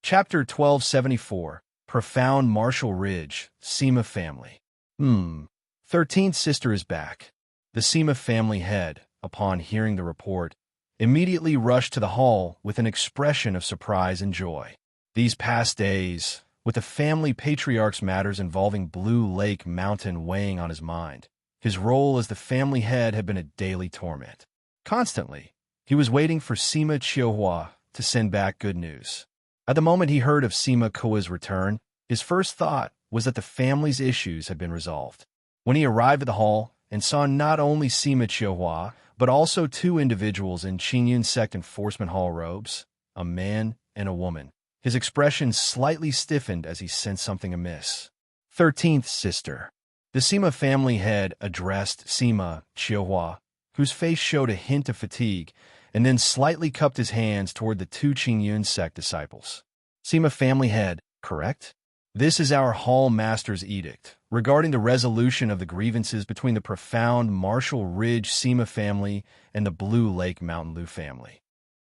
Chapter 1274, Profound Martial Ridge, Sima Family. 13th sister is back. The Sima family head, upon hearing the report, immediately rushed to the hall with an expression of surprise and joy. These past days, with the family patriarch's matters involving Blue Lake Mountain weighing on his mind, his role as the family head had been a daily torment. Constantly, he was waiting for Sima Qiuhua to send back good news. At the moment he heard of Sima Kua's return, his first thought was that the family's issues had been resolved. When he arrived at the hall and saw not only Sima Qiuhua, but also two individuals in Qingyun sect enforcement hall robes, a man and a woman, his expression slightly stiffened as he sensed something amiss. 13th sister. The Sima family head addressed Sima Qiuhua, whose face showed a hint of fatigue, and then slightly cupped his hands toward the two Qingyun sect disciples. Sima family head, correct? This is our hall master's edict regarding the resolution of the grievances between the profound Martial Ridge Sima family and the Blue Lake Mountain Lu family.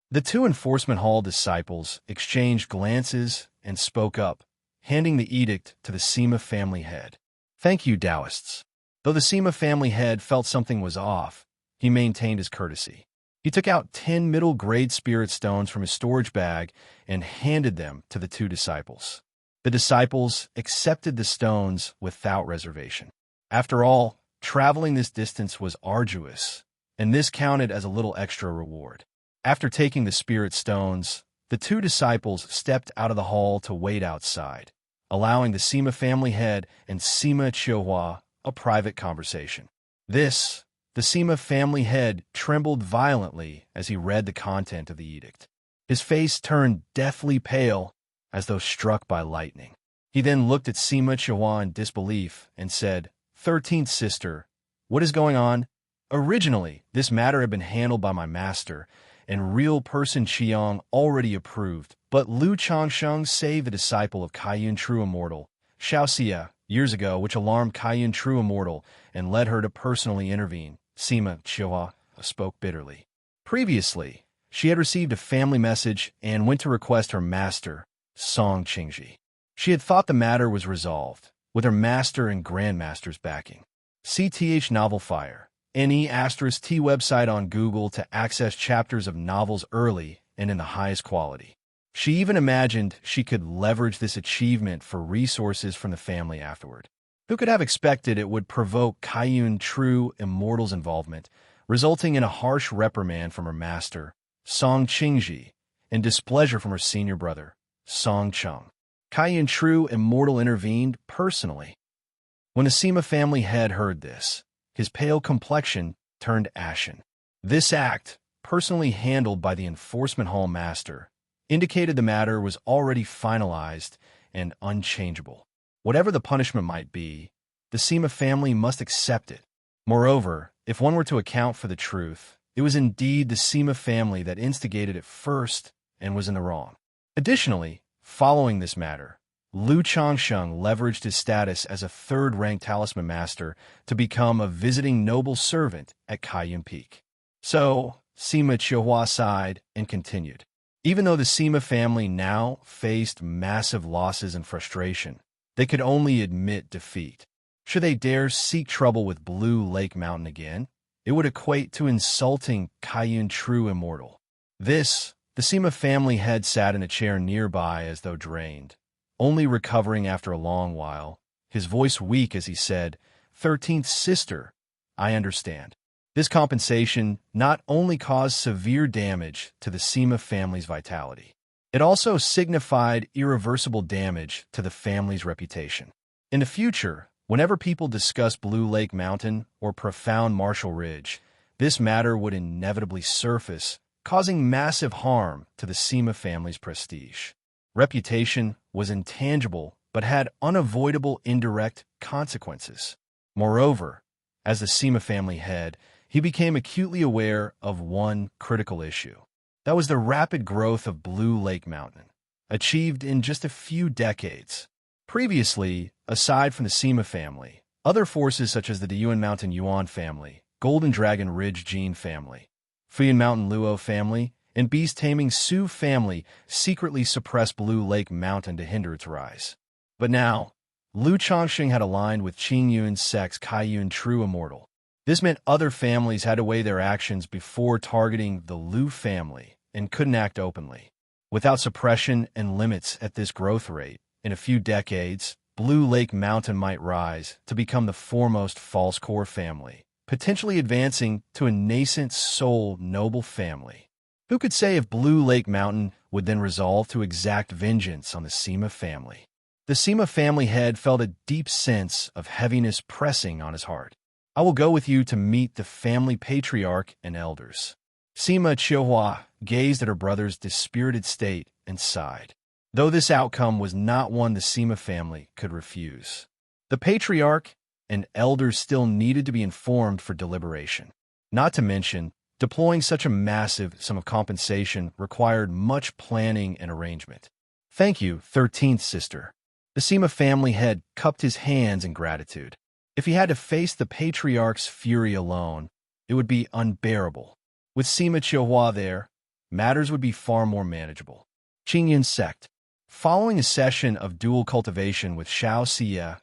The two enforcement hall disciples exchanged glances and spoke up, handing the edict to the Sima family head. Thank you, Taoists. Though the Sima family head felt something was off, he maintained his courtesy. He took out 10 middle-grade spirit stones from his storage bag and handed them to the two disciples. The disciples accepted the stones without reservation. After all, traveling this distance was arduous, and this counted as a little extra reward. After taking the spirit stones, the two disciples stepped out of the hall to wait outside, allowing the Sima family head and Sima Qiuhua a private conversation. The Sima family head trembled violently as he read the content of the edict. His face turned deathly pale, as though struck by lightning. He then looked at Sima Qiuhua in disbelief and said, 13th sister, what is going on? Originally, this matter had been handled by my master, and real person Qiang already approved, but Lu Changsheng saved the disciple of Kaiyun True Immortal, Xianxia, years ago, which alarmed Kaiyun True Immortal and led her to personally intervene. Sima Qiuhua spoke bitterly. Previously, she had received a family message and went to request her master, Song Qingji. She had thought the matter was resolved, with her master and grandmaster's backing. CTH Novel Fire, NE*T website on Google to access chapters of novels early and in the highest quality. She even imagined she could leverage this achievement for resources from the family afterward. Who could have expected it would provoke Kaiyun True Immortal's involvement, resulting in a harsh reprimand from her master, Song Qingji, and displeasure from her senior brother, Song Cheng. Kaiyun True Immortal intervened personally. When the Sima family head heard this, his pale complexion turned ashen. This act, personally handled by the enforcement hall master, indicated the matter was already finalized and unchangeable. Whatever the punishment might be, the Sima family must accept it. Moreover, if one were to account for the truth, it was indeed the Sima family that instigated it first and was in the wrong. Additionally, following this matter, Lu Changsheng leveraged his status as a third-rank talisman master to become a visiting noble servant at Kaiyun Peak. So, Sima Qiuhua sighed and continued. Even though the Sima family now faced massive losses and frustration, they could only admit defeat. Should they dare seek trouble with Blue Lake Mountain again, it would equate to insulting Kaiyun True Immortal. The Sima family head sat in a chair nearby as though drained, only recovering after a long while, his voice weak as he said, 13th sister, I understand. This compensation not only caused severe damage to the Sima family's vitality, it also signified irreversible damage to the family's reputation. In the future, whenever people discuss Blue Lake Mountain or Profound Martial Ridge, this matter would inevitably surface, causing massive harm to the Sima family's prestige. Reputation was intangible but had unavoidable indirect consequences. Moreover, as the Sima family head, he became acutely aware of one critical issue. That was the rapid growth of Blue Lake Mountain, achieved in just a few decades. Previously, aside from the Sima family, other forces such as the Diyuan Mountain Yuan family, Golden Dragon Ridge Jin family, Fuyan Mountain Luo family, and beast-taming Sioux family secretly suppressed Blue Lake Mountain to hinder its rise. But now, Lu Chongqing had aligned with Qing Yun's sect's Kaiyun True Immortal. This meant other families had to weigh their actions before targeting the Lu family and couldn't act openly. Without suppression and limits at this growth rate, in a few decades, Blue Lake Mountain might rise to become the foremost false core family, potentially advancing to a nascent soul noble family. Who could say if Blue Lake Mountain would then resolve to exact vengeance on the Sima family? The Sima family head felt a deep sense of heaviness pressing on his heart. I will go with you to meet the family patriarch and elders. Sima Qiuhua gazed at her brother's dispirited state and sighed, though this outcome was not one the Sima family could refuse. The patriarch and elders still needed to be informed for deliberation. Not to mention, deploying such a massive sum of compensation required much planning and arrangement. Thank you, 13th sister. The Sima family head cupped his hands in gratitude. If he had to face the patriarch's fury alone, it would be unbearable. With Sima Qiuhua there, matters would be far more manageable. Qingyun sect. Following a session of dual cultivation with Xianxia,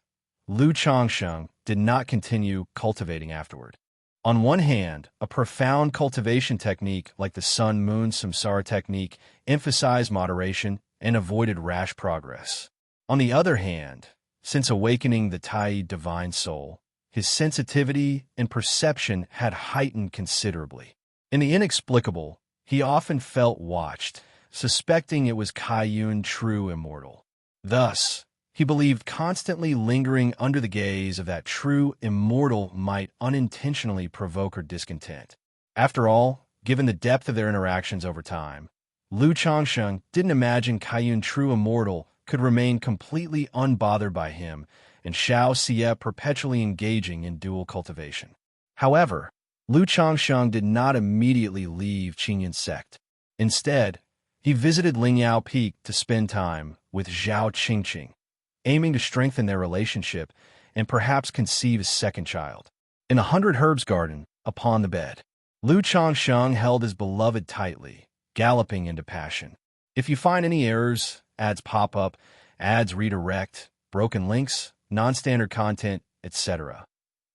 Lu Chongsheng did not continue cultivating afterward. On one hand, a profound cultivation technique like the Sun-Moon Samsara technique emphasized moderation and avoided rash progress. On the other hand, since awakening the Tai divine soul, his sensitivity and perception had heightened considerably. In the inexplicable, he often felt watched, suspecting it was Kaiyun True Immortal. Thus, he believed constantly lingering under the gaze of that true immortal might unintentionally provoke her discontent. After all, given the depth of their interactions over time, Lu Chongsheng didn't imagine Kaiyun True Immortal could remain completely unbothered by him and Xianxia perpetually engaging in dual cultivation. However, Lu Chongsheng did not immediately leave Qingyun sect. Instead, he visited Lingyao Peak to spend time with Zhao Qingqing, aiming to strengthen their relationship and perhaps conceive a second child. In a 100 Herbs garden, upon the bed, Lu Chongsheng held his beloved tightly, galloping into passion. If you find any errors, ads pop up, ads redirect, broken links, non-standard content, etc.,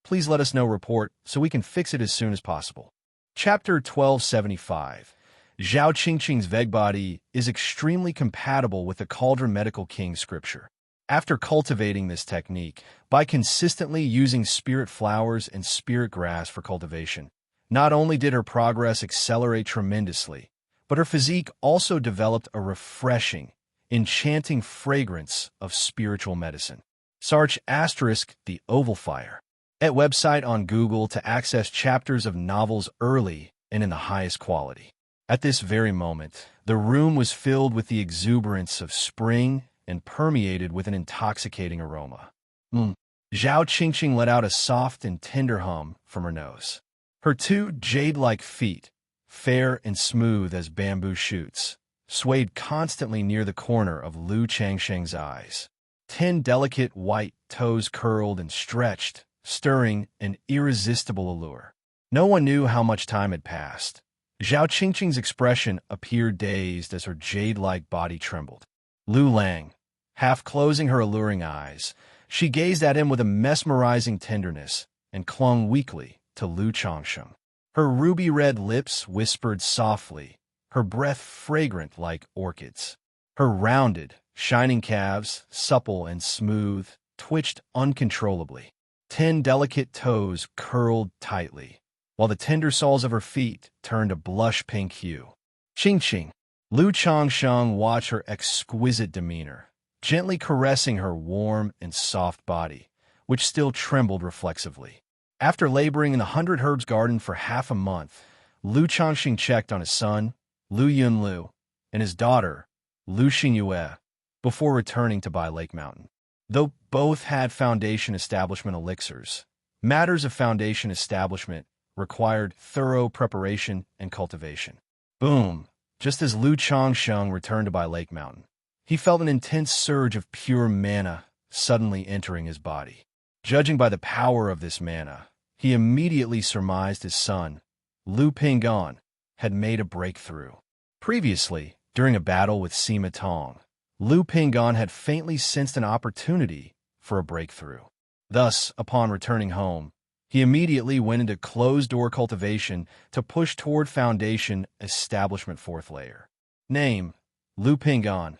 please let us know report so we can fix it as soon as possible. Chapter 1275. Zhao Qingqing's Veg body is extremely compatible with the Cauldron Medical King scripture. After cultivating this technique, by consistently using spirit flowers and spirit grass for cultivation, not only did her progress accelerate tremendously, but her physique also developed a refreshing, enchanting fragrance of spiritual medicine. Search * the Oval Fire at website on Google to access chapters of novels early and in the highest quality. At this very moment, the room was filled with the exuberance of spring and permeated with an intoxicating aroma. Zhao Qingqing let out a soft and tender hum from her nose. Her two jade-like feet, fair and smooth as bamboo shoots, swayed constantly near the corner of Lu Changsheng's eyes. 10 delicate white toes curled and stretched, stirring an irresistible allure. No one knew how much time had passed. Zhao Qingqing's expression appeared dazed as her jade-like body trembled. Lu Lang, half closing her alluring eyes, she gazed at him with a mesmerizing tenderness and clung weakly to Lu Chongsheng. Her ruby-red lips whispered softly, her breath fragrant like orchids. Her rounded, shining calves, supple and smooth, twitched uncontrollably. 10 delicate toes curled tightly, while the tender soles of her feet turned a blush-pink hue. Qingqing. Lu Chongsheng watched her exquisite demeanor, gently caressing her warm and soft body, which still trembled reflexively. After laboring in the 100 Herbs garden for half a month, Lu Chongqing checked on his son, Lu Yunlu, and his daughter, Lu Xinyue, before returning to Bai Lake Mountain. Though both had foundation establishment elixirs, matters of foundation establishment required thorough preparation and cultivation. Boom! Just as Lu Chongsheng returned to Bai Lake Mountain, he felt an intense surge of pure mana suddenly entering his body. Judging by the power of this mana, he immediately surmised his son, Lu Pinggan, had made a breakthrough. Previously, during a battle with Sima Tong, Lu Pingan had faintly sensed an opportunity for a breakthrough. Thus, upon returning home, he immediately went into closed-door cultivation to push toward Foundation Establishment 4th layer. Name: Lu Pingan.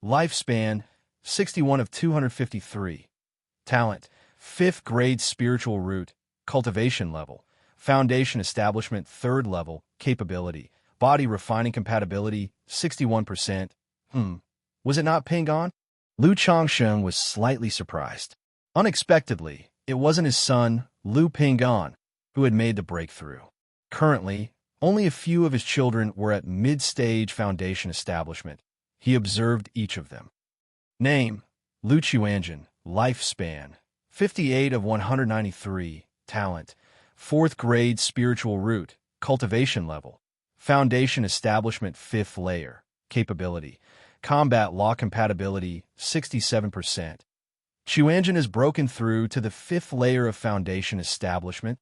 Lifespan: 61 of 253. Talent: 5th grade spiritual root, cultivation level. Foundation Establishment 3rd level, capability. Body refining compatibility, 61%. Was it not Pingan? Lu Changsheng was slightly surprised. Unexpectedly, it wasn't his son, Lu Pingan, who had made the breakthrough. Currently, only a few of his children were at mid-stage Foundation Establishment. He observed each of them. Name: Lu Qianjin. Lifespan: 58 of 193. Talent: 4th grade spiritual root, cultivation level. Foundation Establishment 5th layer, capability. Combat law compatibility, 67%. Qianjin has broken through to the 5th layer of Foundation Establishment.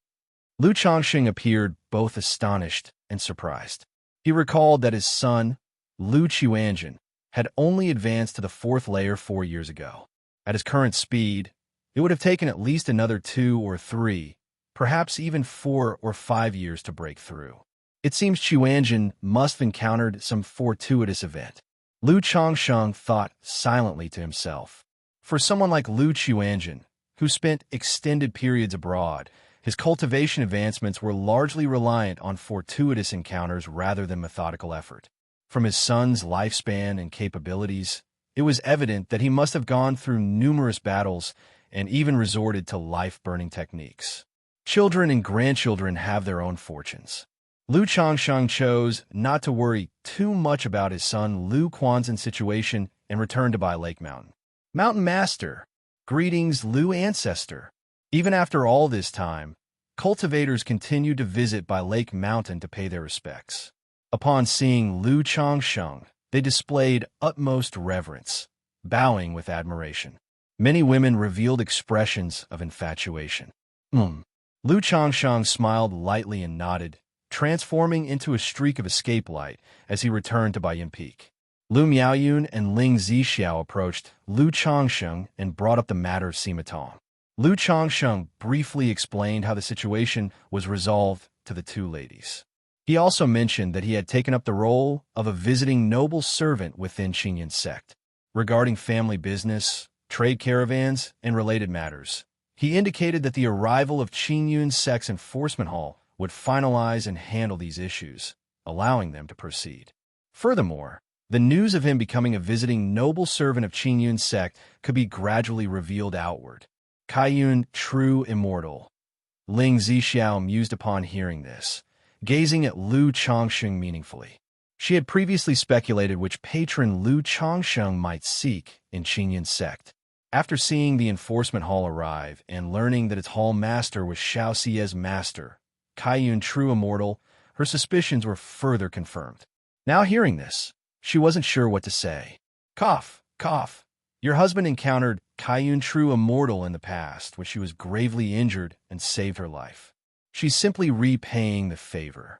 Lu Changxing appeared both astonished and surprised. He recalled that his son, Lu Qianjin, had only advanced to the 4th layer 4 years ago. At his current speed, it would have taken at least another 2 or 3, perhaps even 4 or 5 years to break through. It seems Qianjin must have encountered some fortuitous event. Lu Changsheng thought silently to himself. For someone like Lu Qianjin, who spent extended periods abroad, his cultivation advancements were largely reliant on fortuitous encounters rather than methodical effort. From his son's lifespan and capabilities, it was evident that he must have gone through numerous battles and even resorted to life-burning techniques. Children and grandchildren have their own fortunes. Lu Changsheng chose not to worry too much about his son Lu Quanzhen's situation and returned to Bai Lake Mountain. Mountain Master, greetings, Lu Ancestor. Even after all this time, cultivators continued to visit Bai Lake Mountain to pay their respects. Upon seeing Lu Changsheng, they displayed utmost reverence, bowing with admiration. Many women revealed expressions of infatuation. Lu Changsheng smiled lightly and nodded, transforming into a streak of escape light as he returned to Baiyin Peak. Lu Miaoyun and Ling Zixiao approached Lu Changsheng and brought up the matter of Sima Tong. Lu Changsheng briefly explained how the situation was resolved to the two ladies. He also mentioned that he had taken up the role of a visiting noble servant within Qingyun's sect. Regarding family business, trade caravans, and related matters, he indicated that the arrival of Qingyun's sect's enforcement hall would finalize and handle these issues, allowing them to proceed. Furthermore, the news of him becoming a visiting noble servant of Qingyun's sect could be gradually revealed outward. Kaiyun, true immortal. Ling Zixiao mused upon hearing this, gazing at Lu Changsheng meaningfully. She had previously speculated which patron Lu Changsheng might seek in Qingyun's sect. After seeing the enforcement hall arrive and learning that its hall master was Xiaoxia's master, Kaiyun, true immortal, her suspicions were further confirmed. Now hearing this, she wasn't sure what to say. Cough, cough. Your husband encountered Kaiyun, true immortal in the past when she was gravely injured and saved her life. She's simply repaying the favor.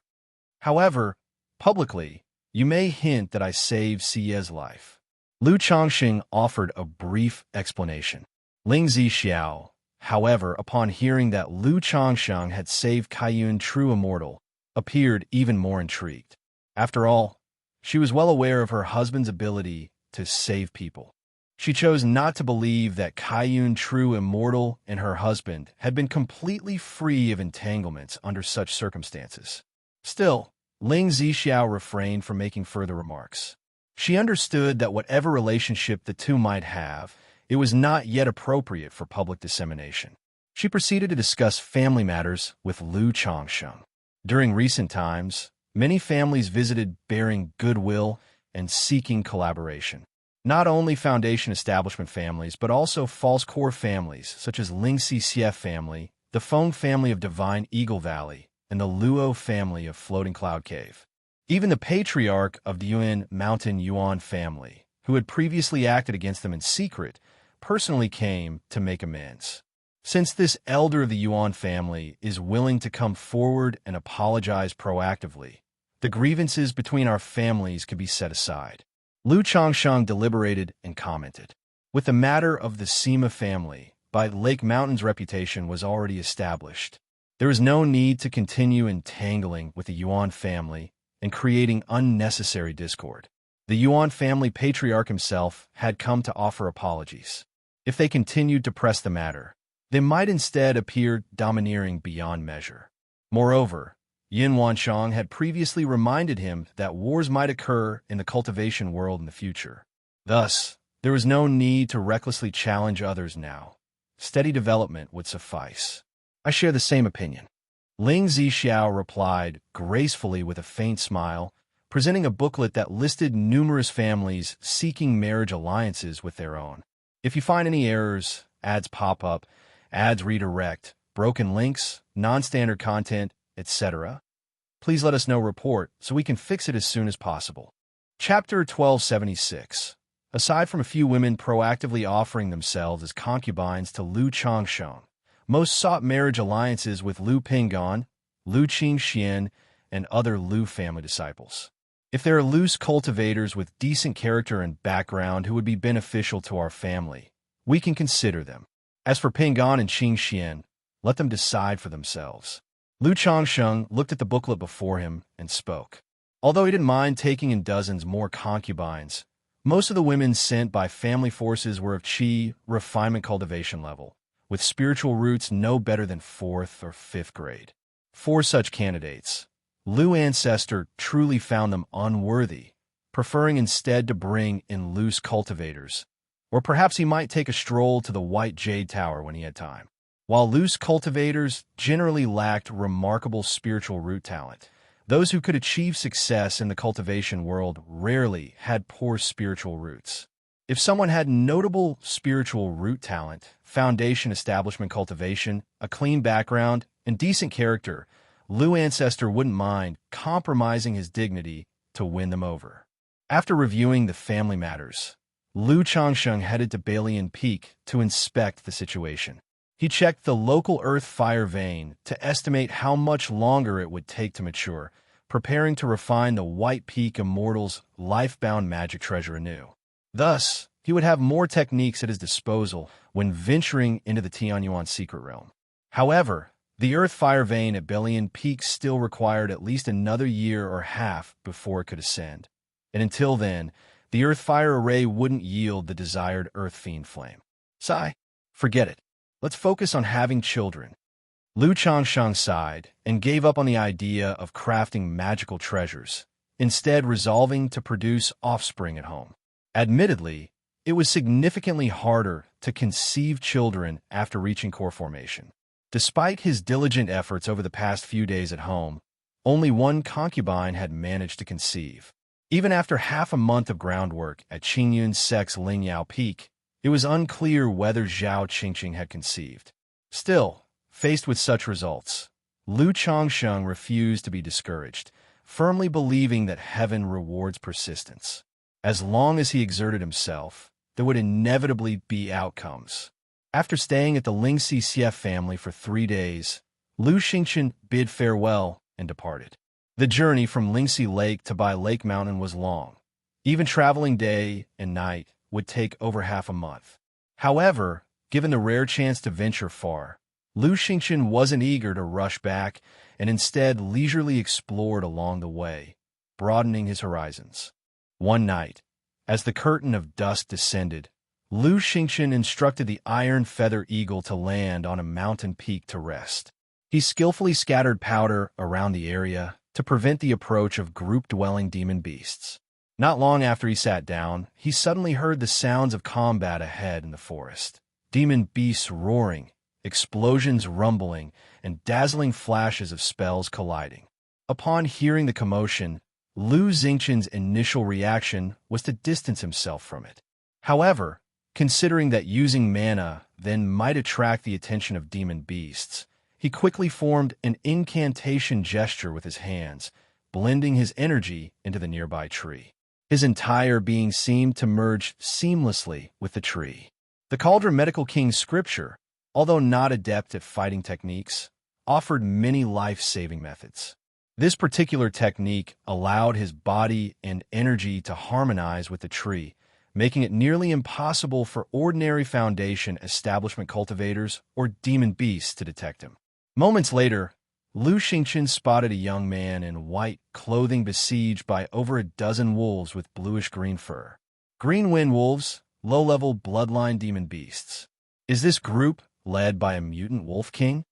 However, publicly, you may hint that I saved Xie's life. Lu Changxing offered a brief explanation. Ling Zixiao, however, upon hearing that Lu Changsheng had saved Kaiyun, true immortal, appeared even more intrigued. After all, she was well aware of her husband's ability to save people. She chose not to believe that Kaiyun, true immortal, and her husband had been completely free of entanglements under such circumstances. Still, Ling Zixiao refrained from making further remarks. She understood that whatever relationship the two might have, it was not yet appropriate for public dissemination. She proceeded to discuss family matters with Lu Changsheng. During recent times, many families visited bearing goodwill and seeking collaboration. Not only Foundation Establishment families, but also false core families, such as Ling Xie family, the Feng family of Divine Eagle Valley, and the Luo family of Floating Cloud Cave. Even the patriarch of the Yuan Mountain Yuan family, who had previously acted against them in secret, personally came to make amends. Since this elder of the Yuan family is willing to come forward and apologize proactively, The grievances between our families could be set aside. Lu Changsheng deliberated and commented. With the matter of the Sima family, by Lake Mountain's reputation was already established. There is no need to continue entangling with the Yuan family and creating unnecessary discord. The Yuan family patriarch himself had come to offer apologies. If they continued to press the matter, they might instead appear domineering beyond measure. Moreover, Yin Wansheng had previously reminded him that wars might occur in the cultivation world in the future. Thus, there was no need to recklessly challenge others now. Steady development would suffice. I share the same opinion. Ling Zixiao replied gracefully with a faint smile, presenting a booklet that listed numerous families seeking marriage alliances with their own. If you find any errors, ads pop up, ads redirect, broken links, non-standard content, etc., please let us know report so we can fix it as soon as possible. Chapter 1276. Aside from a few women proactively offering themselves as concubines to Lu Changsheng, most sought marriage alliances with Lu Pinggan, Lu Qingxian, and other Lu family disciples. If there are loose cultivators with decent character and background who would be beneficial to our family, we can consider them. As for Pinggan and Qingxian, let them decide for themselves. Lu Changsheng looked at the booklet before him and spoke. Although he didn't mind taking in dozens more concubines, most of the women sent by family forces were of qi refinement cultivation level, with spiritual roots no better than 4th or 5th grade. For such candidates, Lu Ancestor truly found them unworthy, preferring instead to bring in loose cultivators, or perhaps he might take a stroll to the White Jade Tower when he had time. While loose cultivators generally lacked remarkable spiritual root talent, those who could achieve success in the cultivation world rarely had poor spiritual roots. If someone had notable spiritual root talent, foundation establishment cultivation, a clean background, and decent character, Lu Ancestor wouldn't mind compromising his dignity to win them over. After reviewing the family matters, Lu Changsheng headed to Balian Peak to inspect the situation. He checked the local earth-fire vein to estimate how much longer it would take to mature, preparing to refine the White Peak Immortal's life-bound magic treasure anew. Thus, he would have more techniques at his disposal when venturing into the Tianyuan secret realm. However, the earth-fire vein at Balian Peak still required at least another year or half before it could ascend. And until then, the earth-fire array wouldn't yield the desired earth-fiend flame. Sigh, forget it. Let's focus on having children. Lu Changsheng sighed and gave up on the idea of crafting magical treasures, instead resolving to produce offspring at home. Admittedly, it was significantly harder to conceive children after reaching core formation. Despite his diligent efforts over the past few days at home, only one concubine had managed to conceive. Even after half a month of groundwork at Qingyun Sec's Lingyao Peak, it was unclear whether Zhao Qingqing had conceived. Still, faced with such results, Lu Changsheng refused to be discouraged, firmly believing that heaven rewards persistence. As long as he exerted himself, there would inevitably be outcomes. After staying at the Xianxia family for 3 days, Lu Xingqian bid farewell and departed. The journey from Lingxi Lake to Bai Lake Mountain was long. Even traveling day and night would take over half a month. However, given the rare chance to venture far, Lu Xingqian wasn't eager to rush back and instead leisurely explored along the way, broadening his horizons. One night, as the curtain of dust descended, Lu Xingqian instructed the iron feather eagle to land on a mountain peak to rest. He skillfully scattered powder around the area to prevent the approach of group-dwelling demon beasts. Not long after he sat down, he suddenly heard the sounds of combat ahead in the forest. Demon beasts roaring, explosions rumbling, and dazzling flashes of spells colliding. Upon hearing the commotion, Lu Xingqian's initial reaction was to distance himself from it. However, considering that using mana then might attract the attention of demon beasts, he quickly formed an incantation gesture with his hands, blending his energy into the nearby tree. His entire being seemed to merge seamlessly with the tree. The Cauldron Medical King's scripture, although not adept at fighting techniques, offered many life-saving methods. This particular technique allowed his body and energy to harmonize with the tree, making it nearly impossible for ordinary Foundation establishment cultivators or demon beasts to detect him. Moments later, Lu Xingqian spotted a young man in white clothing besieged by over a dozen wolves with bluish-green fur. Green Wind Wolves, low-level bloodline demon beasts. Is this group led by a mutant wolf king?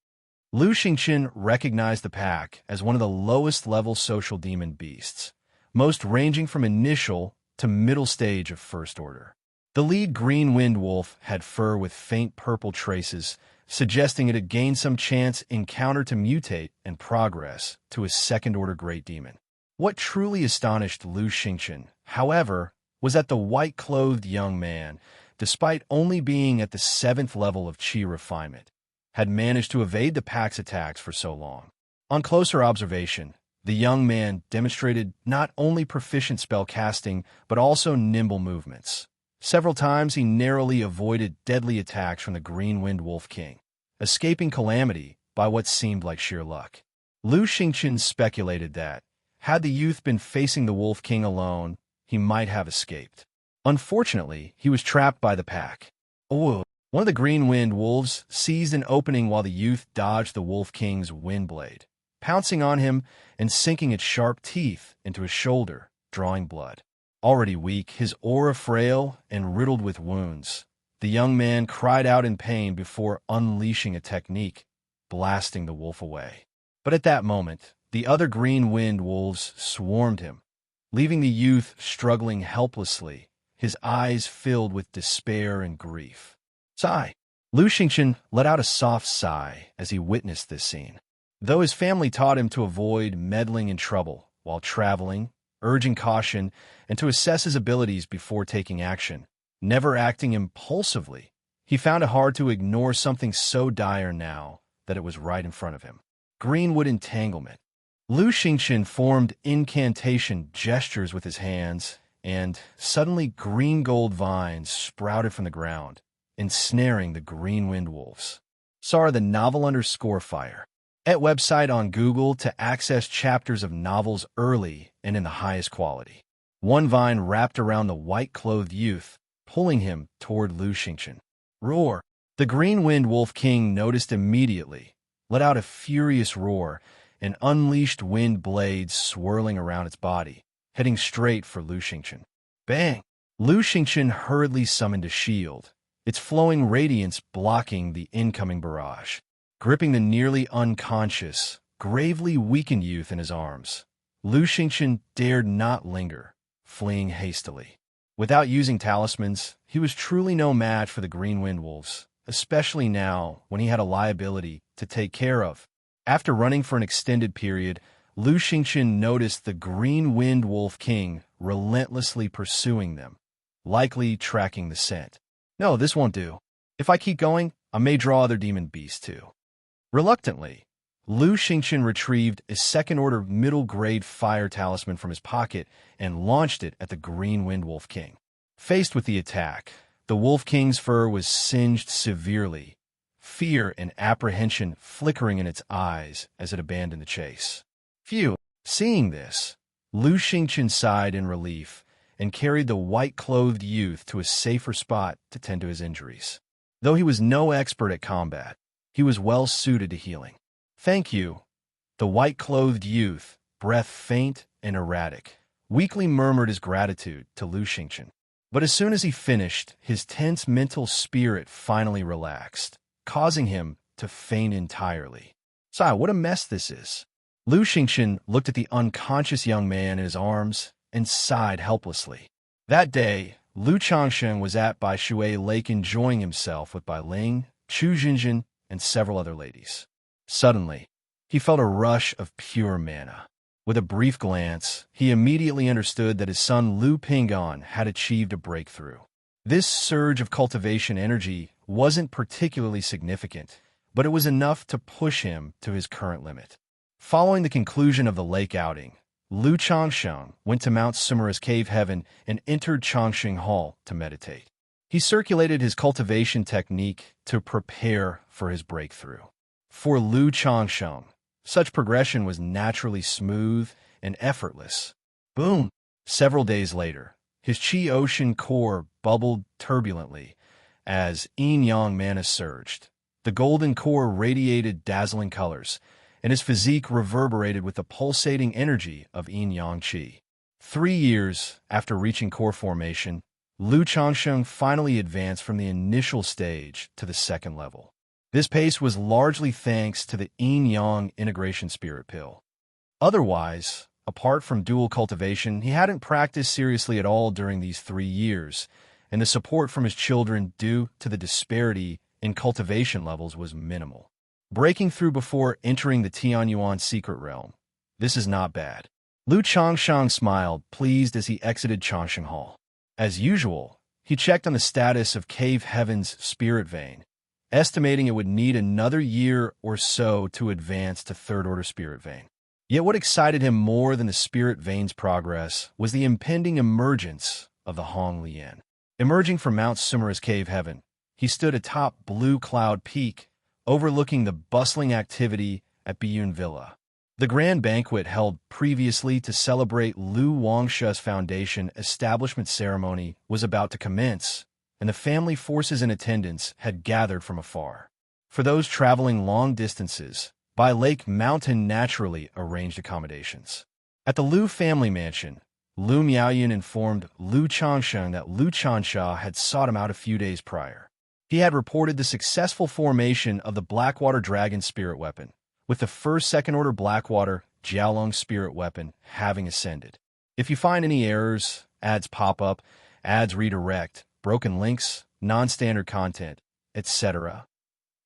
Lu Xingqian recognized the pack as one of the lowest-level social demon beasts, most ranging from initial to middle stage of First Order. The lead Green Wind Wolf had fur with faint purple traces, suggesting it had gained some chance encounter to mutate and progress to a second-order Great Demon. What truly astonished Lu Xingqian, however, was that the white-clothed young man, despite only being at the 7th level of Qi refinement, had managed to evade the pack's attacks for so long. On closer observation, the young man demonstrated not only proficient spell casting, but also nimble movements. Several times he narrowly avoided deadly attacks from the Green Wind Wolf King, escaping calamity by what seemed like sheer luck. Lu Xingqian speculated that, had the youth been facing the Wolf King alone, he might have escaped. Unfortunately, he was trapped by the pack. One of the Green Wind Wolves seized an opening while the youth dodged the Wolf King's wind blade, pouncing on him and sinking its sharp teeth into his shoulder, drawing blood. Already weak, his aura frail and riddled with wounds, the young man cried out in pain before unleashing a technique, blasting the wolf away. But at that moment, the other Green Wind Wolves swarmed him, leaving the youth struggling helplessly, his eyes filled with despair and grief. Sigh. Lu Xingqian let out a soft sigh as he witnessed this scene. Though his family taught him to avoid meddling in trouble while traveling, urging caution, and to assess his abilities before taking action, never acting impulsively, he found it hard to ignore something so dire now that it was right in front of him. Greenwood entanglement. Lu Xingqian formed incantation gestures with his hands, and suddenly green-gold vines sprouted from the ground, ensnaring the Green Wind Wolves. Sara the novel _fire. At website on Google to access chapters of novels early and in the highest quality. One vine wrapped around the white-clothed youth, pulling him toward Lu Xingqian. Roar! The Green Wind Wolf King noticed immediately, let out a furious roar, and unleashed wind blades swirling around its body, heading straight for Lu Xingqian. Bang! Lu Xingqian hurriedly summoned a shield, its flowing radiance blocking the incoming barrage. Gripping the nearly unconscious, gravely weakened youth in his arms, Lu Xingqian dared not linger, fleeing hastily. Without using talismans, he was truly no match for the Green Wind Wolves, especially now when he had a liability to take care of. After running for an extended period, Lu Xingqian noticed the Green Wind Wolf King relentlessly pursuing them, likely tracking the scent. No, this won't do. If I keep going, I may draw other demon beasts too. Reluctantly, Lu Xingqian retrieved a second-order middle-grade fire talisman from his pocket and launched it at the Green Wind Wolf King. Faced with the attack, the Wolf King's fur was singed severely, fear and apprehension flickering in its eyes as it abandoned the chase. Phew! Seeing this, Lu Xingqian sighed in relief and carried the white-clothed youth to a safer spot to tend to his injuries. Though he was no expert at combat, he was well-suited to healing. Thank you. The white-clothed youth, breath faint and erratic, weakly murmured his gratitude to Lu Xingqian. But as soon as he finished, his tense mental spirit finally relaxed, causing him to faint entirely. Sigh, what a mess this is. Lu Xingqian looked at the unconscious young man in his arms and sighed helplessly. That day, Lu Changsheng was at Bai Shui Lake enjoying himself with Bai Ling, Chu Jinjin, and several other ladies. Suddenly, he felt a rush of pure mana. With a brief glance, he immediately understood that his son Lu Pingon had achieved a breakthrough. This surge of cultivation energy wasn't particularly significant, but it was enough to push him to his current limit. Following the conclusion of the lake outing, Lu Changsheng went to Mount Sumera's cave heaven and entered Changsheng Hall to meditate. He circulated his cultivation technique to prepare for his breakthrough. For Lu Changsheng, Such progression was naturally smooth and effortless. Boom! Several days later, his chi ocean core bubbled turbulently as yin-yang mana surged. The golden core radiated dazzling colors, and his physique reverberated with the pulsating energy of yin-yang qi. 3 years after reaching core formation, Lu Changsheng finally advanced from the initial stage to the second level. This pace was largely thanks to the yin-yang integration spirit pill. Otherwise, apart from dual cultivation, he hadn't practiced seriously at all during these 3 years, and the support from his children due to the disparity in cultivation levels was minimal. Breaking through before entering the Tianyuan secret realm. This is not bad. Lu Changsheng smiled, pleased as he exited Changsheng Hall. As usual, he checked on the status of Cave Heaven's spirit vein, estimating it would need another year or so to advance to third-order spirit vein. Yet what excited him more than the spirit vein's progress was the impending emergence of the Hong Lian. Emerging from Mount Sumera's Cave Heaven, he stood atop Blue Cloud Peak, overlooking the bustling activity at Biyun Villa. The grand banquet held previously to celebrate Lu Wangsha's foundation establishment ceremony was about to commence, and the family forces in attendance had gathered from afar. For those traveling long distances, by lake mountain naturally arranged accommodations. At the Lu family mansion, Lu Miaoyun informed Lu Changsheng that Lu Xianxia had sought him out a few days prior. He had reported the successful formation of the Blackwater Dragon spirit weapon, with the first second-order Blackwater Jiaolong spirit weapon having ascended. If you find any errors, ads pop up, ads redirect, broken links, non-standard content, etc.,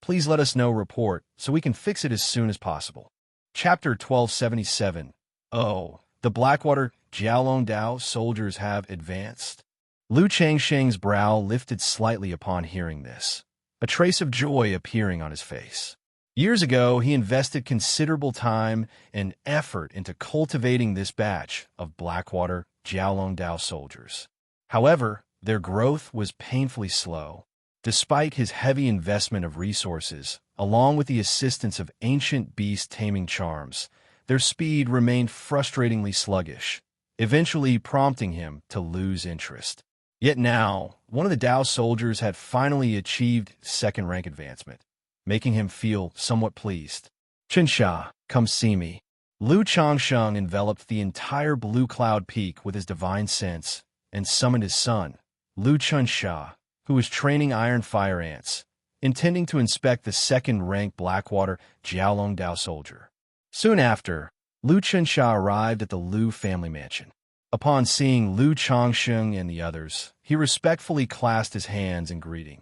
please let us know report so we can fix it as soon as possible. Chapter 1277. Oh, the Blackwater Jiaolong Dao soldiers have advanced. Lu Changsheng's brow lifted slightly upon hearing this, a trace of joy appearing on his face. Years ago, he invested considerable time and effort into cultivating this batch of Blackwater Jiaolong Dao soldiers. However, their growth was painfully slow. Despite his heavy investment of resources, along with the assistance of ancient beast taming charms, their speed remained frustratingly sluggish, eventually prompting him to lose interest. Yet now, one of the Dao soldiers had finally achieved second-rank advancement, making him feel somewhat pleased. Xianxia, come see me. Lu Changsheng enveloped the entire Blue Cloud Peak with his divine sense and summoned his son, Lu Xianxia, who was training iron fire ants, intending to inspect the second-rank Blackwater Jiaolong Dao soldier. Soon after, Lu Xianxia arrived at the Lu family mansion. Upon seeing Lu Changsheng and the others, he respectfully clasped his hands in greeting.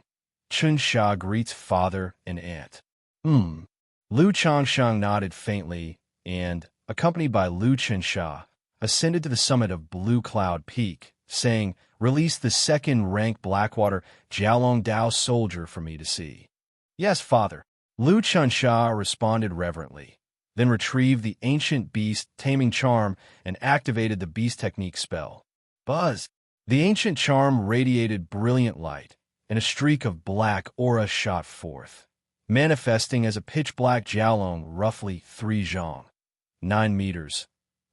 Xianxia greets father and aunt. Lu Changsheng nodded faintly and, accompanied by Lu Xianxia, ascended to the summit of Blue Cloud Peak, saying, "Release the second-rank Blackwater Jiaolong Dao soldier for me to see." "Yes, father." Lu Xianxia responded reverently, then retrieved the ancient beast taming charm and activated the beast technique spell. Buzz! The ancient charm radiated brilliant light, and a streak of black aura shot forth, manifesting as a pitch-black Jiaolong roughly 3 zhang, 9 meters,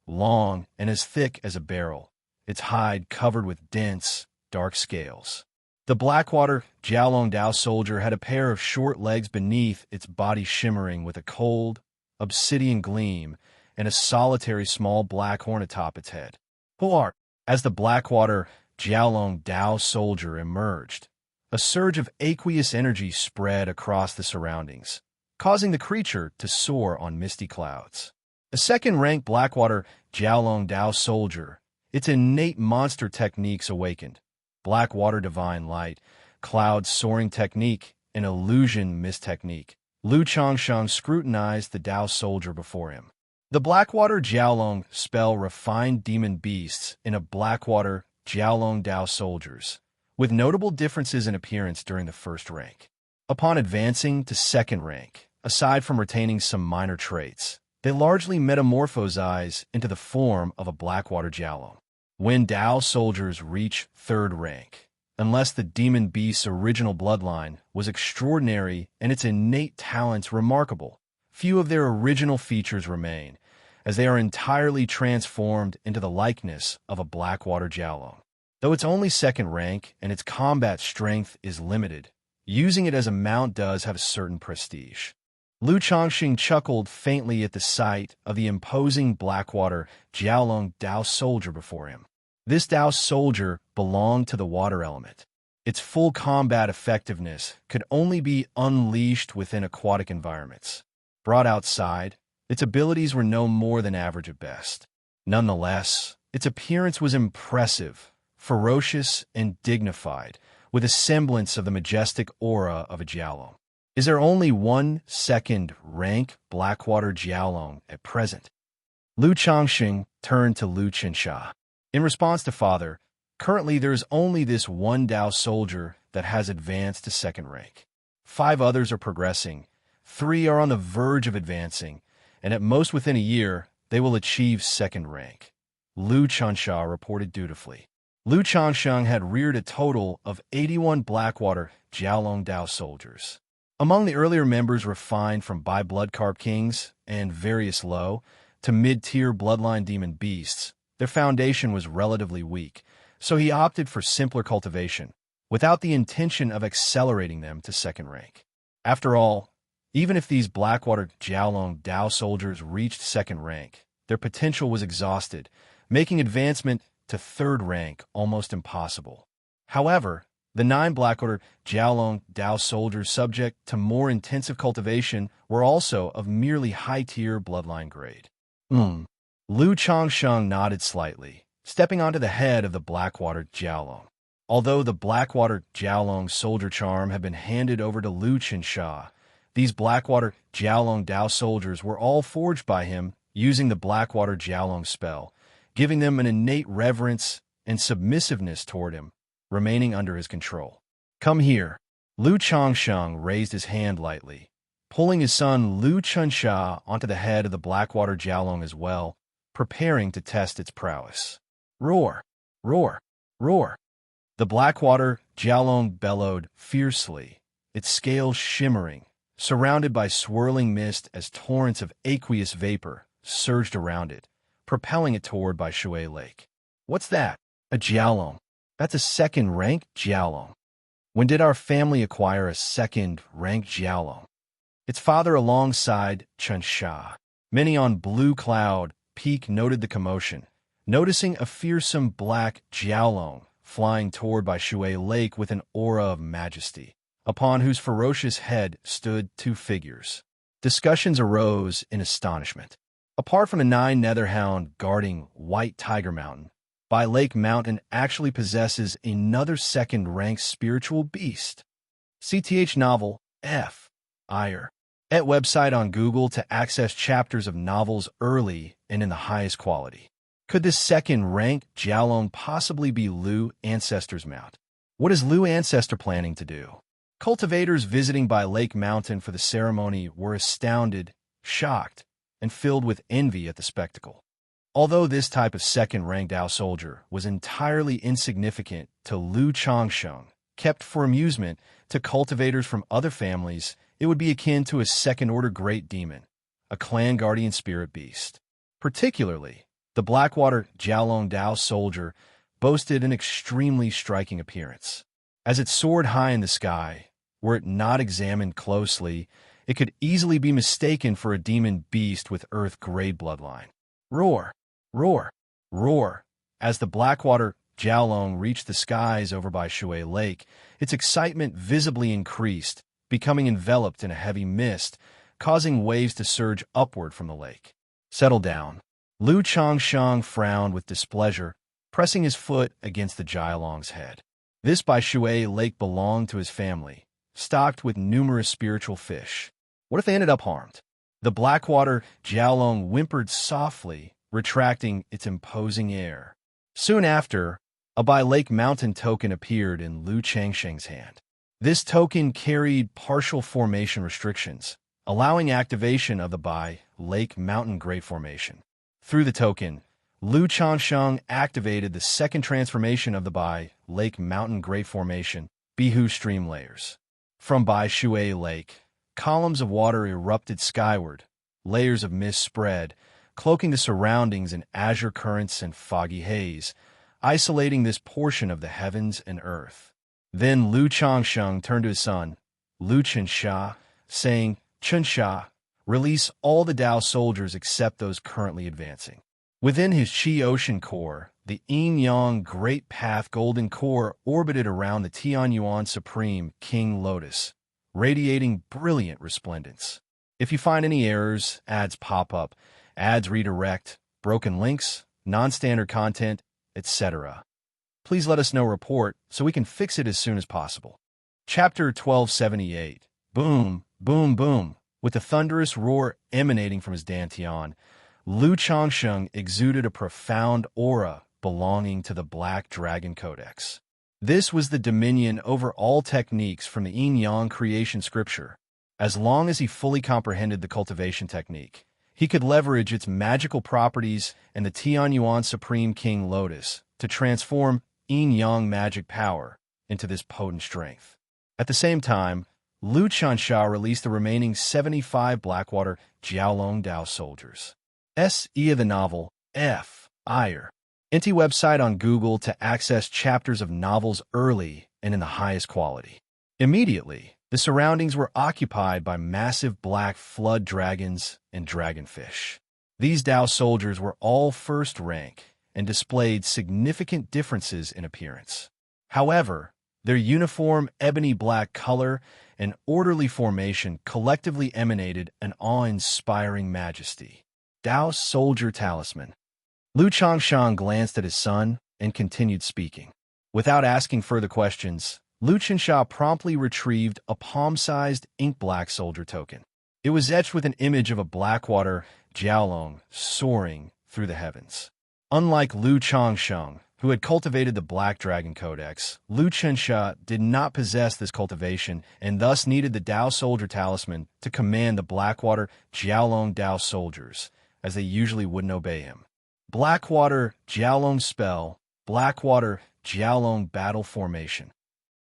long and as thick as a barrel, its hide covered with dense, dark scales. The Blackwater Jiaolong Dao soldier had a pair of short legs beneath its body shimmering with a cold, obsidian gleam and a solitary small black horn atop its head. Who art? As the Blackwater Jiaolong Dao soldier emerged, a surge of aqueous energy spread across the surroundings, causing the creature to soar on misty clouds. A second-rank Blackwater Jiaolong Dao soldier, its innate monster techniques awakened: Blackwater Divine Light, Cloud Soaring Technique, and Illusion Mist Technique. Lu Changsheng scrutinized the Dao soldier before him. The Blackwater Jiaolong spell refined demon beasts in a Blackwater Jiaolong Dao soldiers, with notable differences in appearance during the first rank. Upon advancing to second rank, aside from retaining some minor traits, they largely metamorphosize into the form of a Blackwater Jiaolong. When Dao soldiers reach third rank, unless the demon beast's original bloodline was extraordinary and its innate talents remarkable, few of their original features remain, as they are entirely transformed into the likeness of a Blackwater Jiaolong. Though it's only second rank and its combat strength is limited, using it as a mount does have a certain prestige. Lu Changxing chuckled faintly at the sight of the imposing Blackwater Jiaolong Dao soldier before him. This Dao soldier belonged to the water element. Its full combat effectiveness could only be unleashed within aquatic environments. Brought outside, its abilities were no more than average at best. Nonetheless, its appearance was impressive, ferocious, and dignified, with a semblance of the majestic aura of a Jiaolong. Is there only one second-rank Blackwater Jiaolong at present? Lu Changxing turned to Lu Xianxia. In response to father, currently there is only this one Dao soldier that has advanced to second rank. 5 others are progressing, 3 are on the verge of advancing, and at most within a year, they will achieve second rank. Lu Xianxia reported dutifully. Lu Changxing had reared a total of 81 Blackwater Jiaolong Dao soldiers. Among the earlier members refined from by-blood carp kings and various low to mid-tier bloodline demon beasts, their foundation was relatively weak, so he opted for simpler cultivation, without the intention of accelerating them to second rank. After all, even if these Blackwater Jiaolong Dao soldiers reached second rank, their potential was exhausted, making advancement to third rank almost impossible. However, the 9 Blackwater Jiaolong Dao soldiers subject to more intensive cultivation were also of merely high-tier bloodline grade. Lu Changxing nodded slightly, stepping onto the head of the Blackwater Jiaolong. Although the Blackwater Jiaolong soldier charm had been handed over to Lu Xianxia, these Blackwater Jiaolong Dao soldiers were all forged by him using the Blackwater Jiaolong spell, giving them an innate reverence and submissiveness toward him, remaining under his control. Come here. Lu Changxing raised his hand lightly, pulling his son Lu Xianxia onto the head of the Blackwater Jiaolong as well, preparing to test its prowess. Roar! Roar! Roar! The Blackwater Jiaolong bellowed fiercely, its scales shimmering, surrounded by swirling mist as torrents of aqueous vapor surged around it, propelling it toward Bai Shui Lake. What's that? A Jiaolong. That's a second-rank Jiaolong. When did our family acquire a second-rank Jiaolong? Its father alongside Xianxia. Many on Blue Cloud Peak noted the commotion, noticing a fearsome black Jiaolong flying toward Bai Shui Lake with an aura of majesty, upon whose ferocious head stood 2 figures. Discussions arose in astonishment. Apart from the 9 Netherhound guarding White Tiger Mountain, Bai Lake Mountain actually possesses another second-rank spiritual beast. CTH novel F. Ire. Et website on Google to access chapters of novels early and in the highest quality. Could this second-rank Jiaolong possibly be Lu Ancestor's mount? What is Lu Ancestor planning to do? Cultivators visiting Bai Lake Mountain for the ceremony were astounded, shocked, and filled with envy at the spectacle. Although this type of second-rank Dao soldier was entirely insignificant to Lu Changxing, kept for amusement to cultivators from other families, it would be akin to a second-order great demon, a clan guardian spirit beast. Particularly, the Blackwater Jiaolong Dao soldier boasted an extremely striking appearance. As it soared high in the sky, were it not examined closely, it could easily be mistaken for a demon beast with Earth-grade bloodline. Roar! Roar! Roar! As the Blackwater Jiaolong reached the skies over Bai Shui Lake, its excitement visibly increased, becoming enveloped in a heavy mist, causing waves to surge upward from the lake. Settle down. Lu Changxing frowned with displeasure, pressing his foot against the Jiaolong's head. This Bai Shui Lake belonged to his family, stocked with numerous spiritual fish. What if they ended up harmed? The Blackwater Jiaolong whimpered softly, retracting its imposing air. Soon after, a Bai Lake Mountain token appeared in Lu Changxing's hand. This token carried partial formation restrictions, allowing activation of the Bai Lake Mountain Great Formation. Through the token, Lu Changxing activated the second transformation of the Bai Lake Mountain Great Formation, Bihu Stream Layers. From Bai Shui Lake, columns of water erupted skyward, layers of mist spread, cloaking the surroundings in azure currents and foggy haze, isolating this portion of the heavens and earth. Then Lu Changsheng turned to his son, Lu Xianxia, saying, Xianxia, release all the Dao soldiers except those currently advancing. Within his Qi Ocean core, the Yin-Yang Great Path Golden Core orbited around the Tianyuan Supreme King Lotus, radiating brilliant resplendence. If you find any errors, ads pop up, ads redirect, broken links, non-standard content, etc., please let us know report so we can fix it as soon as possible. Chapter 1278. Boom, boom, boom. With a thunderous roar emanating from his dantian, Lu Changsheng exuded a profound aura belonging to the Black Dragon Codex. This was the dominion over all techniques from the Yin-Yang creation scripture. As long as he fully comprehended the cultivation technique, he could leverage its magical properties and the Tianyuan Supreme King Lotus to transform Yin-Yang magic power into this potent strength. At the same time, Lu Xianxia released the remaining 75 Blackwater Jiaolong Dao soldiers. S.E. of the novel, F. Ire. Inti website on Google to access chapters of novels early and in the highest quality. Immediately, the surroundings were occupied by massive black flood dragons and dragonfish. These Dao soldiers were all first rank and displayed significant differences in appearance. However, their uniform ebony black color and orderly formation collectively emanated an awe-inspiring majesty. Dao Soldier Talisman. Lu Changsheng glanced at his son and continued speaking. Without asking further questions, Lu Xianxia promptly retrieved a palm-sized ink black soldier token. It was etched with an image of a Blackwater Jiaolong soaring through the heavens. Unlike Lu Changsheng, who had cultivated the Black Dragon Codex, Lu Xianxia did not possess this cultivation and thus needed the Dao Soldier Talisman to command the Blackwater Jiaolong Dao soldiers, as they usually wouldn't obey him. Blackwater Jiaolong Spell, Blackwater Jiaolong Battle Formation.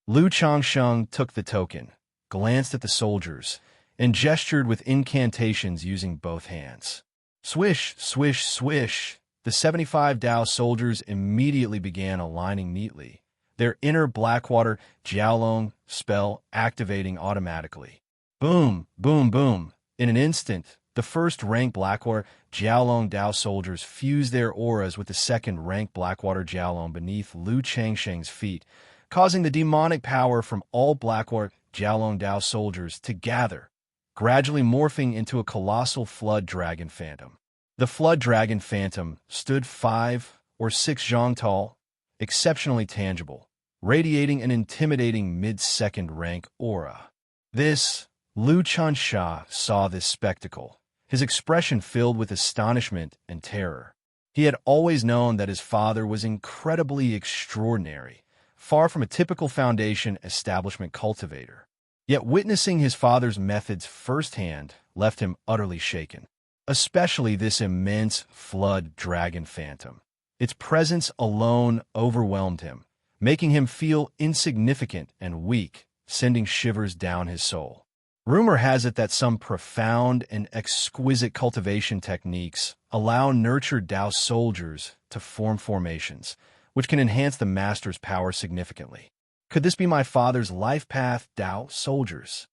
Lu Changsheng took the token, glanced at the soldiers, and gestured with incantations using both hands. Swish, swish, swish. The 75 Dao soldiers immediately began aligning neatly, their inner Blackwater Jiaolong spell activating automatically. Boom, boom, boom. In an instant, the first-rank Blackwater Jiaolong Dao soldiers fused their auras with the second-rank Blackwater Jiaolong beneath Lu Changsheng's feet, causing the demonic power from all Blackwater Jiaolong Dao soldiers to gather, gradually morphing into a colossal flood dragon phantom. The flood dragon phantom stood 5 or 6 zhang tall, exceptionally tangible, radiating an intimidating mid-second rank aura. Lu Xianxia saw this spectacle, his expression filled with astonishment and terror. He had always known that his father was incredibly extraordinary, far from a typical Foundation establishment cultivator. Yet witnessing his father's methods firsthand left him utterly shaken. Especially this immense flood dragon phantom. Its presence alone overwhelmed him, making him feel insignificant and weak, sending shivers down his soul. Rumor has it that some profound and exquisite cultivation techniques allow nurtured Dao soldiers to form formations, which can enhance the master's power significantly. Could this be my father's life path Dao soldiers?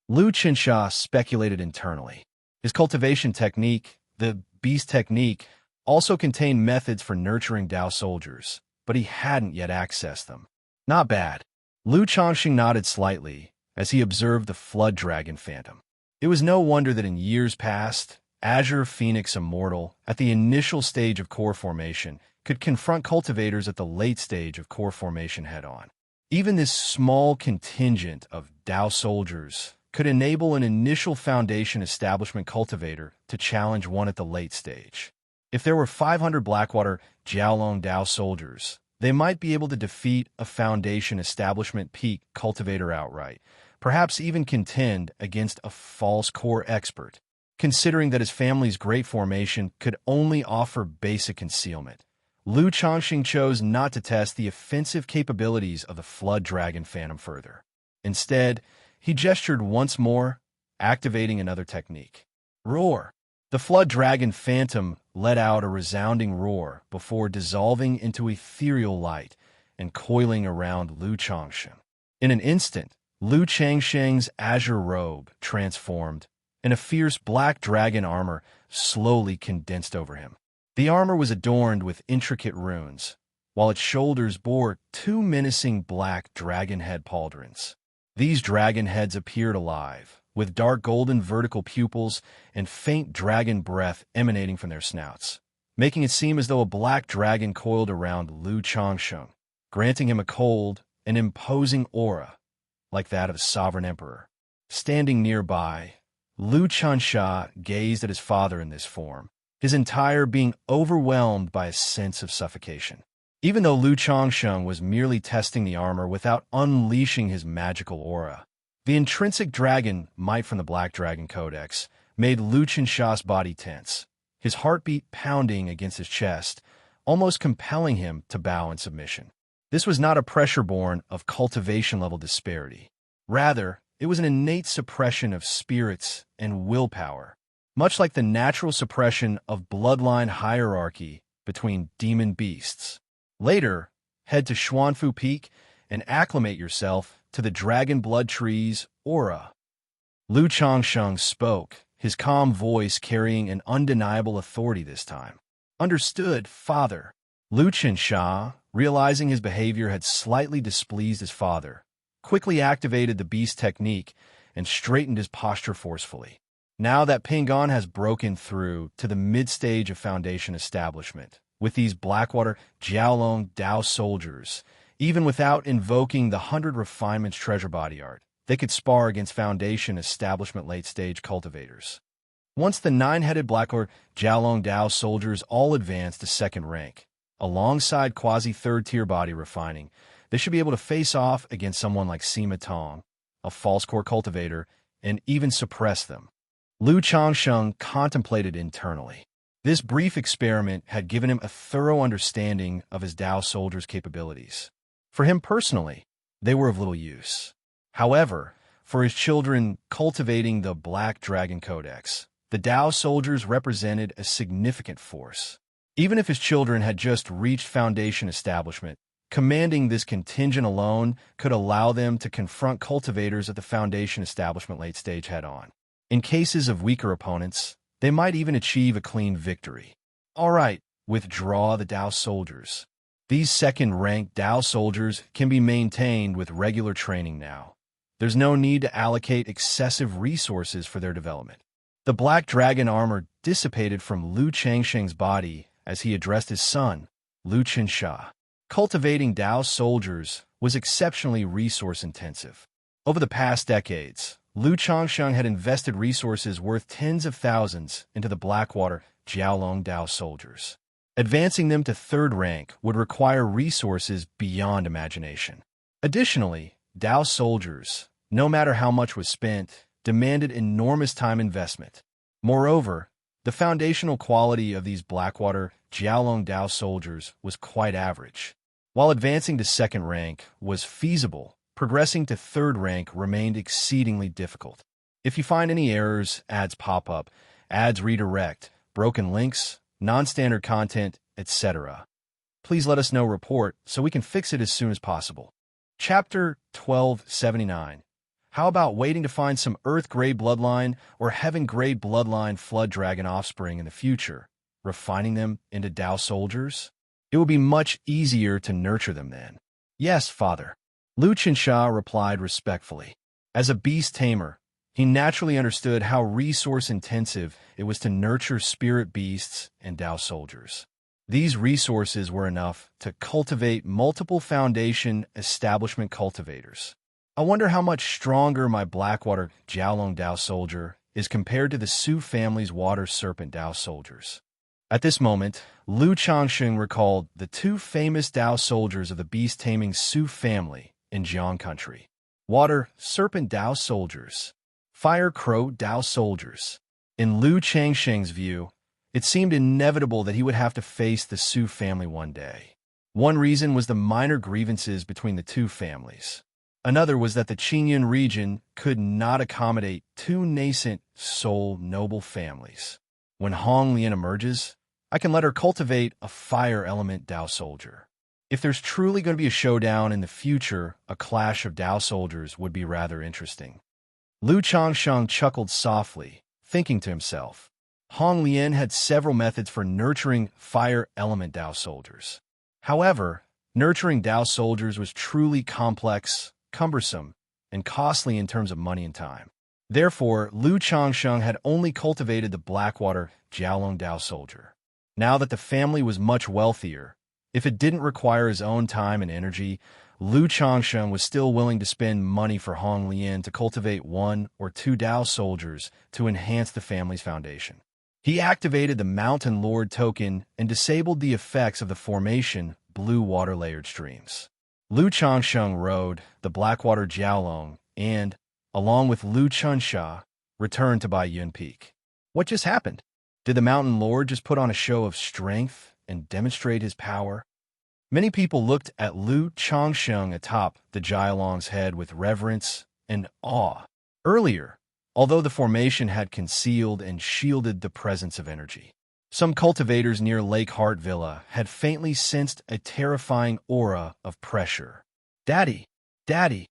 Lu Xianxia speculated internally. His cultivation technique, the beast technique, also contained methods for nurturing Dao soldiers, but he hadn't yet accessed them. Not bad. Lu Changsheng nodded slightly as he observed the flood dragon phantom. It was no wonder that in years past, Azure Phoenix Immortal, at the initial stage of core formation, could confront cultivators at the late stage of core formation head-on. Even this small contingent of Dao soldiers could enable an initial Foundation establishment cultivator to challenge one at the late stage. If there were 500 Blackwater Jiaolong Dao soldiers, they might be able to defeat a Foundation establishment peak cultivator outright, perhaps even contend against a false core expert, considering that his family's great formation could only offer basic concealment. Lu Changsheng chose not to test the offensive capabilities of the Flood Dragon Phantom further. Instead, he gestured once more, activating another technique. Roar! The flood dragon phantom let out a resounding roar before dissolving into ethereal light and coiling around Lu Changsheng. In an instant, Lu Changsheng's azure robe transformed, and a fierce black dragon armor slowly condensed over him. The armor was adorned with intricate runes, while its shoulders bore two menacing black dragon head pauldrons. These dragon heads appeared alive, with dark golden vertical pupils and faint dragon breath emanating from their snouts, making it seem as though a black dragon coiled around Lu Changsheng, granting him a cold and imposing aura like that of a sovereign emperor. Standing nearby, Lu Xianxia gazed at his father in this form, his entire being overwhelmed by a sense of suffocation. Even though Lu Changsheng was merely testing the armor without unleashing his magical aura, the intrinsic dragon might from the Black Dragon Codex made Lu Xianxia's body tense, his heartbeat pounding against his chest, almost compelling him to bow in submission. This was not a pressure born of cultivation-level disparity. Rather, it was an innate suppression of spirits and willpower, much like the natural suppression of bloodline hierarchy between demon beasts. Later, head to Xuanfu Peak and acclimate yourself to the Dragon Blood Tree's aura. Lu Changsheng spoke, his calm voice carrying an undeniable authority this time. Understood, father. Lu Xianxia, realizing his behavior had slightly displeased his father, quickly activated the beast technique and straightened his posture forcefully. Now that Pingon has broken through to the mid-stage of Foundation establishment, with these Blackwater Jiaolong Dao soldiers, even without invoking the 100 Refinements treasure body art, they could spar against Foundation establishment late-stage cultivators. Once the 9-headed Blackwater Jiaolong Dao soldiers all advance to second rank, alongside quasi-third-tier body refining, they should be able to face off against someone like Sima Tong, a false core cultivator, and even suppress them. Lu Changsheng contemplated internally. This brief experiment had given him a thorough understanding of his Dao soldiers' capabilities. For him personally, they were of little use. However, for his children cultivating the Black Dragon Codex, the Dao soldiers represented a significant force. Even if his children had just reached Foundation establishment, commanding this contingent alone could allow them to confront cultivators at the Foundation establishment late stage head-on. In cases of weaker opponents, they might even achieve a clean victory. All right, withdraw the Dao soldiers. These second-ranked Dao soldiers can be maintained with regular training now. There's no need to allocate excessive resources for their development. The Black Dragon armor dissipated from Lu Changsheng's body as he addressed his son, Lu Xianxia. Cultivating Dao soldiers was exceptionally resource-intensive. Over the past decades, Lu Changsheng had invested resources worth tens of thousands into the Blackwater Jiaolong Dao soldiers. Advancing them to third rank would require resources beyond imagination. Additionally, Dao soldiers, no matter how much was spent, demanded enormous time investment. Moreover, the foundational quality of these Blackwater Jiaolong Dao soldiers was quite average. While advancing to second rank was feasible, progressing to third rank remained exceedingly difficult. If you find any errors, ads pop up, ads redirect, broken links, non-standard content, etc., please let us know report so we can fix it as soon as possible. Chapter 1279. How about waiting to find some Earth-grade bloodline or Heaven-grade bloodline flood dragon offspring in the future, refining them into Dao soldiers? It would be much easier to nurture them then. Yes, father. Lu Xianxia replied respectfully. As a beast tamer, he naturally understood how resource-intensive it was to nurture spirit beasts and Dao soldiers. These resources were enough to cultivate multiple Foundation establishment cultivators. I wonder how much stronger my Blackwater Jiaolong Dao soldier is compared to the Su family's Water Serpent Dao soldiers. At this moment, Lu Changsheng recalled the two famous Dao soldiers of the beast-taming Su family in Jiang country. Water Serpent Dao soldiers. Fire Crow Dao soldiers. In Lu Changsheng's view, it seemed inevitable that he would have to face the Su family one day. One reason was the minor grievances between the two families. Another was that the Qingyun region could not accommodate two nascent, sole, noble families. When Hong Lian emerges, I can let her cultivate a fire element Dao soldier. If there's truly going to be a showdown in the future, a clash of Dao soldiers would be rather interesting. Lu Changsheng chuckled softly, thinking to himself. Hong Lian had several methods for nurturing fire element Dao soldiers. However, nurturing Dao soldiers was truly complex, cumbersome, and costly in terms of money and time. Therefore, Lu Changsheng had only cultivated the Blackwater Jiaolong Dao soldier. Now that the family was much wealthier, if it didn't require his own time and energy, Lu Changsheng was still willing to spend money for Hong Lian to cultivate 1 or 2 Dao soldiers to enhance the family's foundation. He activated the Mountain Lord token and disabled the effects of the formation blue water-layered streams. Lu Changsheng rode the Blackwater Jiaolong and, along with Lu Xianxia, returned to Baiyun Peak. What just happened? Did the Mountain Lord just put on a show of strength and demonstrate his power? Many people looked at Lu Changsheng atop the Jiaolong's head with reverence and awe. Earlier, although the formation had concealed and shielded the presence of energy, some cultivators near Lake Heart Villa had faintly sensed a terrifying aura of pressure. Daddy! Daddy!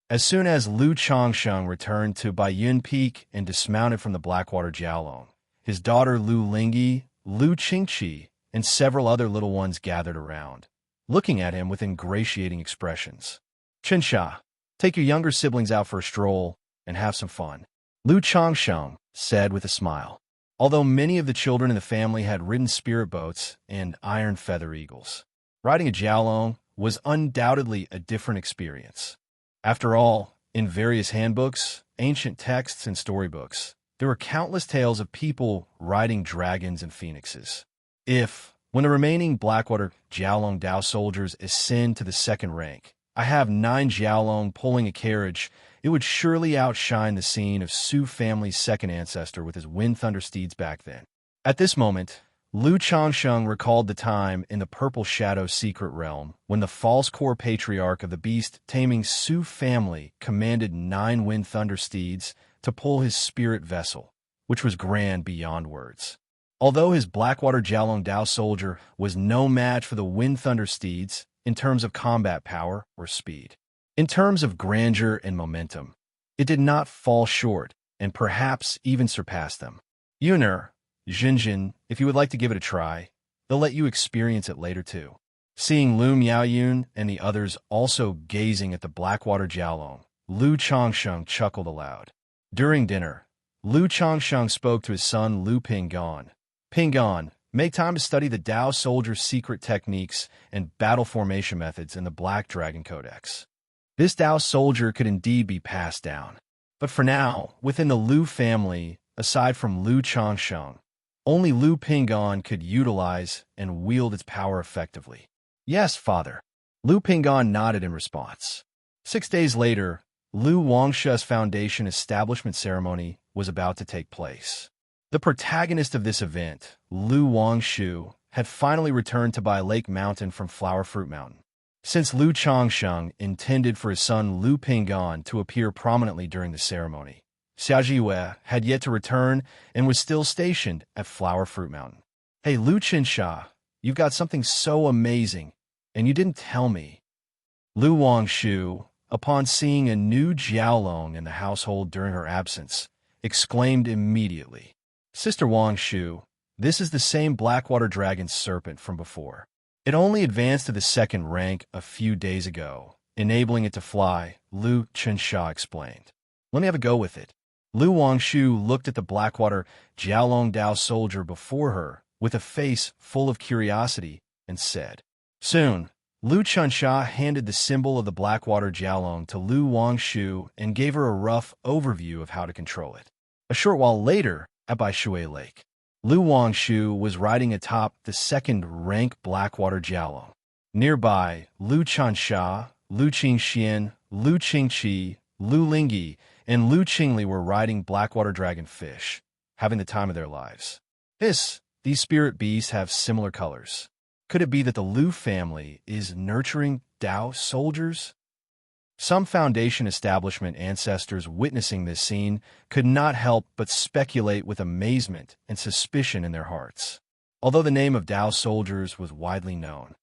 As soon as Lu Changsheng returned to Baiyun Peak and dismounted from the Blackwater Jiaolong, his daughter Lu Lingyi, Lu Qingqi, and several other little ones gathered around, looking at him with ingratiating expressions. Xianxia, take your younger siblings out for a stroll and have some fun, Lu Changsheng said with a smile. Although many of the children in the family had ridden spirit boats and iron feather eagles, riding a Jiaolong was undoubtedly a different experience. After all, in various handbooks, ancient texts, and storybooks, there were countless tales of people riding dragons and phoenixes. If, when the remaining Blackwater Jiaolong Dao soldiers ascend to the second rank, I have 9 Jiaolong pulling a carriage, it would surely outshine the scene of Su family's second ancestor with his wind thunder steeds back then. At this moment, Lu Changsheng recalled the time in the Purple Shadow secret realm when the false core patriarch of the beast-taming Su family commanded 9 wind thunder steeds to pull his spirit vessel, which was grand beyond words. Although his Blackwater Jiaolong Dao soldier was no match for the wind thunder steeds in terms of combat power or speed, in terms of grandeur and momentum, it did not fall short and perhaps even surpass them. Yuner, Xinjin, if you would like to give it a try, they'll let you experience it later too. Seeing Lu Miaoyun and the others also gazing at the Blackwater Jiaolong, Lu Changsheng chuckled aloud. During dinner, Lu Changsheng spoke to his son Lu Pinggan. Pinggan, make time to study the Dao soldier's secret techniques and battle formation methods in the Black Dragon Codex. This Dao soldier could indeed be passed down. But for now, within the Lu family, aside from Lu Changsheng, only Lu Pinggan could utilize and wield its power effectively. Yes, father. Lu Pinggan nodded in response. 6 days later, Lu Wangshu's foundation establishment ceremony was about to take place. The protagonist of this event, Lu Wangshu, had finally returned to Bai Lake Mountain from Flower Fruit Mountain. Since Lu Changsheng intended for his son Lu Pinggan to appear prominently during the ceremony, Xiaojiwei had yet to return and was still stationed at Flower Fruit Mountain. Hey, Lu Qinsha, you've got something so amazing, and you didn't tell me. Lu Wangshu, upon seeing a new Jiaolong in the household during her absence, exclaimed immediately, Sister Wangshu, this is the same Blackwater Dragon serpent from before. It only advanced to the second rank a few days ago, enabling it to fly, Lu Qinsha explained. Let me have a go with it. Lu Wangshu looked at the Blackwater Jiaolong Dao soldier before her with a face full of curiosity and said. Soon, Lu Qinsha handed the symbol of the Blackwater Jiaolong to Lu Wangshu and gave her a rough overview of how to control it. A short while later, at Baishui Lake, Lu Wangshu was riding atop the second-rank Blackwater Jiaolong. Nearby, Lu Qinsha, Lu Qingxian, Lu Qingqi, Lu Lingyi, and Lu Qingli were riding Blackwater Dragonfish, having the time of their lives. These spirit beasts have similar colors. Could it be that the Lu family is nurturing Dao soldiers? Some Foundation establishment ancestors witnessing this scene could not help but speculate with amazement and suspicion in their hearts. Although the name of Dao soldiers was widely known,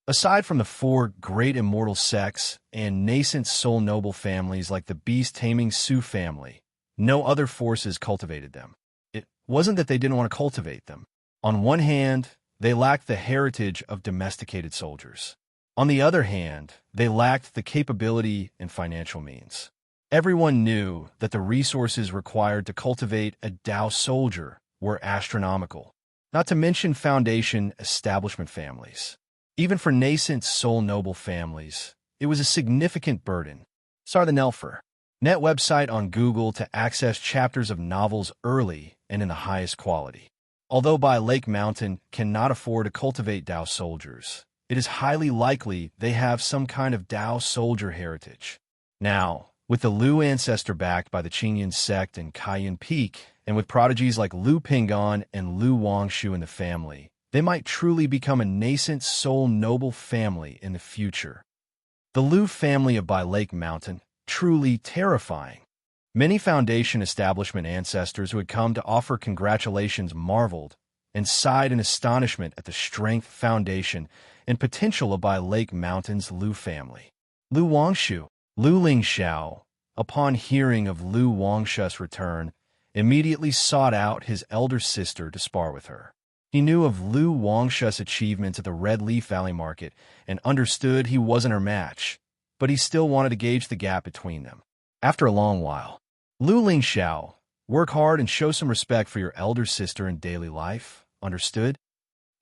aside from the four great immortal sects and nascent soul noble families like the beast-taming Su family, no other forces cultivated them. It wasn't that they didn't want to cultivate them. On one hand, they lacked the heritage of domesticated soldiers. On the other hand, they lacked the capability and financial means. Everyone knew that the resources required to cultivate a Dao soldier were astronomical, not to mention Foundation establishment families. Even for nascent soul noble families, it was a significant burden. Sorry, the Nelfer. Net website on Google to access chapters of novels early and in the highest quality. Although By Lake Mountain cannot afford to cultivate Dao soldiers, it is highly likely they have some kind of Dao soldier heritage. Now, with the Lu ancestor backed by the Qingyan sect and Cayenne Peak, and with prodigies like Lu Pingon and Lu Wangshu in the family, they might truly become a nascent soul noble family in the future. The Lu family of By Lake Mountain, truly terrifying. Many Foundation establishment ancestors who had come to offer congratulations marveled and sighed in astonishment at the strength, foundation, and potential of By Lake Mountain's Lu family. Lu Wangshu, Lu Lingxiao, upon hearing of Lu Wangshu's return, immediately sought out his elder sister to spar with her. He knew of Lu Wangshu's achievements at the Red Leaf Valley Market and understood he wasn't her match, but he still wanted to gauge the gap between them. After a long while, Lu Lingxiao, work hard and show some respect for your elder sister in daily life, understood?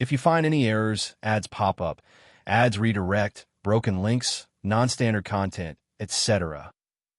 If you find any errors, ads pop up, ads redirect, broken links, non-standard content, etc.,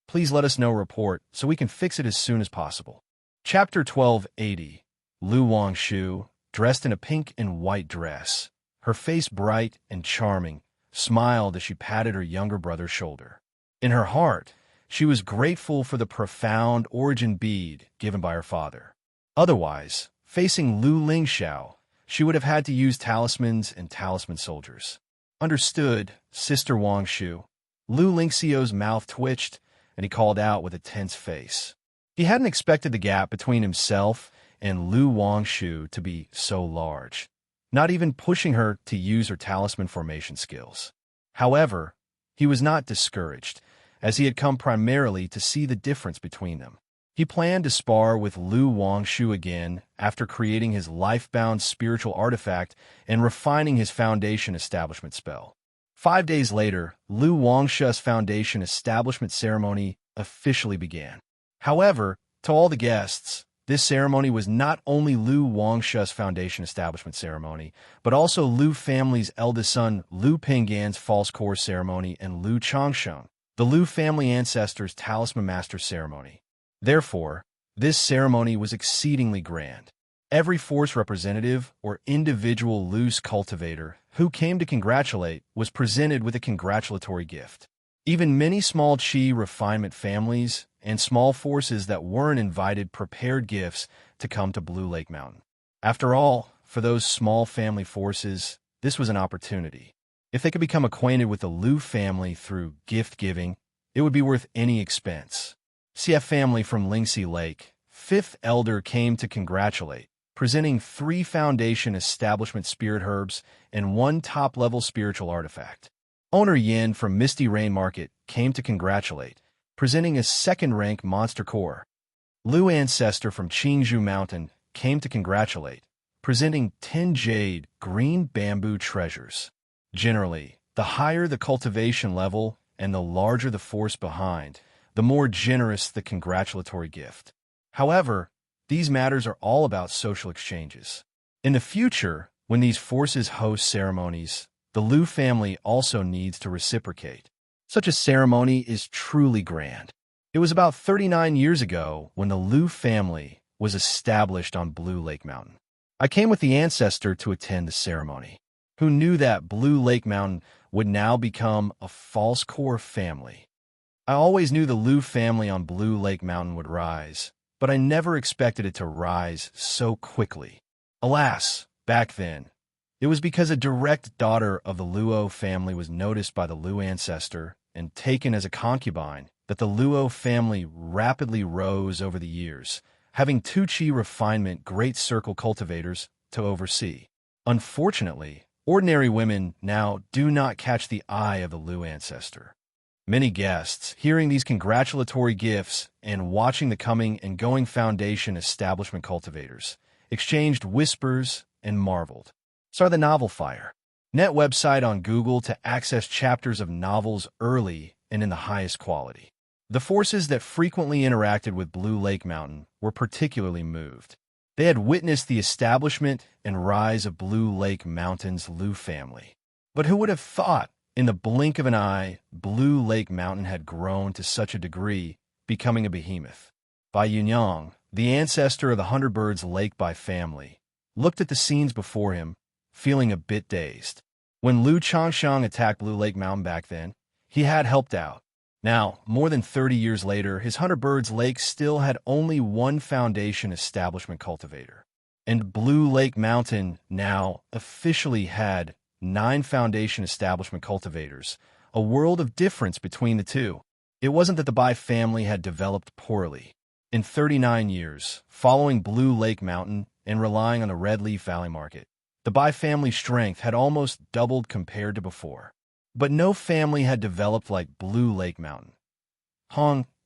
please let us know report so we can fix it as soon as possible. Chapter 1280. Lu Wangshu, dressed in a pink and white dress, her face bright and charming, smiled as she patted her younger brother's shoulder. In her heart, she was grateful for the profound origin bead given by her father. Otherwise, facing Lu Lingxiao, she would have had to use talismans and talisman soldiers. Understood, Sister Wangshu. Lu Lingxiao's mouth twitched, and he called out with a tense face. He hadn't expected the gap between himself and Lu Wangshu to be so large, not even pushing her to use her talisman formation skills. However, he was not discouraged, as he had come primarily to see the difference between them. He planned to spar with Lu Wangshu again after creating his life-bound spiritual artifact and refining his Foundation establishment spell. 5 days later, Lu Wangshu's Foundation establishment ceremony officially began. However, to all the guests, this ceremony was not only Lu Wangshu's Foundation establishment ceremony, but also Lu family's eldest son Lu Pingan's false core ceremony and Lu Changsheng, the Lu family ancestors' talisman master ceremony. Therefore, this ceremony was exceedingly grand. Every force representative or individual Lu's cultivator who came to congratulate was presented with a congratulatory gift. Even many small Qi refinement families and small forces that weren't invited prepared gifts to come to Blue Lake Mountain. After all, for those small family forces, this was an opportunity. If they could become acquainted with the Lu family through gift-giving, it would be worth any expense. CF family from Lingxi Lake, 5th elder, came to congratulate, presenting 3 Foundation establishment spirit herbs and 1 top-level spiritual artifact. Owner Yin from Misty Rain Market came to congratulate, presenting a 2nd-rank monster core. Lu Ancestor from Qingzhou Mountain came to congratulate, presenting 10 jade green bamboo treasures. Generally, the higher the cultivation level and the larger the force behind, the more generous the congratulatory gift. However, these matters are all about social exchanges. In the future, when these forces host ceremonies, the Lu family also needs to reciprocate. Such a ceremony is truly grand. It was about 39 years ago when the Lu family was established on Blue Lake Mountain. I came with the ancestor to attend the ceremony, who knew that Blue Lake Mountain would now become a false core family. I always knew the Lu family on Blue Lake Mountain would rise, but I never expected it to rise so quickly. Alas, back then, it was because a direct daughter of the Luo family was noticed by the Lu ancestor and taken as a concubine that the Luo family rapidly rose over the years, having two Qi refinement great circle cultivators to oversee. Unfortunately, ordinary women now do not catch the eye of the Lu ancestor. Many guests, hearing these congratulatory gifts and watching the coming and going foundation establishment cultivators, exchanged whispers and marveled. Start the novel fire. Net website on Google to access chapters of novels early and in the highest quality. The forces that frequently interacted with Blue Lake Mountain were particularly moved. They had witnessed the establishment and rise of Blue Lake Mountain's Lu family. But who would have thought, in the blink of an eye, Blue Lake Mountain had grown to such a degree, becoming a behemoth? Bai Yunyang, the ancestor of the Hundredbirds Lake Bai family, looked at the scenes before him, feeling a bit dazed. When Lu Changxiang attacked Blue Lake Mountain back then, he had helped out. Now, more than 30 years later, his Hundredbirds Lake still had only one foundation establishment cultivator. And Blue Lake Mountain now officially had 9 foundation establishment cultivators, a world of difference between the two. It wasn't that the Bai family had developed poorly. In 39 years, following Blue Lake Mountain and relying on the Red Leaf Valley market, the Bai family's strength had almost doubled compared to before. But no family had developed like Blue Lake Mountain.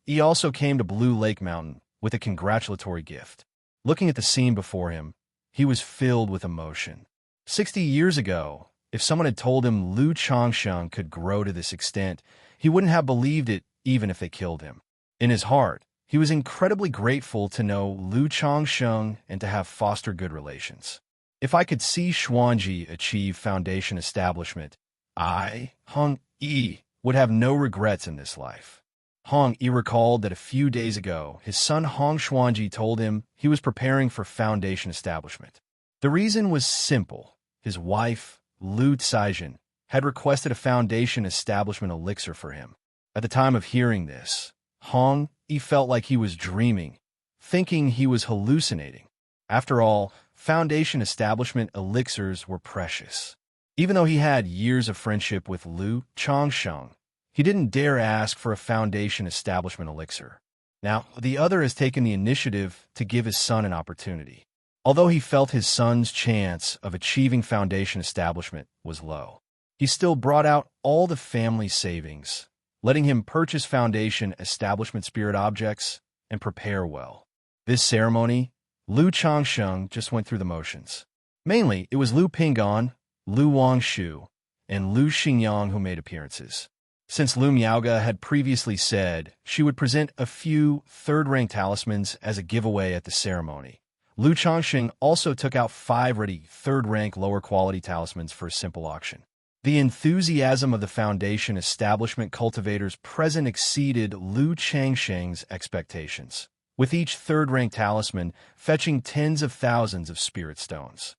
He also came to Blue Lake Mountain with a congratulatory gift. Looking at the scene before him, he was filled with emotion. 60 years ago, if someone had told him Lu Changxiang could grow to this extent, he wouldn't have believed it even if they killed him. In his heart, he was incredibly grateful to know Lu Changxiang and to have fostered good relations. If I could see Xuanji achieve foundation establishment, I, Hong Yi, would have no regrets in this life. Hong Yi recalled that a few days ago, his son Hong Xuanji told him he was preparing for foundation establishment. The reason was simple. His wife, Lu Caijin, had requested a foundation establishment elixir for him. At the time of hearing this, Hong Yi felt like he was dreaming, thinking he was hallucinating. After all, foundation establishment elixirs were precious. Even though he had years of friendship with Lu Changxiang, he didn't dare ask for a foundation establishment elixir. Now, the other has taken the initiative to give his son an opportunity. Although he felt his son's chance of achieving foundation establishment was low, he still brought out all the family savings, letting him purchase foundation establishment spirit objects and prepare well. This ceremony, Lu Changxiang just went through the motions. Mainly, it was Lu Ping'an, Lu Wangshu, and Lu Xingyang who made appearances. Since Lu Miaoga had previously said she would present a few third-rank talismans as a giveaway at the ceremony, Lu Changxing also took out 5 ready third-rank lower-quality talismans for a simple auction. The enthusiasm of the foundation establishment cultivators present exceeded Lu Changxing's expectations, with each third-rank talisman fetching tens of thousands of spirit stones.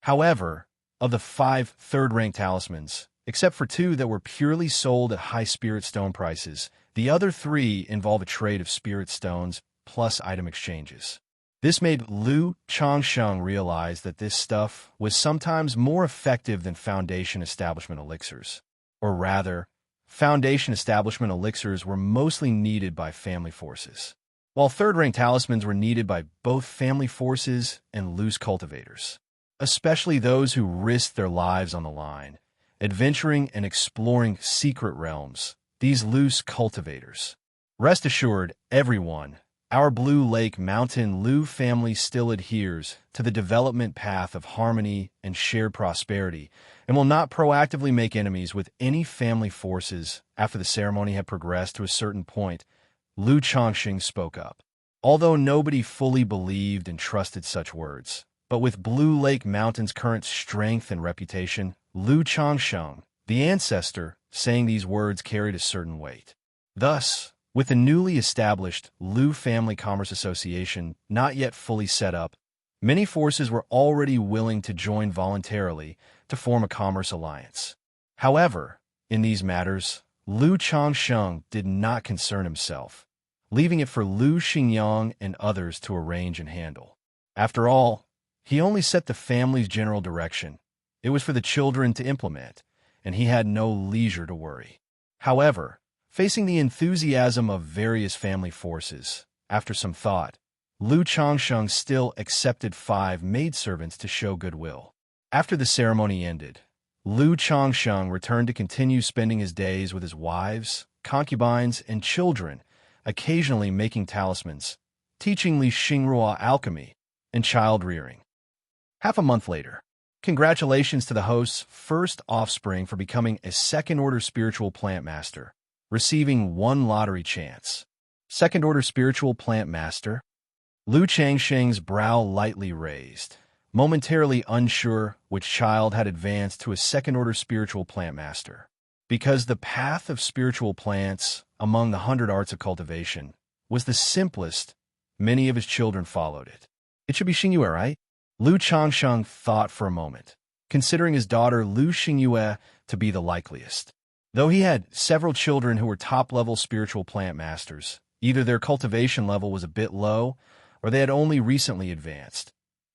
However, of the 5 third-rank talismans, except for 2 that were purely sold at high spirit stone prices, the other 3 involve a trade of spirit stones plus item exchanges. This made Lu Changxiang realize that this stuff was sometimes more effective than foundation establishment elixirs. Or rather, foundation establishment elixirs were mostly needed by family forces, while third-rank talismans were needed by both family forces and loose cultivators, especially those who risked their lives on the line, adventuring and exploring secret realms, these loose cultivators. Rest assured, everyone, our Blue Lake Mountain Lu family still adheres to the development path of harmony and shared prosperity and will not proactively make enemies with any family forces. After the ceremony had progressed to a certain point, Lu Changxing spoke up. Although nobody fully believed and trusted such words, but with Blue Lake Mountain's current strength and reputation, Lu Changxiang, the ancestor, saying these words carried a certain weight. Thus, with the newly established Lu Family Commerce Association not yet fully set up, many forces were already willing to join voluntarily to form a commerce alliance. However, in these matters, Lu Changxiang did not concern himself, leaving it for Lu Xingyang and others to arrange and handle. After all, he only set the family's general direction. It was for the children to implement, and he had no leisure to worry. However, Facing the enthusiasm of various family forces, after some thought, Lu Changsheng still accepted 5 maidservants to show goodwill. After the ceremony ended, Lu Changsheng returned to continue spending his days with his wives, concubines, and children, occasionally making talismans, teaching Li Xingrua alchemy, and child-rearing. Half a month later, congratulations to the host's first offspring for becoming a second-order spiritual plant master, receiving 1 lottery chance. Second-order spiritual plant master? Lu Changsheng's brow lightly raised, momentarily unsure which child had advanced to a second-order spiritual plant master. Because the path of spiritual plants among the 100 arts of cultivation was the simplest, many of his children followed it. It should be Xingyue, right? Lu Changsheng thought for a moment, considering his daughter Lu Xingyue to be the likeliest. Though he had several children who were top-level spiritual plant masters, either their cultivation level was a bit low, or they had only recently advanced.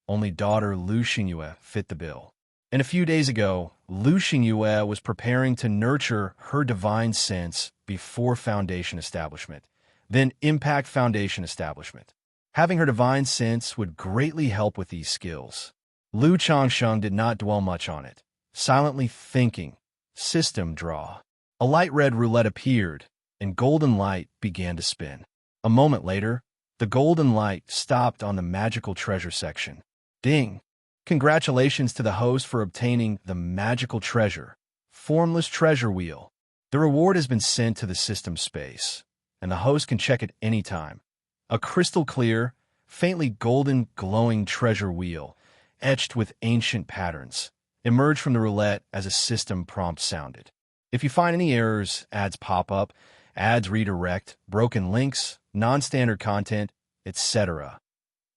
Only daughter Lu Xingyue fit the bill. And a few days ago, Lu Xingyue was preparing to nurture her divine sense before foundation establishment, then impact foundation establishment. Having her divine sense would greatly help with these skills. Lu Changsheng did not dwell much on it, silently thinking. System draw. A light red roulette appeared, and golden light began to spin. A moment later, the golden light stopped on the magical treasure section. Ding! Congratulations to the host for obtaining the magical treasure, formless treasure wheel. The reward has been sent to the system space, and the host can check it anytime. A crystal clear, faintly golden glowing treasure wheel, etched with ancient patterns, emerged from the roulette as a system prompt sounded. If you find any errors, ads pop up, ads redirect, broken links, non-standard content, etc.,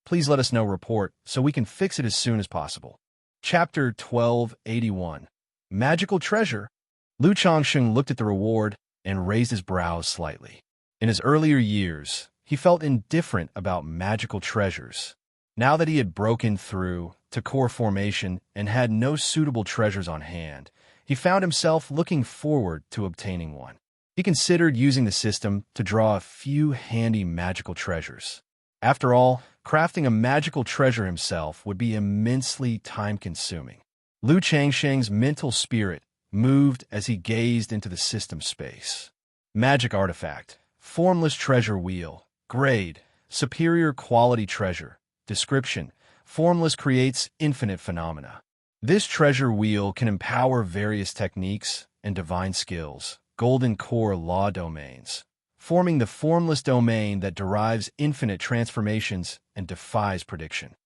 please let us know report so we can fix it as soon as possible. Chapter 1281. Magical Treasure. Lu Changsheng looked at the reward and raised his brows slightly. In his earlier years, he felt indifferent about magical treasures. Now that he had broken through to core formation and had no suitable treasures on hand, he found himself looking forward to obtaining one. He considered using the system to draw a few handy magical treasures. After all, crafting a magical treasure himself would be immensely time-consuming. Lu Changsheng's mental spirit moved as he gazed into the system space. Magic artifact, formless treasure wheel, grade, superior quality treasure, description, formless creates infinite phenomena. This treasure wheel can empower various techniques and divine skills, golden core law domains, forming the formless domain that derives infinite transformations and defies prediction.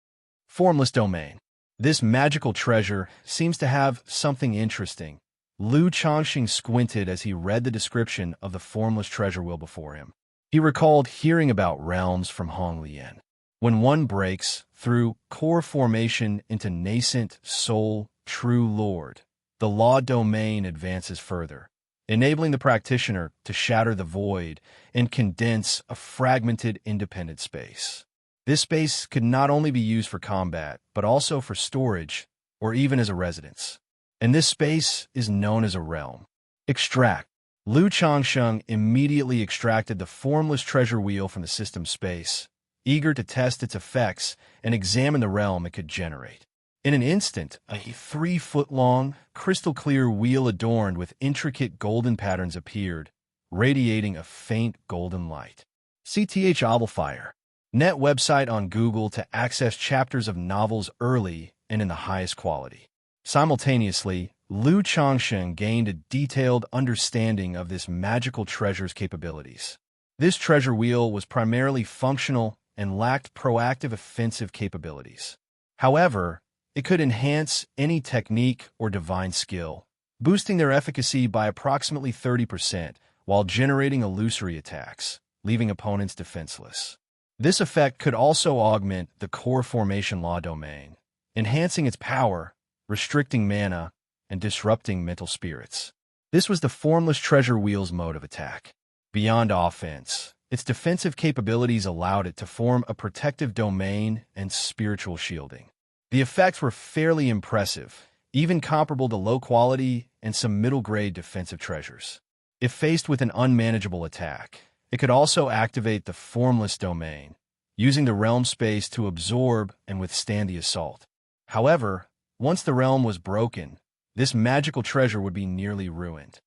Formless domain. This magical treasure seems to have something interesting. Lu Changsheng squinted as he read the description of the formless treasure wheel before him. He recalled hearing about realms from Hong Lian. When one breaks through core formation into nascent soul, true lord, the law domain advances further, enabling the practitioner to shatter the void and condense a fragmented independent space. This space could not only be used for combat, but also for storage or even as a residence. And this space is known as a realm. Extract. Lu Changsheng immediately extracted the formless treasure wheel from the system space, eager to test its effects and examine the realm it could generate. In an instant, a 3-foot-long, crystal-clear wheel adorned with intricate golden patterns appeared, radiating a faint golden light. CTH Fire. Net website on Google to access chapters of novels early and in the highest quality. Simultaneously, Lu Changsheng gained a detailed understanding of this magical treasure's capabilities. This treasure wheel was primarily functional and lacked proactive offensive capabilities. However, it could enhance any technique or divine skill, boosting their efficacy by approximately 30% while generating illusory attacks, leaving opponents defenseless. This effect could also augment the core formation law domain, enhancing its power, restricting mana, and disrupting mental spirits. This was the formless treasure wheel's mode of attack. Beyond offense, its defensive capabilities allowed it to form a protective domain and spiritual shielding. The effects were fairly impressive, even comparable to low-quality and some middle-grade defensive treasures. If faced with an unmanageable attack, it could also activate the formless domain, using the realm space to absorb and withstand the assault. However, once the realm was broken, this magical treasure would be nearly ruined.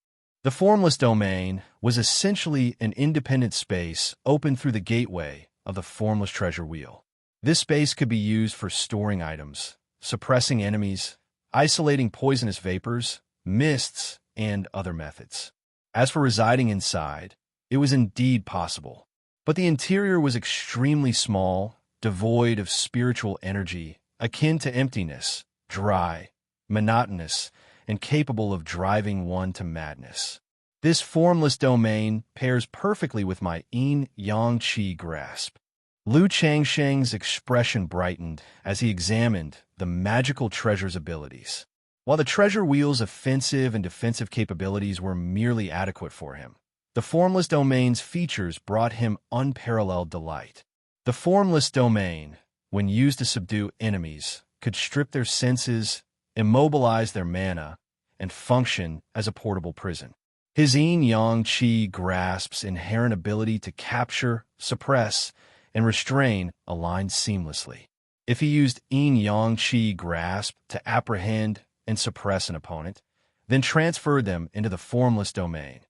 The formless domain was essentially an independent space open through the gateway of the formless treasure wheel. This space could be used for storing items, suppressing enemies, isolating poisonous vapors, mists, and other methods. As for residing inside, it was indeed possible. But the interior was extremely small, devoid of spiritual energy, akin to emptiness, dry, monotonous, and capable of driving one to madness. This formless domain pairs perfectly with my yin-yang-qi grasp. Lu Changsheng's expression brightened as he examined the magical treasure's abilities. While the treasure wheel's offensive and defensive capabilities were merely adequate for him, the formless domain's features brought him unparalleled delight. The formless domain, when used to subdue enemies, could strip their senses, immobilize their mana, and function as a portable prison. His yin-yang-qi grasp's inherent ability to capture, suppress, and restrain aligned seamlessly. If he used yin-yang-qi grasp to apprehend and suppress an opponent, then transferred them into the formless domain,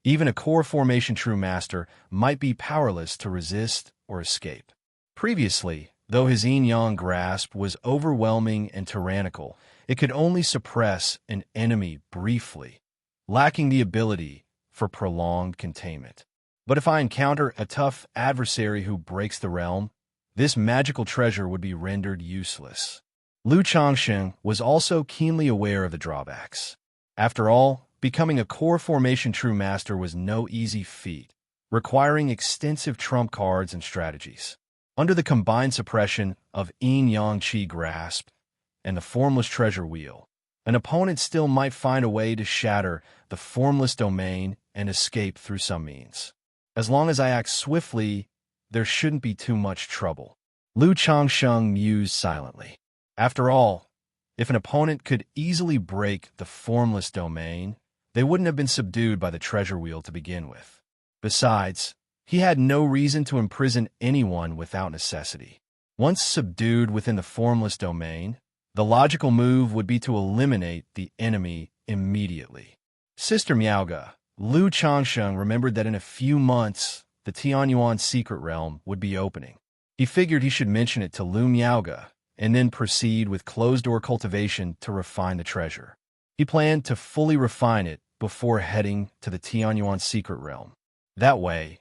even a core formation true master might be powerless to resist or escape. Previously, though his yin-yang grasp was overwhelming and tyrannical, it could only suppress an enemy briefly, lacking the ability for prolonged containment. But if I encounter a tough adversary who breaks the realm, this magical treasure would be rendered useless. Lu Changsheng was also keenly aware of the drawbacks. After all, becoming a core formation true master was no easy feat, requiring extensive trump cards and strategies. Under the combined suppression of yin-yang-qi grasp and the formless treasure wheel, an opponent still might find a way to shatter the formless domain and escape through some means. As long as I act swiftly, there shouldn't be too much trouble. Lu Changsheng mused silently. After all, if an opponent could easily break the formless domain, they wouldn't have been subdued by the treasure wheel to begin with. Besides, he had no reason to imprison anyone without necessity. Once subdued within the formless domain, the logical move would be to eliminate the enemy immediately. Sister Miaoga, Lu Changsheng remembered that in a few months, the Tianyuan secret realm would be opening. He figured he should mention it to Lu Miaoga, and then proceed with closed-door cultivation to refine the treasure. He planned to fully refine it before heading to the Tianyuan secret realm. That way,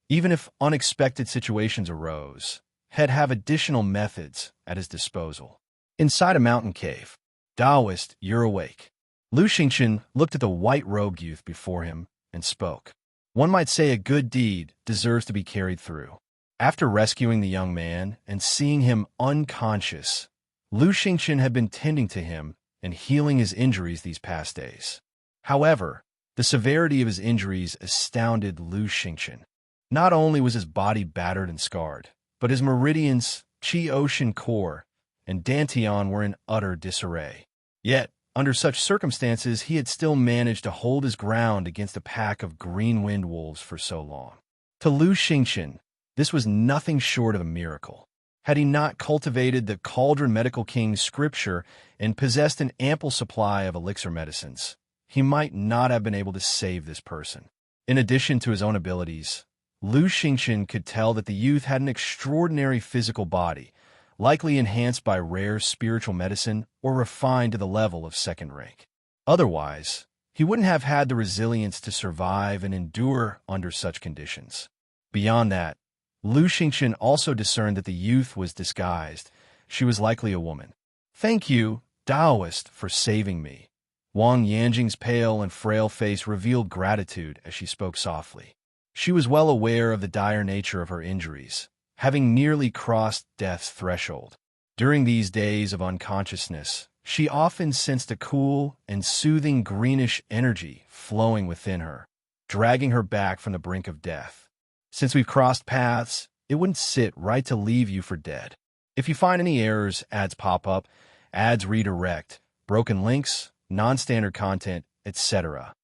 even if unexpected situations arose, he'd have additional methods at his disposal. Inside a mountain cave, Taoist, you're awake. Lu Xingqian looked at the white-robed youth before him and spoke. One might say a good deed deserves to be carried through. After rescuing the young man and seeing him unconscious, Lu Xingqian had been tending to him and healing his injuries these past days. However, the severity of his injuries astounded Lu Xingqian. Not only was his body battered and scarred, but his meridians, Qi Ocean Core, and Dantian were in utter disarray. Yet, under such circumstances, he had still managed to hold his ground against a pack of green wind wolves for so long. To Lu Xingqian, this was nothing short of a miracle. Had he not cultivated the Cauldron Medical King's scripture and possessed an ample supply of elixir medicines, he might not have been able to save this person. In addition to his own abilities, Lu Xingqian could tell that the youth had an extraordinary physical body, likely enhanced by rare spiritual medicine or refined to the level of second rank. Otherwise, he wouldn't have had the resilience to survive and endure under such conditions. Beyond that, Lu Xingqian also discerned that the youth was disguised. She was likely a woman. "Thank you, Taoist, for saving me." Wang Yanjing's pale and frail face revealed gratitude as she spoke softly. She was well aware of the dire nature of her injuries, having nearly crossed death's threshold. During these days of unconsciousness, she often sensed a cool and soothing greenish energy flowing within her, dragging her back from the brink of death. "Since we've crossed paths, it wouldn't sit right to leave you for dead. If you find any errors, ads pop up, ads redirect, broken links, non-standard content, etc.,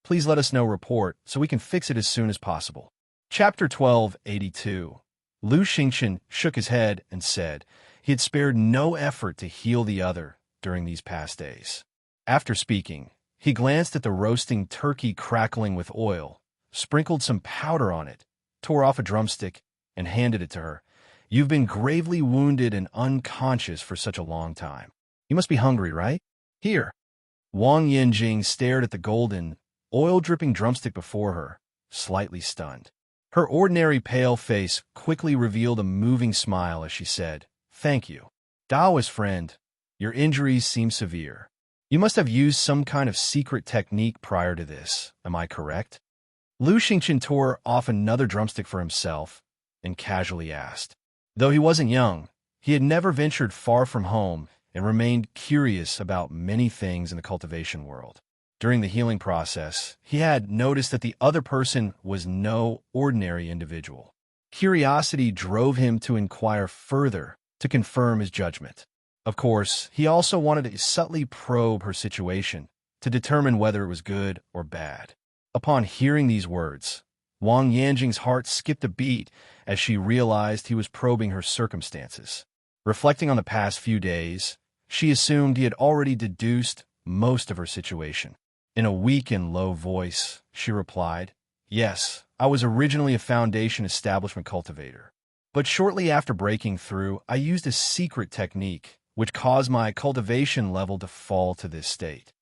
Please let us know report so we can fix it as soon as possible. Chapter 1282. Lu Xingqian shook his head and said he had spared no effort to heal the other during these past days. After speaking, he glanced at the roasting turkey crackling with oil, sprinkled some powder on it, tore off a drumstick, and handed it to her. You've been gravely wounded and unconscious for such a long time. You must be hungry, right? Here. Wang Yanjing stared at the golden, oil-dripping drumstick before her, slightly stunned. Her ordinary pale face quickly revealed a moving smile as she said, "Thank you. Daoist friend, your injuries seem severe. You must have used some kind of secret technique prior to this, am I correct?" Lu Xingqian tore off another drumstick for himself and casually asked. Though he wasn't young, he had never ventured far from home and remained curious about many things in the cultivation world. During the healing process, he had noticed that the other person was no ordinary individual. Curiosity drove him to inquire further to confirm his judgment. Of course, he also wanted to subtly probe her situation to determine whether it was good or bad. Upon hearing these words, Wang Yanjing's heart skipped a beat as she realized he was probing her circumstances. Reflecting on the past few days, she assumed he had already deduced most of her situation. In a weak and low voice, she replied, "Yes, I was originally a Foundation establishment cultivator. But shortly after breaking through, I used a secret technique which caused my cultivation level to fall to this state."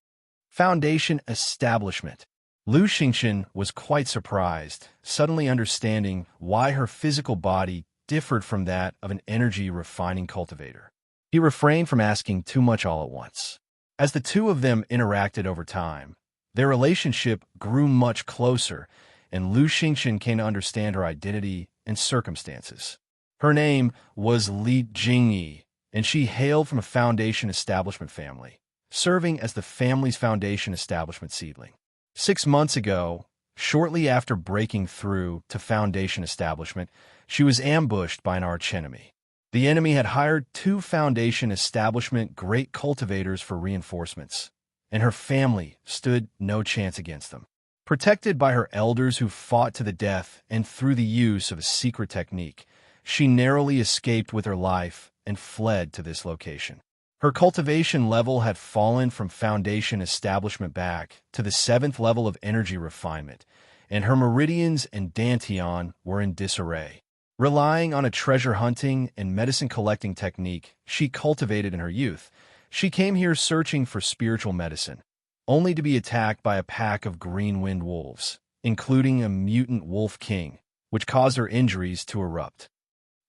Foundation establishment. Lu Xingqian was quite surprised, suddenly understanding why her physical body differed from that of an energy-refining cultivator. He refrained from asking too much all at once. As the two of them interacted over time, their relationship grew much closer, and Lu Xingqian came to understand her identity and circumstances. Her name was Li Jingyi, and she hailed from a Foundation establishment family, serving as the family's Foundation establishment seedling. 6 months ago, shortly after breaking through to Foundation establishment, she was ambushed by an archenemy. The enemy had hired 2 Foundation establishment great cultivators for reinforcements, and her family stood no chance against them. Protected by her elders who fought to the death and through the use of a secret technique, she narrowly escaped with her life and fled to this location. Her cultivation level had fallen from Foundation establishment back to the 7th level of energy refinement, and her meridians and dantian were in disarray. Relying on a treasure hunting and medicine collecting technique she cultivated in her youth, she came here searching for spiritual medicine, only to be attacked by a pack of green-wind wolves, including a mutant wolf king, which caused her injuries to erupt.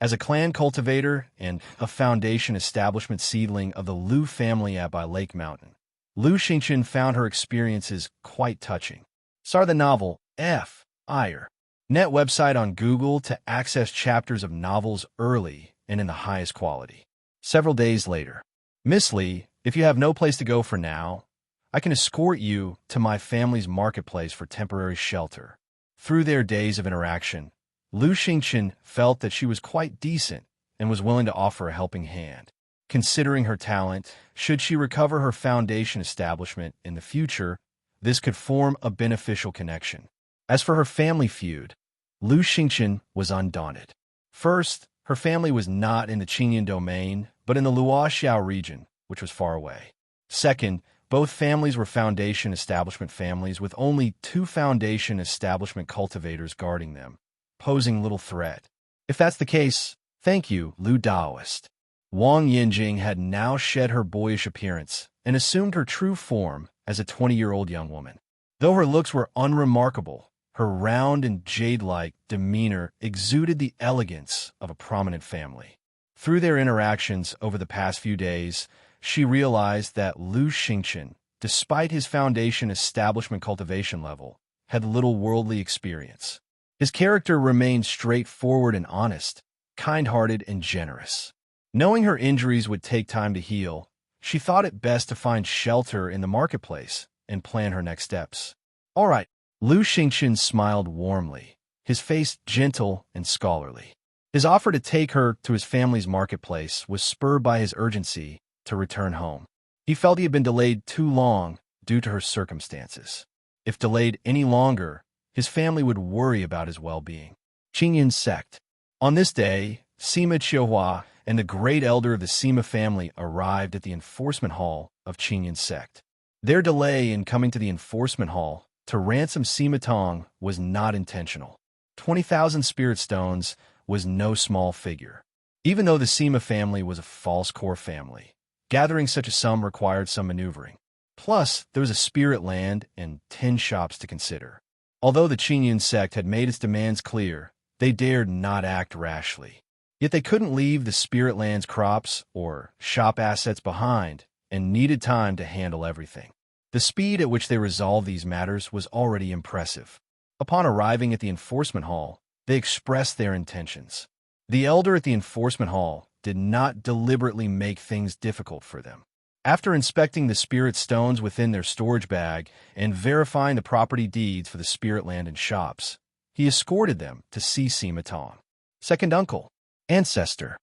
As a clan cultivator and a Foundation establishment seedling of the Lu family at by Lake Mountain, Lu Xingqian found her experiences quite touching. Saw the novel F. Ire. Net website on Google to access chapters of novels early and in the highest quality. Several days later. Miss Li, if you have no place to go for now, I can escort you to my family's marketplace for temporary shelter. Through their days of interaction, Lu Xingqian felt that she was quite decent and was willing to offer a helping hand. Considering her talent, should she recover her Foundation establishment in the future, this could form a beneficial connection. As for her family feud, Lu Xingqian was undaunted. First, her family was not in the Qingyan domain, but in the Wuxia region, which was far away. Second, both families were Foundation establishment families with only 2 Foundation establishment cultivators guarding them, posing little threat. If that's the case, thank you, Lu Daoist. Wang Yanjing had now shed her boyish appearance and assumed her true form as a 20-year-old young woman. Though her looks were unremarkable, her round and jade-like demeanor exuded the elegance of a prominent family. Through their interactions over the past few days, she realized that Lu Xingqian, despite his Foundation establishment cultivation level, had little worldly experience. His character remained straightforward and honest, kind-hearted and generous. Knowing her injuries would take time to heal, she thought it best to find shelter in the marketplace and plan her next steps. All right, Lu Xingqian smiled warmly, his face gentle and scholarly. His offer to take her to his family's marketplace was spurred by his urgency to return home. He felt he had been delayed too long due to her circumstances. If delayed any longer, his family would worry about his well-being. Qingyin's sect. On this day, Sima Qiuhua and the great elder of the Sima family arrived at the enforcement hall of Qingyin's sect. Their delay in coming to the enforcement hall to ransom Sima Tong was not intentional. 20,000 spirit stones was no small figure. Even though the Sima family was a false core family, gathering such a sum required some maneuvering. Plus, there was a spirit land and 10 shops to consider. Although the Qingyun sect had made its demands clear, they dared not act rashly. Yet they couldn't leave the spirit land's crops or shop assets behind and needed time to handle everything. The speed at which they resolved these matters was already impressive. Upon arriving at the enforcement hall, they expressed their intentions. The elder at the enforcement hall did not deliberately make things difficult for them. After inspecting the spirit stones within their storage bag and verifying the property deeds for the spirit land and shops, he escorted them to see Sima Tong. Second uncle, ancestor.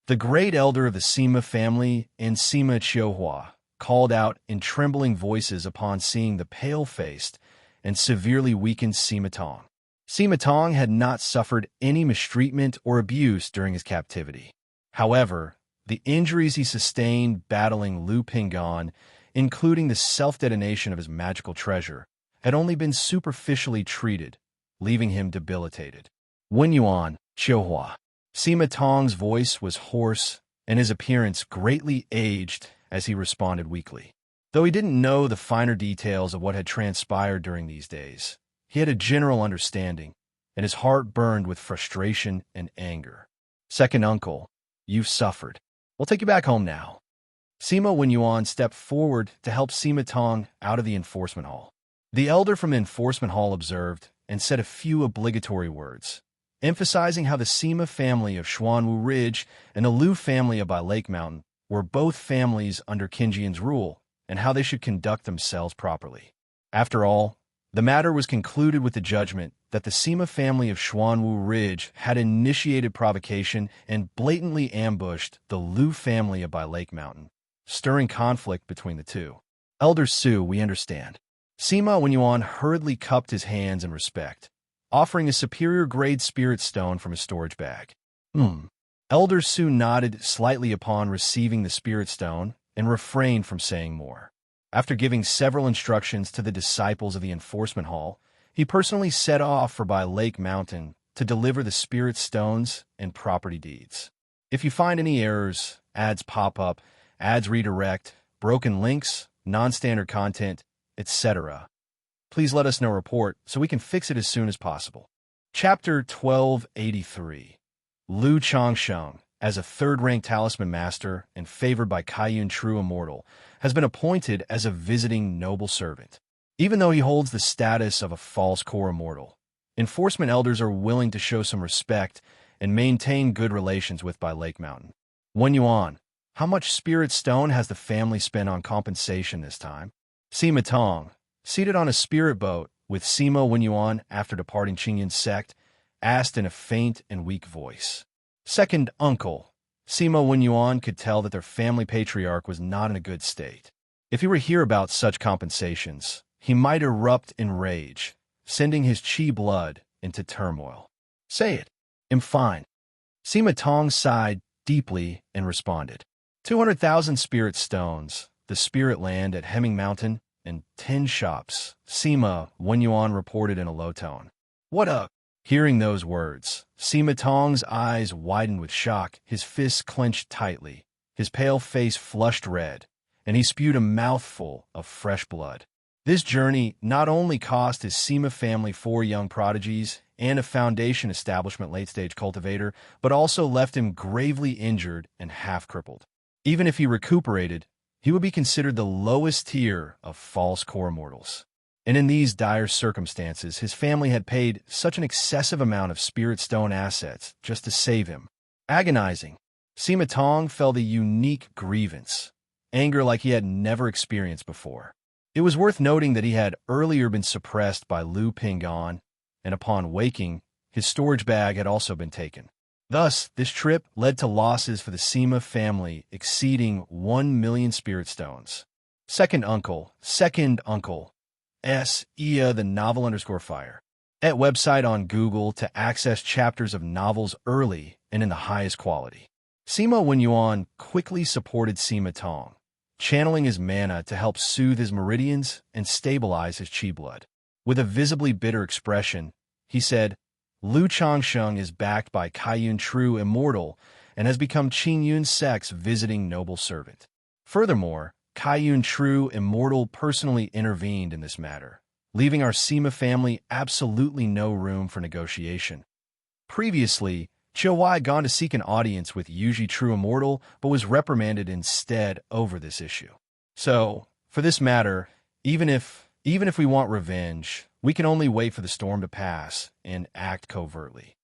The great elder of the Sima family and Sima Qiuhua called out in trembling voices upon seeing the pale-faced and severely weakened Sima Tong. Sima Tong had not suffered any mistreatment or abuse during his captivity. However, the injuries he sustained battling Lu Pingan, including the self-detonation of his magical treasure, had only been superficially treated, leaving him debilitated. Wen Yuan, Qiuhua. Sima Tong's voice was hoarse, and his appearance greatly aged as he responded weakly. Though he didn't know the finer details of what had transpired during these days, he had a general understanding, and his heart burned with frustration and anger. Second uncle, you've suffered. We'll take you back home now. Sima Wenyuan stepped forward to help Sima Tong out of the enforcement hall. The elder from the enforcement hall observed and said a few obligatory words, emphasizing how the Sima family of Xuanwu Ridge and the Lu family of Bai Lake Mountain were both families under Qingyin's rule and how they should conduct themselves properly. After all, the matter was concluded with the judgment that the Sima family of Xuanwu Ridge had initiated provocation and blatantly ambushed the Lu family of Bai Lake Mountain, stirring conflict between the two. Elder Su, we understand. Sima Wenyuan hurriedly cupped his hands in respect, offering a superior-grade spirit stone from his storage bag. Elder Su nodded slightly upon receiving the spirit stone and refrained from saying more. After giving several instructions to the disciples of the enforcement hall, he personally set off for Bai Lake Mountain to deliver the spirit stones and property deeds. If you find any errors, ads pop up, ads redirect, broken links, non-standard content, etc., please let us know report so we can fix it as soon as possible. Chapter 1283. Lu Changsheng, as a third-rank talisman master and favored by Kaiyun True Immortal, has been appointed as a visiting noble servant. Even though he holds the status of a false core immortal, enforcement elders are willing to show some respect and maintain good relations with Bai Lake Mountain. Wen Yuan, how much spirit stone has the family spent on compensation this time? Sima Tong, seated on a spirit boat with Sima Wenyuan after departing Qingyin's sect, asked in a faint and weak voice. Second uncle, Sima Wenyuan could tell that their family patriarch was not in a good state. If he were to hear about such compensations, he might erupt in rage, sending his qi blood into turmoil. Say it. I'm fine. Sima Tong sighed deeply and responded. 200,000 spirit stones, the spirit land at Hemming Mountain, and 10 shops, Sima Wenyuan reported in a low tone. What up? Hearing those words, Sima Tong's eyes widened with shock, his fists clenched tightly, his pale face flushed red, and he spewed a mouthful of fresh blood. This journey not only cost his Sima family 4 young prodigies and a foundation establishment late-stage cultivator, but also left him gravely injured and half-crippled. Even if he recuperated, he would be considered the lowest tier of false core mortals. And in these dire circumstances, his family had paid such an excessive amount of spirit stone assets just to save him. Agonizing, Sima Tong felt a unique grievance, anger like he had never experienced before. It was worth noting that he had earlier been suppressed by Lu Pingan, and upon waking, his storage bag had also been taken. Thus, this trip led to losses for the Sima family exceeding 1 million spirit stones. Second uncle, Xianxia the novel_fire. At website on Google to access chapters of novels early and in the highest quality. Sima Wenyuan quickly supported Sima Tong, channeling his mana to help soothe his meridians and stabilize his chi blood. With a visibly bitter expression, he said, Lu Changsheng is backed by Kaiyun True Immortal and has become Qin Yun Sec's visiting noble servant. Furthermore, Kaiyun True Immortal personally intervened in this matter, leaving our Sima family absolutely no room for negotiation. Previously, Qiu Wei had gone to seek an audience with Yuji True Immortal, but was reprimanded instead over this issue. So, for this matter, even if we want revenge, we can only wait for the storm to pass and act covertly.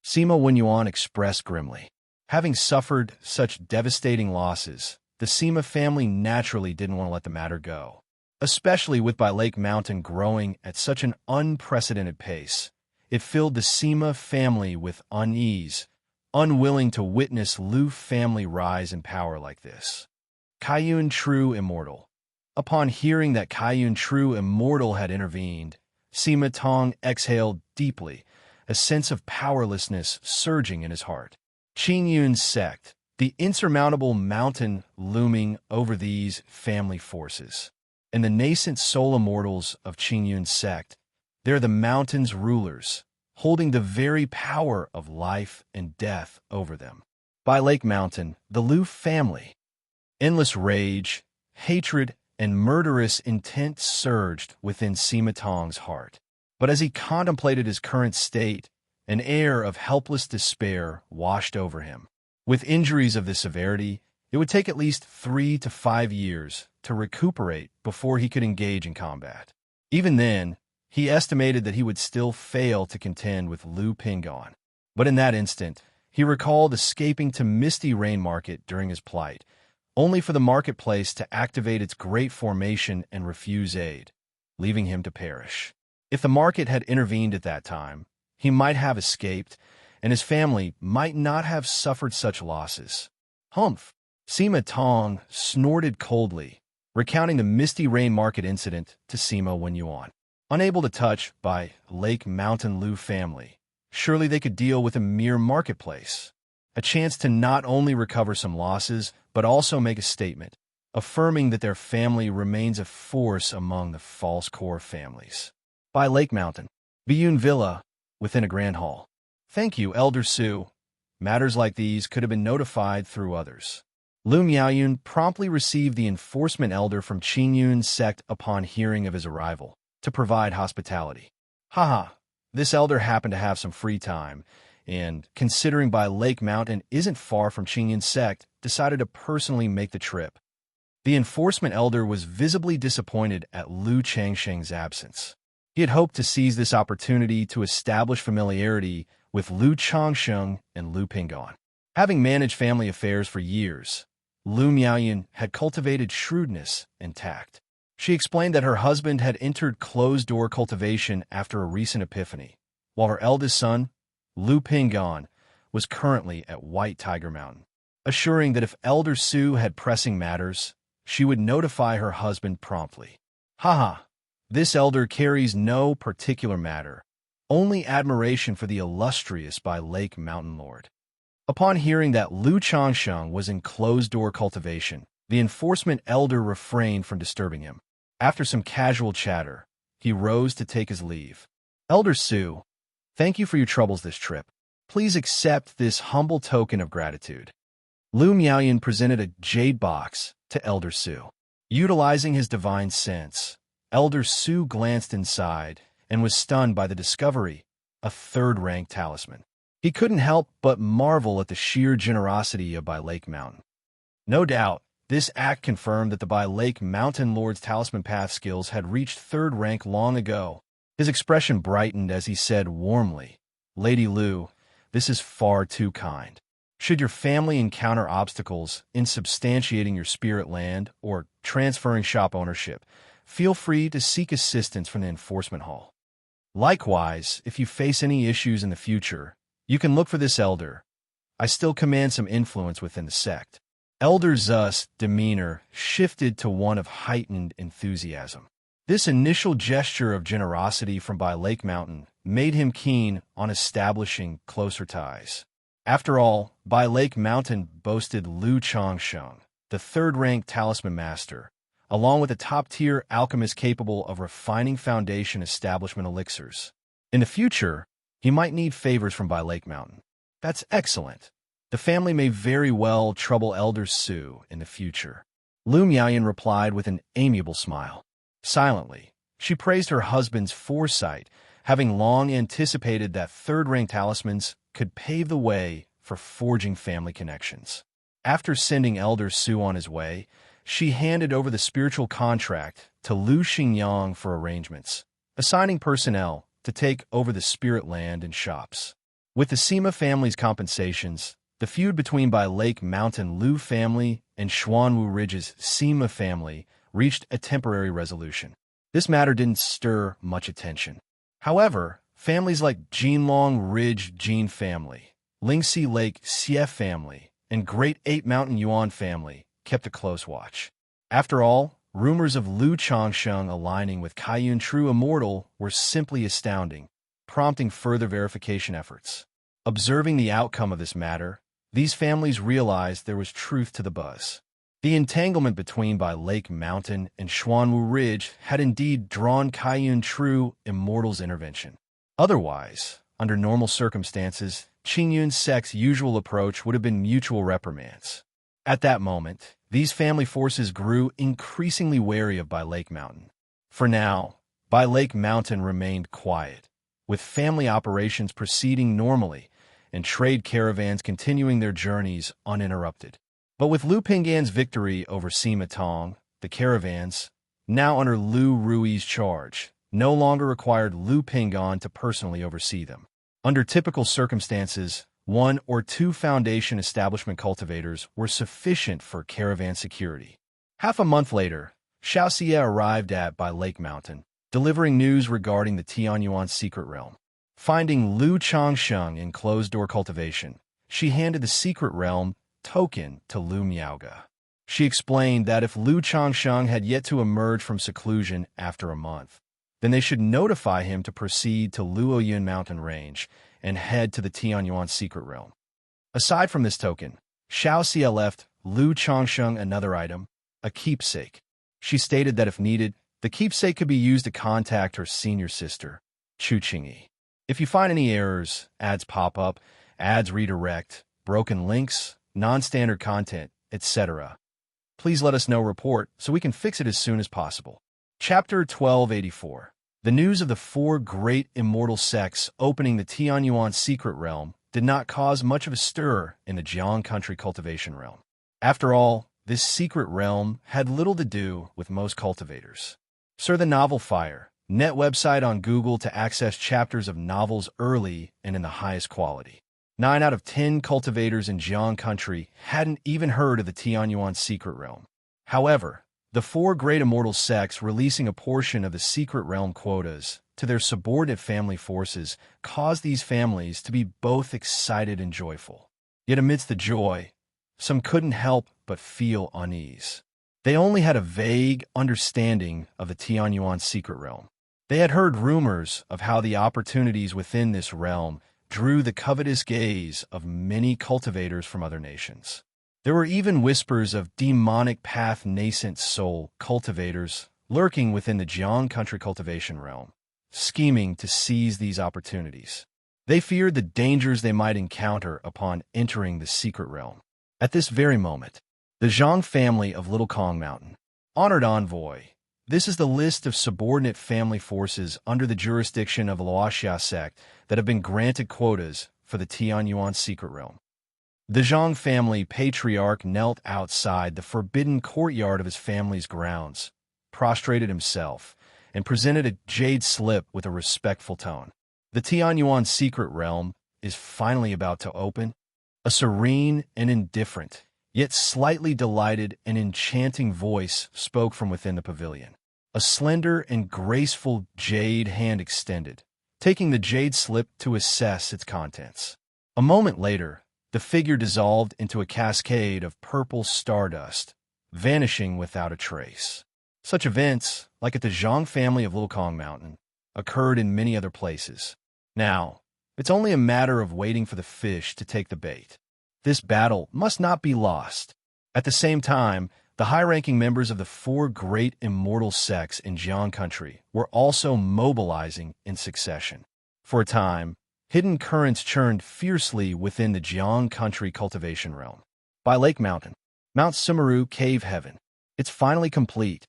Sima Wenyuan expressed grimly. Having suffered such devastating losses, the Sima family naturally didn't want to let the matter go, especially with By Lake Mountain growing at such an unprecedented pace. It filled the Sima family with unease, unwilling to witness Lu family rise in power like this. Kaiyun True Immortal. Upon hearing that Kaiyun True Immortal had intervened, Sima Tong exhaled deeply, a sense of powerlessness surging in his heart. Qin Yun Sect, the insurmountable mountain looming over these family forces. And the nascent soul immortals of Qin Yun Sect, they're the mountain's rulers, holding the very power of life and death over them. By Lake Mountain, the Lu family. Endless rage, hatred, and murderous intent surged within Sima Tong's heart. But as he contemplated his current state, an air of helpless despair washed over him. With injuries of this severity, it would take at least 3 to 5 years to recuperate before he could engage in combat. Even then, he estimated that he would still fail to contend with Lu Pingon. But in that instant, he recalled escaping to Misty Rain Market during his plight, only for the marketplace to activate its great formation and refuse aid, leaving him to perish. If the market had intervened at that time, he might have escaped, and his family might not have suffered such losses. Humph! Sima Tong snorted coldly, recounting the Misty Rain Market incident to Sima Wenyuan. Unable to touch By Lake Mountain Lu family, surely they could deal with a mere marketplace. A chance to not only recover some losses, but also make a statement, affirming that their family remains a force among the false core families. By Lake Mountain, Biyun Villa, within a grand hall. Thank you, Elder Su. Matters like these could have been notified through others. Lu Miaoyun promptly received the enforcement elder from Qin Yun sect upon hearing of his arrival, to provide hospitality. Haha, this elder happened to have some free time, and, considering By Lake Mountain isn't far from Qin Yun sect, decided to personally make the trip. The enforcement elder was visibly disappointed at Lu Changsheng's absence. He had hoped to seize this opportunity to establish familiarity with Lu Changsheng and Lu Pingon. Having managed family affairs for years, Lu Miaoyun had cultivated shrewdness and tact. She explained that her husband had entered closed-door cultivation after a recent epiphany, while her eldest son, Lu Pingon, was currently at White Tiger Mountain, assuring that if Elder Su had pressing matters, she would notify her husband promptly. Haha, this elder carries no particular matter, only admiration for the illustrious By Lake Mountain Lord. Upon hearing that Lu Changsheng was in closed-door cultivation, the enforcement elder refrained from disturbing him. After some casual chatter, he rose to take his leave. Elder Su, thank you for your troubles this trip. Please accept this humble token of gratitude. Lu Miaoyun presented a jade box to Elder Su. Utilizing his divine sense, Elder Su glanced inside and was stunned by the discovery, a third-rank talisman. He couldn't help but marvel at the sheer generosity of By Lake Mountain. No doubt, this act confirmed that the By Lake Mountain Lord's talisman path skills had reached third rank long ago. His expression brightened as he said warmly, Lady Lu, this is far too kind. Should your family encounter obstacles in substantiating your spirit land or transferring shop ownership, feel free to seek assistance from the enforcement hall. Likewise, if you face any issues in the future, you can look for this elder. I still command some influence within the sect. Elder Zu's demeanor shifted to one of heightened enthusiasm. This initial gesture of generosity from Bai Lake Mountain made him keen on establishing closer ties. After all, Bai Lake Mountain boasted Lu Changsheng, the third-ranked talisman master, along with a top-tier alchemist capable of refining Foundation establishment elixirs. In the future, he might need favors from Bai Lake Mountain. That's excellent. The family may very well trouble Elder Su in the future. Lu Miaoyan replied with an amiable smile. Silently, she praised her husband's foresight, having long anticipated that third-rank talismans could pave the way for forging family connections. After sending Elder Su on his way, she handed over the spiritual contract to Lu Xingyang for arrangements, assigning personnel to take over the spirit land and shops. With the Sima family's compensations, the feud between Bai Lake Mountain Lu family and Xuanwu Ridge's Sima family reached a temporary resolution. This matter didn't stir much attention. However, families like Jinlong Ridge Jin family, Lingxi Lake Xie family, and Great Ape Mountain Yuan family kept a close watch. After all, rumors of Lu Changsheng aligning with Kaiyun True Immortal were simply astounding, prompting further verification efforts. Observing the outcome of this matter, these families realized there was truth to the buzz. The entanglement between Bai Lake Mountain and Xuanwu Ridge had indeed drawn Kaiyun True Immortal's intervention. Otherwise, under normal circumstances, Qingyun Sect's usual approach would have been mutual reprimands. At that moment, these family forces grew increasingly wary of Bai Lake Mountain. For now, Bai Lake Mountain remained quiet, with family operations proceeding normally and trade caravans continuing their journeys uninterrupted. But with Lu Pinggan's victory over Sima Tong, the caravans, now under Lu Rui's charge, no longer required Lu Pinggan to personally oversee them. Under typical circumstances, 1 or 2 Foundation establishment cultivators were sufficient for caravan security. Half a month later, Xianxia arrived at Bai Lake Mountain, delivering news regarding the Tianyuan secret realm. Finding Lu Changsheng in closed-door cultivation, she handed the secret realm token to Lu Miaoga. She explained that if Lu Changsheng had yet to emerge from seclusion after a month, then they should notify him to proceed to Luoyun Mountain Range and head to the Tianyuan secret realm. Aside from this token, Xiaoxia left Lu Changsheng another item, a keepsake. She stated that if needed, the keepsake could be used to contact her senior sister, Chu Qingyi. If you find any errors, ads pop up, ads redirect, broken links, non-standard content, etc., please let us know report so we can fix it as soon as possible. Chapter 1284. The news of the 4 great immortal sects opening the Tianyuan secret realm did not cause much of a stir in the Jiang country cultivation realm. After all, this secret realm had little to do with most cultivators. Sir the Novel Fire, net website on Google to access chapters of novels early and in the highest quality. 9 out of 10 cultivators in Jiang country hadn't even heard of the Tianyuan secret realm. However, the 4 great immortal sects releasing a portion of the secret realm quotas to their subordinate family forces caused these families to be both excited and joyful. Yet amidst the joy, some couldn't help but feel unease. They only had a vague understanding of the Tianyuan secret realm. They had heard rumors of how the opportunities within this realm drew the covetous gaze of many cultivators from other nations. There were even whispers of demonic path nascent soul cultivators lurking within the Jiang country cultivation realm, scheming to seize these opportunities. They feared the dangers they might encounter upon entering the secret realm. At this very moment, the Zhang family of Little Kong Mountain, honored envoy. This is the list of subordinate family forces under the jurisdiction of the Wuxia sect that have been granted quotas for the Tianyuan secret realm. The Zhang family patriarch knelt outside the forbidden courtyard of his family's grounds, prostrated himself, and presented a jade slip with a respectful tone. The Tianyuan secret realm is finally about to open. A serene and indifferent, yet slightly delighted and enchanting voice spoke from within the pavilion. A slender and graceful jade hand extended, taking the jade slip to assess its contents. A moment later, the figure dissolved into a cascade of purple stardust, vanishing without a trace. Such events, like at the Zhang family of Lilkong Mountain, occurred in many other places. Now, it's only a matter of waiting for the fish to take the bait. This battle must not be lost. At the same time, the high-ranking members of the four great immortal sects in Jiang country were also mobilizing in succession. For a time, hidden currents churned fiercely within the Jiang country cultivation realm. By Lake Mountain, Mount Sumeru Cave Heaven. It's finally complete.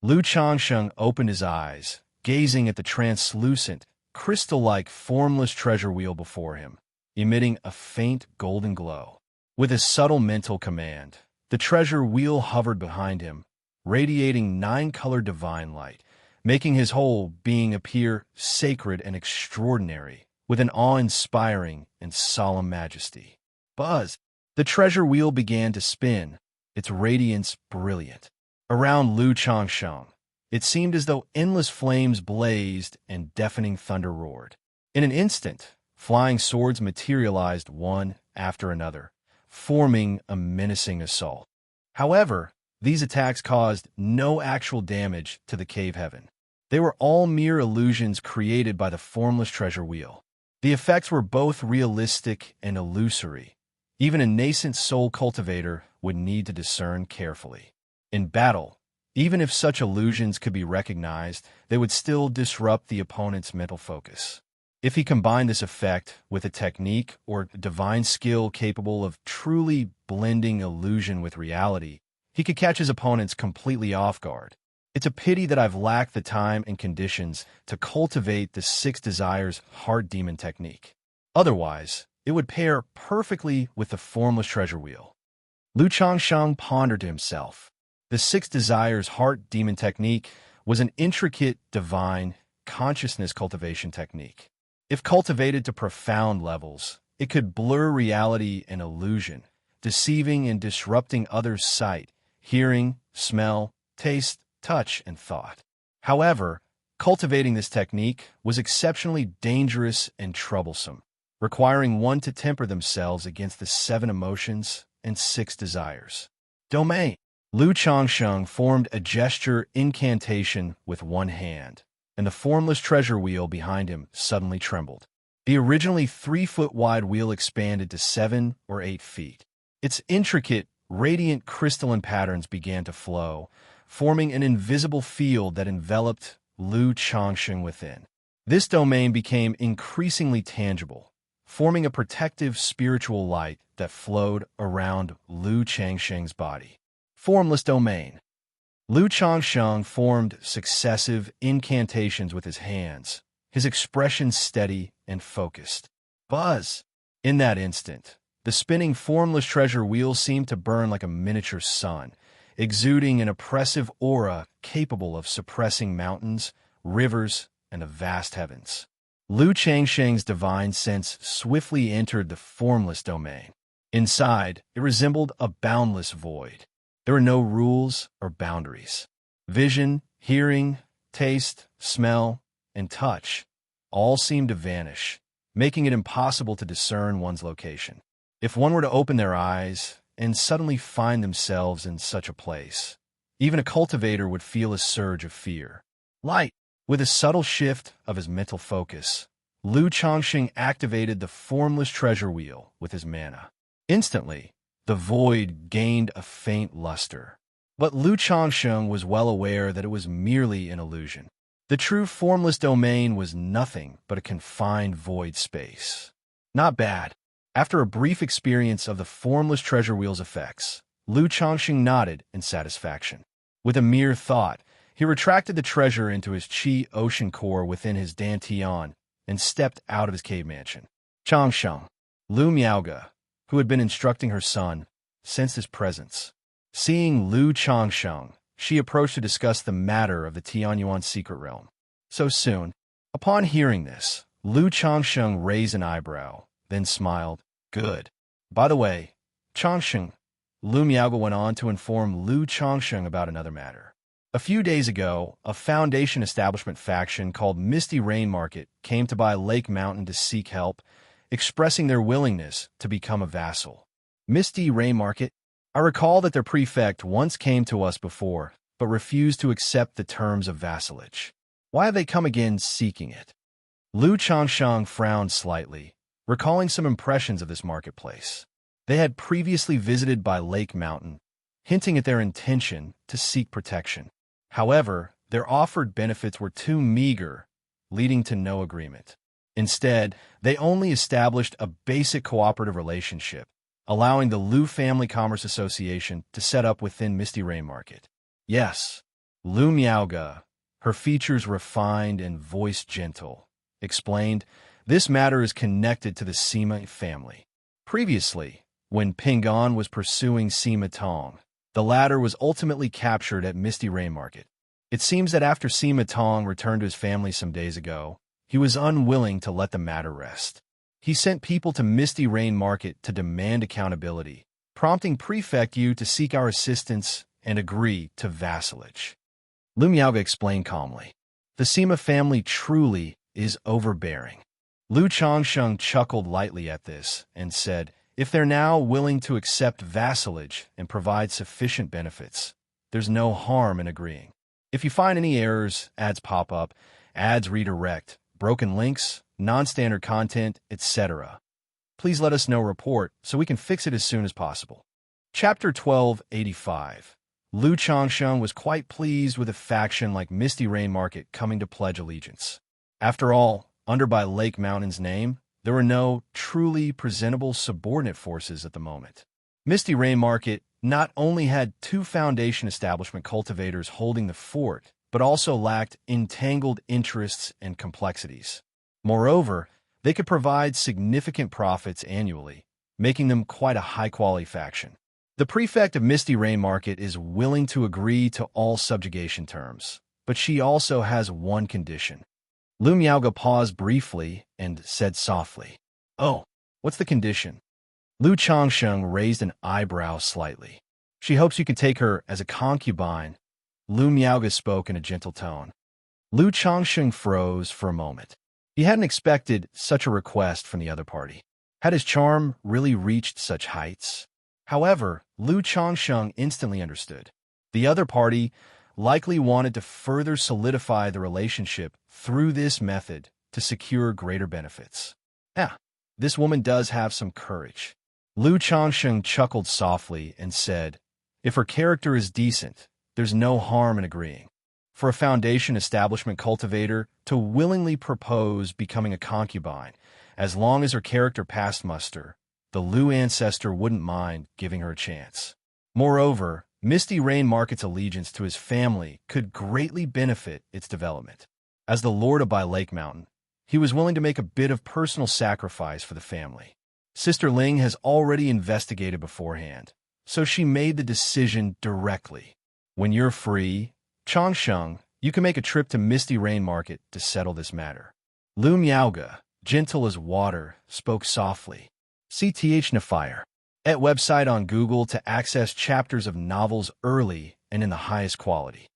Lu Changsheng opened his eyes, gazing at the translucent, crystal-like formless treasure wheel before him, emitting a faint golden glow. With a subtle mental command, the treasure wheel hovered behind him, radiating nine-colored divine light, making his whole being appear sacred and extraordinary, with an awe-inspiring and solemn majesty. Buzz! The treasure wheel began to spin, its radiance brilliant. Around Lu Changsheng, it seemed as though endless flames blazed and deafening thunder roared. In an instant, flying swords materialized one after another, forming a menacing assault. However, these attacks caused no actual damage to the cave heaven. They were all mere illusions created by the formless treasure wheel. The effects were both realistic and illusory. Even a nascent soul cultivator would need to discern carefully. In battle, even if such illusions could be recognized, they would still disrupt the opponent's mental focus. If he combined this effect with a technique or divine skill capable of truly blending illusion with reality, he could catch his opponents completely off guard. It's a pity that I've lacked the time and conditions to cultivate the Six Desires Heart Demon technique. Otherwise, it would pair perfectly with the formless treasure wheel. Lu Changsheng pondered to himself. The Six Desires Heart Demon technique was an intricate, divine, consciousness cultivation technique. If cultivated to profound levels, it could blur reality and illusion, deceiving and disrupting others' sight, hearing, smell, taste, touch, and thought. However, cultivating this technique was exceptionally dangerous and troublesome, requiring one to temper themselves against the 7 emotions and 6 desires. Domain. Lu Changsheng formed a gesture incantation with one hand, and the formless treasure wheel behind him suddenly trembled. The originally 3-foot wide wheel expanded to 7 or 8 feet. Its intricate, radiant crystalline patterns began to flow, forming an invisible field that enveloped Lu Changsheng within. This domain became increasingly tangible, forming a protective spiritual light that flowed around Lu Changsheng's body. Formless domain. Lu Changsheng formed successive incantations with his hands, his expression steady and focused. Buzz! In that instant, the spinning formless treasure wheel seemed to burn like a miniature sun, exuding an oppressive aura capable of suppressing mountains, rivers, and the vast heavens. Lu Changsheng's divine sense swiftly entered the formless domain. Inside, it resembled a boundless void. There were no rules or boundaries. Vision, hearing, taste, smell, and touch all seemed to vanish, making it impossible to discern one's location. If one were to open their eyes and suddenly find themselves in such a place, even a cultivator would feel a surge of fear. Light. With a subtle shift of his mental focus, Lu Changsheng activated the formless treasure wheel with his mana. Instantly, the void gained a faint luster. But Lu Changsheng was well aware that it was merely an illusion. The true formless domain was nothing but a confined void space. Not bad. After a brief experience of the formless treasure wheel's effects, Lu Changsheng nodded in satisfaction. With a mere thought, he retracted the treasure into his Qi ocean core within his Dantian and stepped out of his cave mansion. Changsheng. Lu Miaoge, who had been instructing her son, sensed his presence. Seeing Lu Changsheng, she approached to discuss the matter of the Tianyuan secret realm. So soon, upon hearing this, Lu Changsheng raised an eyebrow, then smiled. Good. By the way, Changsheng, Lu Miaoge went on to inform Lu Changsheng about another matter. A few days ago, a Foundation establishment faction called Misty Rain Market came to buy Lake Mountain to seek help, expressing their willingness to become a vassal. Misty Rain Market? I recall that their prefect once came to us before, but refused to accept the terms of vassalage. Why have they come again seeking it? Lu Changsheng frowned slightly, recalling some impressions of this marketplace. They had previously visited by Lake Mountain, hinting at their intention to seek protection. However, their offered benefits were too meager, leading to no agreement. Instead, they only established a basic cooperative relationship, allowing the Lu Family Commerce Association to set up within Misty Rain Market. Yes, Lu Miaoge, her features refined and voice gentle, explained, this matter is connected to the Sima family. Previously, when Pingon was pursuing Sima Tong, the latter was ultimately captured at Misty Rain Market. It seems that after Sima Tong returned to his family some days ago, he was unwilling to let the matter rest. He sent people to Misty Rain Market to demand accountability, prompting Prefect Yu to seek our assistance and agree to vassalage. Lu Miaoge explained calmly. The Sima family truly is overbearing. Lu Changsheng chuckled lightly at this and said, if they're now willing to accept vassalage and provide sufficient benefits, there's no harm in agreeing. If you find any errors, ads pop up, ads redirect, broken links, non-standard content, etc., please let us know report so we can fix it as soon as possible. Chapter 1285. Lu Changsheng was quite pleased with a faction like Misty Rain Market coming to pledge allegiance. After all, under by Lake Mountain's name, there were no truly presentable subordinate forces at the moment. Misty Rain Market not only had 2 Foundation establishment cultivators holding the fort, but also lacked entangled interests and complexities. Moreover, they could provide significant profits annually, making them quite a high-quality faction. The prefect of Misty Rain Market is willing to agree to all subjugation terms, but she also has one condition. Lu Miaoge paused briefly and said softly, oh, what's the condition? Lu Changsheng raised an eyebrow slightly. She hopes you can take her as a concubine. Lu Miaoge spoke in a gentle tone. Lu Changsheng froze for a moment. He hadn't expected such a request from the other party. Had his charm really reached such heights? However, Lu Changsheng instantly understood. The other party likely wanted to further solidify the relationship through this method to secure greater benefits. This woman does have some courage. Lu Changsheng chuckled softly and said, if her character is decent, there's no harm in agreeing. For a Foundation establishment cultivator to willingly propose becoming a concubine, as long as her character passed muster, the Lu ancestor wouldn't mind giving her a chance. Moreover, Misty Rain Market's allegiance to his family could greatly benefit its development. As the Lord of By Lake Mountain, he was willing to make a bit of personal sacrifice for the family. Sister Ling has already investigated beforehand, so she made the decision directly. When you're free, Changsheng, you can make a trip to Misty Rain Market to settle this matter. Lu Miaoge, gentle as water, spoke softly. CTH Nafire. At website on Google to access chapters of novels early and in the highest quality.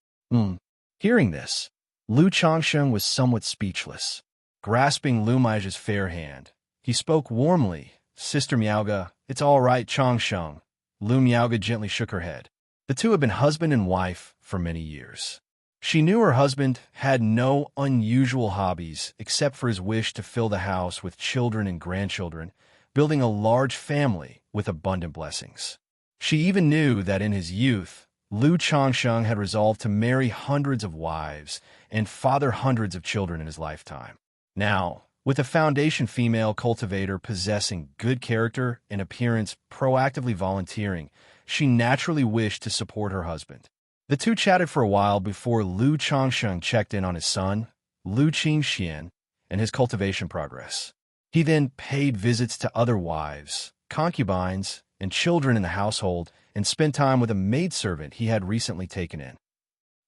Hearing this, Lu Changsheng was somewhat speechless. Grasping Lu Miaoge's fair hand, he spoke warmly. Sister Miaoge, it's all right, Changsheng. Lu Miaoge gently shook her head. The two had been husband and wife for many years. She knew her husband had no unusual hobbies except for his wish to fill the house with children and grandchildren, building a large family with abundant blessings. She even knew that in his youth, Lu Changsheng had resolved to marry hundreds of wives and father hundreds of children in his lifetime. Now, with a Foundation female cultivator possessing good character and appearance proactively volunteering, she naturally wished to support her husband. The two chatted for a while before Lu Changsheng checked in on his son, Lu Xianxia, and his cultivation progress. He then paid visits to other wives, concubines, and children in the household and spent time with a maidservant he had recently taken in.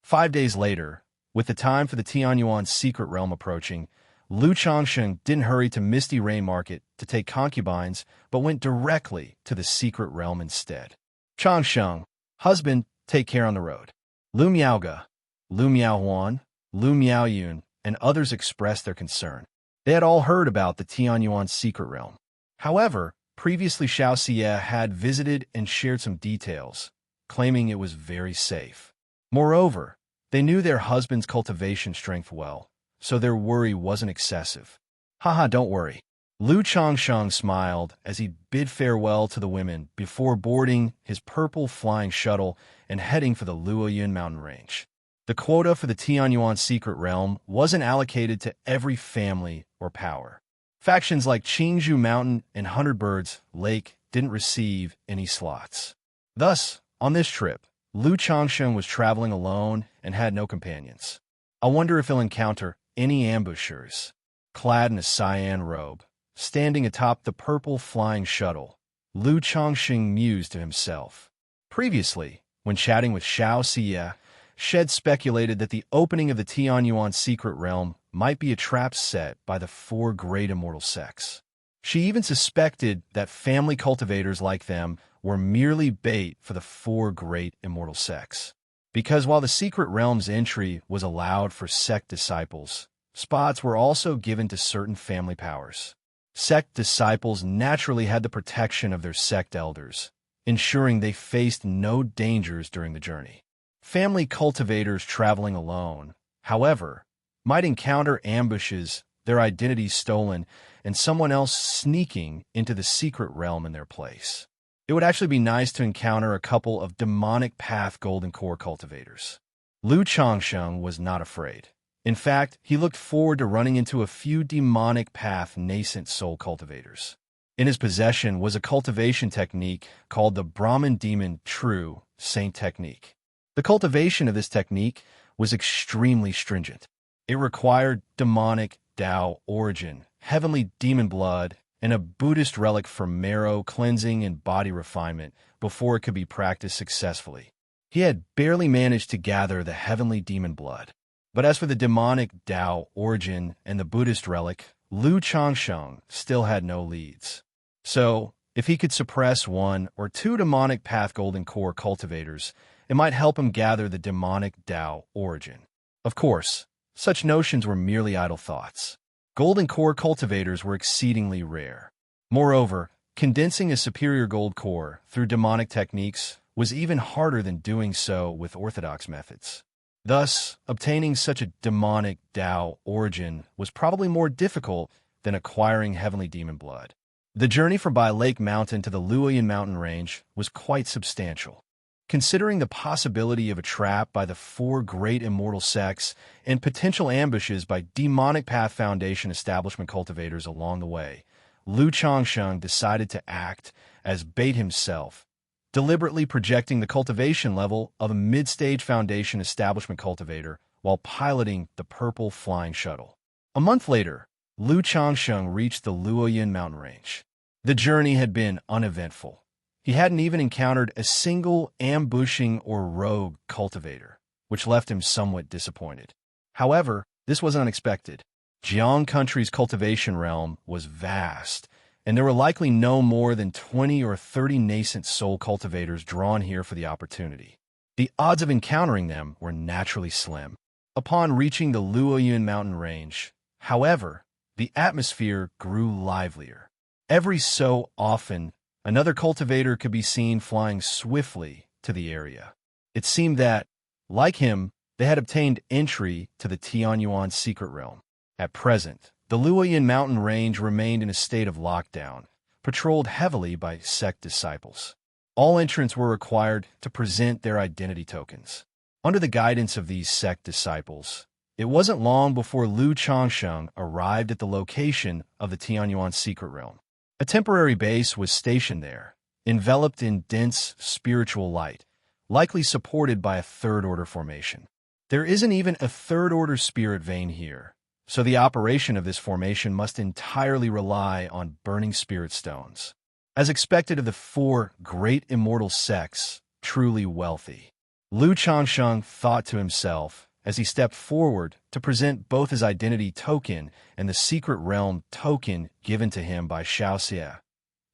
5 days later, with the time for the Tianyuan secret realm approaching, Lu Changsheng didn't hurry to Misty Rain Market to take concubines, but went directly to the secret realm instead. Changsheng, husband, take care on the road. Lu Miaoge, Lu Miaohuan, Lu Miaoyun, and others expressed their concern. They had all heard about the Tianyuan secret realm. However, previously Xianxia had visited and shared some details, claiming it was very safe. Moreover, they knew their husband's cultivation strength well, so their worry wasn't excessive. Haha, don't worry. Lu Changsheng smiled as he bid farewell to the women before boarding his purple flying shuttle and heading for the Luoyun mountain range. The quota for the Tianyuan secret realm wasn't allocated to every family or power. Factions like Qingzhou Mountain and Hundred Birds Lake didn't receive any slots. Thus, on this trip, Lu Changsheng was traveling alone and had no companions. I wonder if he'll encounter any ambushers. Clad in a cyan robe, standing atop the purple flying shuttle, Lu Changsheng mused to himself. Previously, when chatting with Xianxia, Shed speculated that the opening of the Tianyuan secret realm might be a trap set by the four great immortal sects. She even suspected that family cultivators like them were merely bait for the four great immortal sects. Because while the secret realm's entry was allowed for sect disciples, spots were also given to certain family powers. Sect disciples naturally had the protection of their sect elders, ensuring they faced no dangers during the journey. Family cultivators traveling alone, however, might encounter ambushes, their identities stolen, and someone else sneaking into the secret realm in their place. It would actually be nice to encounter a couple of demonic path golden core cultivators. Lu Changsheng was not afraid. In fact, he looked forward to running into a few demonic path nascent soul cultivators. In his possession was a cultivation technique called the Brahmin Demon True Saint Technique. The cultivation of this technique was extremely stringent. It required demonic Tao origin, heavenly demon blood, and a Buddhist relic for marrow cleansing and body refinement before it could be practiced successfully. He had barely managed to gather the heavenly demon blood. But as for the demonic Tao origin and the Buddhist relic, Lu Changsheng still had no leads. So, if he could suppress one or two demonic path golden core cultivators, it might help him gather the demonic Tao origin. Of course, such notions were merely idle thoughts. Golden core cultivators were exceedingly rare. Moreover, condensing a superior gold core through demonic techniques was even harder than doing so with orthodox methods. Thus, obtaining such a demonic Tao origin was probably more difficult than acquiring heavenly demon blood. The journey from Bai Lake Mountain to the Luoyun mountain range was quite substantial. Considering the possibility of a trap by the four great immortal sects and potential ambushes by demonic path foundation establishment cultivators along the way, Lu Changsheng decided to act as bait himself, deliberately projecting the cultivation level of a mid-stage foundation establishment cultivator while piloting the purple flying shuttle. A month later, Lu Changsheng reached the Luoyun mountain range. The journey had been uneventful. He hadn't even encountered a single ambushing or rogue cultivator, which left him somewhat disappointed. However, this was unexpected. Jiang country's cultivation realm was vast, and there were likely no more than 20 or 30 nascent soul cultivators drawn here for the opportunity. The odds of encountering them were naturally slim. Upon reaching the Luoyun mountain range, however, the atmosphere grew livelier. Every so often, another cultivator could be seen flying swiftly to the area. It seemed that, like him, they had obtained entry to the Tianyuan secret realm. At present, the Luoyun mountain range remained in a state of lockdown, patrolled heavily by sect disciples. All entrants were required to present their identity tokens. Under the guidance of these sect disciples, it wasn't long before Lu Changsheng arrived at the location of the Tianyuan secret realm. A temporary base was stationed there, enveloped in dense spiritual light, likely supported by a third-order formation. There isn't even a third-order spirit vein here, so the operation of this formation must entirely rely on burning spirit stones. As expected of the four great immortal sects, truly wealthy, Lu Changsheng thought to himself as he stepped forward to present both his identity token and the secret realm token given to him by Xianxia,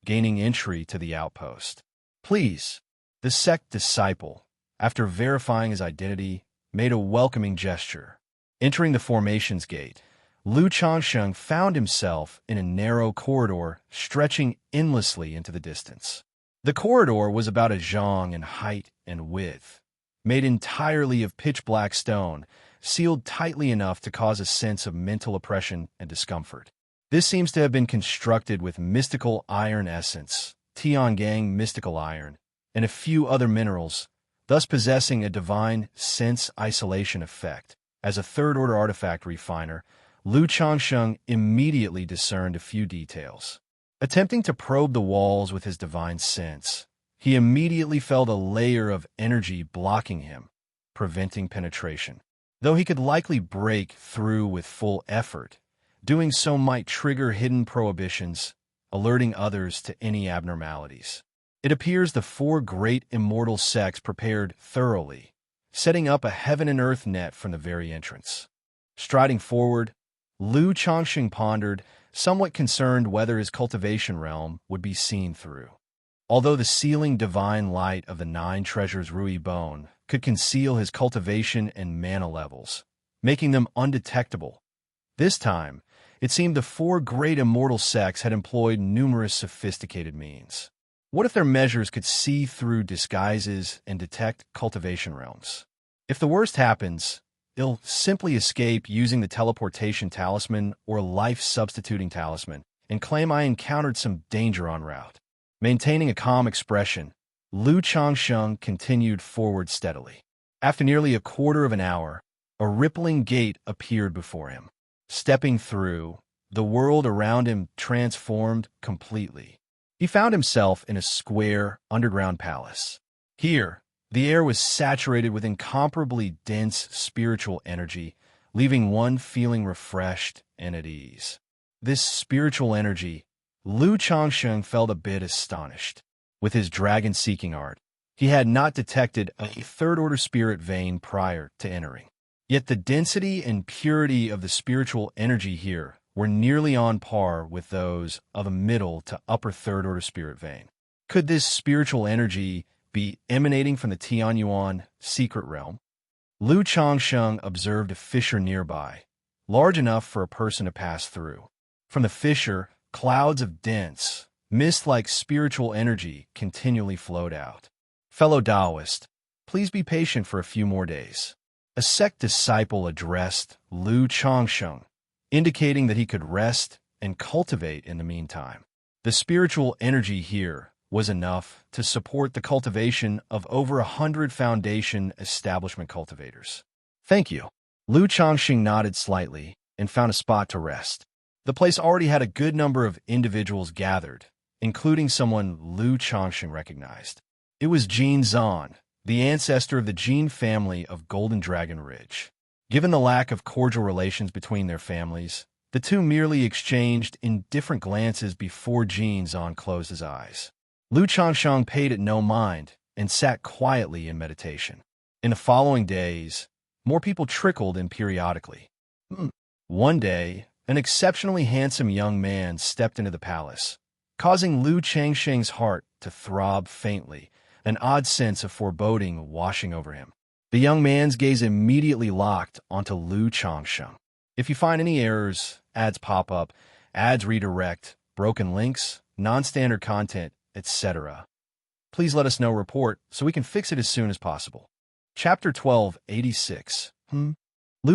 gaining entry to the outpost. Please, the sect disciple, after verifying his identity, made a welcoming gesture. Entering the formation's gate, Lu Changsheng found himself in a narrow corridor stretching endlessly into the distance. The corridor was about a zhang in height and width, made entirely of pitch-black stone, sealed tightly enough to cause a sense of mental oppression and discomfort. This seems to have been constructed with mystical iron essence, Tiangang mystical iron, and a few other minerals, thus possessing a divine sense isolation effect. As a third-order artifact refiner, Lu Changsheng immediately discerned a few details. Attempting to probe the walls with his divine sense, he immediately felt a layer of energy blocking him, preventing penetration. Though he could likely break through with full effort, doing so might trigger hidden prohibitions, alerting others to any abnormalities. It appears the four great immortal sects prepared thoroughly, setting up a heaven and earth net from the very entrance. Striding forward, Lu Changsheng pondered, somewhat concerned whether his cultivation realm would be seen through. Although the sealing divine light of the 9 treasures Rui Bone could conceal his cultivation and mana levels, making them undetectable, this time, it seemed the 4 great immortal sects had employed numerous sophisticated means. What if their measures could see through disguises and detect cultivation realms? If the worst happens, they'll simply escape using the teleportation talisman or life-substituting talisman and claim I encountered some danger en route. Maintaining a calm expression, Lu Changsheng continued forward steadily. After nearly a quarter of an hour, a rippling gate appeared before him. Stepping through, the world around him transformed completely. He found himself in a square, underground palace. Here, the air was saturated with incomparably dense spiritual energy, leaving one feeling refreshed and at ease. This spiritual energy, Lu Changsheng felt a bit astonished. With his dragon-seeking art, he had not detected a third-order spirit vein prior to entering. Yet the density and purity of the spiritual energy here were nearly on par with those of a middle to upper third-order spirit vein. Could this spiritual energy be emanating from the Tianyuan secret realm? Lu Changsheng observed a fissure nearby, large enough for a person to pass through. From the fissure, clouds of dense, mist-like spiritual energy continually flowed out. Fellow Taoist, please be patient for a few more days. A sect disciple addressed Lu Changsheng, indicating that he could rest and cultivate in the meantime. The spiritual energy here was enough to support the cultivation of over 100 Foundation establishment cultivators. Thank you. Lu Changsheng nodded slightly and found a spot to rest. The place already had a good number of individuals gathered, including someone Lu Changsheng recognized. It was Jin Zan, the ancestor of the Jin family of Golden Dragon Ridge. Given the lack of cordial relations between their families, the two merely exchanged indifferent glances before Jin Zan closed his eyes. Lu Changsheng paid it no mind and sat quietly in meditation. In the following days, more people trickled in periodically. One day, an exceptionally handsome young man stepped into the palace, causing Lu Changsheng's heart to throb faintly, an odd sense of foreboding washing over him. The young man's gaze immediately locked onto Lu Changsheng. If you find any errors, ads pop up, ads redirect, broken links, non-standard content, etc., please let us know report so we can fix it as soon as possible. Chapter 1286. Lu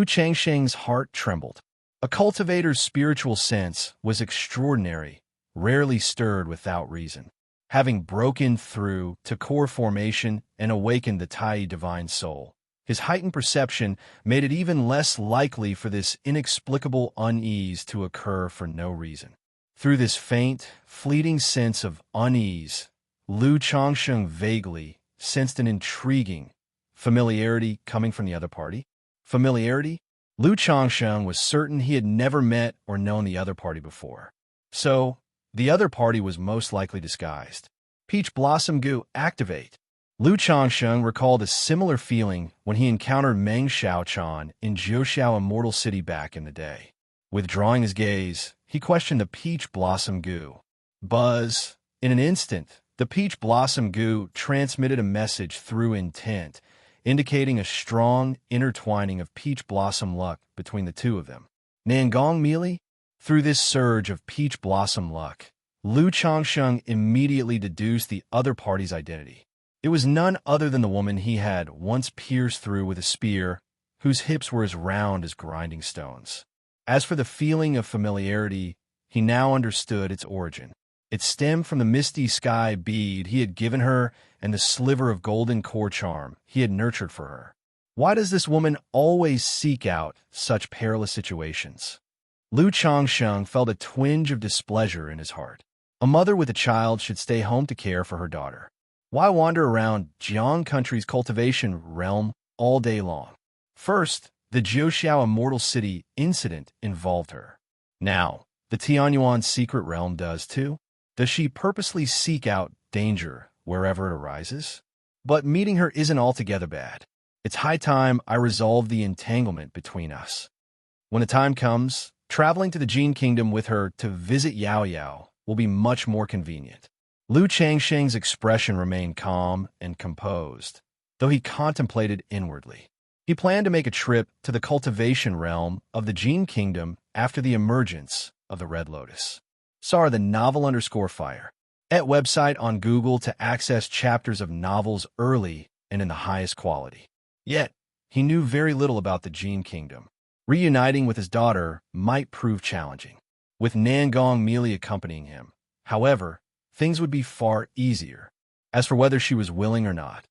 Changsheng's heart trembled. A cultivator's spiritual sense was extraordinary, rarely stirred without reason. Having broken through to core formation and awakened the Tai divine soul, his heightened perception made it even less likely for this inexplicable unease to occur for no reason. Through this faint, fleeting sense of unease, Lu Changsheng vaguely sensed an intriguing familiarity coming from the other party. Familiarity? Lu Changsheng was certain he had never met or known the other party before. So, the other party was most likely disguised. Peach Blossom Goo, activate! Lu Changsheng recalled a similar feeling when he encountered Meng Xiaochan in Jiuxiao Immortal City back in the day. Withdrawing his gaze, he questioned the Peach Blossom Goo. Buzz. In an instant, the Peach Blossom Goo transmitted a message through intent, indicating a strong intertwining of peach blossom luck between the two of them. Nangong Mealy? Through this surge of peach blossom luck, Lu Changsheng immediately deduced the other party's identity. It was none other than the woman he had once pierced through with a spear, whose hips were as round as grinding stones. As for the feeling of familiarity, he now understood its origin. It stemmed from the misty sky bead he had given her and the sliver of golden core charm he had nurtured for her. Why does this woman always seek out such perilous situations? Lu Changsheng felt a twinge of displeasure in his heart. A mother with a child should stay home to care for her daughter. Why wander around Jiang country's cultivation realm all day long? First, the Jiuxiao Immortal City incident involved her. Now, the Tianyuan secret realm does too. Does she purposely seek out danger wherever it arises? But meeting her isn't altogether bad. It's high time I resolve the entanglement between us. When the time comes, traveling to the Jin Kingdom with her to visit Yao Yao will be much more convenient. Lu Changsheng's expression remained calm and composed, though he contemplated inwardly. He planned to make a trip to the cultivation realm of the Jin Kingdom after the emergence of the Red Lotus. Sar the novel_fire. At website on Google to access chapters of novels early and in the highest quality. Yet, he knew very little about the Jin Kingdom. Reuniting with his daughter might prove challenging. With Nangong Meili accompanying him, however, things would be far easier. As for whether she was willing or not,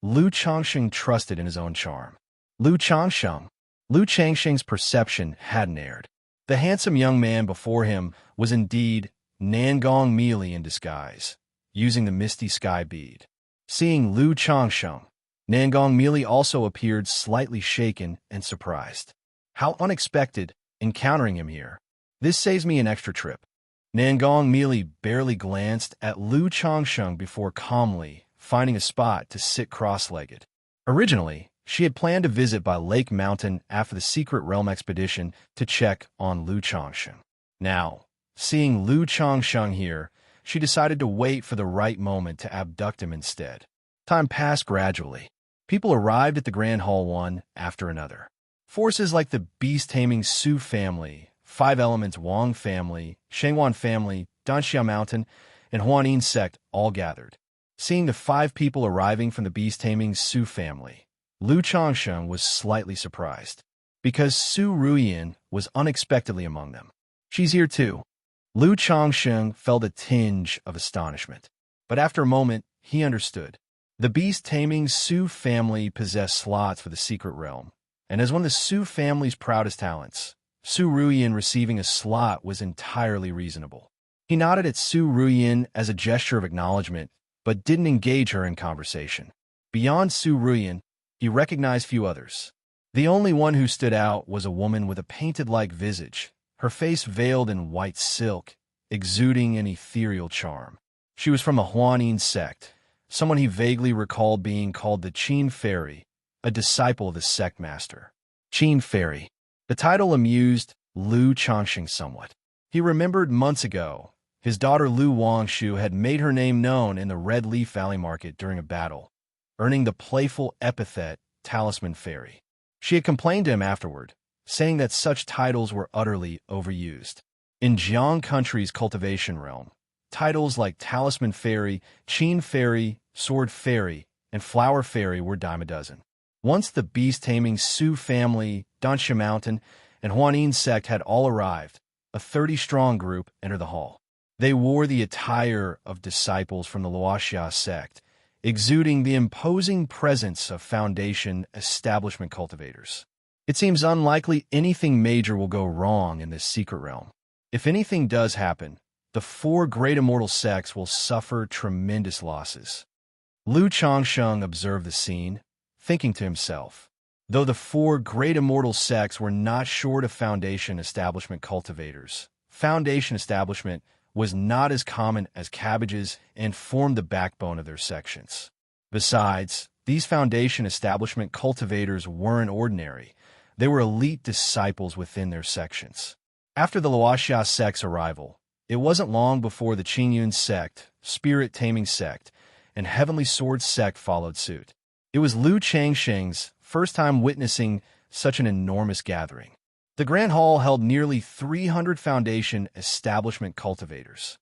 Lu Changsheng trusted in his own charm. Lu Changsheng's perception hadn't erred. The handsome young man before him was indeed Nangong Meili in disguise, using the misty sky bead. Seeing Lu Changsheng, Nangong Meili also appeared slightly shaken and surprised. How unexpected, encountering him here. This saves me an extra trip. Nangong Meili barely glanced at Lu Changsheng before calmly finding a spot to sit cross-legged. Originally, she had planned to visit by Lake Mountain after the Secret Realm expedition to check on Lu Changsheng. Now, seeing Lu Changsheng here, she decided to wait for the right moment to abduct him instead. Time passed gradually. People arrived at the Grand Hall one after another. Forces like the beast-taming Su family, Five Elements Wang family, Shengwan family, Danxia Mountain, and Huanin sect all gathered. Seeing the 5 people arriving from the beast-taming Su family, Lu Changsheng was slightly surprised, because Su Ruyin was unexpectedly among them. She's here too. Lu Changsheng felt a tinge of astonishment, but after a moment, he understood. The beast-taming Su family possessed slots for the secret realm, and as one of the Su family's proudest talents, Su Ruyin receiving a slot was entirely reasonable. He nodded at Su Ruyin as a gesture of acknowledgement, but didn't engage her in conversation. Beyond Su Ruyin, he recognized few others. The only one who stood out was a woman with a painted-like visage, her face veiled in white silk, exuding an ethereal charm. She was from a Huanin sect, someone he vaguely recalled being called the Qin Fairy, a disciple of the sect master. Qin Fairy. The title amused Lu Changsheng somewhat. He remembered months ago, his daughter Lu Wangshu had made her name known in the Red Leaf Valley market during a battle, earning the playful epithet Talisman Fairy. She had complained to him afterward, saying that such titles were utterly overused. In Jiang country's cultivation realm, titles like Talisman Fairy, Qin Fairy, Sword Fairy, and Flower Fairy were dime a dozen. Once the beast-taming Su family, Danxia Mountain, and Huanin sect had all arrived, a 30-strong group entered the hall. They wore the attire of disciples from the Wuxia sect, exuding the imposing presence of Foundation establishment cultivators. It seems unlikely anything major will go wrong in this secret realm. If anything does happen, the 4 great immortal sects will suffer tremendous losses. Lu Changsheng observed the scene, thinking to himself, though the 4 great immortal sects were not short of Foundation establishment cultivators, Foundation establishment was not as common as cabbages and formed the backbone of their sections. Besides, these Foundation establishment cultivators weren't ordinary. They were elite disciples within their sections. After the Wuxia sect's arrival, it wasn't long before the Qingyun sect, Spirit Taming sect, and Heavenly Sword sect followed suit. It was Lu Changsheng's first time witnessing such an enormous gathering. The Grand Hall held nearly 300 Foundation establishment cultivators.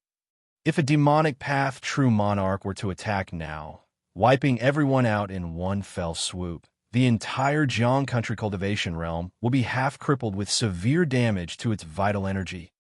If a demonic path true monarch were to attack now, wiping everyone out in one fell swoop. The entire Jiang country cultivation realm will be half crippled with severe damage to its vital energy.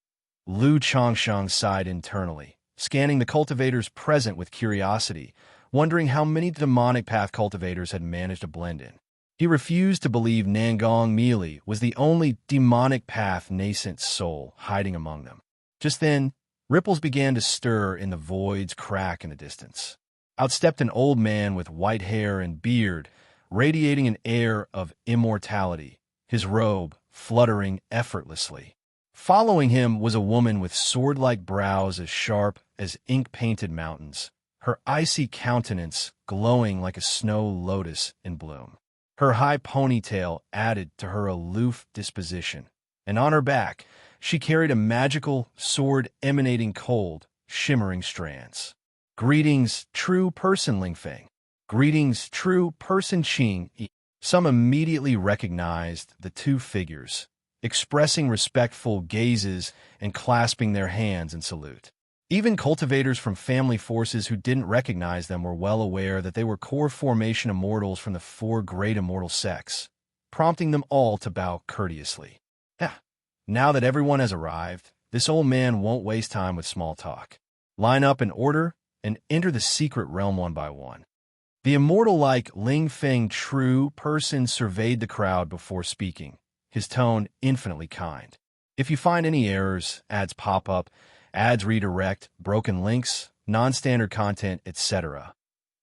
Lu Changshang sighed internally, scanning the cultivators present with curiosity, wondering how many demonic path cultivators had managed to blend in. He refused to believe Nangong Meili was the only demonic path nascent soul hiding among them. Just then, ripples began to stir in the void's crack in the distance. Out stepped an old man with white hair and beard, radiating an air of immortality, his robe fluttering effortlessly. Following him was a woman with sword-like brows as sharp as ink-painted mountains, her icy countenance glowing like a snow lotus in bloom. Her high ponytail added to her aloof disposition, and on her back she carried a magical sword emanating cold, shimmering strands. "Greetings, true person Lingfeng. Greetings, true person Qing." Some immediately recognized the two figures, expressing respectful gazes and clasping their hands in salute. Even cultivators from family forces who didn't recognize them were well aware that they were core formation immortals from the four great immortal sects, prompting them all to bow courteously. Now that everyone has arrived, this old man won't waste time with small talk. Line up in order and enter the secret realm one by one. The immortal-like Ling Feng true person surveyed the crowd before speaking, his tone infinitely kind. "If you find any errors, ads pop up, ads redirect, broken links, non-standard content, etc.,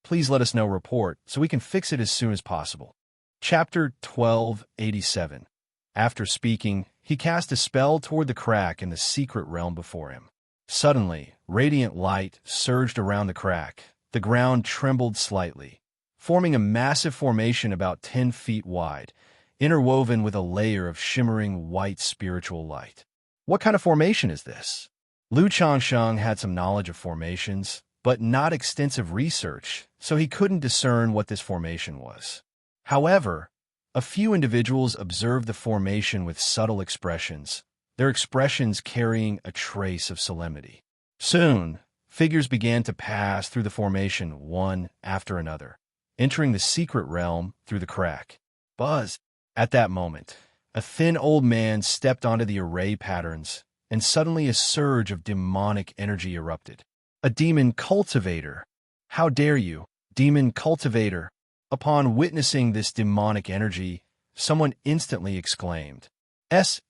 please let us know report so we can fix it as soon as possible." Chapter 1287. After speaking, he cast a spell toward the crack in the secret realm before him. Suddenly, radiant light surged around the crack. The ground trembled slightly, forming a massive formation about 10 feet wide, interwoven with a layer of shimmering white spiritual light. What kind of formation is this? Lu Changshang had some knowledge of formations, but not extensive research, so he couldn't discern what this formation was. However, a few individuals observed the formation with subtle expressions, their expressions carrying a trace of solemnity. Soon, figures began to pass through the formation one after another, entering the secret realm through the crack. Buzz! At that moment, a thin old man stepped onto the array patterns, and suddenly a surge of demonic energy erupted. "A demon cultivator! How dare you, demon cultivator!" Upon witnessing this demonic energy, someone instantly exclaimed,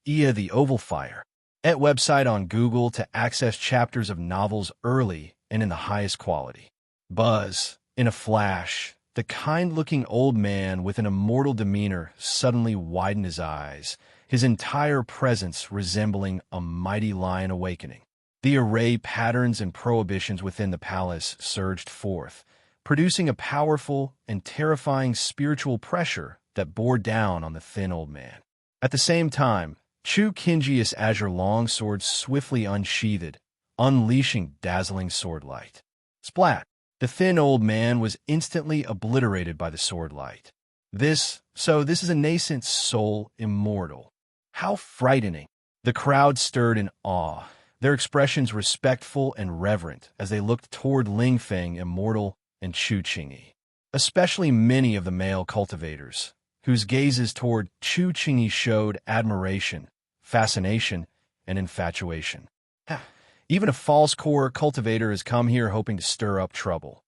"Ia the Oval Fire." At website on Google to access chapters of novels early and in the highest quality. Buzz, in a flash, the kind-looking old man with an immortal demeanor suddenly widened his eyes, his entire presence resembling a mighty lion awakening. The array patterns and prohibitions within the palace surged forth, producing a powerful and terrifying spiritual pressure that bore down on the thin old man. At the same time, Chu Kinji's azure longsword swiftly unsheathed, unleashing dazzling sword light. Splat! The thin old man was instantly obliterated by the sword light. This is a nascent soul immortal. How frightening! The crowd stirred in awe, their expressions respectful and reverent as they looked toward Lingfeng immortal and Chu Qingyi. Especially many of the male cultivators, whose gazes toward Chu Qingyi showed admiration, fascination, and infatuation. Even a false core cultivator has come here hoping to stir up trouble.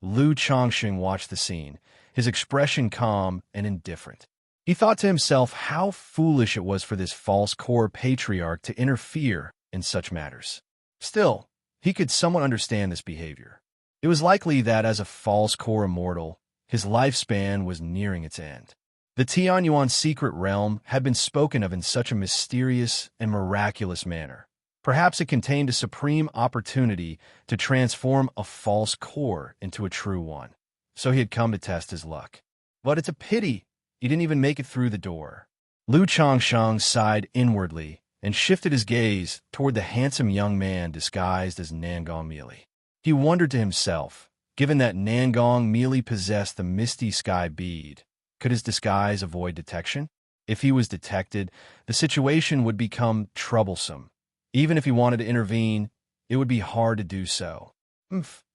Lu Changxing watched the scene, his expression calm and indifferent. He thought to himself how foolish it was for this false core patriarch to interfere in such matters. Still, he could somewhat understand this behavior. It was likely that as a false core immortal, his lifespan was nearing its end. The Tianyuan secret realm had been spoken of in such a mysterious and miraculous manner. Perhaps it contained a supreme opportunity to transform a false core into a true one. So he had come to test his luck. But it's a pity he didn't even make it through the door. Lu Changshang sighed inwardly and shifted his gaze toward the handsome young man disguised as Nangong Meili. He wondered to himself, given that Nangong Meili possessed the misty sky bead, could his disguise avoid detection? If he was detected, the situation would become troublesome. Even if he wanted to intervene, it would be hard to do so.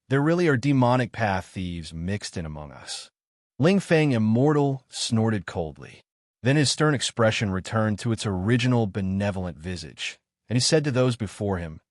There really are demonic path thieves mixed in among us. Ling Feng, immortal, snorted coldly. Then his stern expression returned to its original benevolent visage, and he said to those before him,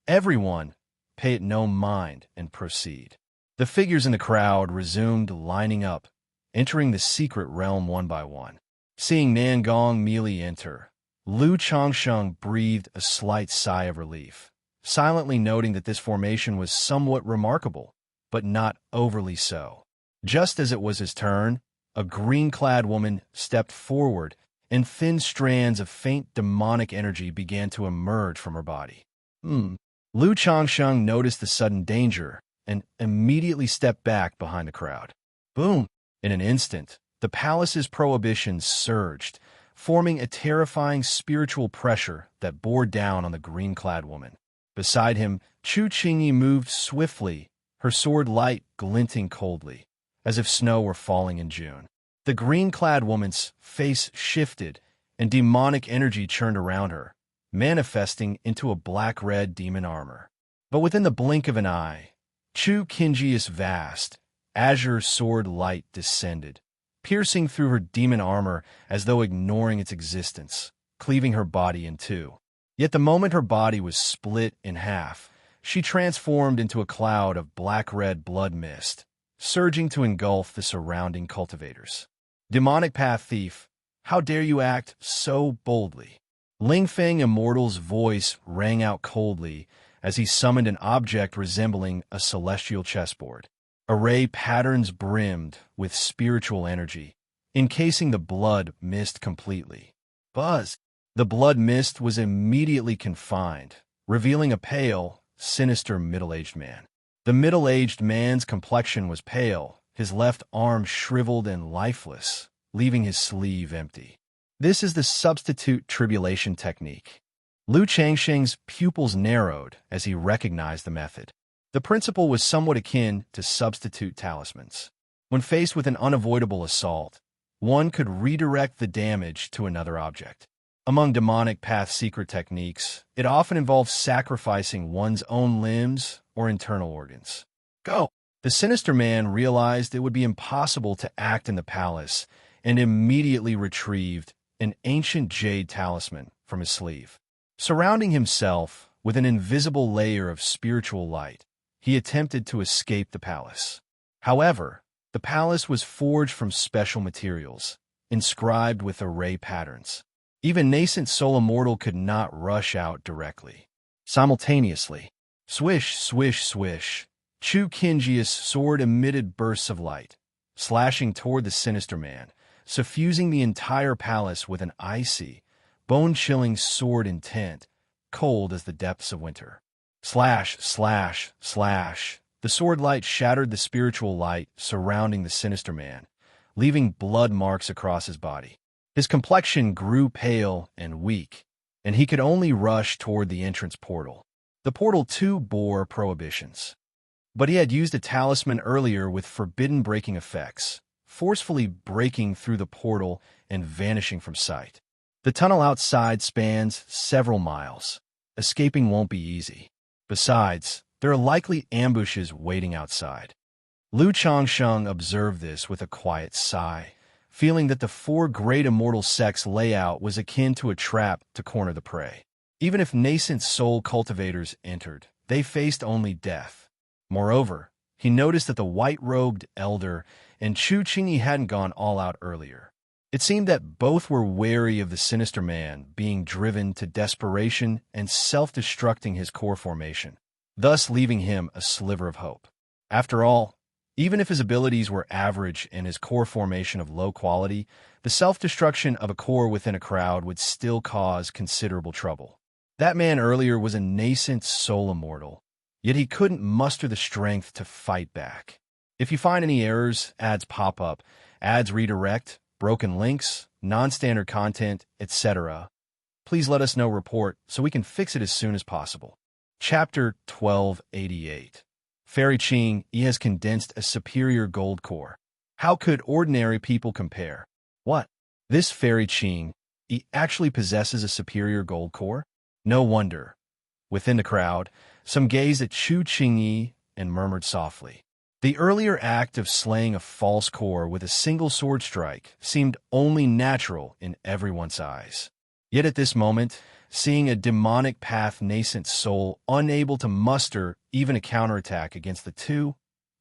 "Everyone, pay it no mind and proceed." The figures in the crowd resumed lining up, entering the secret realm one by one. Seeing Nangong Meili enter, Lu Changsheng breathed a slight sigh of relief, silently noting that this formation was somewhat remarkable, but not overly so. Just as it was his turn, a green-clad woman stepped forward, and thin strands of faint demonic energy began to emerge from her body. Lu Changsheng noticed the sudden danger and immediately stepped back behind the crowd. Boom! In an instant, the palace's prohibitions surged, forming a terrifying spiritual pressure that bore down on the green-clad woman. Beside him, Chu Qingyi moved swiftly, her sword light glinting coldly, as if snow were falling in June. The green-clad woman's face shifted, and demonic energy churned around her, manifesting into a black-red demon armor. But within the blink of an eye, Chu Qingyi's vast, azure sword light descended, piercing through her demon armor as though ignoring its existence, cleaving her body in two. Yet the moment her body was split in half, she transformed into a cloud of black-red blood mist, surging to engulf the surrounding cultivators. Demonic path thief, how dare you act so boldly? Ling Feng Immortal's voice rang out coldly as he summoned an object resembling a celestial chessboard. Array patterns brimmed with spiritual energy, encasing the blood mist completely. Buzz! The blood mist was immediately confined, revealing a pale, sinister middle-aged man. The middle-aged man's complexion was pale, his left arm shriveled and lifeless, leaving his sleeve empty. This is the substitute tribulation technique. Lu Changsheng's pupils narrowed as he recognized the method. The principle was somewhat akin to substitute talismans. When faced with an unavoidable assault, one could redirect the damage to another object. Among demonic path secret techniques, it often involves sacrificing one's own limbs or internal organs. Go! The sinister man realized it would be impossible to act in the palace and immediately retrieved an ancient jade talisman from his sleeve. Surrounding himself with an invisible layer of spiritual light, he attempted to escape the palace. However, the palace was forged from special materials, inscribed with array patterns. Even nascent soul immortal could not rush out directly. Simultaneously, swish, swish, swish, Chu Qingyi's sword emitted bursts of light, slashing toward the sinister man, suffusing the entire palace with an icy, bone-chilling sword intent, cold as the depths of winter. Slash, slash, slash. The sword light shattered the spiritual light surrounding the sinister man, leaving blood marks across his body. His complexion grew pale and weak, and he could only rush toward the entrance portal. The portal, too, bore prohibitions. But he had used a talisman earlier with forbidden breaking effects, forcefully breaking through the portal and vanishing from sight. The tunnel outside spans several miles. Escaping won't be easy. Besides, there are likely ambushes waiting outside. Lu Changsheng observed this with a quiet sigh, feeling that the four great immortal sects' layout was akin to a trap to corner the prey. Even if nascent soul cultivators entered, they faced only death. Moreover, he noticed that the white-robed elder and Chu Qingyi hadn't gone all out earlier. It seemed that both were wary of the sinister man being driven to desperation and self-destructing his core formation, thus leaving him a sliver of hope. After all, even if his abilities were average and his core formation of low quality, the self-destruction of a core within a crowd would still cause considerable trouble. That man earlier was a nascent soul immortal, yet he couldn't muster the strength to fight back. If you find any errors, ads pop up, ads redirect, broken links, non-standard content, etc., please let us know report so we can fix it as soon as possible. Chapter 1288. Fairy Qing has condensed a superior gold core. How could ordinary people compare? What? This Fairy Qing actually possesses a superior gold core? No wonder. Within the crowd, some gazed at Chu Qingyi, and murmured softly. The earlier act of slaying a false core with a single sword strike seemed only natural in everyone's eyes. Yet at this moment, seeing a demonic path nascent soul unable to muster even a counterattack against the two,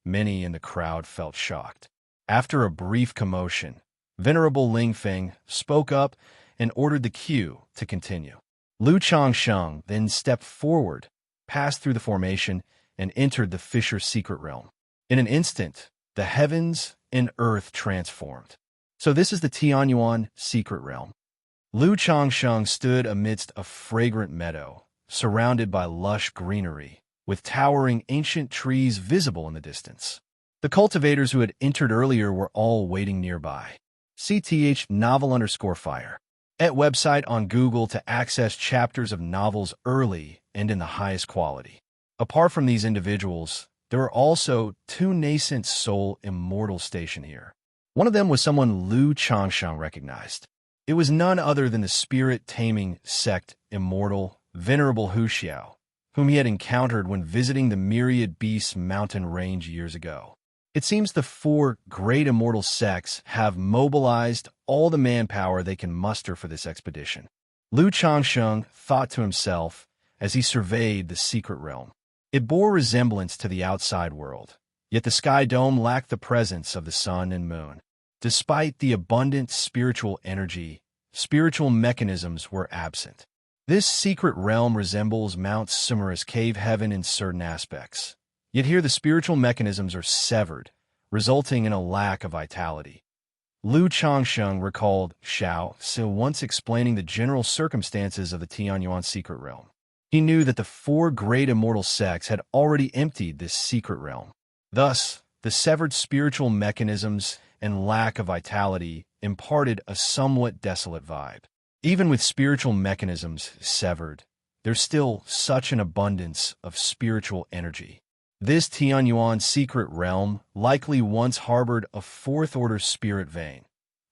many in the crowd felt shocked. After a brief commotion, Venerable Lingfeng spoke up and ordered the queue to continue. Lu Changsheng then stepped forward, passed through the formation, and entered the Fisher's secret realm. In an instant, the heavens and earth transformed. So this is the Tianyuan secret realm. Lu Changsheng stood amidst a fragrant meadow, surrounded by lush greenery, with towering ancient trees visible in the distance. The cultivators who had entered earlier were all waiting nearby. CTH novel_fire. At website on Google to access chapters of novels early and in the highest quality. Apart from these individuals, there are also two nascent soul immortals stationed here. One of them was someone Lu Changsheng recognized. It was none other than the spirit-taming sect Immortal, Venerable Wuxia, whom he had encountered when visiting the Myriad Beasts mountain range years ago. It seems the four great immortal sects have mobilized all the manpower they can muster for this expedition. Lu Changsheng thought to himself as he surveyed the secret realm. It bore resemblance to the outside world, yet the sky dome lacked the presence of the sun and moon. Despite the abundant spiritual energy, spiritual mechanisms were absent. This secret realm resembles Mount Sumerus cave heaven in certain aspects. Yet here the spiritual mechanisms are severed, resulting in a lack of vitality. Lu Changsheng recalled Xianxia once explaining the general circumstances of the Tianyuan secret realm. He knew that the four great immortal sects had already emptied this secret realm. Thus, the severed spiritual mechanisms and lack of vitality imparted a somewhat desolate vibe. Even with spiritual mechanisms severed, there's still such an abundance of spiritual energy. This Tianyuan secret realm likely once harbored a fourth-order spirit vein.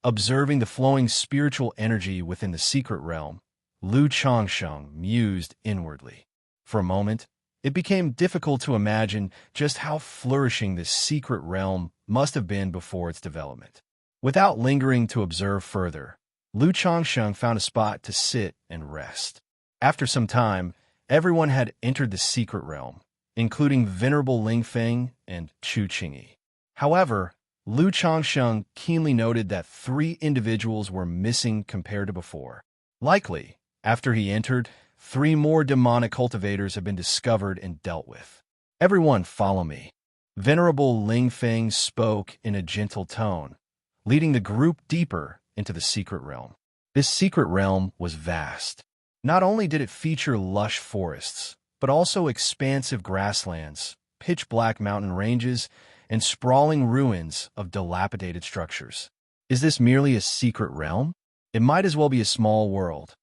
Observing the flowing spiritual energy within the secret realm, Lu Changsheng mused inwardly. For a moment, it became difficult to imagine just how flourishing this secret realm must have been before its development. Without lingering to observe further, Lu Changsheng found a spot to sit and rest. After some time, everyone had entered the secret realm, including Venerable Lingfeng and Chu Qingyi. However, Lu Changsheng keenly noted that three individuals were missing compared to before. Likely, after he entered, three more demonic cultivators had been discovered and dealt with. Everyone follow me. Venerable Lingfeng spoke in a gentle tone, leading the group deeper into the secret realm. This secret realm was vast. Not only did it feature lush forests, but also expansive grasslands, pitch-black mountain ranges, and sprawling ruins of dilapidated structures. Is this merely a secret realm? It might as well be a small world.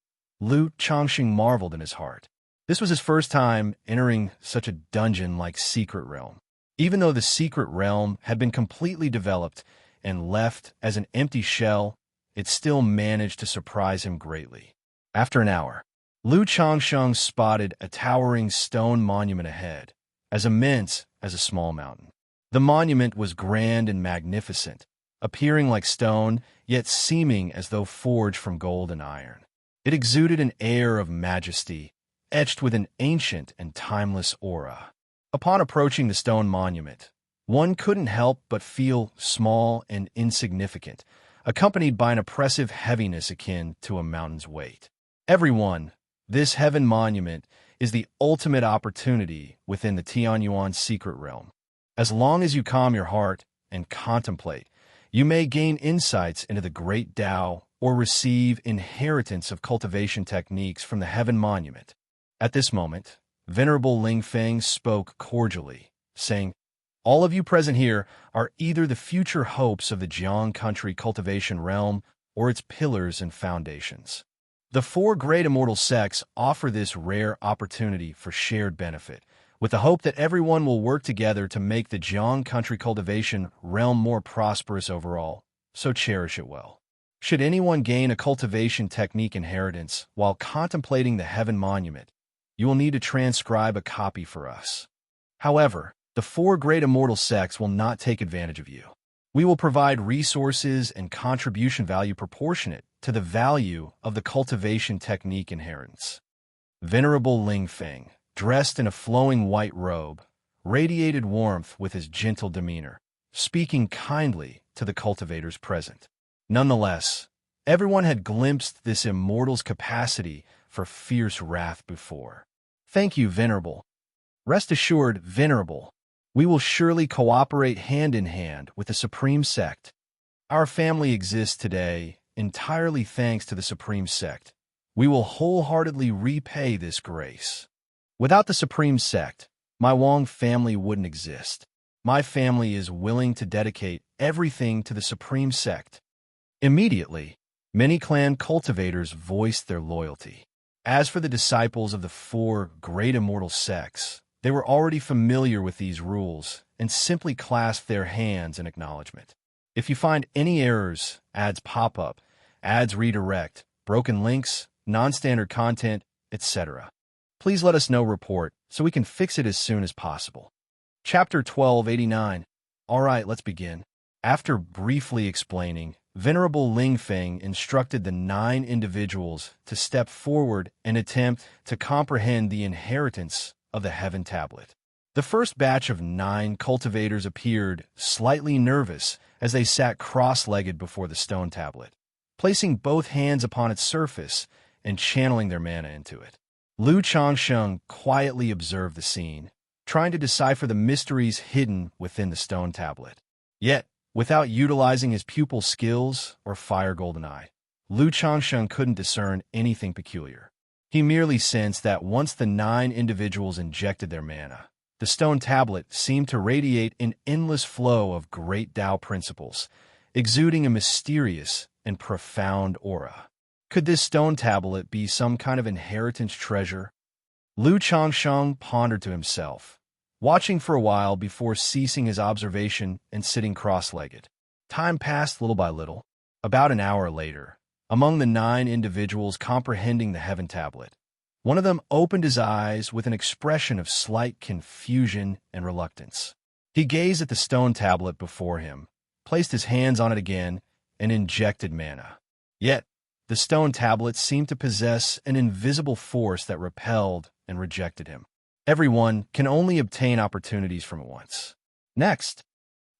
Lu Changsheng marveled in his heart. This was his first time entering such a dungeon-like secret realm. Even though the secret realm had been completely developed and left as an empty shell, it still managed to surprise him greatly. After an hour, Lu Changsheng spotted a towering stone monument ahead, as immense as a small mountain. The monument was grand and magnificent, appearing like stone, yet seeming as though forged from gold and iron. It exuded an air of majesty, etched with an ancient and timeless aura. Upon approaching the stone monument, one couldn't help but feel small and insignificant, accompanied by an oppressive heaviness akin to a mountain's weight. Everyone, this heaven monument is the ultimate opportunity within the Tianyuan secret realm. As long as you calm your heart and contemplate, you may gain insights into the great Tao or receive inheritance of cultivation techniques from the heaven monument. At this moment, Venerable Lingfeng spoke cordially, saying, "All of you present here are either the future hopes of the Jiang country cultivation realm or its pillars and foundations. The four great immortal sects offer this rare opportunity for shared benefit, with the hope that everyone will work together to make the Jiang country cultivation realm more prosperous overall, so cherish it well. Should anyone gain a cultivation technique inheritance while contemplating the heaven monument, you will need to transcribe a copy for us. However, The four great immortal sects will not take advantage of you. We will provide resources and contribution value proportionate to the value of the cultivation technique inheritance. Venerable Ling Feng, dressed in a flowing white robe, radiated warmth with his gentle demeanor, speaking kindly to the cultivators present. Nonetheless, everyone had glimpsed this immortal's capacity for fierce wrath before. Thank you, Venerable. Rest assured, Venerable, we will surely cooperate hand in hand with the Supreme Sect. Our family exists today entirely thanks to the Supreme Sect. We will wholeheartedly repay this grace. Without the Supreme Sect, my Wang family wouldn't exist. My family is willing to dedicate everything to the Supreme Sect. Immediately, many clan cultivators voiced their loyalty. As for the disciples of the four great immortal sects, they were already familiar with these rules and simply clasped their hands in acknowledgement. If you find any errors, ads pop up, ads redirect, broken links, non-standard content, etc., please let us know report so we can fix it as soon as possible. Chapter 1289. Alright, let's begin. After briefly explaining, Venerable Ling Feng instructed the 9 individuals to step forward and attempt to comprehend the inheritance of the Heaven Tablet. The first batch of 9 cultivators appeared slightly nervous as they sat cross-legged before the stone tablet, placing both hands upon its surface and channeling their mana into it. Lu Changsheng quietly observed the scene, trying to decipher the mysteries hidden within the stone tablet. Yet, without utilizing his pupil skills or fire golden eye, Lu Changsheng couldn't discern anything peculiar. He merely sensed that once the 9 individuals injected their mana, the stone tablet seemed to radiate an endless flow of great Tao principles, exuding a mysterious and profound aura. Could this stone tablet be some kind of inheritance treasure? Lu Changsheng pondered to himself, watching for a while before ceasing his observation and sitting cross-legged. Time passed little by little. About an hour later, among the 9 individuals comprehending the Heaven Tablet, one of them opened his eyes with an expression of slight confusion and reluctance. He gazed at the stone tablet before him, placed his hands on it again, and injected mana. Yet, the stone tablet seemed to possess an invisible force that repelled and rejected him. Everyone can only obtain opportunities from it once. Next,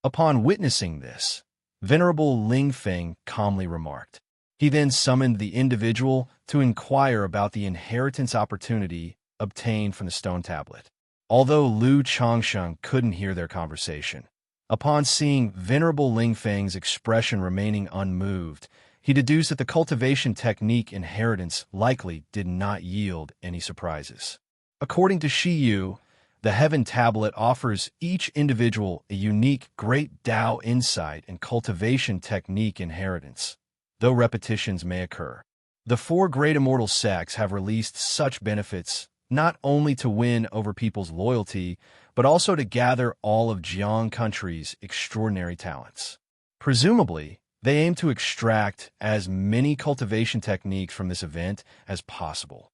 upon witnessing this, Venerable Ling Feng calmly remarked. He then summoned the individual to inquire about the inheritance opportunity obtained from the stone tablet. Although Lu Changsheng couldn't hear their conversation, upon seeing Venerable Ling Feng's expression remaining unmoved, he deduced that the cultivation technique inheritance likely did not yield any surprises. According to Shi Yu, the Heaven Tablet offers each individual a unique Great Tao insight and cultivation technique inheritance, though repetitions may occur. The 4 great immortal sects have released such benefits not only to win over people's loyalty, but also to gather all of Jiang country's extraordinary talents. Presumably, they aim to extract as many cultivation techniques from this event as possible.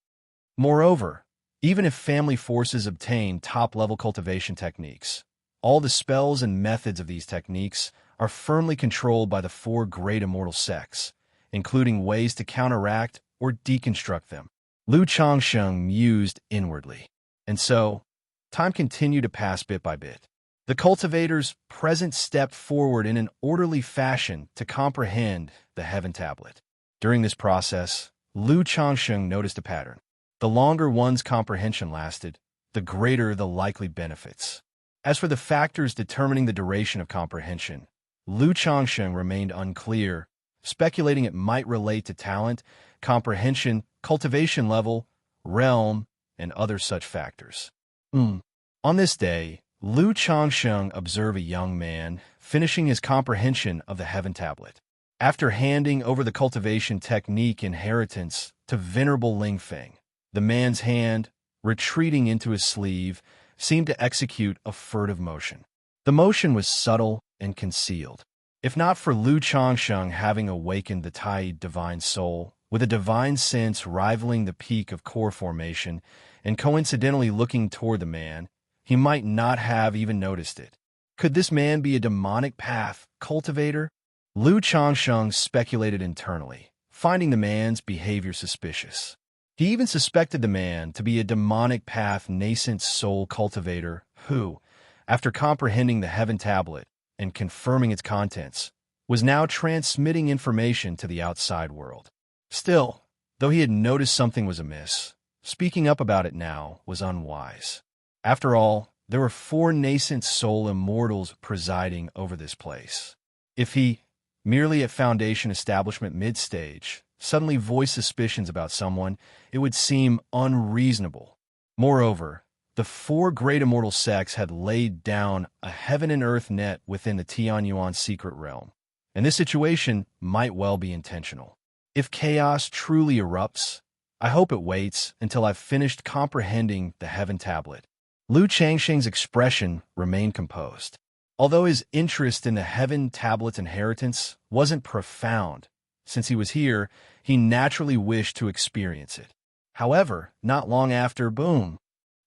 Moreover, even if family forces obtain top-level cultivation techniques, all the spells and methods of these techniques are firmly controlled by the 4 great immortal sects, including ways to counteract or deconstruct them. Lu Changsheng mused inwardly. And so, time continued to pass bit by bit. The cultivators present stepped forward in an orderly fashion to comprehend the Heaven Tablet. During this process, Lu Changsheng noticed a pattern. The longer one's comprehension lasted, the greater the likely benefits. As for the factors determining the duration of comprehension, Lu Changsheng remained unclear, speculating it might relate to talent, comprehension, cultivation level, realm, and other such factors. On this day, Lu Changsheng observed a young man finishing his comprehension of the Heaven Tablet. After handing over the cultivation technique inheritance to Venerable Ling Feng, the man's hand, retreating into his sleeve, seemed to execute a furtive motion. The motion was subtle and concealed. If not for Lu Changsheng having awakened the Tai divine soul, with a divine sense rivaling the peak of core formation, and coincidentally looking toward the man, he might not have even noticed it. Could this man be a demonic path cultivator? Lu Changsheng speculated internally, finding the man's behavior suspicious. He even suspected the man to be a demonic path nascent soul cultivator who, after comprehending the Heaven Tablet and confirming its contents, was now transmitting information to the outside world. Still, though he had noticed something was amiss, speaking up about it now was unwise. After all, there were 4 nascent soul immortals presiding over this place. If he, merely at Foundation Establishment mid-stage, suddenly voiced suspicions about someone, it would seem unreasonable. Moreover, the 4 great immortal sects had laid down a heaven and earth net within the Tianyuan secret realm, and this situation might well be intentional. If chaos truly erupts, I hope it waits until I've finished comprehending the Heaven Tablet. Lu Changsheng's expression remained composed. Although his interest in the Heaven Tablet's inheritance wasn't profound, since he was here, he naturally wished to experience it. However, not long after, boom!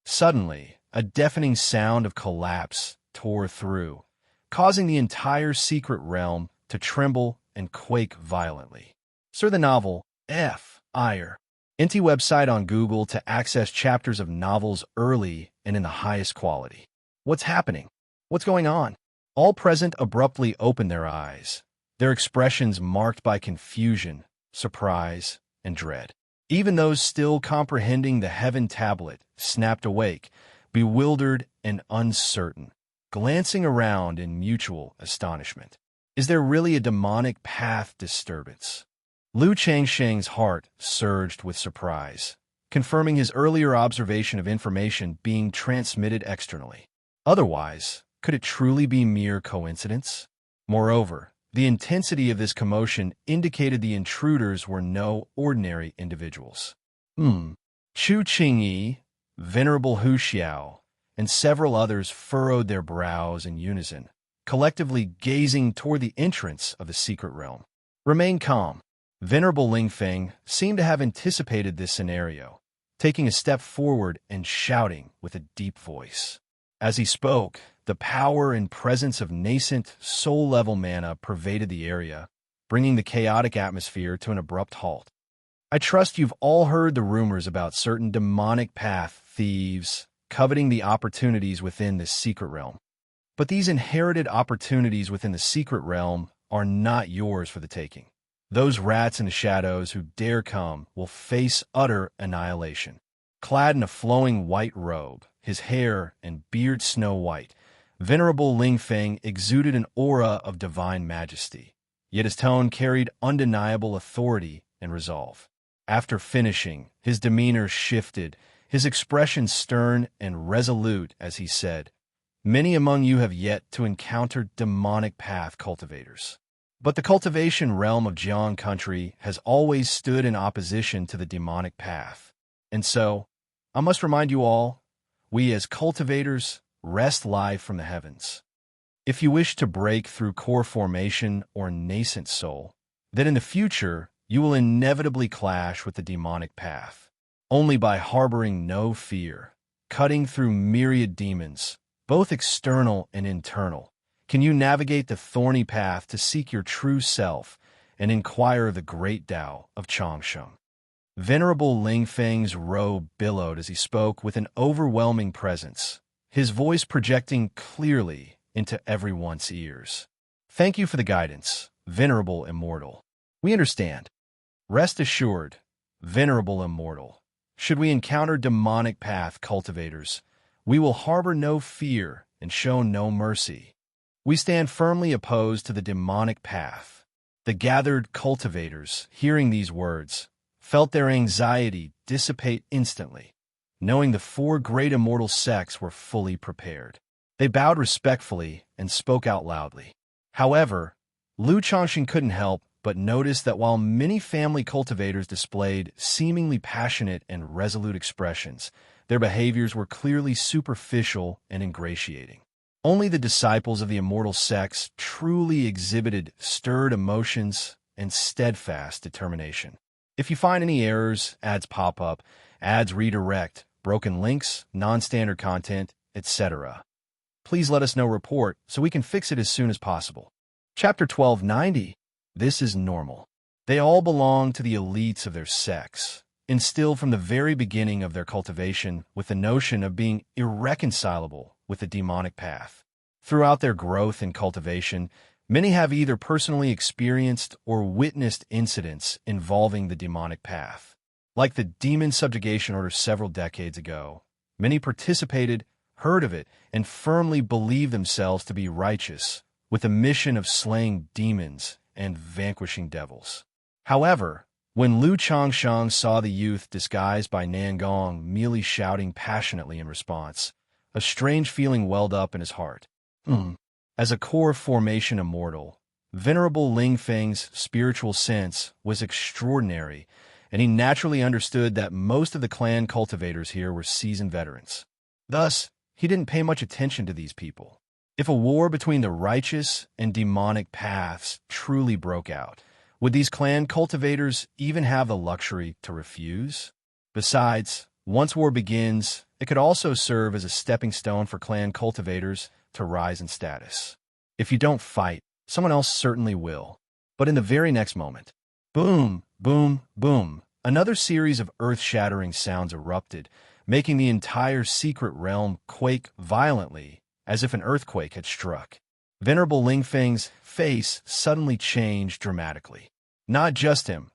Suddenly, a deafening sound of collapse tore through, causing the entire secret realm to tremble and quake violently. Search the novel F. Ire. Inti website on Google to access chapters of novels early and in the highest quality. What's happening? What's going on? All present abruptly opened their eyes, their expressions marked by confusion, surprise, and dread. Even those still comprehending the Heaven Tablet snapped awake, bewildered and uncertain, glancing around in mutual astonishment. Is there really a demonic path disturbance? Lu Changsheng's heart surged with surprise, confirming his earlier observation of information being transmitted externally. Otherwise, could it truly be mere coincidence? Moreover, the intensity of this commotion indicated the intruders were no ordinary individuals. Chu Qingyi, Venerable Hu Xiao, and several others furrowed their brows in unison, collectively gazing toward the entrance of the secret realm. Remain calm. Venerable Ling Feng seemed to have anticipated this scenario, taking a step forward and shouting with a deep voice. As he spoke, the power and presence of nascent, soul-level mana pervaded the area, bringing the chaotic atmosphere to an abrupt halt. I trust you've all heard the rumors about certain demonic path thieves coveting the opportunities within this secret realm. But these inherited opportunities within the secret realm are not yours for the taking. Those rats in the shadows who dare come will face utter annihilation. Clad in a flowing white robe, his hair and beard snow white, Venerable Ling Feng exuded an aura of divine majesty, yet his tone carried undeniable authority and resolve. After finishing, his demeanor shifted, his expression stern and resolute as he said, "Many among you have yet to encounter demonic path cultivators. But the cultivation realm of Jiang country has always stood in opposition to the demonic path. And so, I must remind you all, we as cultivators rest live from the heavens. If you wish to break through core formation or nascent soul, then in the future you will inevitably clash with the demonic path. Only by harboring no fear, cutting through myriad demons, both external and internal, can you navigate the thorny path to seek your true self and inquire the great Tao of Changsheng." Venerable Ling Feng's robe billowed as he spoke with an overwhelming presence, his voice projecting clearly into everyone's ears. "Thank you for the guidance, Venerable Immortal. We understand. Rest assured, Venerable Immortal, should we encounter demonic path cultivators, we will harbor no fear and show no mercy. We stand firmly opposed to the demonic path." The gathered cultivators, hearing these words, felt their anxiety dissipate instantly, knowing the 4 great immortal sects were fully prepared. They bowed respectfully and spoke out loudly. However, Lu Changsheng couldn't help but notice that while many family cultivators displayed seemingly passionate and resolute expressions, their behaviors were clearly superficial and ingratiating. Only the disciples of the immortal sects truly exhibited stirred emotions and steadfast determination. If you find any errors, ads pop up, ads redirect, broken links, non-standard content, etc. Please let us know report so we can fix it as soon as possible. Chapter 1290. This is normal. They all belong to the elites of their sex, instilled from the very beginning of their cultivation with the notion of being irreconcilable with the demonic path. Throughout their growth in cultivation, many have either personally experienced or witnessed incidents involving the demonic path. Like the demon subjugation order several decades ago, many participated, heard of it, and firmly believed themselves to be righteous, with a mission of slaying demons and vanquishing devils. However, when Lu Changsheng saw the youth disguised by Nangong merely shouting passionately in response, a strange feeling welled up in his heart. As a core formation immortal, Venerable Ling Feng's spiritual sense was extraordinary, and he naturally understood that most of the clan cultivators here were seasoned veterans. Thus, he didn't pay much attention to these people. If a war between the righteous and demonic paths truly broke out, would these clan cultivators even have the luxury to refuse? Besides, once war begins, it could also serve as a stepping stone for clan cultivators to rise in status. If you don't fight, someone else certainly will. But in the very next moment, boom, boom, boom, another series of earth-shattering sounds erupted, making the entire secret realm quake violently, as if an earthquake had struck. Venerable Ling Feng's face suddenly changed dramatically. Not just him.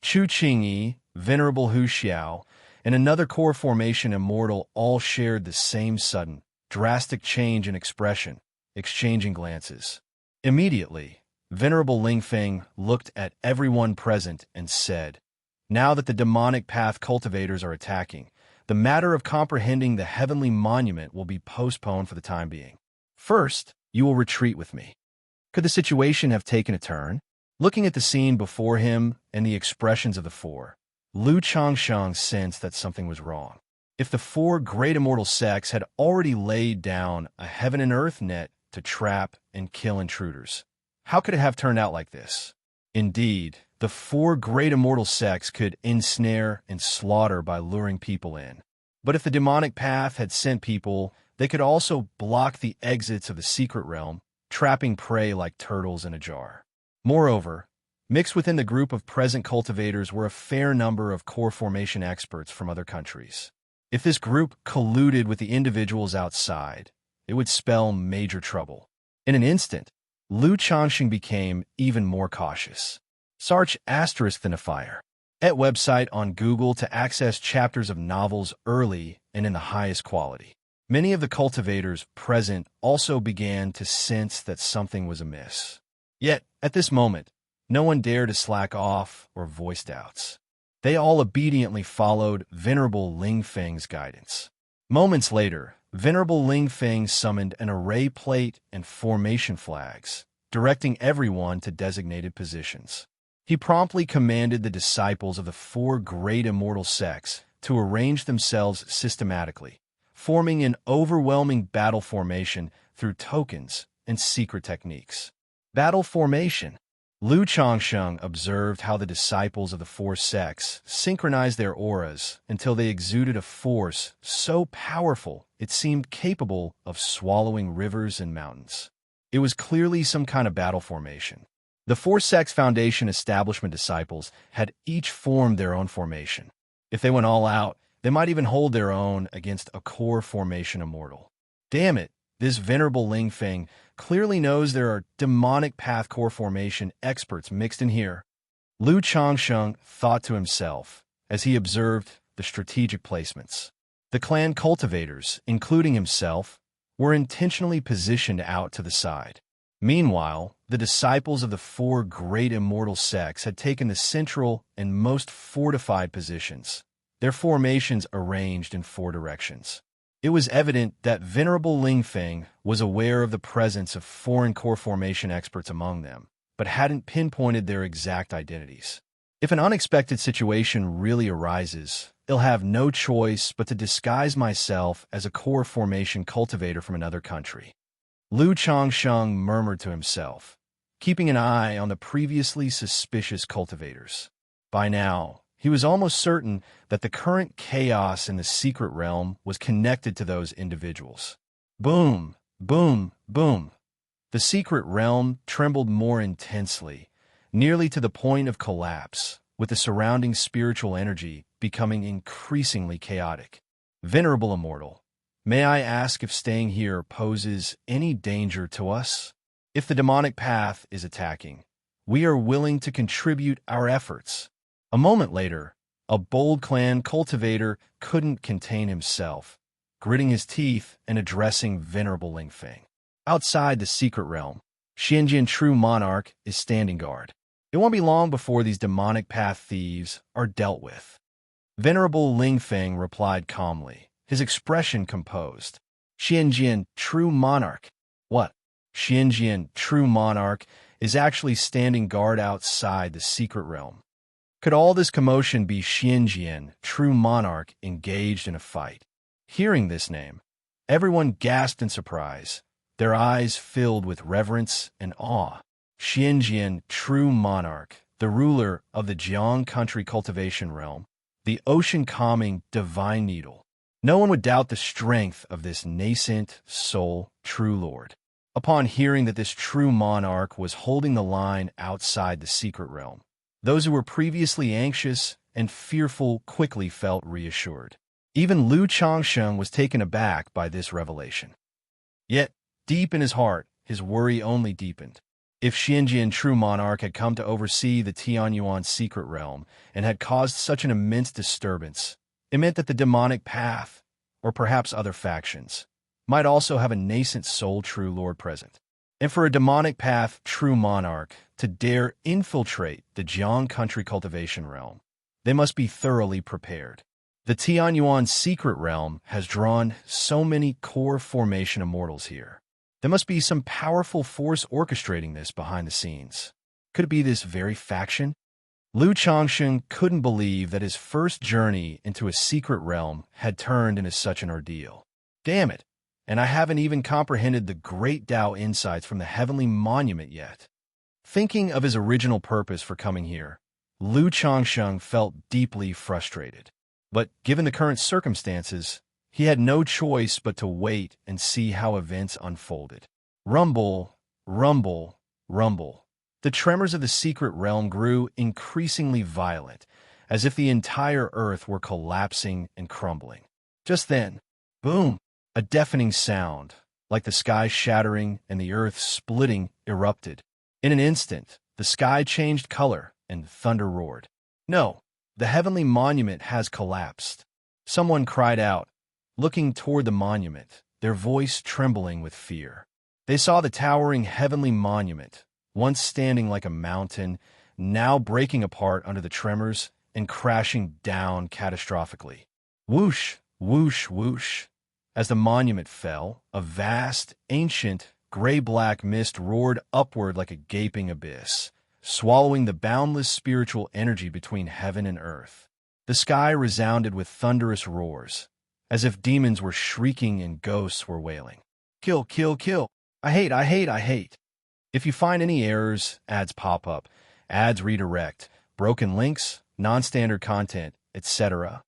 Chu Qingyi, Venerable Hu Xiao, and another core formation immortal all shared the same sudden, drastic change in expression, exchanging glances. Immediately, Venerable Ling Feng looked at everyone present and said, "Now that the demonic path cultivators are attacking, the matter of comprehending the heavenly monument will be postponed for the time being. First, you will retreat with me." Could the situation have taken a turn? Looking at the scene before him and the expressions of the four, Lu Changsheng sensed that something was wrong. If the four great immortal sects had already laid down a heaven and earth net to trap and kill intruders, how could it have turned out like this? Indeed, the four great immortal sects could ensnare and slaughter by luring people in. But if the demonic path had sent people, they could also block the exits of the secret realm, trapping prey like turtles in a jar. Moreover, mixed within the group of present cultivators were a fair number of core formation experts from other countries. If this group colluded with the individuals outside, it would spell major trouble. In an instant, Lu Changxing became even more cautious. Search *than at website on Google to access chapters of novels early and in the highest quality. Many of the cultivators present also began to sense that something was amiss. Yet, at this moment, no one dared to slack off or voice doubts. They all obediently followed Venerable Ling Feng's guidance. Moments later, Venerable Ling Feng summoned an array plate and formation flags, directing everyone to designated positions. He promptly commanded the disciples of the four great immortal sects to arrange themselves systematically, forming an overwhelming battle formation through tokens and secret techniques. Battle formation. Lu Changsheng observed how the disciples of the four sects synchronized their auras until they exuded a force so powerful it seemed capable of swallowing rivers and mountains. It was clearly some kind of battle formation. The four sects Foundation establishment disciples had each formed their own formation. If they went all out, they might even hold their own against a core formation immortal. Damn it, this Venerable Ling Feng clearly knows there are demonic path core formation experts mixed in here. Lu Changsheng thought to himself as he observed the strategic placements. The clan cultivators, including himself, were intentionally positioned out to the side. Meanwhile, the disciples of the four great immortal sects had taken the central and most fortified positions, their formations arranged in four directions. It was evident that Venerable Ling Feng was aware of the presence of foreign core formation experts among them, but hadn't pinpointed their exact identities. If an unexpected situation really arises, I'll have no choice but to disguise myself as a core formation cultivator from another country. Lu Changsheng murmured to himself, keeping an eye on the previously suspicious cultivators. By now, he was almost certain that the current chaos in the secret realm was connected to those individuals. Boom, boom, boom. The secret realm trembled more intensely, nearly to the point of collapse, with the surrounding spiritual energy becoming increasingly chaotic. Venerable Immortal, may I ask if staying here poses any danger to us? If the demonic path is attacking, we are willing to contribute our efforts. A moment later, a bold clan cultivator couldn't contain himself, gritting his teeth and addressing Venerable Lingfeng. Outside the secret realm, Xianxia, true monarch, is standing guard. It won't be long before these demonic path thieves are dealt with. Venerable Lingfeng replied calmly, his expression composed. Xianxia, true monarch. What? Xianxia, true monarch, is actually standing guard outside the secret realm. Could all this commotion be Xianxia, true monarch, engaged in a fight? Hearing this name, everyone gasped in surprise, their eyes filled with reverence and awe. Xianxia, true monarch, the ruler of the Jiang country cultivation realm, the ocean-calming divine needle. No one would doubt the strength of this nascent soul true lord. Upon hearing that this true monarch was holding the line outside the secret realm, those who were previously anxious and fearful quickly felt reassured. Even Lu Changsheng was taken aback by this revelation. Yet, deep in his heart, his worry only deepened. If Xianxia, true monarch, had come to oversee the Tianyuan secret realm and had caused such an immense disturbance, it meant that the demonic path, or perhaps other factions, might also have a nascent soul true lord present. And for a demonic path true monarch to dare infiltrate the Jiang country cultivation realm, they must be thoroughly prepared. The Tianyuan secret realm has drawn so many core formation immortals here. There must be some powerful force orchestrating this behind the scenes. Could it be this very faction? Lu Changsheng couldn't believe that his first journey into a secret realm had turned into such an ordeal. Damn it, and I haven't even comprehended the great Tao insights from the heavenly monument yet. Thinking of his original purpose for coming here, Lu Changsheng felt deeply frustrated. But given the current circumstances, he had no choice but to wait and see how events unfolded. Rumble, rumble, rumble. The tremors of the secret realm grew increasingly violent, as if the entire earth were collapsing and crumbling. Just then, boom, a deafening sound, like the sky shattering and the earth splitting, erupted. In an instant, the sky changed color and thunder roared. No, the heavenly monument has collapsed. Someone cried out, looking toward the monument, their voice trembling with fear. They saw the towering heavenly monument, once standing like a mountain, now breaking apart under the tremors and crashing down catastrophically. Whoosh, whoosh, whoosh. As the monument fell, a vast, ancient, gray-black mist roared upward like a gaping abyss, swallowing the boundless spiritual energy between heaven and earth. The sky resounded with thunderous roars, as if demons were shrieking and ghosts were wailing. Kill, kill, kill. I hate, I hate, I hate. If you find any errors, ads pop up, ads redirect, broken links, non-standard content, etc.,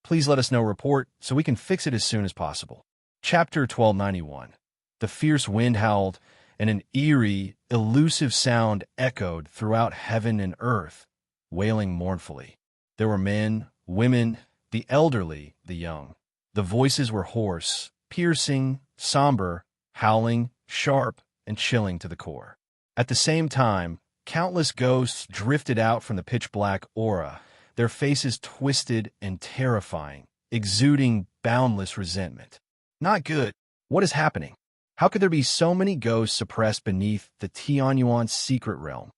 please let us know. Report so we can fix it as soon as possible. Chapter 1291. The fierce wind howled, and an eerie, elusive sound echoed throughout heaven and earth, wailing mournfully. There were men, women, the elderly, the young. The voices were hoarse, piercing, somber, howling, sharp, and chilling to the core. At the same time, countless ghosts drifted out from the pitch-black aura, their faces twisted and terrifying, exuding boundless resentment. Not good. What is happening? How could there be so many ghosts suppressed beneath the Tianyuan secret realm?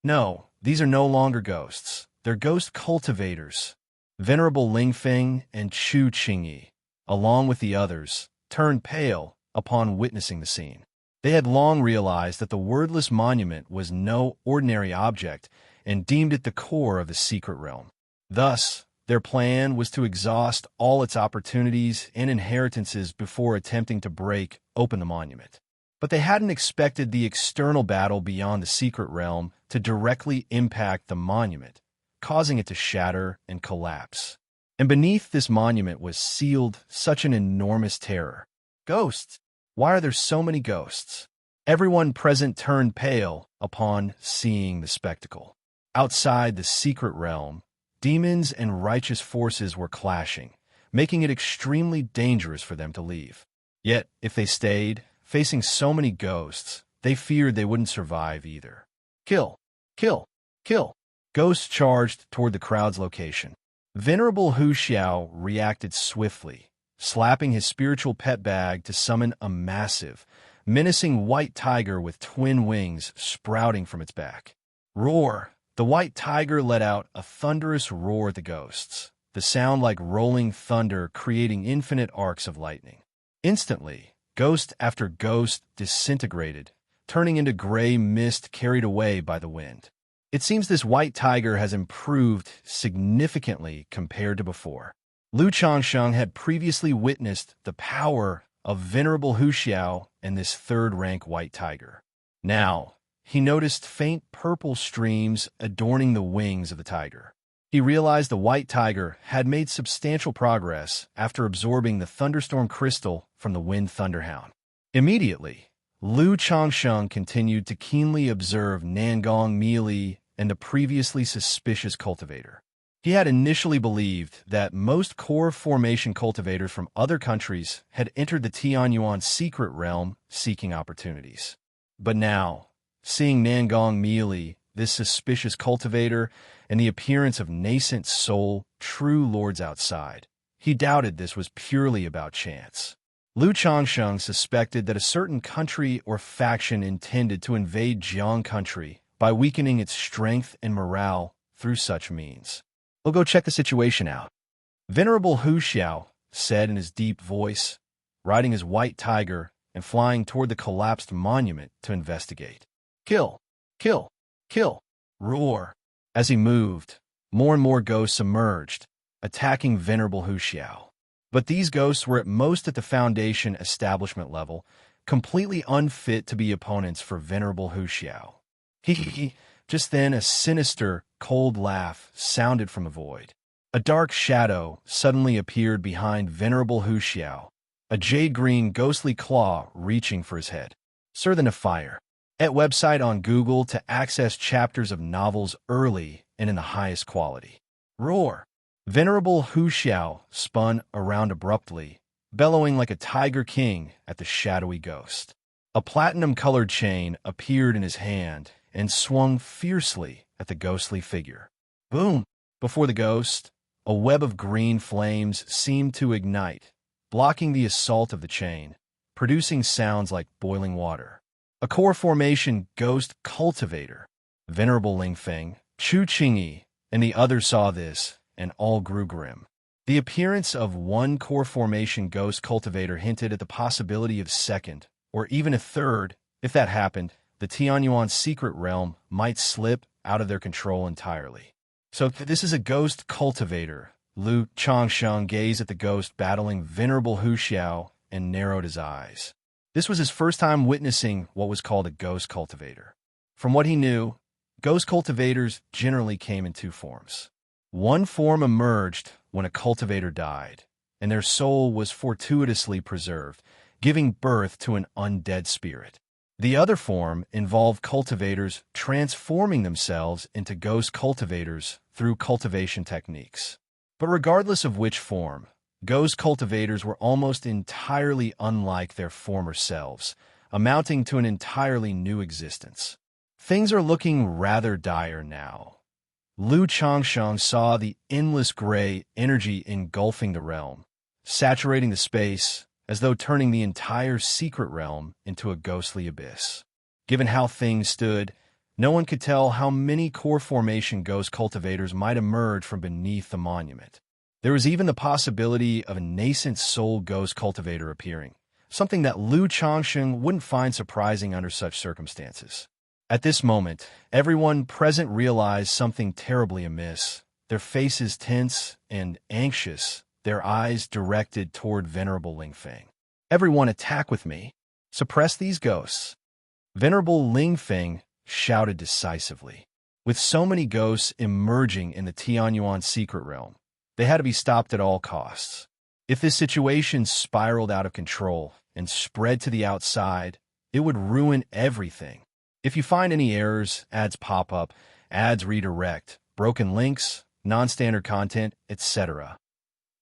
No, these are no longer ghosts. They're ghost cultivators. Venerable Lingfeng and Chu Qingyi, along with the others, turned pale upon witnessing the scene. They had long realized that the wordless monument was no ordinary object and deemed it the core of the secret realm. Thus, their plan was to exhaust all its opportunities and inheritances before attempting to break open the monument. But they hadn't expected the external battle beyond the secret realm to directly impact the monument, causing it to shatter and collapse. And beneath this monument was sealed such an enormous terror. Ghosts. Why are there so many ghosts? Everyone present turned pale upon seeing the spectacle. Outside the secret realm, demons and righteous forces were clashing, making it extremely dangerous for them to leave. Yet, if they stayed, facing so many ghosts, they feared they wouldn't survive either. Kill! Kill! Kill! Ghosts charged toward the crowd's location. Venerable Wuxia reacted swiftly, slapping his spiritual pet bag to summon a massive, menacing white tiger with twin wings sprouting from its back. Roar! The white tiger let out a thunderous roar at the ghosts, the sound like rolling thunder creating infinite arcs of lightning. Instantly, ghost after ghost disintegrated, turning into gray mist carried away by the wind. It seems this white tiger has improved significantly compared to before. Xianxia had previously witnessed the power of Venerable Wuxia and this third-rank white tiger. Now, he noticed faint purple streams adorning the wings of the tiger. He realized the white tiger had made substantial progress after absorbing the thunderstorm crystal from the wind thunderhound. Immediately, Xianxia continued to keenly observe Nangong Meili and the previously suspicious cultivator. He had initially believed that most core formation cultivators from other countries had entered the Tianyuan secret realm seeking opportunities. But now, seeing Nangong Meili, this suspicious cultivator, and the appearance of nascent soul, true lords outside, he doubted this was purely about chance. Xianxia suspected that a certain country or faction intended to invade Jiang country by weakening its strength and morale through such means. "We'll go check the situation out," Venerable Wuxia said in his deep voice, riding his white tiger and flying toward the collapsed monument to investigate. Kill! Kill! Kill! Roar! As he moved, more and more ghosts emerged, attacking Venerable Wuxia. But these ghosts were at most at the Foundation establishment level, completely unfit to be opponents for Venerable Wuxia. Just then a sinister, cold laugh sounded from the void. A dark shadow suddenly appeared behind Venerable Wuxia, a jade-green ghostly claw reaching for his head. Sir the Fire. At website on Google to access chapters of novels early and in the highest quality. Roar! Venerable Wuxia spun around abruptly, bellowing like a tiger king at the shadowy ghost. A platinum-colored chain appeared in his hand and swung fiercely at the ghostly figure. Boom! Before the ghost, a web of green flames seemed to ignite, blocking the assault of the chain, producing sounds like boiling water. A core formation ghost cultivator, Venerable Lingfeng, Chu Qingyi, and the others saw this, and all grew grim. The appearance of one core formation ghost cultivator hinted at the possibility of second, or even a third. If that happened, the Tianyuan secret realm might slip out of their control entirely. So this is a ghost cultivator. Xianxia gazed at the ghost battling Venerable Wuxia and narrowed his eyes. This was his first time witnessing what was called a ghost cultivator. From what he knew, ghost cultivators generally came in two forms. One form emerged when a cultivator died, and their soul was fortuitously preserved, giving birth to an undead spirit. The other form involved cultivators transforming themselves into ghost cultivators through cultivation techniques. But regardless of which form, ghost cultivators were almost entirely unlike their former selves, amounting to an entirely new existence. Things are looking rather dire now. Xianxia saw the endless gray energy engulfing the realm, saturating the space as though turning the entire secret realm into a ghostly abyss. Given how things stood, no one could tell how many core formation ghost cultivators might emerge from beneath the monument. There was even the possibility of a nascent soul ghost cultivator appearing, something that Xianxia wouldn't find surprising under such circumstances. At this moment, everyone present realized something terribly amiss, their faces tense and anxious, their eyes directed toward Venerable Lingfeng. "Everyone attack with me! Suppress these ghosts!" Venerable Lingfeng shouted decisively. With so many ghosts emerging in the Tianyuan secret realm, they had to be stopped at all costs. If this situation spiraled out of control and spread to the outside, it would ruin everything. If you find any errors, ads pop up, ads redirect, broken links, non-standard content, etc.,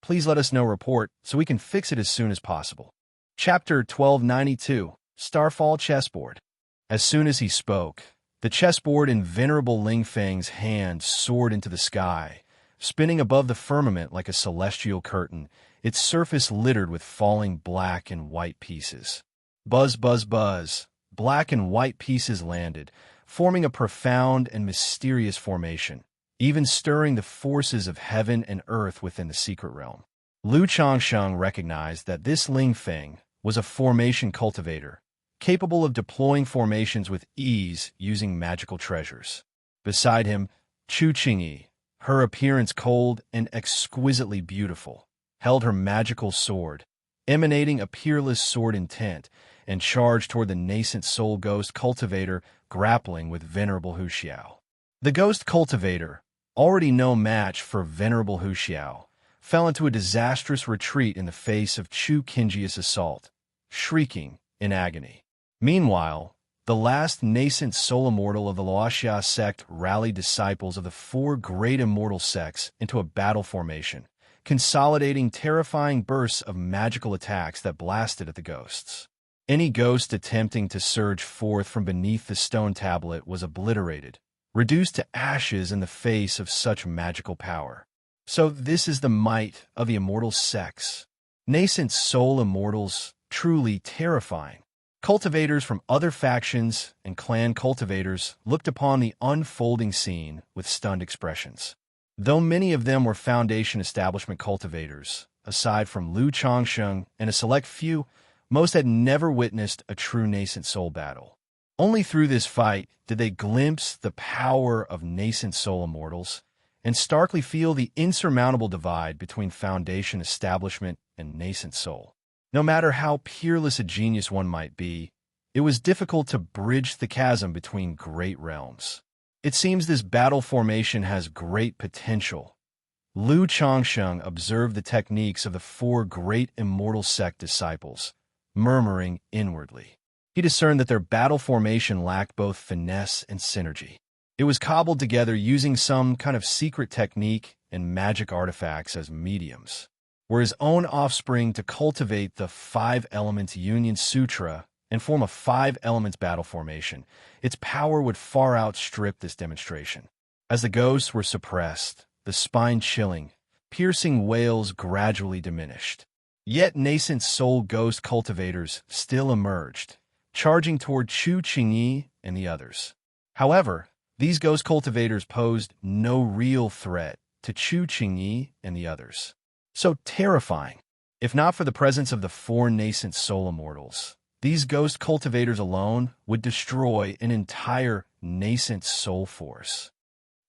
please let us know report so we can fix it as soon as possible. Chapter 1292, Starfall Chessboard. As soon as he spoke, the chessboard in Venerable Ling Feng's hand soared into the sky, spinning above the firmament like a celestial curtain, its surface littered with falling black and white pieces. Buzz, buzz, buzz. Black and white pieces landed, forming a profound and mysterious formation, even stirring the forces of heaven and earth within the secret realm. Lu Changsheng recognized that this Ling Feng was a formation cultivator, capable of deploying formations with ease using magical treasures. Beside him, Chu Qingyi, her appearance cold and exquisitely beautiful, held her magical sword, emanating a peerless sword intent, and charged toward the nascent soul ghost cultivator grappling with Venerable Wuxia. The ghost cultivator, already no match for Venerable Wuxia, fell into a disastrous retreat in the face of Chu Qingyi's assault, shrieking in agony. Meanwhile, the last nascent soul immortal of the Wuxia sect rallied disciples of the four great immortal sects into a battle formation, consolidating terrifying bursts of magical attacks that blasted at the ghosts. Any ghost attempting to surge forth from beneath the stone tablet was obliterated, reduced to ashes in the face of such magical power. So this is the might of the immortal sects. Nascent soul immortals, truly terrifying. Cultivators from other factions and clan cultivators looked upon the unfolding scene with stunned expressions. Though many of them were Foundation establishment cultivators, aside from Lu Changsheng and a select few, most had never witnessed a true nascent soul battle. Only through this fight did they glimpse the power of nascent soul immortals and starkly feel the insurmountable divide between Foundation establishment and nascent soul. No matter how peerless a genius one might be, it was difficult to bridge the chasm between great realms. It seems this battle formation has great potential. Lu Changsheng observed the techniques of the four great immortal sect disciples, murmuring inwardly. He discerned that their battle formation lacked both finesse and synergy. It was cobbled together using some kind of secret technique and magic artifacts as mediums. Were his own offspring to cultivate the 5 Elements Union Sutra and form a 5 Elements battle formation, its power would far outstrip this demonstration. As the ghosts were suppressed, the spine-chilling, piercing wails gradually diminished. Yet nascent soul ghost cultivators still emerged, charging toward Chu Qingyi and the others. However, these ghost cultivators posed no real threat to Chu Qingyi and the others. So terrifying. If not for the presence of the 4 nascent soul immortals, these ghost cultivators alone would destroy an entire nascent soul force.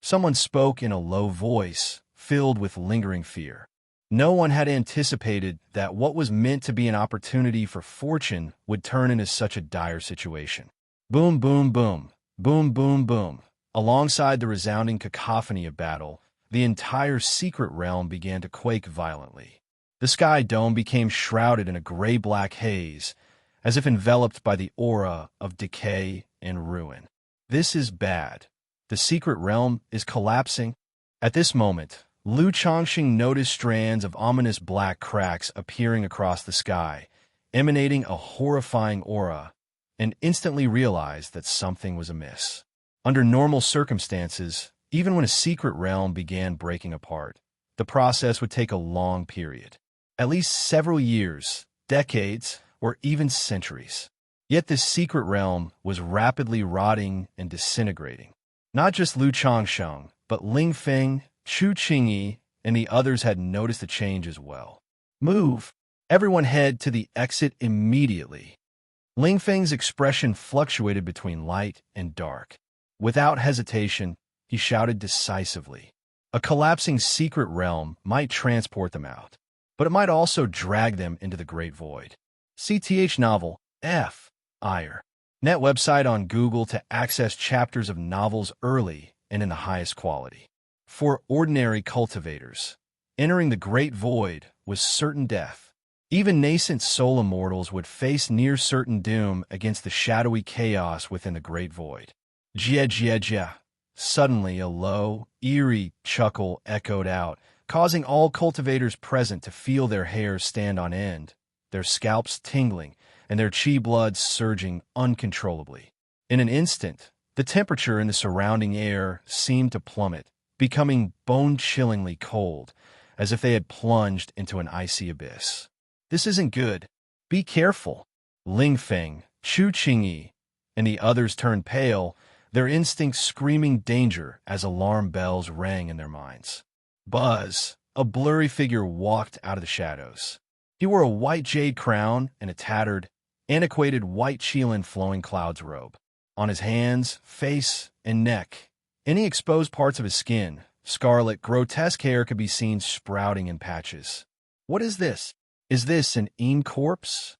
Someone spoke in a low voice, filled with lingering fear. No one had anticipated that what was meant to be an opportunity for fortune would turn into such a dire situation. Boom, boom, boom, boom, boom, boom. Alongside the resounding cacophony of battle, the entire secret realm began to quake violently. The sky dome became shrouded in a gray-black haze, as if enveloped by the aura of decay and ruin. This is bad. The secret realm is collapsing. At this moment, Lu Changsheng noticed strands of ominous black cracks appearing across the sky, emanating a horrifying aura, and instantly realized that something was amiss. Under normal circumstances, even when a secret realm began breaking apart, the process would take a long period, at least several years, decades, or even centuries. Yet this secret realm was rapidly rotting and disintegrating. Not just Lu Changsheng, but Ling Feng, Chu Qingyi, and the others had noticed the change as well. Move! Everyone head to the exit immediately. Ling Feng's expression fluctuated between light and dark. Without hesitation, he shouted decisively. A collapsing secret realm might transport them out, but it might also drag them into the great void. CTH novel, F. Ire. Net website on Google to access chapters of novels early and in the highest quality. For ordinary cultivators. entering the great void was certain death. Even nascent soul immortals would face near-certain doom against the shadowy chaos within the great void. Jia jia jia. Suddenly, a low, eerie chuckle echoed out, causing all cultivators present to feel their hair stand on end, their scalps tingling, and their chi blood surging uncontrollably. In an instant, the temperature in the surrounding air seemed to plummet, becoming bone-chillingly cold, as if they had plunged into an icy abyss. "This isn't good. Be careful." Ling Feng, Chu Qingyi, and the others turned pale, their instincts screaming danger as alarm bells rang in their minds. Buzz, a blurry figure, walked out of the shadows. He wore a white jade crown and a tattered, antiquated white Qilin flowing clouds robe. On his hands, face, and neck, any exposed parts of his skin, scarlet, grotesque hair could be seen sprouting in patches. "What is this? Is this an corpse?"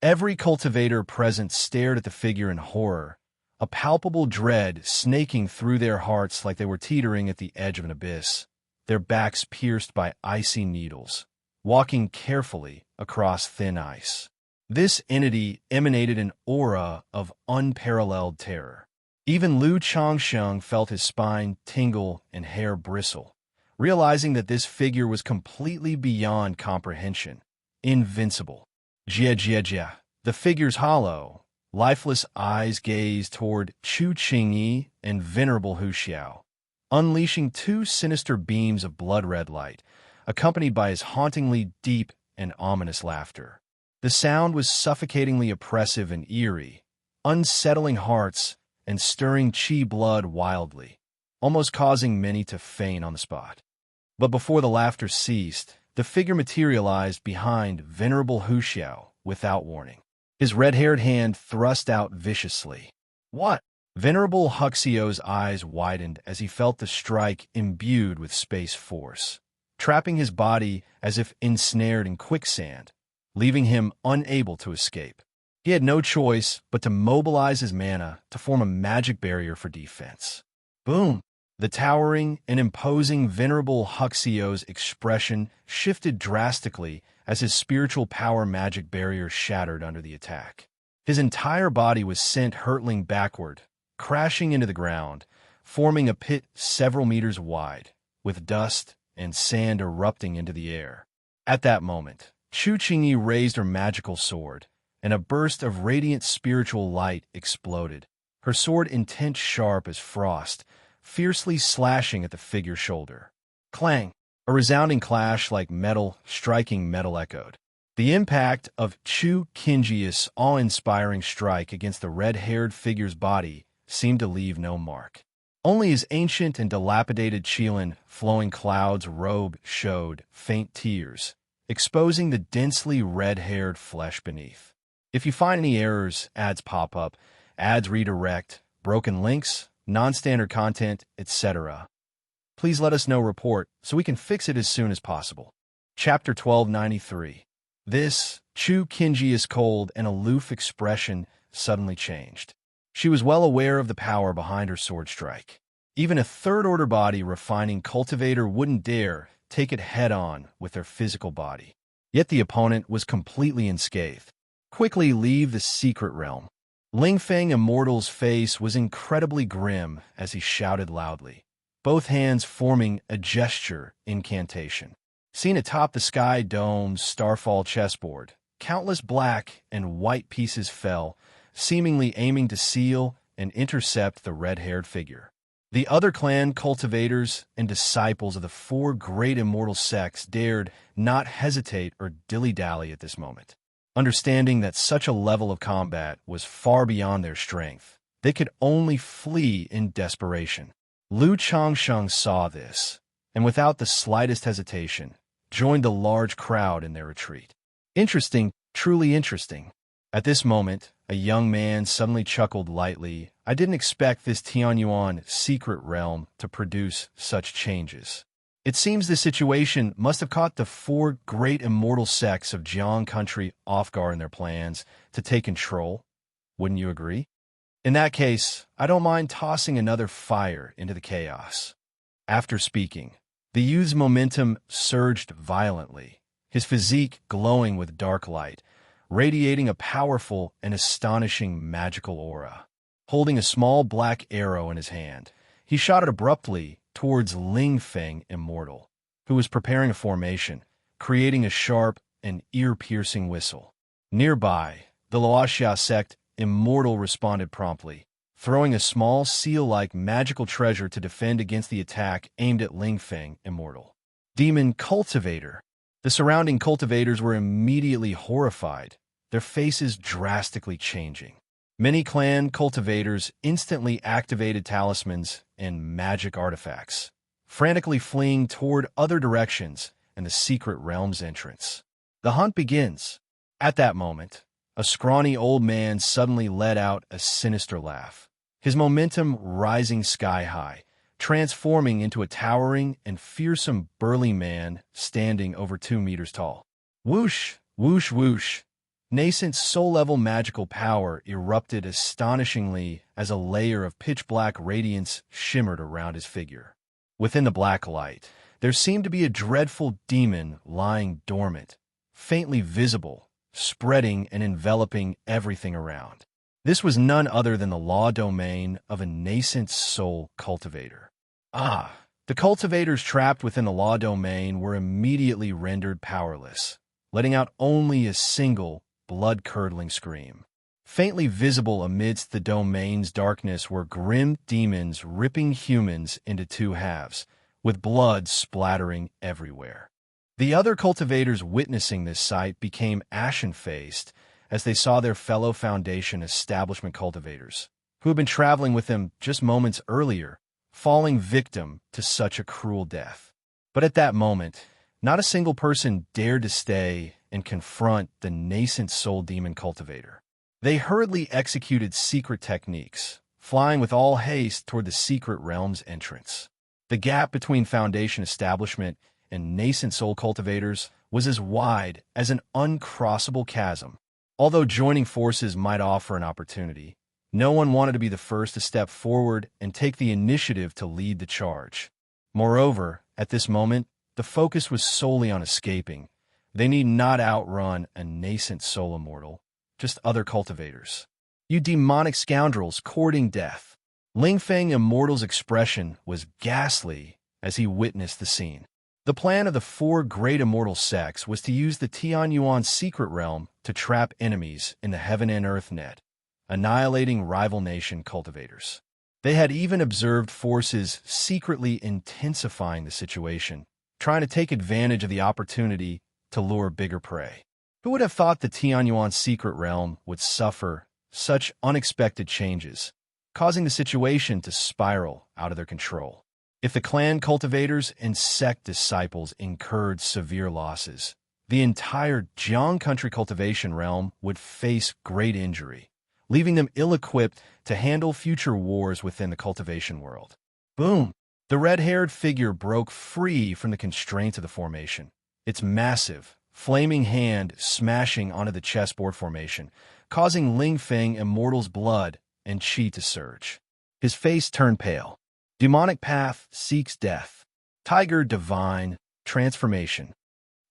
Every cultivator present stared at the figure in horror, a palpable dread snaking through their hearts like they were teetering at the edge of an abyss, their backs pierced by icy needles, walking carefully across thin ice. This entity emanated an aura of unparalleled terror. Even Lu Changsheng felt his spine tingle and hair bristle, realizing that this figure was completely beyond comprehension, invincible. Jia jia jia. The figure's hollow, lifeless eyes gazed toward Chu Qingyi and venerable Wuxia, unleashing two sinister beams of blood-red light, accompanied by his hauntingly deep and ominous laughter. The sound was suffocatingly oppressive and eerie, unsettling hearts and stirring chi blood wildly, almost causing many to faint on the spot. But before the laughter ceased, the figure materialized behind venerable Wuxia without warning. His red-haired hand thrust out viciously. "What?" Venerable Wuxia's eyes widened as he felt the strike imbued with space force, trapping his body as if ensnared in quicksand, leaving him unable to escape. He had no choice but to mobilize his mana to form a magic barrier for defense. Boom! The towering and imposing venerable Wuxia's expression shifted drastically as his spiritual power magic barrier shattered under the attack. His entire body was sent hurtling backward, crashing into the ground, forming a pit several meters wide, with dust and sand erupting into the air. At that moment, Chu Qingyi raised her magical sword, and a burst of radiant spiritual light exploded, her sword intent sharp as frost, fiercely slashing at the figure's shoulder. Clang! A resounding clash like metal striking metal echoed. The impact of Chu Qingyi's awe-inspiring strike against the red-haired figure's body seemed to leave no mark. Only his ancient and dilapidated Qilin flowing clouds robe showed faint tears, exposing the densely red-haired flesh beneath. If you find any errors, ads pop up, ads redirect, broken links, non-standard content, etc., please let us know report so we can fix it as soon as possible. Chapter 1293. This, Chu Qingyi's cold and aloof expression suddenly changed. She was well aware of the power behind her sword strike. Even a third-order body refining cultivator wouldn't dare take it head-on with their physical body. Yet the opponent was completely unscathed. Quickly leave the secret realm. Ling Feng Immortal's face was incredibly grim as he shouted loudly, both hands forming a gesture incantation. Seen atop the sky dome's starfall chessboard, countless black and white pieces fell, seemingly aiming to seal and intercept the red-haired figure. The other clan cultivators and disciples of the four great immortal sects dared not hesitate or dilly-dally at this moment. Understanding that such a level of combat was far beyond their strength, they could only flee in desperation. Lu Changsheng saw this, and without the slightest hesitation, joined the large crowd in their retreat. Interesting, truly interesting. At this moment, a young man suddenly chuckled lightly. I didn't expect this Tianyuan secret realm to produce such changes. It seems the situation must have caught the four great immortal sects of Jiang country off guard in their plans to take control. Wouldn't you agree? In that case, I don't mind tossing another fire into the chaos. After speaking, The youth's momentum surged violently, his physique glowing with dark light, radiating a powerful and astonishing magical aura. Holding a small black arrow in his hand, he shot it abruptly towards Ling Feng Immortal, who was preparing a formation, creating a sharp and ear-piercing whistle. Nearby, the Wuxia sect Immortal responded promptly, throwing a small seal-like magical treasure to defend against the attack aimed at Ling Feng Immortal. Demon Cultivator. The surrounding cultivators were immediately horrified, their faces drastically changing. Many clan cultivators instantly activated talismans and magic artifacts, frantically fleeing toward other directions and the secret realm's entrance. The hunt begins. At that moment, a scrawny old man suddenly let out a sinister laugh, his momentum rising sky-high, transforming into a towering and fearsome burly man standing over 2 meters tall. Whoosh, whoosh, whoosh. Nascent soul-level magical power erupted astonishingly as a layer of pitch-black radiance shimmered around his figure. Within the black light, there seemed to be a dreadful demon lying dormant, faintly visible, spreading and enveloping everything around. This was none other than the law domain of a nascent soul cultivator. The cultivators trapped within the law domain were immediately rendered powerless, letting out only a single, blood-curdling scream. Faintly visible amidst the domain's darkness were grim demons ripping humans into 2 halves, with blood splattering everywhere. The other cultivators witnessing this sight became ashen-faced as they saw their fellow Foundation establishment cultivators, who had been traveling with them just moments earlier, falling victim to such a cruel death. But at that moment, not a single person dared to stay and confront the nascent soul demon cultivator. They hurriedly executed secret techniques, flying with all haste toward the secret realm's entrance. The gap between Foundation establishment and nascent soul cultivators was as wide as an uncrossable chasm. Although joining forces might offer an opportunity, no one wanted to be the first to step forward and take the initiative to lead the charge. Moreover, at this moment, the focus was solely on escaping. They need not outrun a nascent soul immortal, just other cultivators. You demonic scoundrels courting death. Ling Feng Immortal's expression was ghastly as he witnessed the scene. The plan of the 4 great immortal sects was to use the Tianyuan secret realm to trap enemies in the heaven and earth net, annihilating rival nation cultivators. They had even observed forces secretly intensifying the situation, trying to take advantage of the opportunity to lure bigger prey. Who would have thought the Tianyuan secret realm would suffer such unexpected changes, causing the situation to spiral out of their control? If the clan cultivators and sect disciples incurred severe losses, the entire Jiang country cultivation realm would face great injury, leaving them ill-equipped to handle future wars within the cultivation world. Boom! The red-haired figure broke free from the constraints of the formation, its massive, flaming hand smashing onto the chessboard formation, causing Ling Feng Immortal's blood and chi to surge. His face turned pale. Demonic path seeks death. Tiger divine transformation.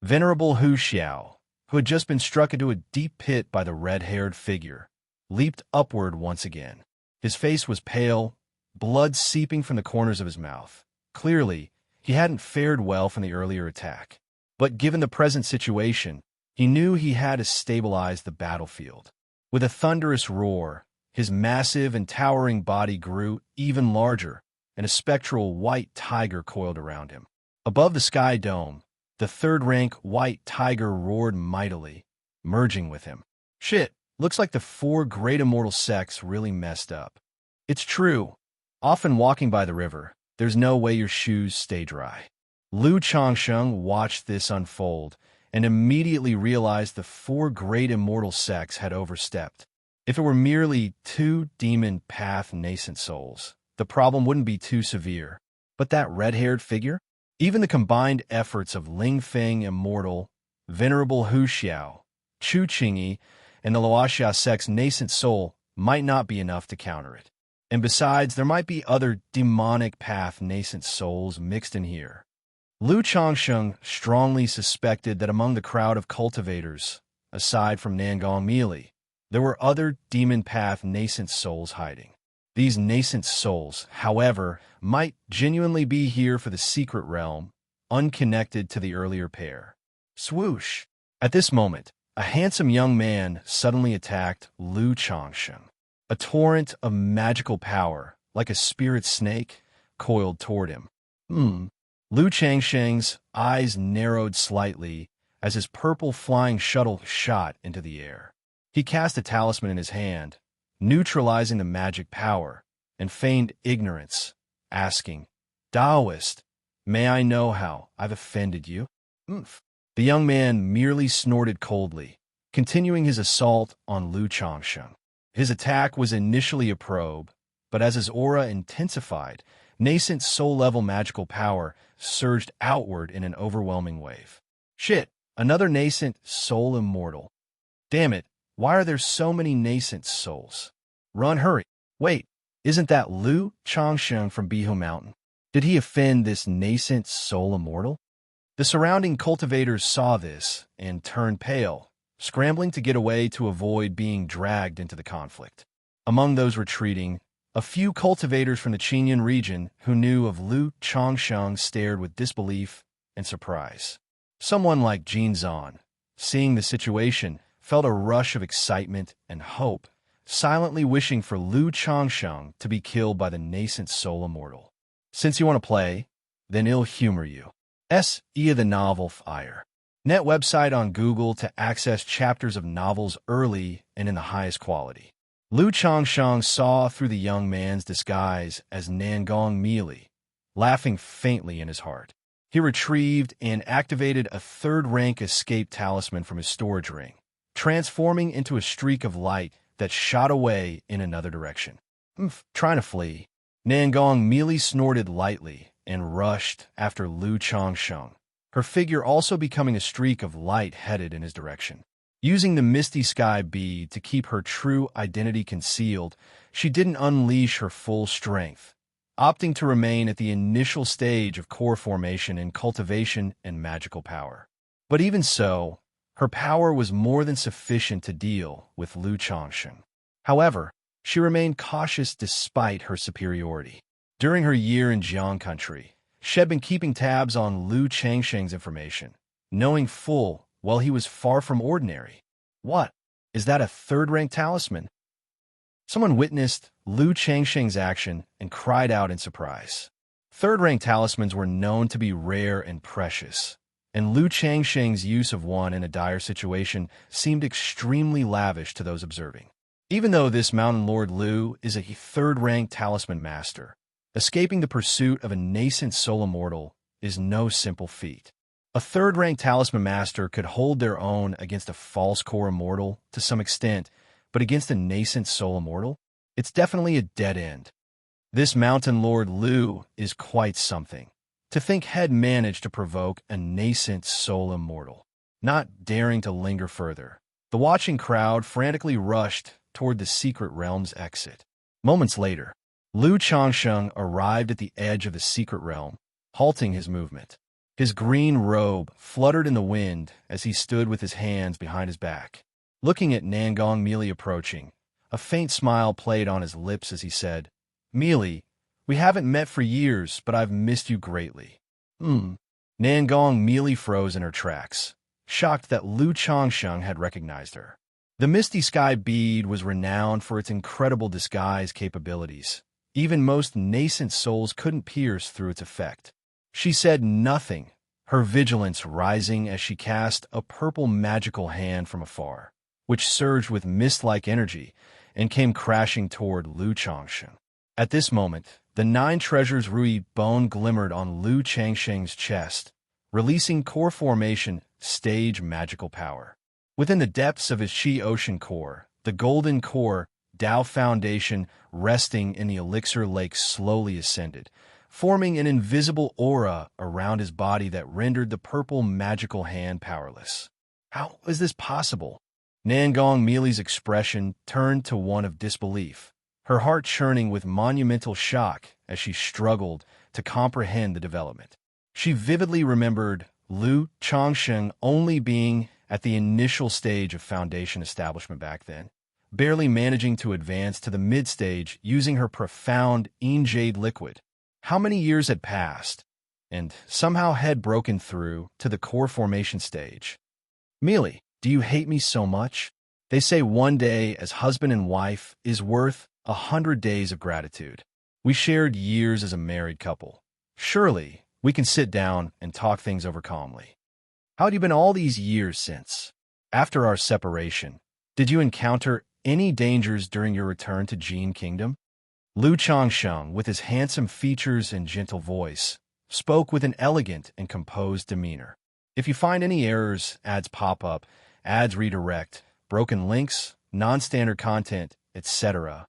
Venerable Wuxia, who had just been struck into a deep pit by the red-haired figure, leaped upward once again. His face was pale, blood seeping from the corners of his mouth. Clearly, he hadn't fared well from the earlier attack. But given the present situation, he knew he had to stabilize the battlefield. With a thunderous roar, his massive and towering body grew even larger, and a spectral white tiger coiled around him. Above the sky dome, the 3rd-rank white tiger roared mightily, merging with him. Shit, looks like the 4 great immortal sects really messed up. It's true. Often walking by the river, there's no way your shoes stay dry. Lu Changsheng watched this unfold and immediately realized the 4 great immortal sects had overstepped. If it were merely 2 demon path nascent souls, the problem wouldn't be too severe. But that red-haired figure? Even the combined efforts of Ling Feng Immortal, Venerable Wuxia, Chu Qingyi, and the Wuxia sect's nascent soul might not be enough to counter it. And besides, there might be other demonic path nascent souls mixed in here. Lu Changsheng strongly suspected that among the crowd of cultivators, aside from Nangong Meili, there were other demon path nascent souls hiding. These nascent souls, however, might genuinely be here for the secret realm, unconnected to the earlier pair. Swoosh! At this moment, a handsome young man suddenly attacked Lu Changsheng. A torrent of magical power, like a spirit snake, coiled toward him. Lu Changsheng's eyes narrowed slightly as his purple flying shuttle shot into the air. He cast a talisman in his hand, neutralizing the magic power, and feigned ignorance, asking, "Taoist, may I know how I've offended you?" The young man merely snorted coldly, continuing his assault on Lu Changsheng. His attack was initially a probe, but as his aura intensified, nascent soul-level magical power surged outward in an overwhelming wave. Shit, another nascent soul immortal. Damn it, why are there so many nascent souls? Run, hurry. Wait, isn't that Lu Changsheng from Bihu Mountain? Did he offend this nascent soul immortal? The surrounding cultivators saw this and turned pale, scrambling to get away to avoid being dragged into the conflict. Among those retreating, a few cultivators from the Qinyan region who knew of Lu Changsheng stared with disbelief and surprise. Someone like Jin Zan, seeing the situation, felt a rush of excitement and hope, silently wishing for Lu Changsheng to be killed by the nascent soul immortal. Since you want to play, then I'll humor you. Ia the novel Fire. Net website on Google to access chapters of novels early and in the highest quality. Lu Changsheng saw through the young man's disguise as Nangong Meili, laughing faintly in his heart. He retrieved and activated a third-rank escape talisman from his storage ring, transforming into a streak of light that shot away in another direction. Trying to flee. Nangong Meili snorted lightly and rushed after Lu Changsheng, her figure also becoming a streak of light headed in his direction. Using the misty sky bead to keep her true identity concealed, she didn't unleash her full strength, opting to remain at the initial stage of core formation in cultivation and magical power. But even so, her power was more than sufficient to deal with Lu Changsheng. However, she remained cautious despite her superiority. During her year in Jiang country, she had been keeping tabs on Lu Changsheng's information, knowing full well he was far from ordinary. What? Is that a third-rank talisman? Someone witnessed Lu Changsheng's action and cried out in surprise. Third-rank talismans were known to be rare and precious, and Lu Changsheng's use of one in a dire situation seemed extremely lavish to those observing. Even though this Mountain Lord Lu is a third-rank talisman master, escaping the pursuit of a nascent soul immortal is no simple feat. A third-rank talisman master could hold their own against a false core immortal to some extent, but against a nascent soul immortal, it's definitely a dead end. This Mountain Lord Lu is quite something. To think had managed to provoke a nascent soul immortal. Not daring to linger further, the watching crowd frantically rushed toward the secret realm's exit. Moments later, Lu Changsheng arrived at the edge of the secret realm, halting his movement. His green robe fluttered in the wind as he stood with his hands behind his back. Looking at Nangong Meili approaching, a faint smile played on his lips as he said, "Meili, we haven't met for years, but I've missed you greatly." Nangong Meili froze in her tracks, shocked that Lu Changsheng had recognized her. The misty sky bead was renowned for its incredible disguise capabilities. Even most nascent souls couldn't pierce through its effect. She said nothing, her vigilance rising as she cast a purple magical hand from afar, which surged with mist-like energy and came crashing toward Lu Changsheng. At this moment, the 9 treasures Rui bone glimmered on Lu Changsheng's chest, releasing core formation stage magical power. Within the depths of his Qi Ocean core, the golden core Tao foundation resting in the elixir lake slowly ascended, forming an invisible aura around his body that rendered the purple magical hand powerless. How is this possible? Nangong Meili's expression turned to one of disbelief, her heart churning with monumental shock as she struggled to comprehend the development. She vividly remembered Lu Changsheng only being at the initial stage of foundation establishment back then, barely managing to advance to the mid-stage using her profound jade liquid. How many years had passed, and somehow had broken through to the core formation stage. Mealy, do you hate me so much? They say one day as husband and wife is worth 100 days of gratitude. We shared years as a married couple. Surely, we can sit down and talk things over calmly. How had you been all these years since? After our separation, did you encounter any dangers during your return to Jin Kingdom? Lu Changsheng, with his handsome features and gentle voice, spoke with an elegant and composed demeanor. If you find any errors, ads pop up, ads redirect, broken links, non-standard content, etc.,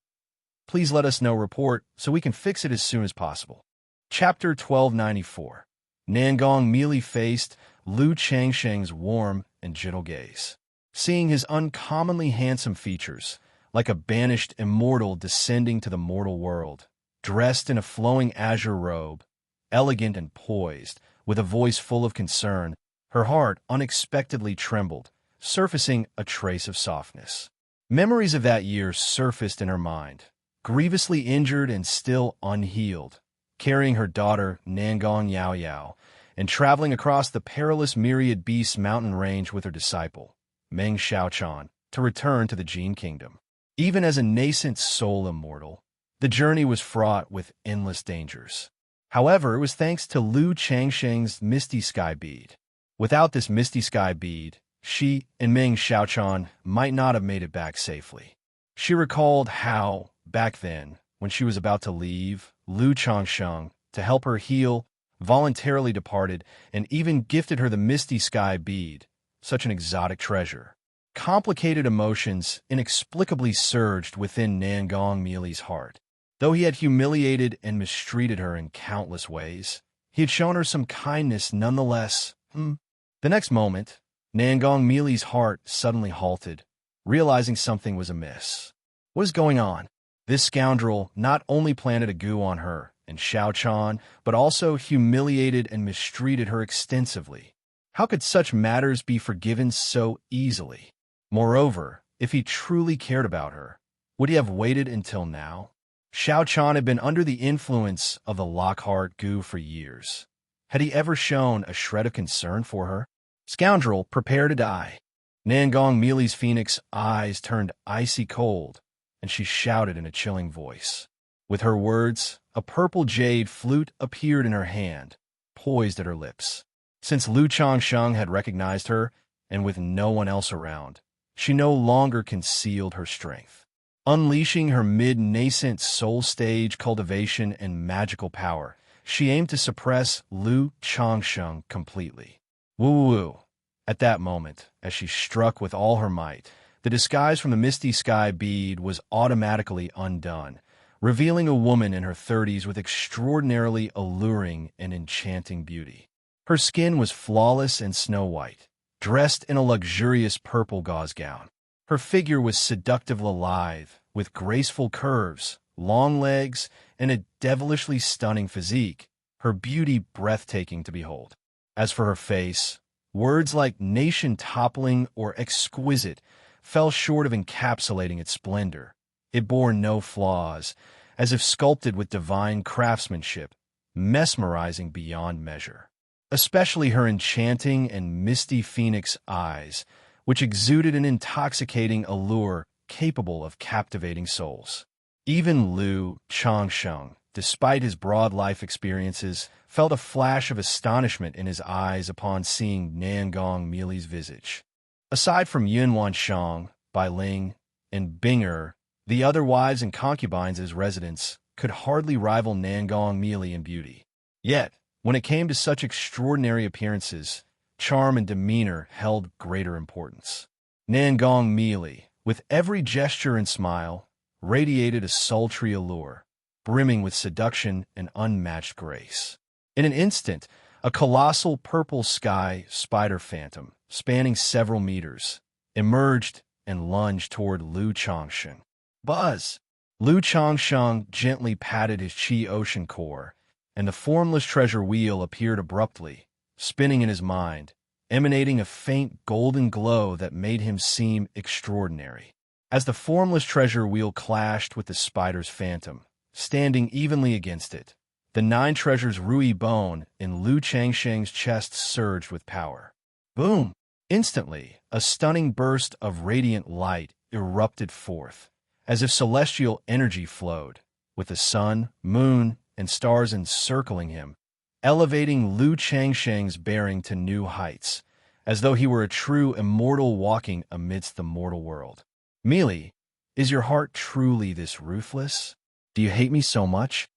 please let us know report so we can fix it as soon as possible. Chapter 1294. Nangong Mealy faced Lu Changsheng's warm and gentle gaze. Seeing his uncommonly handsome features, like a banished immortal descending to the mortal world, dressed in a flowing azure robe, elegant and poised, with a voice full of concern, her heart unexpectedly trembled, surfacing a trace of softness. Memories of that year surfaced in her mind, grievously injured and still unhealed, carrying her daughter Nangong Yao Yao, and traveling across the perilous Myriad Beasts mountain range with her disciple, Meng Xiaochan, to return to the Jin Kingdom. Even as a nascent soul immortal, the journey was fraught with endless dangers. However, it was thanks to Lu Changsheng's Misty Sky Bead. Without this Misty Sky Bead, she and Meng Xiaochan might not have made it back safely. She recalled how, back then, when she was about to leave, Lu Changsheng, to help her heal, voluntarily departed and even gifted her the Misty Sky Bead, such an exotic treasure. Complicated emotions inexplicably surged within Nangong Mealy's heart. Though he had humiliated and mistreated her in countless ways, he had shown her some kindness nonetheless. The next moment, Nangong Mealy's heart suddenly halted, realizing something was amiss. What is going on? This scoundrel not only planted a goo on her and Xiaochan, but also humiliated and mistreated her extensively. How could such matters be forgiven so easily? Moreover, if he truly cared about her, would he have waited until now? Xiaochan had been under the influence of the Lockhart goo for years. Had he ever shown a shred of concern for her? Scoundrel, prepare to die. Nangong Mealy's phoenix eyes turned icy cold, and she shouted in a chilling voice. With her words, a purple jade flute appeared in her hand, poised at her lips. Since Lu Changsheng had recognized her, and with no one else around, she no longer concealed her strength. Unleashing her mid-nascent soul-stage cultivation and magical power, she aimed to suppress Lu Changsheng completely. Woo-woo. At that moment, as she struck with all her might, the disguise from the Misty Sky Bead was automatically undone, revealing a woman in her 30s with extraordinarily alluring and enchanting beauty. Her skin was flawless and snow-white, dressed in a luxurious purple gauze gown. Her figure was seductively lithe, with graceful curves, long legs, and a devilishly stunning physique, her beauty breathtaking to behold. As for her face, words like nation-toppling or exquisite fell short of encapsulating its splendor. It bore no flaws, as if sculpted with divine craftsmanship, mesmerizing beyond measure. Especially her enchanting and misty phoenix eyes, which exuded an intoxicating allure capable of captivating souls. Even Lu Changsheng, despite his broad life experiences, felt a flash of astonishment in his eyes upon seeing Nangong Mealy's visage. Aside from Yun Wanshang, Bai Ling, and Binger, the other wives and concubines as residents could hardly rival Nangong Mealy in beauty. Yet, when it came to such extraordinary appearances, charm and demeanor held greater importance. Nangong Mealy, with every gesture and smile, radiated a sultry allure, brimming with seduction and unmatched grace. In an instant, a colossal purple sky spider phantom, spanning several meters, emerged and lunged toward Lu Changsheng. Buzz! Lu Changsheng gently patted his chi ocean core, and the formless treasure wheel appeared abruptly, spinning in his mind, emanating a faint golden glow that made him seem extraordinary. As the formless treasure wheel clashed with the spider's phantom, standing evenly against it, the 9 treasures Rui bone in Lu Changsheng's chest surged with power. Boom! Instantly, a stunning burst of radiant light erupted forth, as if celestial energy flowed, with the sun, moon, and stars encircling him, elevating Lu Changsheng's bearing to new heights, as though he were a true immortal walking amidst the mortal world. Meili, is your heart truly this ruthless? Do you hate me so much?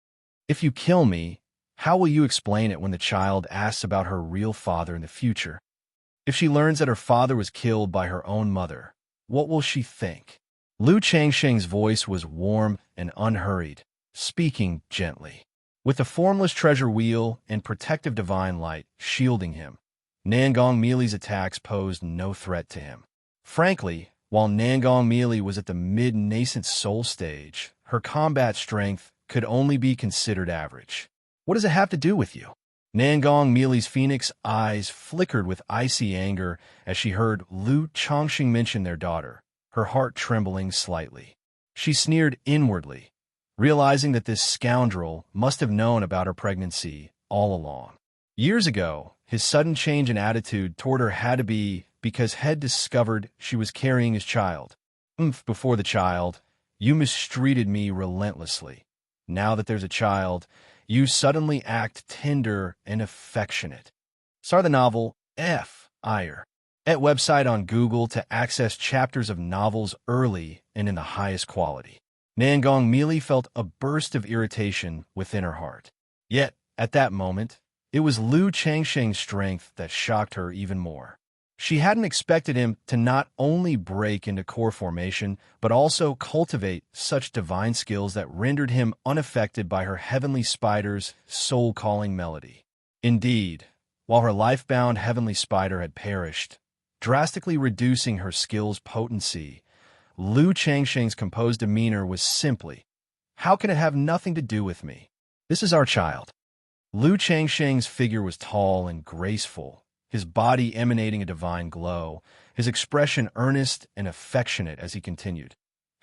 If you kill me, how will you explain it when the child asks about her real father in the future? If she learns that her father was killed by her own mother, what will she think? Lu Changsheng's voice was warm and unhurried, speaking gently. With the formless treasure wheel and protective divine light shielding him, Nangong Meili's attacks posed no threat to him. Frankly, while Nangong Meili was at the mid-nascent soul stage, her combat strength could only be considered average. What does it have to do with you? Nangong Meili's phoenix eyes flickered with icy anger as she heard Lu Chongqing mention their daughter, her heart trembling slightly. She sneered inwardly, realizing that this scoundrel must have known about her pregnancy all along. Years ago, his sudden change in attitude toward her had to be because Head discovered she was carrying his child. Before the child, you mistreated me relentlessly. Now that there's a child, you suddenly act tender and affectionate. Start the novel F. Ire at website on Google to access chapters of novels early and in the highest quality. Nangong Meili felt a burst of irritation within her heart. Yet, at that moment, it was Lu Changsheng's strength that shocked her even more. She hadn't expected him to not only break into core formation, but also cultivate such divine skills that rendered him unaffected by her heavenly spider's soul-calling melody. Indeed, while her life-bound heavenly spider had perished, drastically reducing her skill's potency, Lu Changsheng's composed demeanor was simply, "How can it have nothing to do with me? This is our child." Lu Changsheng's figure was tall and graceful, his body emanating a divine glow, his expression earnest and affectionate as he continued.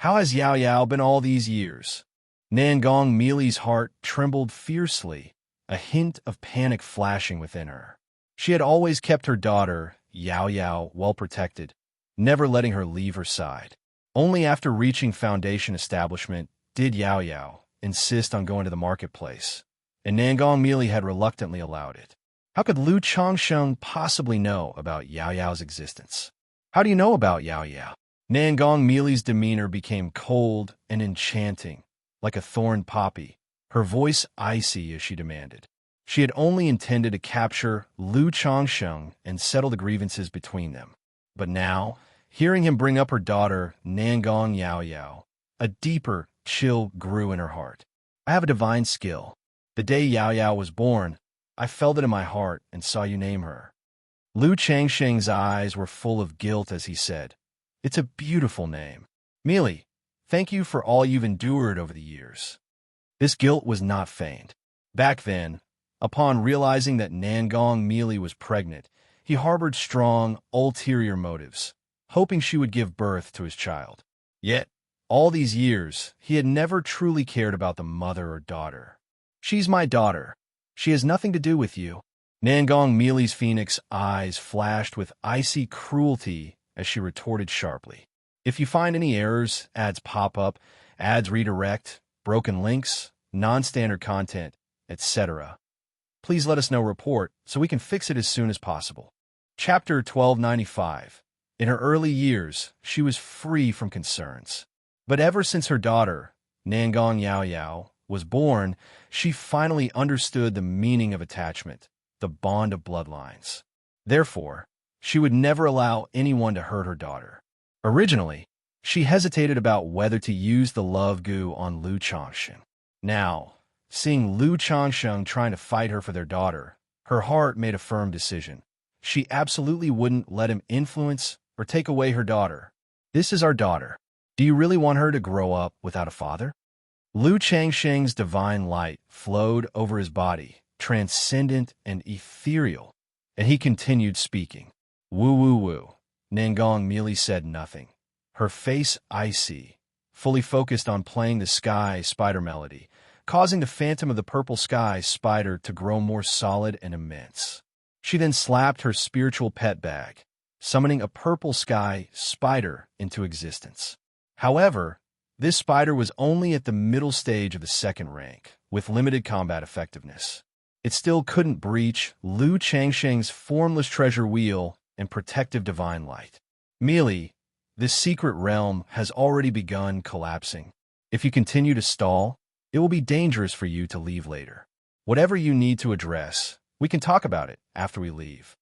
"How has Yao Yao been all these years?" Nangong Meili's heart trembled fiercely, a hint of panic flashing within her. She had always kept her daughter, Yao Yao, well protected, never letting her leave her side. Only after reaching Foundation establishment did Yao Yao insist on going to the marketplace, and Nangong Meili had reluctantly allowed it. How could Lu Chongsheng possibly know about Yao Yao's existence? How do you know about Yao Yao? Nangong Meili's demeanor became cold and enchanting, like a thorned poppy, her voice icy as she demanded. She had only intended to capture Lu Chongsheng and settle the grievances between them. But now, hearing him bring up her daughter, Nangong Yao Yao, a deeper chill grew in her heart. "I have a divine skill. The day Yao Yao was born, I felt it in my heart and saw you name her." Lu Changsheng's eyes were full of guilt as he said, "It's a beautiful name. Meili, thank you for all you've endured over the years." This guilt was not feigned. Back then, upon realizing that Nangong Meili was pregnant, he harbored strong, ulterior motives, hoping she would give birth to his child. Yet, all these years, he had never truly cared about the mother or daughter. "She's my daughter. She has nothing to do with you." Nangong Meili's phoenix eyes flashed with icy cruelty as she retorted sharply. "If you find any errors, ads pop up, ads redirect, broken links, non-standard content, etc., please let us know report so we can fix it as soon as possible." Chapter 1295. In her early years, she was free from concerns. But ever since her daughter, Nangong Yao Yao, was born, she finally understood the meaning of attachment, the bond of bloodlines. Therefore, she would never allow anyone to hurt her daughter. Originally, she hesitated about whether to use the love goo on Lu Chongsheng. Now, seeing Lu Chongsheng trying to fight her for their daughter, her heart made a firm decision. She absolutely wouldn't let him influence or take away her daughter. "This is our daughter. Do you really want her to grow up without a father?" Lu Changsheng's divine light flowed over his body, transcendent and ethereal, and he continued speaking. Woo woo woo. Nangong merely said nothing, her face icy, fully focused on playing the sky spider melody, causing the phantom of the purple sky spider to grow more solid and immense. She then slapped her spiritual pet bag, summoning a purple sky spider into existence. However, this spider was only at the middle stage of the second rank, with limited combat effectiveness. It still couldn't breach Lu Changsheng's formless treasure wheel and protective divine light. Mealy, this secret realm has already begun collapsing. If you continue to stall, it will be dangerous for you to leave later. Whatever you need to address, we can talk about it after we leave.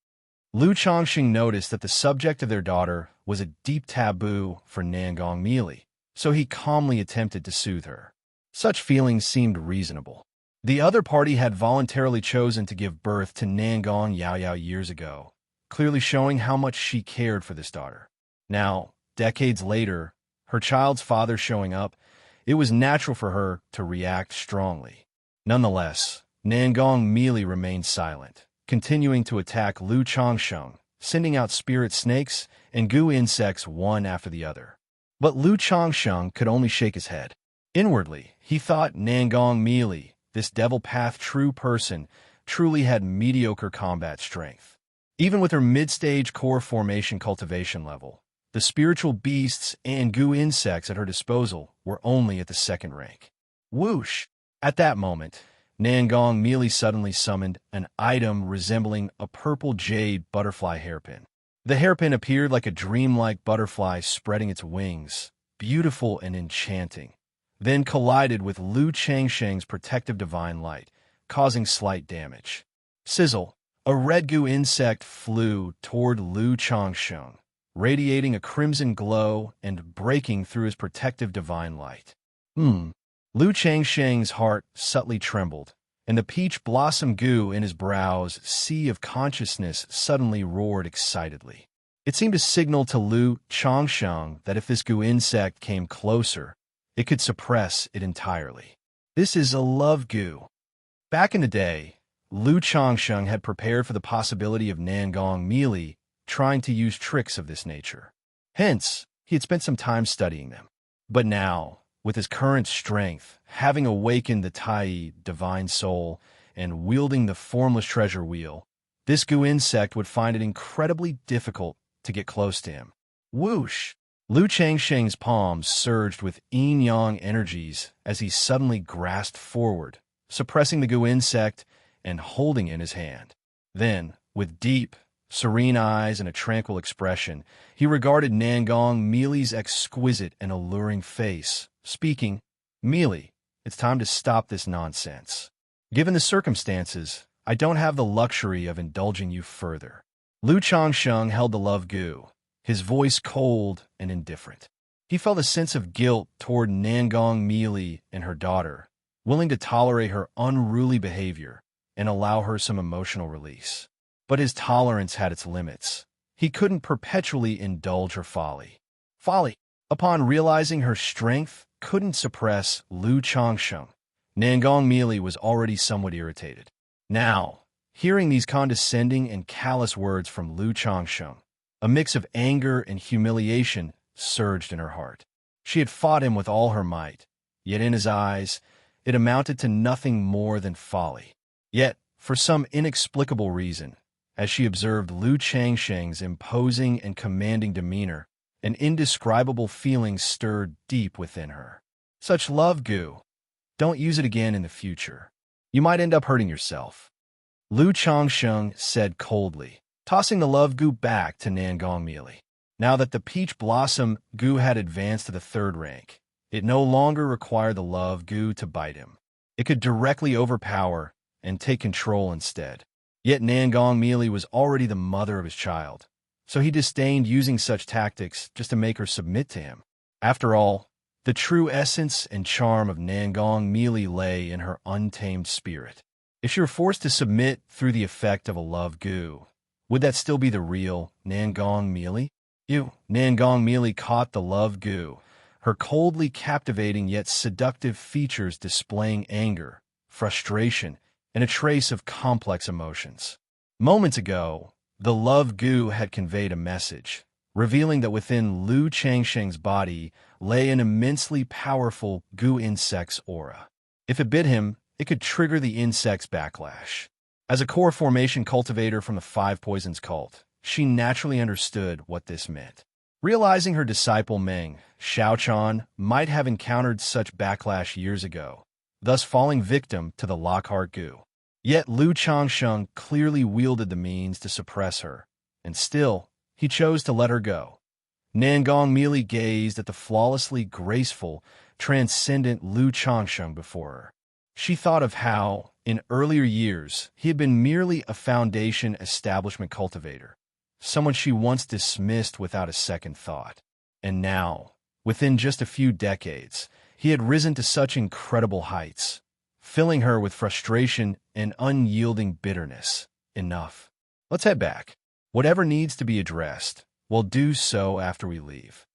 Lu Changsheng noticed that the subject of their daughter was a deep taboo for Nangong Mealy, so he calmly attempted to soothe her. Such feelings seemed reasonable. The other party had voluntarily chosen to give birth to Nangong Yaoyao years ago, clearly showing how much she cared for this daughter. Now, decades later, her child's father showing up, it was natural for her to react strongly. Nonetheless, Nangong Mealy remained silent, continuing to attack Lu Changsheng, sending out spirit snakes and goo insects one after the other. But Lu Changsheng could only shake his head. Inwardly, he thought Nangong Mealy, this devil path true person, truly had mediocre combat strength. Even with her mid-stage core formation cultivation level, the spiritual beasts and goo insects at her disposal were only at the second rank. Whoosh! At that moment, Nangong Mealy suddenly summoned an item resembling a purple jade butterfly hairpin. The hairpin appeared like a dreamlike butterfly spreading its wings, beautiful and enchanting, then collided with Lu Changsheng's protective divine light, causing slight damage. Sizzle! A red goo insect flew toward Lu Changsheng, radiating a crimson glow and breaking through his protective divine light. Lu Changsheng's heart subtly trembled, and the peach blossom goo in his brow's sea of consciousness suddenly roared excitedly. It seemed to signal to Lu Changsheng that if this goo insect came closer, it could suppress it entirely. This is a love goo. Back in the day, Lu Changsheng had prepared for the possibility of Nangong Mealy trying to use tricks of this nature. Hence, he had spent some time studying them. But now, with his current strength, having awakened the Tai divine soul and wielding the formless treasure wheel, this goo insect would find it incredibly difficult to get close to him. Whoosh! Lu Changsheng's palms surged with yin-yang energies as he suddenly grasped forward, suppressing the goo insect and holding it in his hand. Then, with deep, serene eyes and a tranquil expression, he regarded Nangong Mealy's exquisite and alluring face, speaking, "Mealy, it's time to stop this nonsense. Given the circumstances, I don't have the luxury of indulging you further." Lu Changsheng held the love goo, his voice cold and indifferent. He felt a sense of guilt toward Nangong Mealy and her daughter, willing to tolerate her unruly behavior and allow her some emotional release. But his tolerance had its limits. He couldn't perpetually indulge her folly. Upon realizing her strength couldn't suppress Lu Changsheng, Nangong Mealy was already somewhat irritated. Now, hearing these condescending and callous words from Lu Changsheng, a mix of anger and humiliation surged in her heart. She had fought him with all her might, yet in his eyes, it amounted to nothing more than folly. Yet, for some inexplicable reason, as she observed Lu Changsheng's imposing and commanding demeanor, an indescribable feeling stirred deep within her. Such love goo. Don't use it again in the future. You might end up hurting yourself. Lu Changsheng said coldly, tossing the love goo back to Nangong Mealy. Now that the peach blossom goo had advanced to the third rank, it no longer required the love goo to bite him. It could directly overpower and take control instead. Yet Nangong Mealy was already the mother of his child, so he disdained using such tactics just to make her submit to him. After all, the true essence and charm of Nangong Mealy lay in her untamed spirit. If she were forced to submit through the effect of a love goo, would that still be the real Nangong Mealy? Nangong Mealy caught the love goo, her coldly captivating yet seductive features displaying anger, frustration, and a trace of complex emotions. Moments ago, the love goo had conveyed a message, revealing that within Lu Changsheng's body lay an immensely powerful goo insect's aura. If it bit him, it could trigger the insect's backlash. As a core formation cultivator from the Five Poisons cult, she naturally understood what this meant. Realizing her disciple Meng, Xiaochan, might have encountered such backlash years ago, thus falling victim to the Lockhart goo. Yet Lu Changsheng clearly wielded the means to suppress her, and still, he chose to let her go. Nangong merely gazed at the flawlessly graceful, transcendent Lu Changsheng before her. She thought of how, in earlier years, he had been merely a foundation establishment cultivator, someone she once dismissed without a second thought. And now, within just a few decades, he had risen to such incredible heights, filling her with frustration and unyielding bitterness. Enough. Let's head back. Whatever needs to be addressed, we'll do so after we leave.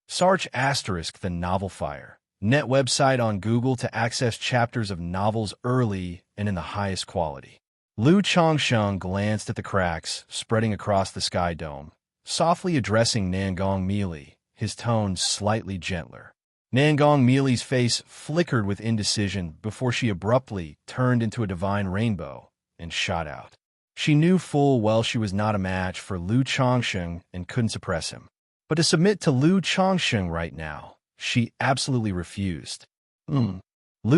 Search * the Novel Fire net website on Google to access chapters of novels early and in the highest quality. Lu Changsheng glanced at the cracks spreading across the sky dome, softly addressing Nangong Meili, his tone slightly gentler. Nangong Meili's face flickered with indecision before she abruptly turned into a divine rainbow and shot out. She knew full well she was not a match for Lu Changsheng and couldn't suppress him. But to submit to Lu Changsheng right now, she absolutely refused. Lu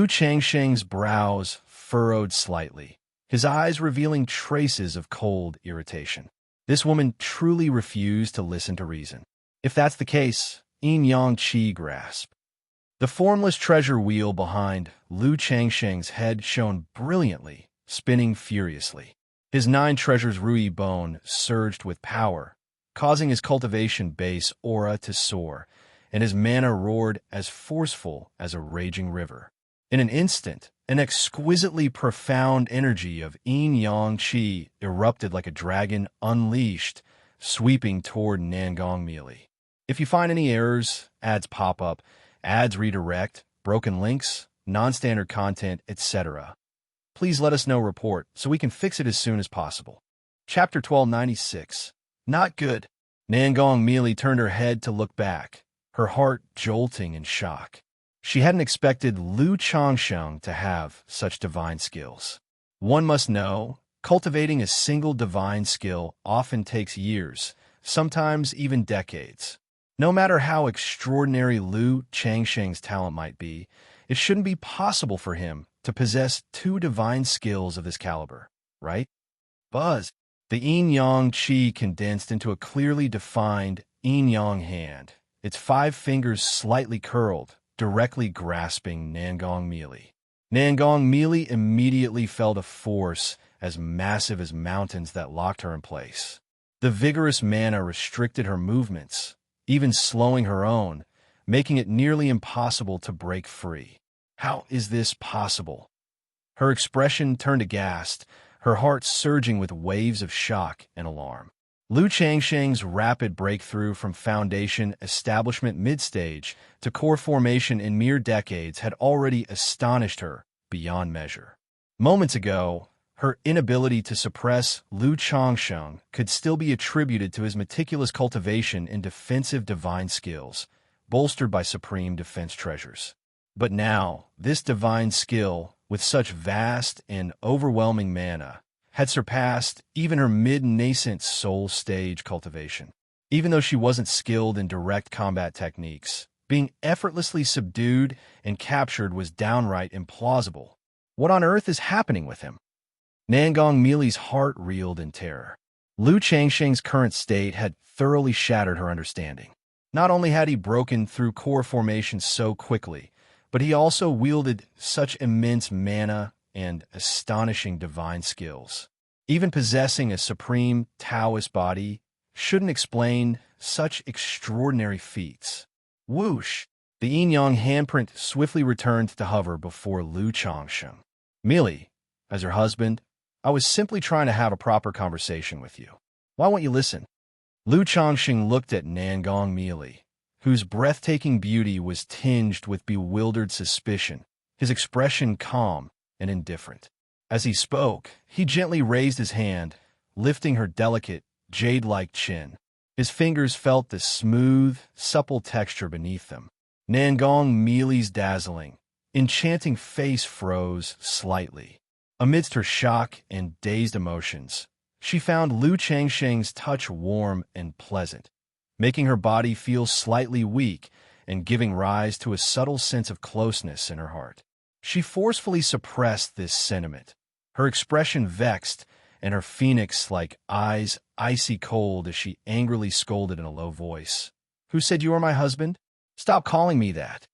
Changsheng's brows furrowed slightly, his eyes revealing traces of cold irritation. This woman truly refused to listen to reason. If that's the case, Yin Yang Qi grasped. The formless treasure wheel behind Lu Changsheng's head shone brilliantly, spinning furiously. His 9 treasures Rui bone surged with power, causing his cultivation base aura to soar, and his mana roared as forceful as a raging river. In an instant, an exquisitely profound energy of Yin Yang Qi erupted like a dragon unleashed, sweeping toward Nangong Meili. If you find any errors, ads pop up, ads redirect, broken links, non-standard content, etc., please let us know report so we can fix it as soon as possible. Chapter 1296. Not good. Nangong Meili turned her head to look back, her heart jolting in shock. She hadn't expected Lu Changsheng to have such divine skills. One must know, cultivating a single divine skill often takes years, sometimes even decades. No matter how extraordinary Lu Changsheng's talent might be, it shouldn't be possible for him to possess 2 divine skills of this caliber, right? Buzz. The Yin Yang Qi condensed into a clearly defined Yin Yang hand, its 5 fingers slightly curled, directly grasping Nangong Meili. Nangong Meili immediately felt a force as massive as mountains that locked her in place. The vigorous mana restricted her movements, even slowing her own, making it nearly impossible to break free. How is this possible? Her expression turned aghast, her heart surging with waves of shock and alarm. Lu Changsheng's rapid breakthrough from foundation establishment mid-stage to core formation in mere decades had already astonished her beyond measure. Moments ago, her inability to suppress Lu Changsheng could still be attributed to his meticulous cultivation in defensive divine skills, bolstered by supreme defense treasures. But now, this divine skill, with such vast and overwhelming mana, had surpassed even her mid-nascent soul stage cultivation. Even though she wasn't skilled in direct combat techniques, being effortlessly subdued and captured was downright implausible. What on earth is happening with him? Nangong Meili's heart reeled in terror. Lu Changsheng's current state had thoroughly shattered her understanding. Not only had he broken through core formation so quickly, but he also wielded such immense mana and astonishing divine skills. Even possessing a supreme Taoist body shouldn't explain such extraordinary feats. Whoosh! The yin-yang handprint swiftly returned to hover before Lu Changsheng. Meili, as her husband, I was simply trying to have a proper conversation with you. Why won't you listen? Lu Changsheng looked at Nangong Meili, whose breathtaking beauty was tinged with bewildered suspicion, his expression calm and indifferent. As he spoke, he gently raised his hand, lifting her delicate, jade-like chin. His fingers felt the smooth, supple texture beneath them. Nangong Meili's dazzling, enchanting face froze slightly. Amidst her shock and dazed emotions, she found Lu Changsheng's touch warm and pleasant, making her body feel slightly weak and giving rise to a subtle sense of closeness in her heart. She forcefully suppressed this sentiment, her expression vexed and her phoenix-like eyes icy cold as she angrily scolded in a low voice. "Who said you are my husband? Stop calling me that."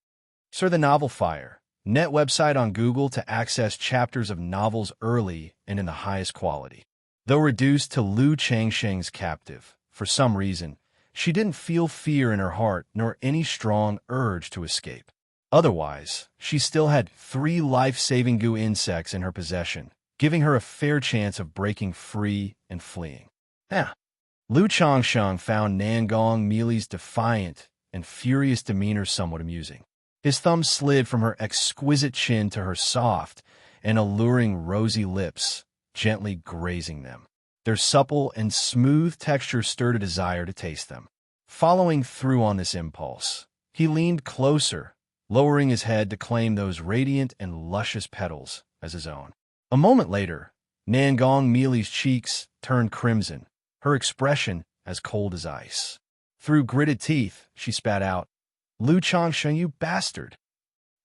Sir, the Novel Fire, net website on Google to access chapters of novels early and in the highest quality. Though reduced to Lu Changsheng's captive, for some reason, she didn't feel fear in her heart nor any strong urge to escape. Otherwise, she still had 3 life-saving goo insects in her possession, giving her a fair chance of breaking free and fleeing. Lu Changsheng found Nangong Meili's defiant and furious demeanor somewhat amusing. His thumb slid from her exquisite chin to her soft and alluring rosy lips, gently grazing them. Their supple and smooth texture stirred a desire to taste them. Following through on this impulse, he leaned closer, lowering his head to claim those radiant and luscious petals as his own. A moment later, Nangong Meili's cheeks turned crimson, her expression as cold as ice. Through gritted teeth, she spat out, "Lu Changsheng, you bastard!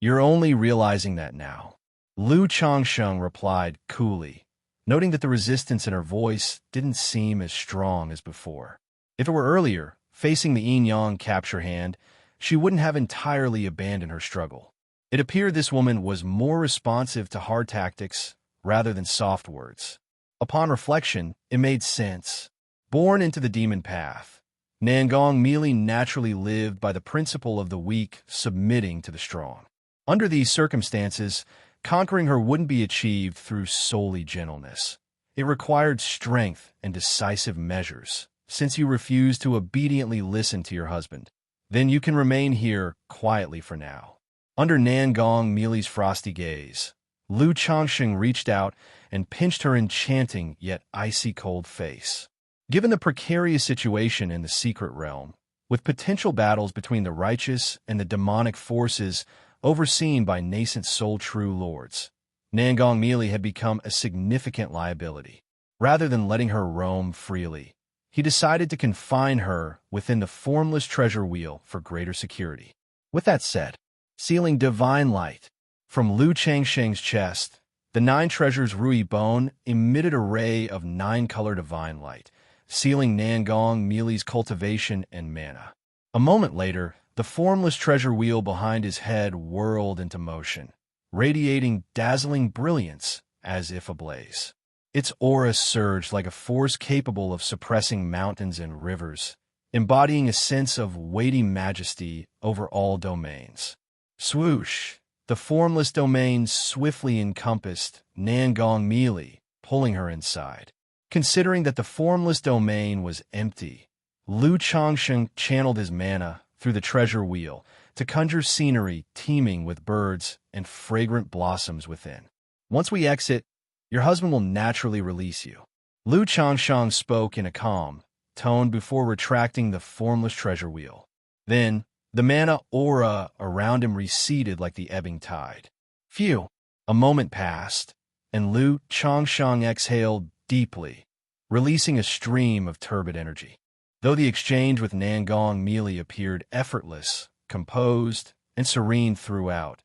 You're only realizing that now." Lu Changsheng replied coolly, noting that the resistance in her voice didn't seem as strong as before. If it were earlier, facing the yin-yang capture hand, she wouldn't have entirely abandoned her struggle. It appeared this woman was more responsive to hard tactics rather than soft words. Upon reflection, it made sense. Born into the demon path, Nangong Meili naturally lived by the principle of the weak submitting to the strong. Under these circumstances, conquering her wouldn't be achieved through solely gentleness. It required strength and decisive measures. Since you refuse to obediently listen to your husband, then you can remain here quietly for now. Under Nangong Meili's frosty gaze, Lu Changsheng reached out and pinched her enchanting yet icy cold face. Given the precarious situation in the secret realm, with potential battles between the righteous and the demonic forces overseen by nascent soul-true lords, Nangong Meili had become a significant liability. Rather than letting her roam freely, he decided to confine her within the formless treasure wheel for greater security. With that said, sealing divine light from Lu Changsheng's chest, the 9 treasures Rui Bone emitted a ray of 9-color divine light, sealing Nangong Meili's cultivation and mana. A moment later, the formless treasure wheel behind his head whirled into motion, radiating dazzling brilliance as if ablaze. Its aura surged like a force capable of suppressing mountains and rivers, embodying a sense of weighty majesty over all domains. Swoosh! The formless domain swiftly encompassed Nangong Meili, pulling her inside. Considering that the formless domain was empty, Lu Changsheng channeled his mana through the treasure wheel to conjure scenery teeming with birds and fragrant blossoms within. "Once we exit, your husband will naturally release you." Lu Changsheng spoke in a calm tone before retracting the formless treasure wheel. Then, the mana aura around him receded like the ebbing tide. Phew! A moment passed, and Lu Changsheng exhaled deeply, releasing a stream of turbid energy. Though the exchange with Nangong Meili appeared effortless, composed, and serene throughout,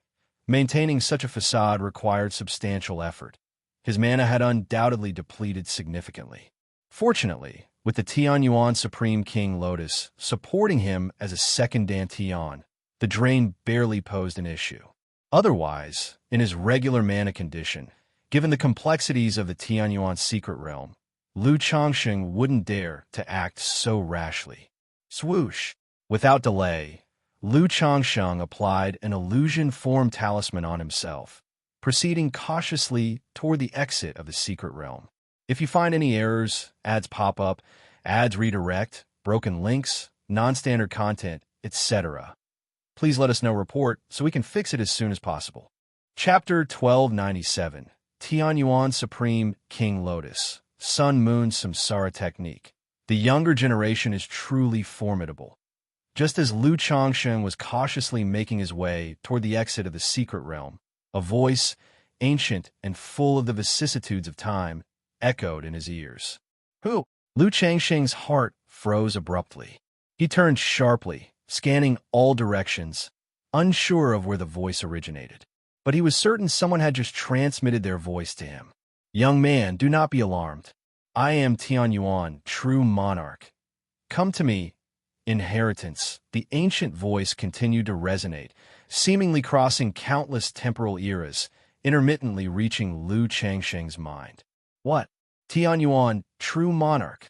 maintaining such a facade required substantial effort. His mana had undoubtedly depleted significantly. Fortunately, with the Tianyuan Supreme King Lotus supporting him as a second Dantian, the drain barely posed an issue. Otherwise, in his regular mana condition, given the complexities of the Tianyuan secret realm, Lu Changsheng wouldn't dare to act so rashly. Swoosh! Without delay, Lu Changsheng applied an illusion form talisman on himself, proceeding cautiously toward the exit of the secret realm. If you find any errors, ads pop up, ads redirect, broken links, non-standard content, etc. Please let us know report so we can fix it as soon as possible. Chapter 1297, Tianyuan Supreme King Lotus, Sun Moon Samsara Technique. The younger generation is truly formidable. Just as Lu Changsheng was cautiously making his way toward the exit of the secret realm, a voice, ancient and full of the vicissitudes of time, echoed in his ears. Who? Lu Changsheng's heart froze abruptly. He turned sharply, scanning all directions, unsure of where the voice originated. But he was certain someone had just transmitted their voice to him. Young man, do not be alarmed. I am Tianyuan, true monarch. Come to me, inheritance. The ancient voice continued to resonate, seemingly crossing countless temporal eras, intermittently reaching Lu Changsheng's mind. What? Tianyuan, true monarch.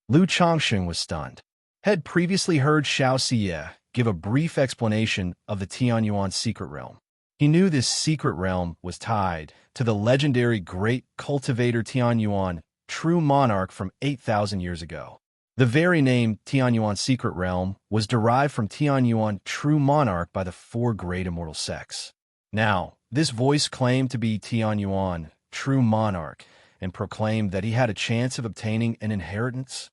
Lu Changsheng was stunned. Had previously heard Xianxia give a brief explanation of the Tianyuan secret realm. He knew this secret realm was tied to the legendary great cultivator Tianyuan, true monarch from 8,000 years ago. The very name Tianyuan secret realm was derived from Tianyuan, true monarch, by the four great immortal sects. Now, this voice claimed to be Tianyuan, true monarch, and proclaimed that he had a chance of obtaining an inheritance.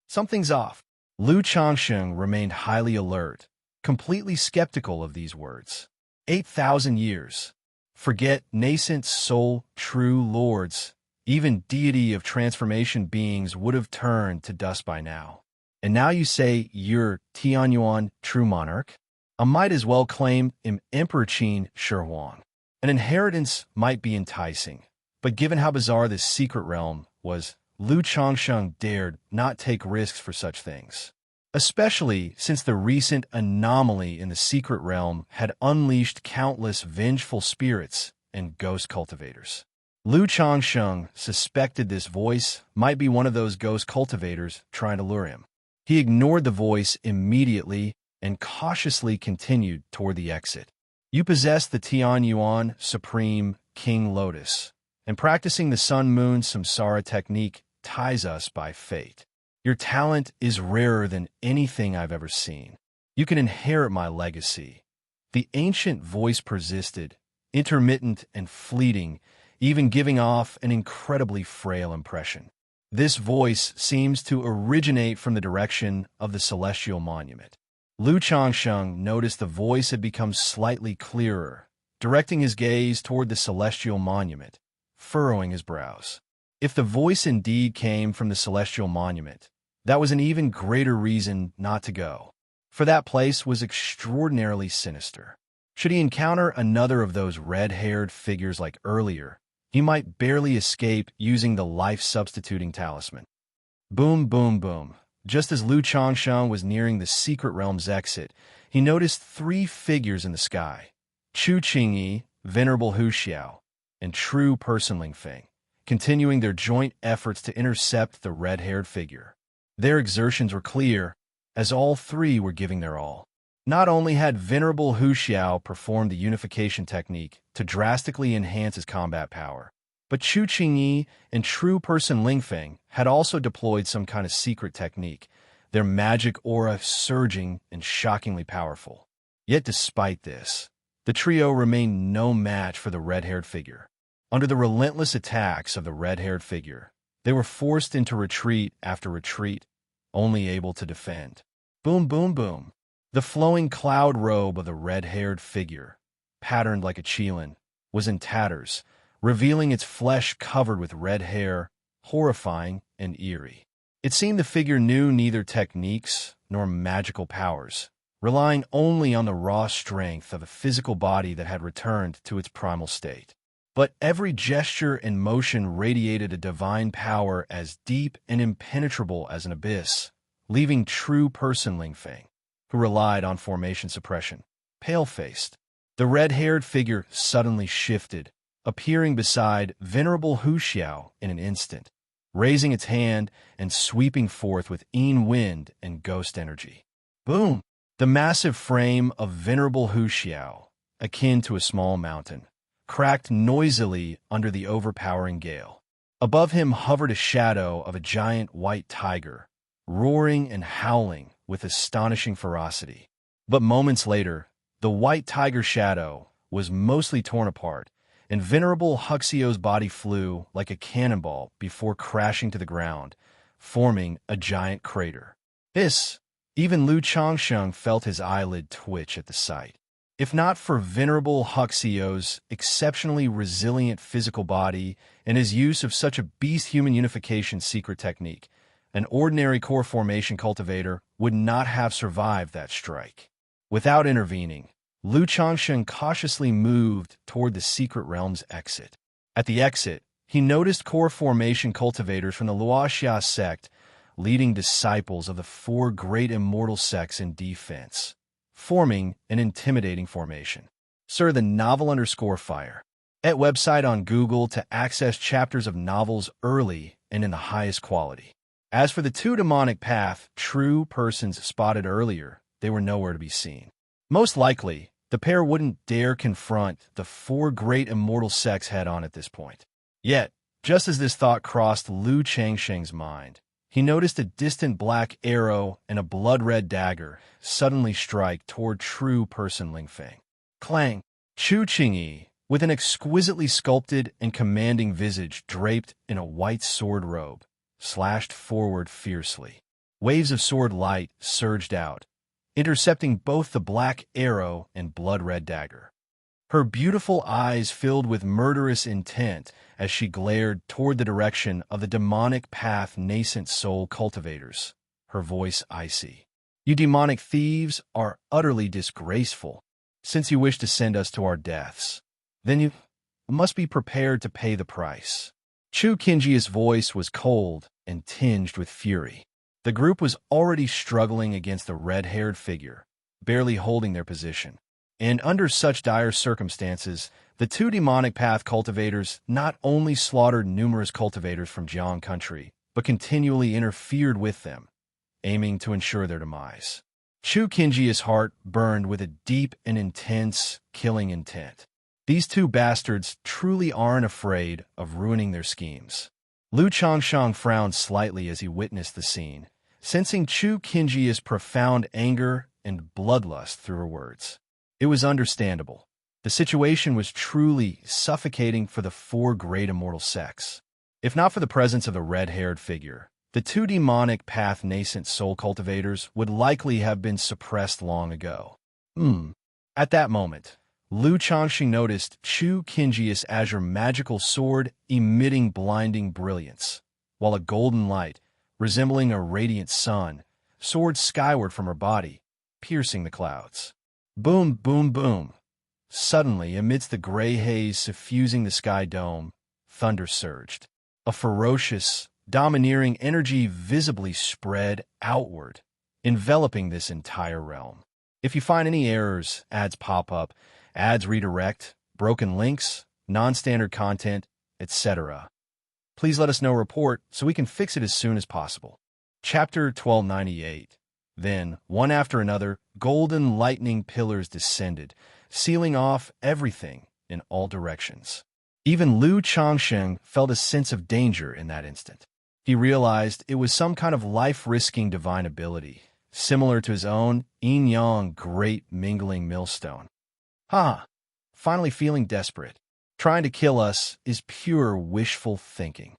Something's off. Lu Changsheng remained highly alert, completely skeptical of these words. 8,000 years. Forget nascent soul, true lords. Even deity of transformation beings would have turned to dust by now. And now you say you're Tianyuan, true monarch? I might as well claim Emperor Qin Shi Huang. An inheritance might be enticing, but given how bizarre this secret realm was, Lu Changsheng dared not take risks for such things. Especially since the recent anomaly in the secret realm had unleashed countless vengeful spirits and ghost cultivators. Lu Changsheng suspected this voice might be one of those ghost cultivators trying to lure him. He ignored the voice immediately and cautiously continued toward the exit. You possess the Tianyuan Supreme King Lotus, and practicing the Sun Moon Samsara technique ties us by fate. Your talent is rarer than anything I've ever seen. You can inherit my legacy. The ancient voice persisted, intermittent and fleeting, even giving off an incredibly frail impression. This voice seems to originate from the direction of the celestial monument. Lu Changsheng noticed the voice had become slightly clearer, directing his gaze toward the celestial monument, furrowing his brows. If the voice indeed came from the celestial monument, that was an even greater reason not to go, for that place was extraordinarily sinister. Should he encounter another of those red-haired figures like earlier, he might barely escape using the life-substituting talisman. Boom, boom, boom. Just as Lu Changsheng was nearing the secret realm's exit, he noticed three figures in the sky: Chu Qingyi, Venerable Hu Xiao, and True Person Ling Feng, continuing their joint efforts to intercept the red-haired figure. Their exertions were clear, as all three were giving their all. Not only had Venerable Hu Xiao performed the unification technique to drastically enhance his combat power, but Chu Qingyi and True Person Ling Feng had also deployed some kind of secret technique, their magic aura surging and shockingly powerful. Yet despite this, the trio remained no match for the red-haired figure. Under the relentless attacks of the red-haired figure, they were forced into retreat after retreat, only able to defend. Boom, boom, boom. The flowing cloud robe of the red-haired figure, patterned like a qilin, was in tatters, revealing its flesh covered with red hair, horrifying and eerie. It seemed the figure knew neither techniques nor magical powers, relying only on the raw strength of a physical body that had returned to its primal state. But every gesture and motion radiated a divine power as deep and impenetrable as an abyss, leaving True Person Ling Feng, who relied on formation suppression, pale-faced. The red-haired figure suddenly shifted, appearing beside Venerable Hu Xiao in an instant, raising its hand and sweeping forth with Yin wind and ghost energy. Boom! The massive frame of Venerable Hu Xiao, akin to a small mountain, cracked noisily under the overpowering gale. Above him hovered a shadow of a giant white tiger, roaring and howling with astonishing ferocity. But moments later, the white tiger shadow was mostly torn apart, and venerable Wuxia's body flew like a cannonball before crashing to the ground, forming a giant crater. Even Lu Changsheng felt his eyelid twitch at the sight. If not for venerable Wuxia's exceptionally resilient physical body and his use of such a beast-human unification secret technique, an ordinary core formation cultivator would not have survived that strike. Without intervening, Lu Changsheng cautiously moved toward the secret realm's exit. At the exit, he noticed core formation cultivators from the Wuxia sect, leading disciples of the four great immortal sects in defense, forming an intimidating formation. Sir, the novel_fire. At website on Google to access chapters of novels early and in the highest quality. As for the two demonic path true persons spotted earlier, they were nowhere to be seen. Most likely, the pair wouldn't dare confront the four great immortal sects head-on at this point. Yet, just as this thought crossed Lu Changsheng's mind, he noticed a distant black arrow and a blood-red dagger suddenly strike toward true person Ling Feng. Clang! Chu Qingyi, with an exquisitely sculpted and commanding visage draped in a white sword robe, slashed forward fiercely. Waves of sword light surged out, intercepting both the black arrow and blood-red dagger. Her beautiful eyes filled with murderous intent as she glared toward the direction of the demonic path nascent soul cultivators, her voice icy. You demonic thieves are utterly disgraceful. Since you wish to send us to our deaths, then you must be prepared to pay the price. Chu Qingji's voice was cold and tinged with fury. The group was already struggling against the red-haired figure, barely holding their position. And under such dire circumstances, the two demonic path cultivators not only slaughtered numerous cultivators from Jiang country, but continually interfered with them, aiming to ensure their demise. Chu Qingji's heart burned with a deep and intense killing intent. These two bastards truly aren't afraid of ruining their schemes. Lu Changsheng frowned slightly as he witnessed the scene, sensing Chu Qingji's profound anger and bloodlust through her words. It was understandable. The situation was truly suffocating for the four great immortal sects. If not for the presence of the red-haired figure, the two demonic path nascent soul cultivators would likely have been suppressed long ago. At that moment, Lu Changsheng noticed Chu Qingji's azure magical sword emitting blinding brilliance, while a golden light, resembling a radiant sun, soared skyward from her body, piercing the clouds. Boom, boom, boom. Suddenly, amidst the gray haze suffusing the sky dome, thunder surged. A ferocious, domineering energy visibly spread outward, enveloping this entire realm. If you find any errors, ads pop up, ads redirect, broken links, non-standard content, etc., please let us know report so we can fix it as soon as possible. Chapter 1298. Then, one after another, golden lightning pillars descended, sealing off everything in all directions. Even Lu Changsheng felt a sense of danger in that instant. He realized it was some kind of life-risking divine ability, similar to his own yin-yang great mingling millstone. Finally feeling desperate. Trying to kill us is pure wishful thinking.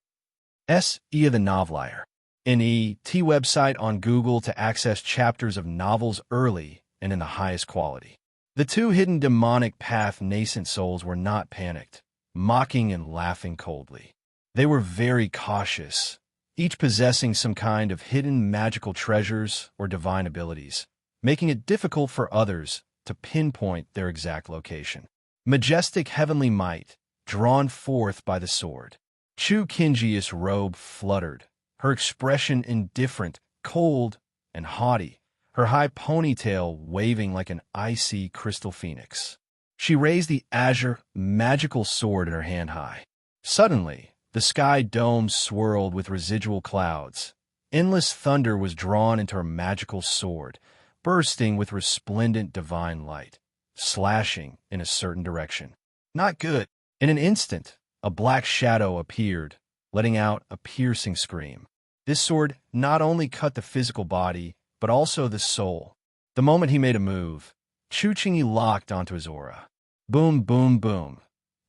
Xianxia the Novelier. N.E.T. website on Google to access chapters of novels early and in the highest quality. The two hidden demonic path nascent souls were not panicked, mocking and laughing coldly. They were very cautious, each possessing some kind of hidden magical treasures or divine abilities, making it difficult for others to pinpoint their exact location. Majestic heavenly might, drawn forth by the sword. Chu Qingji's robe fluttered, her expression indifferent, cold, and haughty, her high ponytail waving like an icy crystal phoenix. She raised the azure, magical sword in her hand high. Suddenly, the sky dome swirled with residual clouds. Endless thunder was drawn into her magical sword, bursting with resplendent divine light, slashing in a certain direction. Not good. In an instant, a black shadow appeared, letting out a piercing scream. This sword not only cut the physical body, but also the soul, The moment he made a move, Chu Qingyi locked onto his aura. Boom, boom, boom.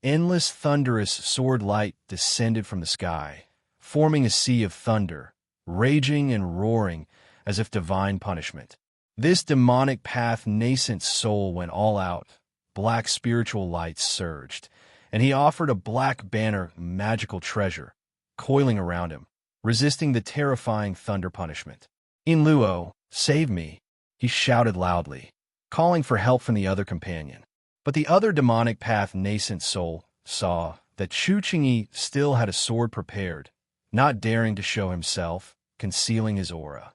Endless thunderous sword light descended from the sky, forming a sea of thunder, raging and roaring as if divine punishment. This demonic path nascent soul went all out. Black spiritual lights surged, and he offered a black banner magical treasure, coiling around him, resisting the terrifying thunder punishment. In Luo, save me, he shouted loudly, calling for help from the other companion. But the other demonic path nascent soul saw that Chu Qingyi still had a sword prepared, not daring to show himself, concealing his aura.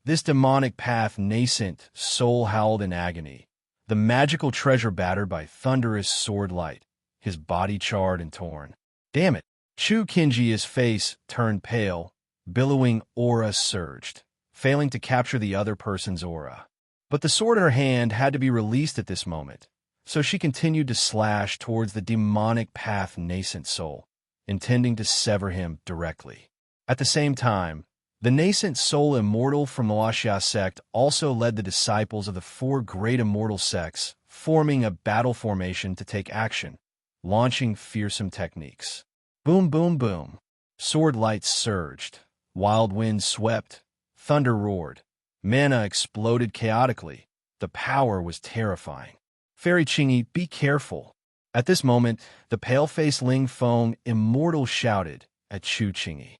This demonic path nascent soul howled in agony, the magical treasure battered by thunderous sword light, his body charred and torn. Damn it! Chu Qingyi's face turned pale, billowing aura surged, failing to capture the other person's aura. But the sword in her hand had to be released at this moment, so she continued to slash towards the demonic path nascent soul, intending to sever him directly. At the same time, the nascent soul immortal from the Wuxia sect also led the disciples of the four great immortal sects, forming a battle formation to take action, launching fearsome techniques. Boom, boom, boom. Sword lights surged, wild winds swept, thunder roared, mana exploded chaotically. The power was terrifying. Fairy Qingyi, be careful. At this moment, the pale-faced Ling Feng immortal shouted at Chu Qingyi.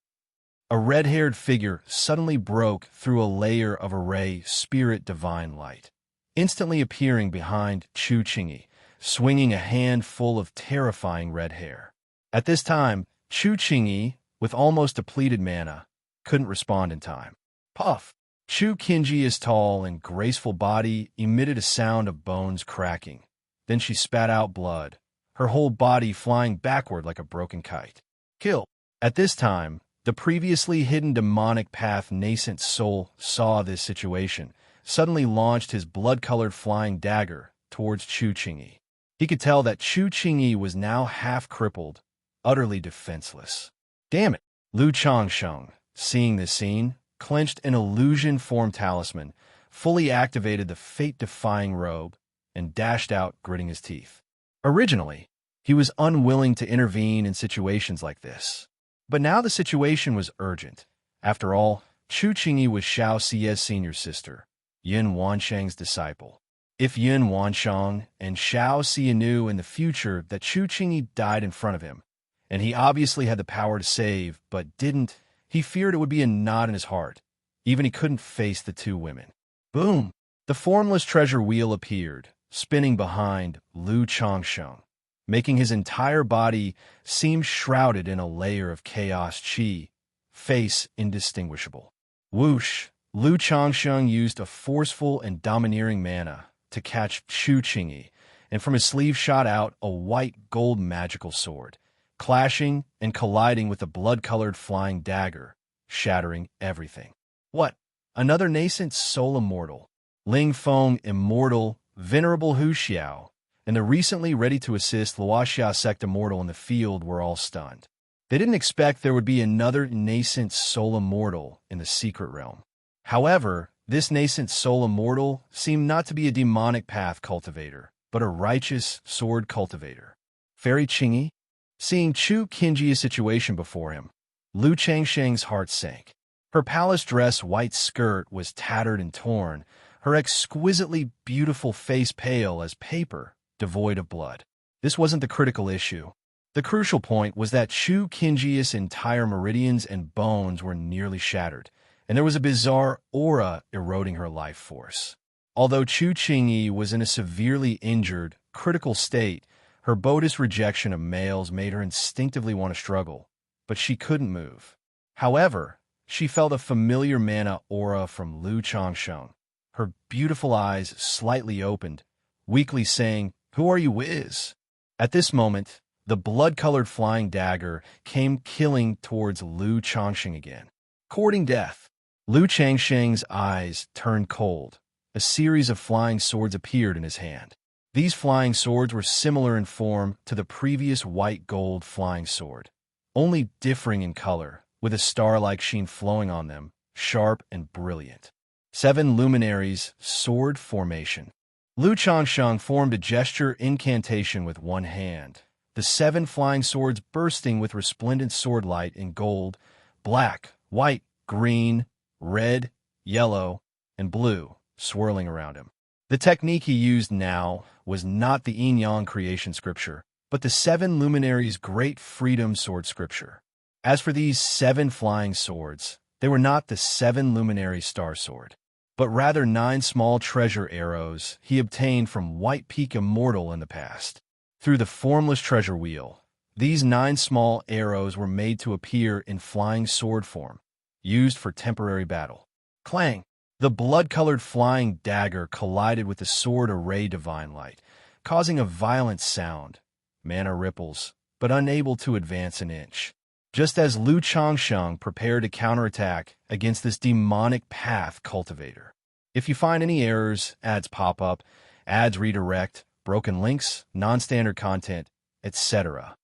A red-haired figure suddenly broke through a layer of array spirit divine light, instantly appearing behind Chu Qingyi, swinging a hand full of terrifying red hair. At this time, Chu Qingyi, with almost depleted mana, couldn't respond in time. Puff! Chu Qingyi's tall and graceful body emitted a sound of bones cracking. Then she spat out blood, her whole body flying backward like a broken kite. Kill! At this time, the previously hidden demonic path nascent soul saw this situation, suddenly launched his blood-colored flying dagger towards Chu Qingyi. He could tell that Chu Qingyi was now half-crippled, utterly defenseless. Damn it! Lu Changsheng, seeing this scene, clenched an illusion-formed talisman, fully activated the fate-defying robe, and dashed out, gritting his teeth. Originally, he was unwilling to intervene in situations like this. But now the situation was urgent. After all, Chu Qingyi was Xiaoxia's senior sister, Yin Wanshang's disciple. If Yin Wanshang and Xiaoxia knew in the future that Chu Qingyi died in front of him, and he obviously had the power to save, but didn't, he feared it would be a knot in his heart. Even he couldn't face the two women. Boom! The formless treasure wheel appeared, spinning behind Lu Changsheng, making his entire body seem shrouded in a layer of chaos chi, face indistinguishable. Whoosh! Lu Changsheng used a forceful and domineering mana to catch Chu Qingyi, and from his sleeve shot out a white gold magical sword, clashing and colliding with the blood-colored flying dagger, shattering everything. What? Another nascent soul immortal. Ling Feng immortal, venerable Hu Xiao, and the recently ready-to-assist Wuxia sect immortal in the field were all stunned. They didn't expect there would be another nascent soul immortal in the secret realm. However, this nascent soul immortal seemed not to be a demonic path cultivator, but a righteous sword cultivator. Fairy Qingyi? Seeing Chu Qingyi's situation before him, Lu Changsheng's heart sank. Her palace dress white skirt was tattered and torn, her exquisitely beautiful face pale as paper, devoid of blood. This wasn't the critical issue. The crucial point was that Chu Qingyi's entire meridians and bones were nearly shattered, and there was a bizarre aura eroding her life force. Although Chu Qingyi was in a severely injured, critical state, her bogus rejection of males made her instinctively want to struggle, but she couldn't move. However, she felt a familiar mana aura from Lu Changsheng. Her beautiful eyes slightly opened, weakly saying, "Who are you, Wiz?" At this moment, the blood-colored flying dagger came killing towards Lu Changsheng again. Courting death. Lu Changsheng's eyes turned cold. A series of flying swords appeared in his hand. These flying swords were similar in form to the previous white-gold flying sword, only differing in color, with a star-like sheen flowing on them, sharp and brilliant. 7 luminaries, sword formation. Lu Changsheng formed a gesture incantation with one hand, the 7 flying swords bursting with resplendent sword light in gold, black, white, green, red, yellow, and blue, swirling around him. The technique he used now was not the yin-yang creation scripture, but the 7 luminaries' great freedom sword scripture. As for these 7 flying swords, they were not the 7 luminary star sword, but rather 9 small treasure arrows he obtained from White Peak Immortal in the past. Through the formless treasure wheel, these 9 small arrows were made to appear in flying sword form, used for temporary battle. Clang! The blood-colored flying dagger collided with the sword array divine light, causing a violent sound. Mana ripples, but unable to advance an inch. Just as Lu Changsheng prepared to counterattack against this demonic path cultivator. If you find any errors, ads pop up, ads redirect, broken links, non-standard content, etc.,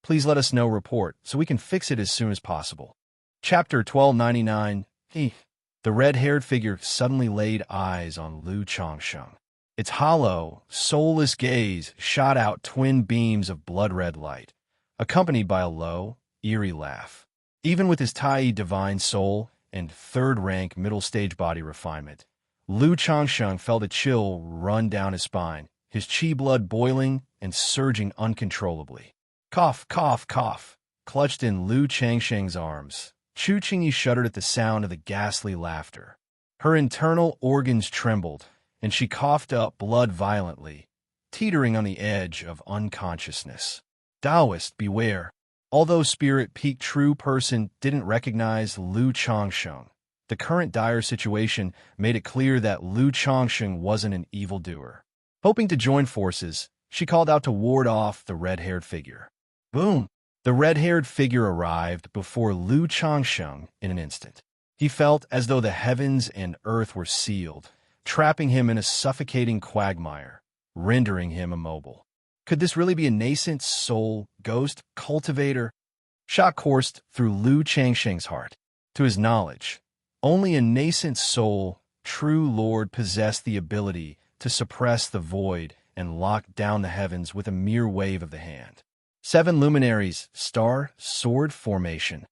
please let us know report so we can fix it as soon as possible. Chapter 1299. The red-haired figure suddenly laid eyes on Lu Changsheng. Its hollow, soulless gaze shot out twin beams of blood-red light, accompanied by a low, eerie laugh. Even with his Tai divine soul and third-rank middle-stage body refinement, Lu Changsheng felt a chill run down his spine, his chi blood boiling and surging uncontrollably. Cough, cough, cough, clutched in Lu Changsheng's arms. Chu Qingyi shuddered at the sound of the ghastly laughter. Her internal organs trembled, and she coughed up blood violently, teetering on the edge of unconsciousness. Taoist, beware. Although Spirit Peak True Person didn't recognize Lu Changsheng, the current dire situation made it clear that Lu Changsheng wasn't an evildoer. Hoping to join forces, she called out to ward off the red-haired figure. Boom! The red-haired figure arrived before Lu Changsheng in an instant. He felt as though the heavens and earth were sealed, trapping him in a suffocating quagmire, rendering him immobile. Could this really be a nascent soul, ghost, cultivator? Shock coursed through Lu Changsheng's heart. To his knowledge, only a nascent soul, true lord, possessed the ability to suppress the void and lock down the heavens with a mere wave of the hand. 7 luminaries, star, sword formation.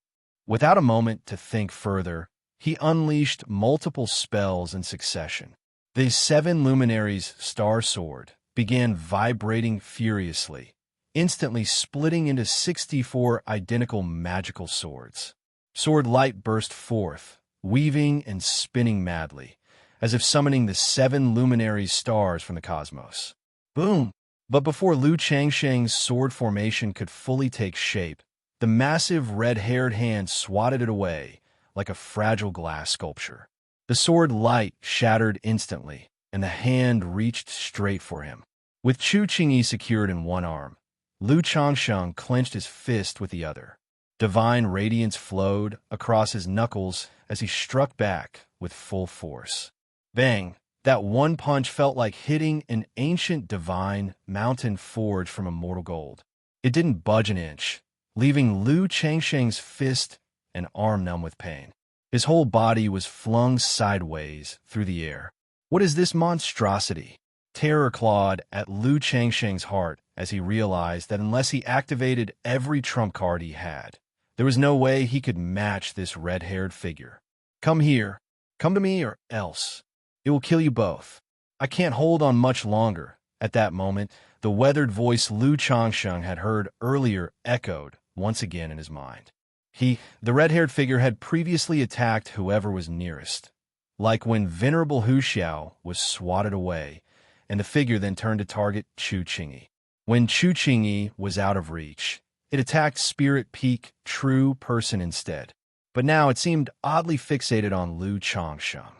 Without a moment to think further, he unleashed multiple spells in succession. The 7 luminaries, star sword, began vibrating furiously, instantly splitting into 64 identical magical swords. Sword light burst forth, weaving and spinning madly, as if summoning the 7 luminary stars from the cosmos. Boom! But before Lu Changsheng's sword formation could fully take shape, the massive red-haired hand swatted it away like a fragile glass sculpture. The sword light shattered instantly, and the hand reached straight for him. With Chu Qingyi secured in one arm, Lu Changsheng clenched his fist with the other. Divine radiance flowed across his knuckles as he struck back with full force. Bang! That one punch felt like hitting an ancient divine mountain forged from immortal gold. It didn't budge an inch, leaving Lu Changsheng's fist and arm numb with pain. His whole body was flung sideways through the air. What is this monstrosity? Terror clawed at Lu Changsheng's heart as he realized that unless he activated every trump card he had, there was no way he could match this red-haired figure. Come here. Come to me or else. It will kill you both. I can't hold on much longer. At that moment, the weathered voice Lu Changsheng had heard earlier echoed once again in his mind. The red-haired figure, had previously attacked whoever was nearest, like when Venerable Wuxia was swatted away, and the figure then turned to target Chu Qingyi. When Chu Qingyi was out of reach, it attacked Spirit Peak True Person instead, but now it seemed oddly fixated on Lu Changsheng.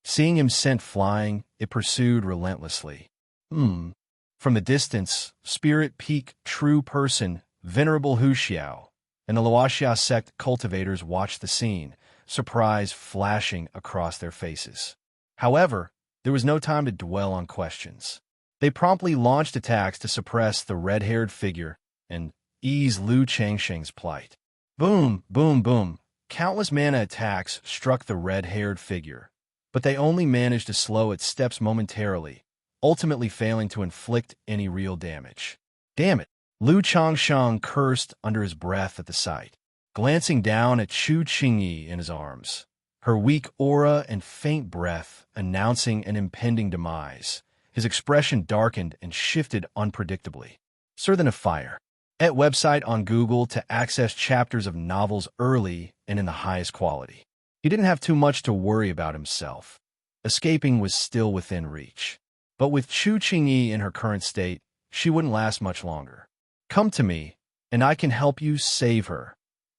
Seeing him sent flying, it pursued relentlessly. From the distance, Spirit Peak True Person, Venerable Wuxia, and the Wuxia sect cultivators watched the scene, surprise flashing across their faces. However, there was no time to dwell on questions. They promptly launched attacks to suppress the red-haired figure and ease Lu Changsheng's plight. Boom, boom, boom. Countless mana attacks struck the red-haired figure, but they only managed to slow its steps momentarily, ultimately failing to inflict any real damage. Damn it! Lu Changsheng cursed under his breath at the sight, glancing down at Chu Qingyi in his arms, her weak aura and faint breath announcing an impending demise. His expression darkened and shifted unpredictably. Sir than a fire. At website on Google to access chapters of novels early and in the highest quality. He didn't have too much to worry about himself. Escaping was still within reach. But with Chu Qingyi in her current state, she wouldn't last much longer. Come to me, and I can help you save her.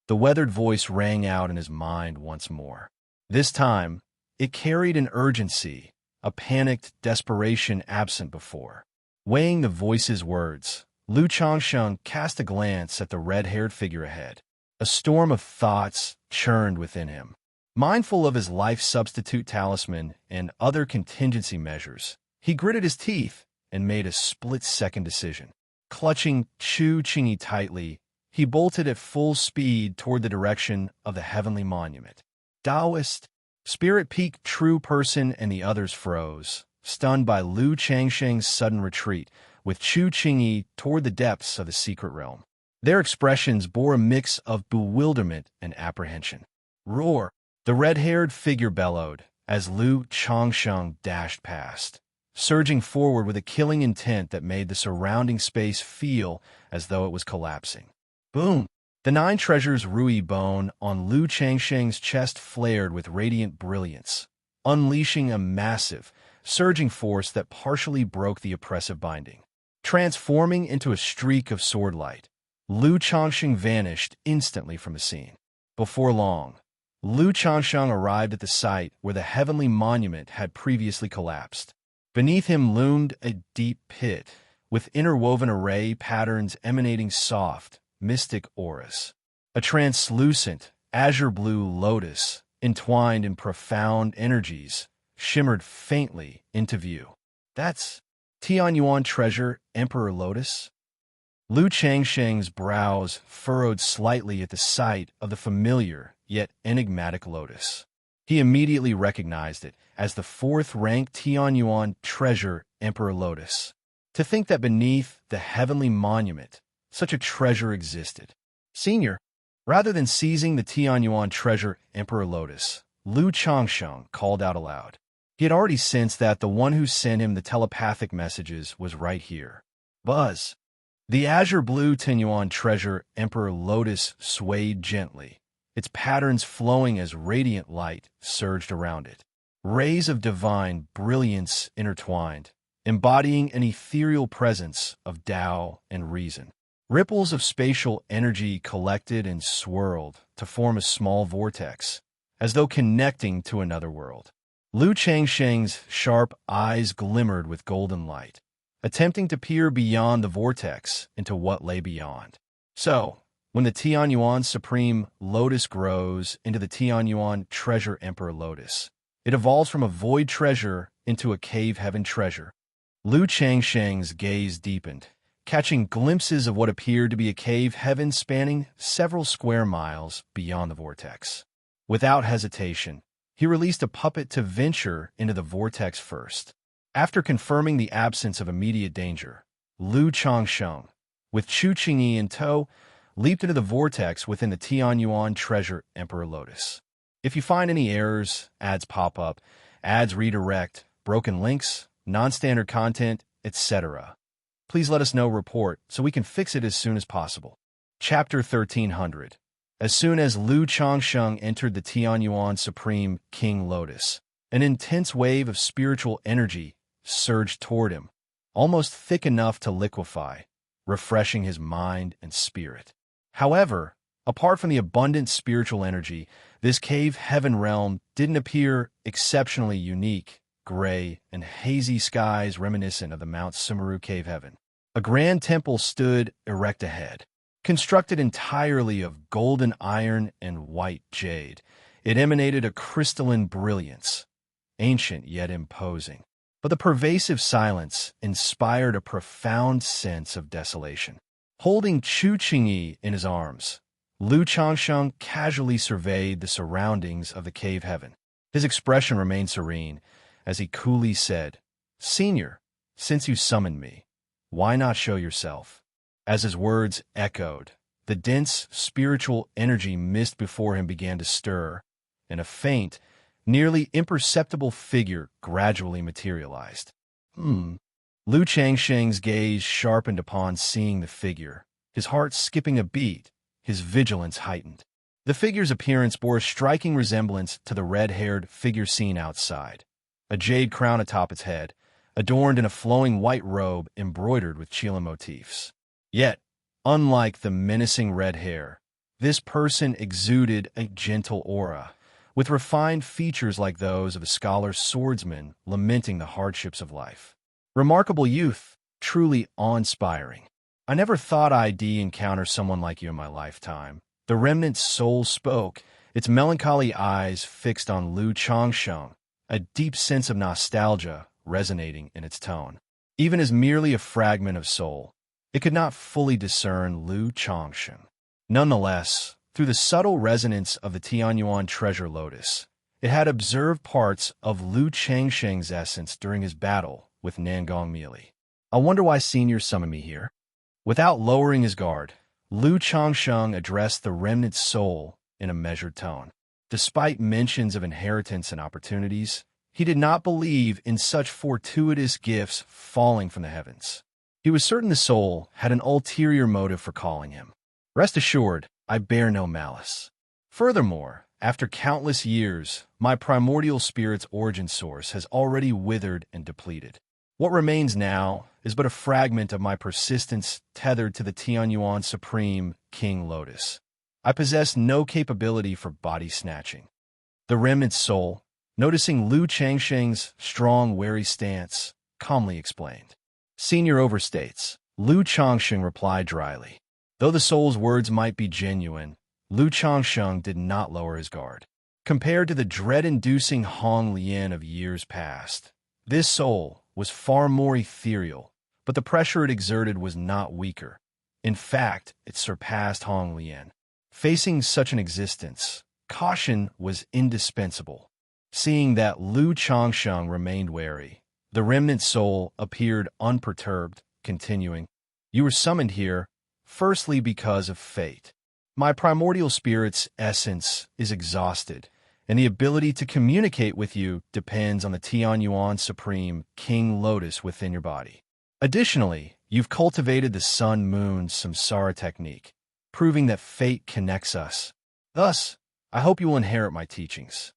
The weathered voice rang out in his mind once more. This time, it carried an urgency, a panicked desperation absent before. Weighing the voice's words, Lu Changsheng cast a glance at the red-haired figure ahead. A storm of thoughts churned within him. Mindful of his life substitute talisman and other contingency measures, he gritted his teeth and made a split-second decision. Clutching Chu Qingyi tightly, he bolted at full speed toward the direction of the heavenly monument. Taoist, Spirit Peak True Person and the others froze, stunned by Lu Changsheng's sudden retreat, with Chu Qingyi toward the depths of the secret realm. Their expressions bore a mix of bewilderment and apprehension. Roar! The red-haired figure bellowed as Lu Changsheng dashed past, surging forward with a killing intent that made the surrounding space feel as though it was collapsing. Boom! The 9 treasures Rui bone on Lu Changsheng's chest flared with radiant brilliance, unleashing a massive, surging force that partially broke the oppressive binding. Transforming into a streak of sword light, Lu Changsheng vanished instantly from the scene. Before long, Lu Changsheng arrived at the site where the heavenly monument had previously collapsed. Beneath him loomed a deep pit, with interwoven array patterns emanating soft, mystic auras. A translucent, azure-blue lotus, entwined in profound energies, shimmered faintly into view. That's Tianyuan treasure, Emperor Lotus? Lu Changsheng's brows furrowed slightly at the sight of the familiar yet enigmatic lotus. He immediately recognized it as the 4th-ranked Tianyuan treasure, Emperor Lotus. To think that beneath the heavenly monument, such a treasure existed. Senior, rather than seizing the Tianyuan treasure, Emperor Lotus, Lu Changsheng called out aloud. He had already sensed that the one who sent him the telepathic messages was right here. Buzz! The azure-blue Tianyuan treasure, Emperor Lotus, swayed gently, its patterns flowing as radiant light surged around it. Rays of divine brilliance intertwined, embodying an ethereal presence of Tao and reason. Ripples of spatial energy collected and swirled to form a small vortex, as though connecting to another world. Lu Changsheng's sharp eyes glimmered with golden light, attempting to peer beyond the vortex into what lay beyond. So, when the Tianyuan Supreme Lotus grows into the Tianyuan Treasure Emperor Lotus, it evolves from a void treasure into a cave heaven treasure. Lu Changsheng's gaze deepened, catching glimpses of what appeared to be a cave heaven spanning several square miles beyond the vortex. Without hesitation, he released a puppet to venture into the vortex first. After confirming the absence of immediate danger, Lu Changsheng, with Chu Qingyi in tow, leaped into the vortex within the Tianyuan Treasure Emperor Lotus. If you find any errors, ads pop up, ads redirect, broken links, non-standard content, etc., please let us know report so we can fix it as soon as possible. Chapter 1300. As soon as Lu Changsheng entered the Tianyuan Supreme King Lotus, an intense wave of spiritual energy surged toward him, almost thick enough to liquefy, refreshing his mind and spirit. However, apart from the abundant spiritual energy, this cave heaven realm didn't appear exceptionally unique, gray, and hazy skies reminiscent of the Mount Sumeru cave heaven. A grand temple stood erect ahead. Constructed entirely of golden iron and white jade, it emanated a crystalline brilliance, ancient yet imposing. But the pervasive silence inspired a profound sense of desolation. Holding Chu Qingyi in his arms, Lu Changsheng casually surveyed the surroundings of the cave heaven. His expression remained serene as he coolly said, "Senior, since you summoned me, why not show yourself?" As his words echoed, the dense spiritual energy mist before him began to stir, and a faint, nearly imperceptible figure gradually materialized. Lu Changsheng's gaze sharpened upon seeing the figure, his heart skipping a beat, his vigilance heightened. The figure's appearance bore a striking resemblance to the red-haired figure seen outside, a jade crown atop its head, adorned in a flowing white robe embroidered with Chila motifs. Yet, unlike the menacing red hair, this person exuded a gentle aura, with refined features like those of a scholar's swordsman lamenting the hardships of life. Remarkable youth, truly awe-inspiring. I never thought I'd encounter someone like you in my lifetime. The remnant soul spoke, its melancholy eyes fixed on Lu Changsheng, a deep sense of nostalgia resonating in its tone. Even as merely a fragment of soul, it could not fully discern Lu Changsheng. Nonetheless, through the subtle resonance of the Tianyuan treasure lotus, it had observed parts of Lu Changsheng's essence during his battle with Nangong Meili. I wonder why Senior summoned me here? Without lowering his guard, Lu Changsheng addressed the remnant's soul in a measured tone. Despite mentions of inheritance and opportunities, he did not believe in such fortuitous gifts falling from the heavens. He was certain the soul had an ulterior motive for calling him. Rest assured, I bear no malice. Furthermore, after countless years, my primordial spirit's origin source has already withered and depleted. What remains now is but a fragment of my persistence tethered to the Tianyuan Supreme King Lotus. I possess no capability for body snatching. The remnant soul, noticing Lu Changsheng's strong, wary stance, calmly explained. Senior overstates. Lu Changsheng replied dryly. Though the soul's words might be genuine, Lu Changsheng did not lower his guard. Compared to the dread-inducing Hong Lian of years past, this soul was far more ethereal, but the pressure it exerted was not weaker. In fact, it surpassed Hong Lian. Facing such an existence, caution was indispensable. Seeing that Lu Changsheng remained wary, the remnant soul appeared unperturbed, continuing, "You were summoned here, firstly because of fate. My primordial spirit's essence is exhausted, and the ability to communicate with you depends on the Tianyuan Supreme King Lotus within your body. Additionally, you've cultivated the Sun-Moon Samsara technique, proving that fate connects us. Thus, I hope you will inherit my teachings."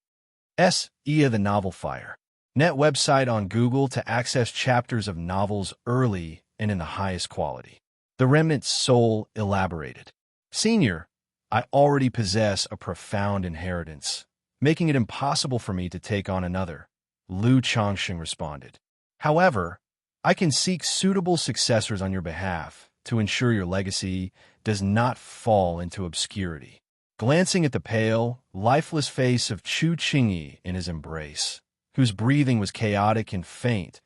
Ia the Novel Fire. Net website on Google to access chapters of novels early and in the highest quality. The remnant soul elaborated. Senior, I already possess a profound inheritance, making it impossible for me to take on another, Lu Changsheng responded. However, I can seek suitable successors on your behalf to ensure your legacy does not fall into obscurity. Glancing at the pale, lifeless face of Chu Qingyi in his embrace, whose breathing was chaotic and faint,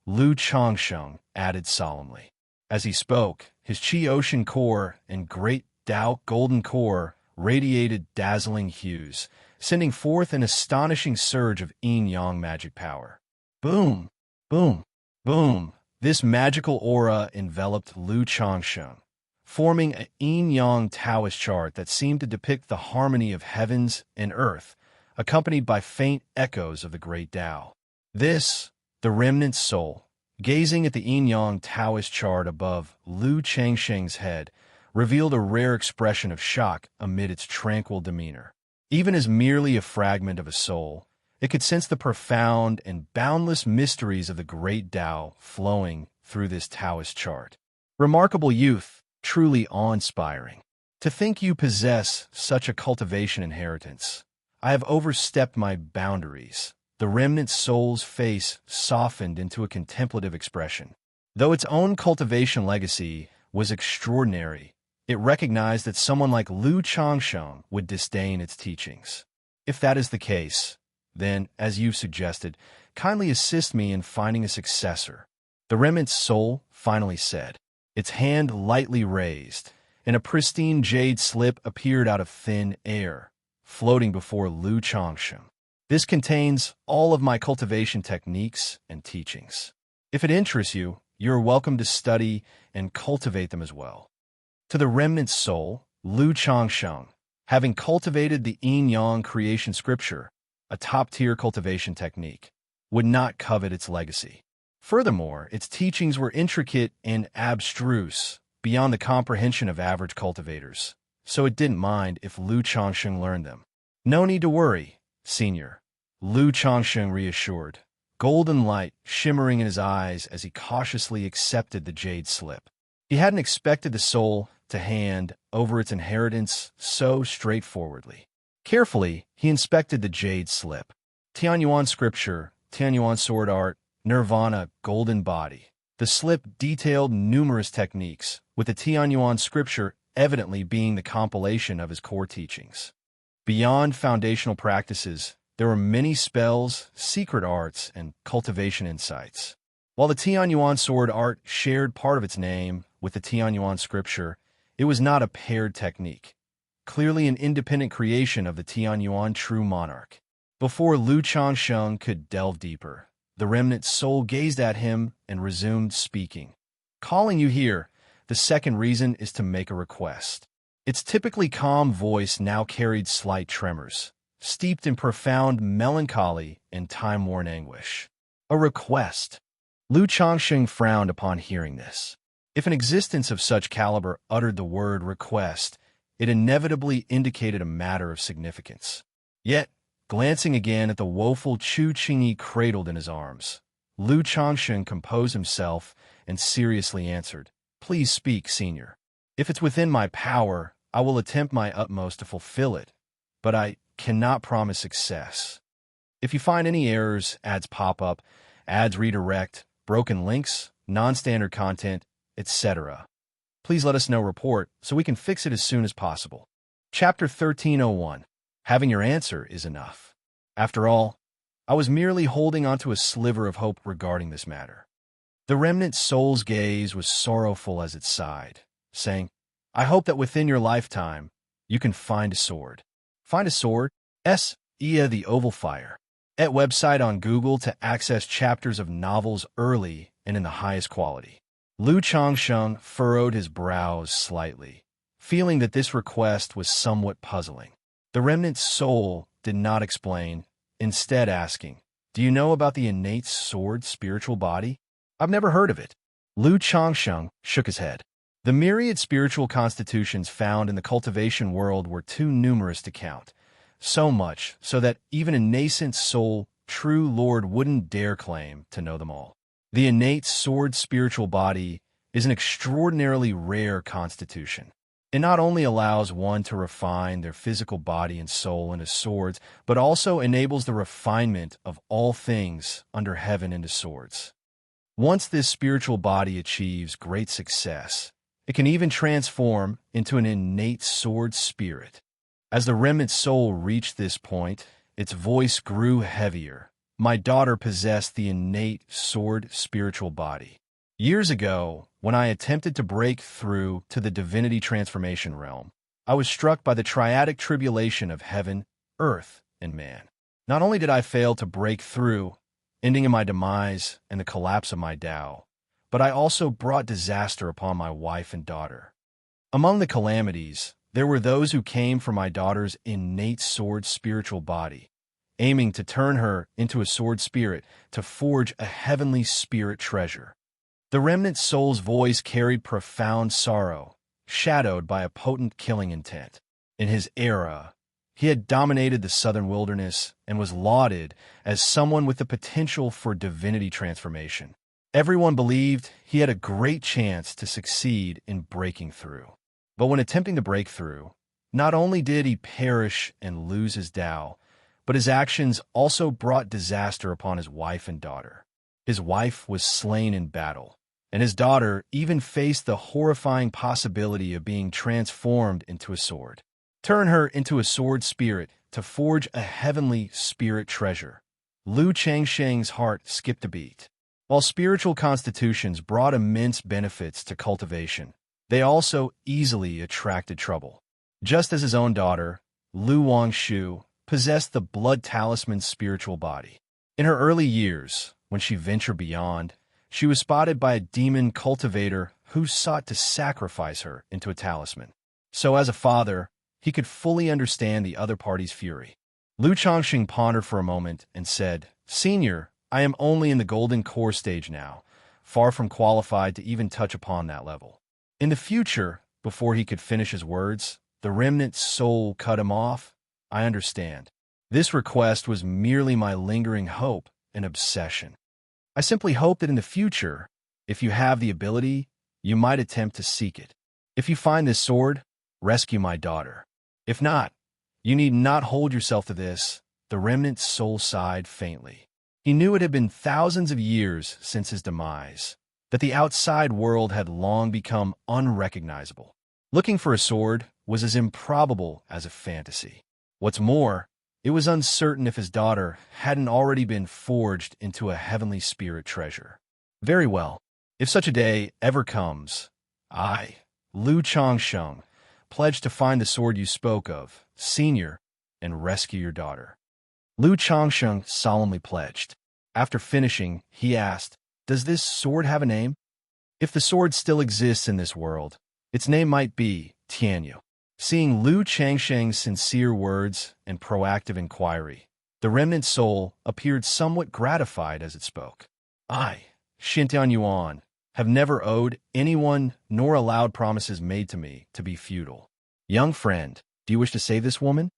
Lu Changsheng added solemnly. As he spoke, his Qi Ocean core and great Dao Golden core radiated dazzling hues, sending forth an astonishing surge of yin-yang magic power. Boom! Boom! Boom! This magical aura enveloped Lu Changsheng, forming a yin-yang Taoist chart that seemed to depict the harmony of heavens and earth, accompanied by faint echoes of the great Tao. This, the remnant soul, gazing at the yin-yang Taoist chart above Lu Changsheng's head, revealed a rare expression of shock amid its tranquil demeanor. Even as merely a fragment of a soul, it could sense the profound and boundless mysteries of the great Tao flowing through this Taoist chart. Remarkable youth, truly awe-inspiring. To think you possess such a cultivation inheritance. I have overstepped my boundaries. The remnant soul's face softened into a contemplative expression. Though its own cultivation legacy was extraordinary, it recognized that someone like Lu Changsheng would disdain its teachings. If that is the case, then, as you've suggested, kindly assist me in finding a successor. The remnant soul finally said. Its hand lightly raised, and a pristine jade slip appeared out of thin air, floating before Lu Changsheng. This contains all of my cultivation techniques and teachings. If it interests you, you're welcome to study and cultivate them as well. To the remnant soul, Lu Changsheng, having cultivated the yin-yang creation scripture, a top-tier cultivation technique, would not covet its legacy. Furthermore, its teachings were intricate and abstruse, beyond the comprehension of average cultivators, so it didn't mind if Lu Changsheng learned them. No need to worry, Senior, Lu Changsheng reassured, golden light shimmering in his eyes as he cautiously accepted the jade slip. He hadn't expected the soul to hand over its inheritance so straightforwardly. Carefully, he inspected the jade slip. Tianyuan scripture, Tianyuan sword art, Nirvana, golden body. The slip detailed numerous techniques, with the Tianyuan scripture evidently being the compilation of his core teachings. Beyond foundational practices, there were many spells, secret arts, and cultivation insights. While the Tianyuan sword art shared part of its name with the Tianyuan scripture, it was not a paired technique, clearly an independent creation of the Tianyuan true monarch. Before Lu Changsheng could delve deeper, the remnant soul gazed at him and resumed speaking. Calling you here, the second reason is to make a request. Its typically calm voice now carried slight tremors, steeped in profound melancholy and time-worn anguish. A request. Lu Changsheng frowned upon hearing this. If an existence of such caliber uttered the word request, it inevitably indicated a matter of significance. Yet, glancing again at the woeful Chu Qingyi cradled in his arms, Lu Changsheng composed himself and seriously answered, "Please speak, Senior. If it's within my power, I will attempt my utmost to fulfill it, but I cannot promise success. If you find any errors, ads pop up, ads redirect, broken links, non-standard content, etc., please let us know. Report so we can fix it as soon as possible." Chapter 1301. Having your answer is enough. After all, I was merely holding onto a sliver of hope regarding this matter. The remnant soul's gaze was sorrowful as it sighed, saying, "I hope that within your lifetime, you can find a sword." Find a sword? Ia the Oval Fire. At website on Google to access chapters of novels early and in the highest quality. Lu Changsheng furrowed his brows slightly, feeling that this request was somewhat puzzling. The remnant soul did not explain, instead asking, "Do you know about the innate sword spiritual body?" "I've never heard of it." Lu Changsheng shook his head. The myriad spiritual constitutions found in the cultivation world were too numerous to count, so much so that even a nascent soul true lord wouldn't dare claim to know them all. The innate sword spiritual body is an extraordinarily rare constitution. It not only allows one to refine their physical body and soul into swords, but also enables the refinement of all things under heaven into swords. Once this spiritual body achieves great success, it can even transform into an innate sword spirit. As the remnant soul reached this point, its voice grew heavier. My daughter possessed the innate sword spiritual body. Years ago, when I attempted to break through to the divinity transformation realm, I was struck by the triadic tribulation of heaven, earth, and man. Not only did I fail to break through, ending in my demise and the collapse of my Tao, but I also brought disaster upon my wife and daughter. Among the calamities, there were those who came for my daughter's innate sword spiritual body, aiming to turn her into a sword spirit to forge a heavenly spirit treasure. The remnant soul's voice carried profound sorrow, shadowed by a potent killing intent. In his era, he had dominated the southern wilderness and was lauded as someone with the potential for divinity transformation. Everyone believed he had a great chance to succeed in breaking through. But when attempting to break through, not only did he perish and lose his Tao, but his actions also brought disaster upon his wife and daughter. His wife was slain in battle, and his daughter even faced the horrifying possibility of being transformed into a sword. Turn her into a sword spirit to forge a heavenly spirit treasure. Lu Changsheng's heart skipped a beat. While spiritual constitutions brought immense benefits to cultivation, they also easily attracted trouble. Just as his own daughter, Lu Wangshu, possessed the blood talisman's spiritual body. In her early years, when she ventured beyond, she was spotted by a demon cultivator who sought to sacrifice her into a talisman. So as a father, he could fully understand the other party's fury. Lu Changxing pondered for a moment and said, "Senior, I am only in the golden core stage now, far from qualified to even touch upon that level." In the future, before he could finish his words, the remnant soul cut him off. "I understand. This request was merely my lingering hope and obsession. I simply hope that in the future, if you have the ability, you might attempt to seek it. If you find this sword, rescue my daughter. If not, you need not hold yourself to this." The remnant's soul sighed faintly. He knew it had been thousands of years since his demise, that the outside world had long become unrecognizable. Looking for a sword was as improbable as a fantasy. What's more, it was uncertain if his daughter hadn't already been forged into a heavenly spirit treasure. "Very well. If such a day ever comes, I, Lu Changsheng, pledge to find the sword you spoke of, Senior, and rescue your daughter." Lu Changsheng solemnly pledged. After finishing, he asked, "Does this sword have a name?" "If the sword still exists in this world, its name might be Tianyu." Seeing Lu Changsheng's sincere words and proactive inquiry, the remnant soul appeared somewhat gratified as it spoke. "I, Xintian Yuan, have never owed anyone nor allowed promises made to me to be futile. Young friend, do you wish to save this woman?"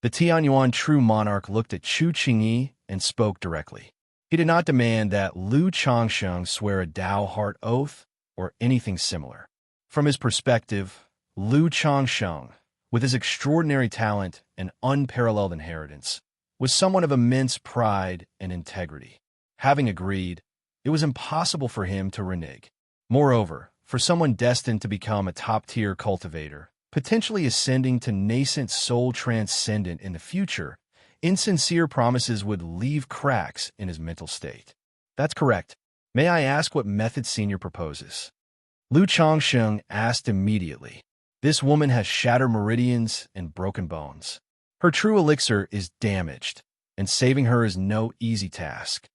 The Tianyuan true monarch looked at Chu Qingyi and spoke directly. He did not demand that Lu Changsheng swear a Tao heart oath or anything similar. From his perspective, Lu Changsheng, with his extraordinary talent and unparalleled inheritance, was someone of immense pride and integrity. Having agreed, it was impossible for him to renege. Moreover, for someone destined to become a top-tier cultivator, potentially ascending to nascent soul transcendent in the future, insincere promises would leave cracks in his mental state. "That's correct. May I ask what method Senior proposes?" Lu Changsheng asked immediately. "This woman has shattered meridians and broken bones. Her true elixir is damaged, and saving her is no easy task.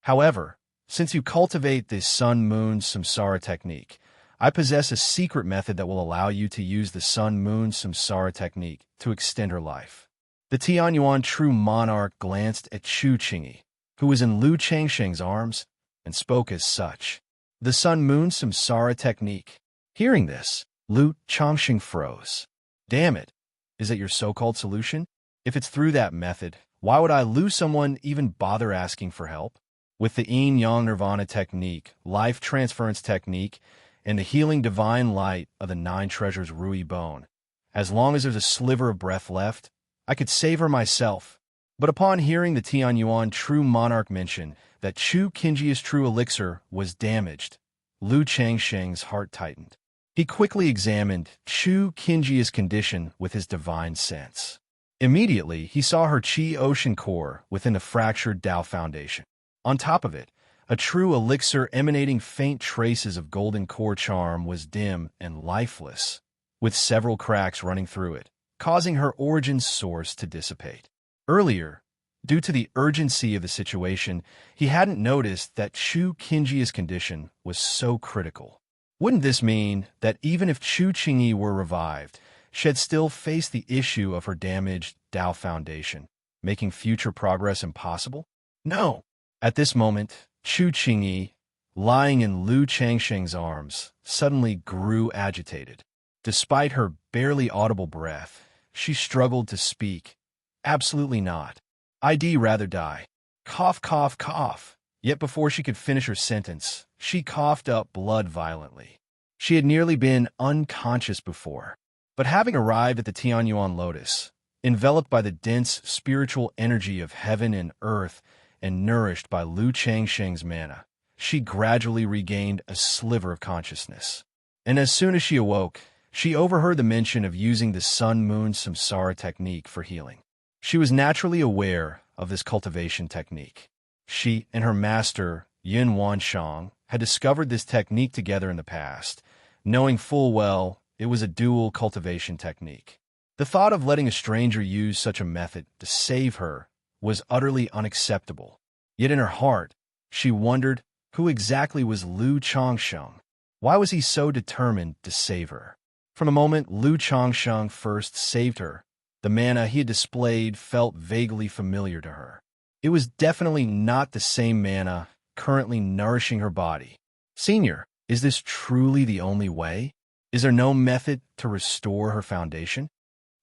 However, since you cultivate the Sun-Moon Samsara technique, I possess a secret method that will allow you to use the Sun-Moon Samsara technique to extend her life." The Tianyuan true monarch glanced at Chu Qingyi, who was in Lu Changsheng's arms, and spoke as such. "The Sun-Moon Samsara technique." Hearing this, Lu Changsheng froze. "Damn it. Is that your so-called solution? If it's through that method, why would I lose someone even bother asking for help? With the Yin-Yang Nirvana technique, life transference technique, and the healing divine light of the Nine Treasures Rui Bone, as long as there's a sliver of breath left, I could save her myself." But upon hearing the Tianyuan true monarch mention that Chu Qingyi's true elixir was damaged, Lu Changsheng's heart tightened. He quickly examined Chu Qingyi's condition with his divine sense. Immediately, he saw her Qi ocean core within the fractured Tao foundation. On top of it, a true elixir emanating faint traces of golden core charm was dim and lifeless, with several cracks running through it, causing her origin source to dissipate. Earlier, due to the urgency of the situation, he hadn't noticed that Chu Qingyi's condition was so critical. Wouldn't this mean that even if Chu Qingyi were revived, she'd still face the issue of her damaged Tao foundation, making future progress impossible? No. At this moment, Chu Qingyi, lying in Lu Changsheng's arms, suddenly grew agitated. Despite her barely audible breath, she struggled to speak. "Absolutely not. I'd rather die." Cough, cough, cough. Yet before she could finish her sentence, she coughed up blood violently. She had nearly been unconscious before, but having arrived at the Tianyuan lotus, enveloped by the dense spiritual energy of heaven and earth and nourished by Lu Changsheng's mana, she gradually regained a sliver of consciousness. And as soon as she awoke, she overheard the mention of using the Sun-Moon Samsara technique for healing. She was naturally aware of this cultivation technique. She and her master, Yin Wanshang, had discovered this technique together in the past, knowing full well it was a dual cultivation technique. The thought of letting a stranger use such a method to save her was utterly unacceptable. Yet in her heart, she wondered who exactly was Lu Changsheng. Why was he so determined to save her? From the moment Lu Changsheng first saved her, the mana he had displayed felt vaguely familiar to her. It was definitely not the same mana currently nourishing her body. Senior, is this truly the only way? Is there no method to restore her foundation?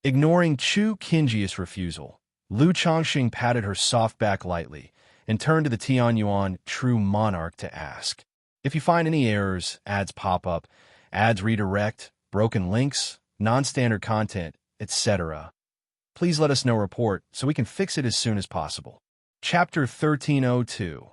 Ignoring Chu Qingji's refusal, Lu Changxing patted her soft back lightly and turned to the Tianyuan True Monarch to ask, "If you find any errors, ads pop up, ads redirect, broken links, non-standard content, etc., please let us know report so we can fix it as soon as possible." Chapter 1302.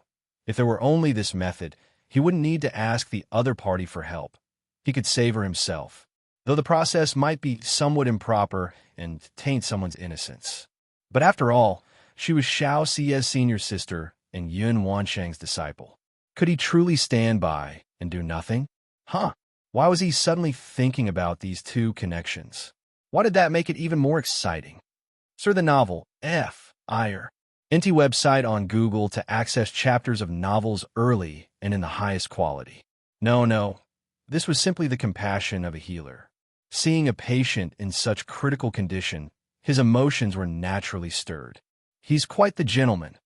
If there were only this method, he wouldn't need to ask the other party for help. He could save her himself, though the process might be somewhat improper and taint someone's innocence. But after all, she was Xiaoxia's senior sister and Yun Wansheng's disciple. Could he truly stand by and do nothing? Why was he suddenly thinking about these two connections? Why did that make it even more exciting? Search the novel F. Ire. NT website on Google to access chapters of novels early and in the highest quality. No. This was simply the compassion of a healer. Seeing a patient in such critical condition, his emotions were naturally stirred. He's quite the gentleman.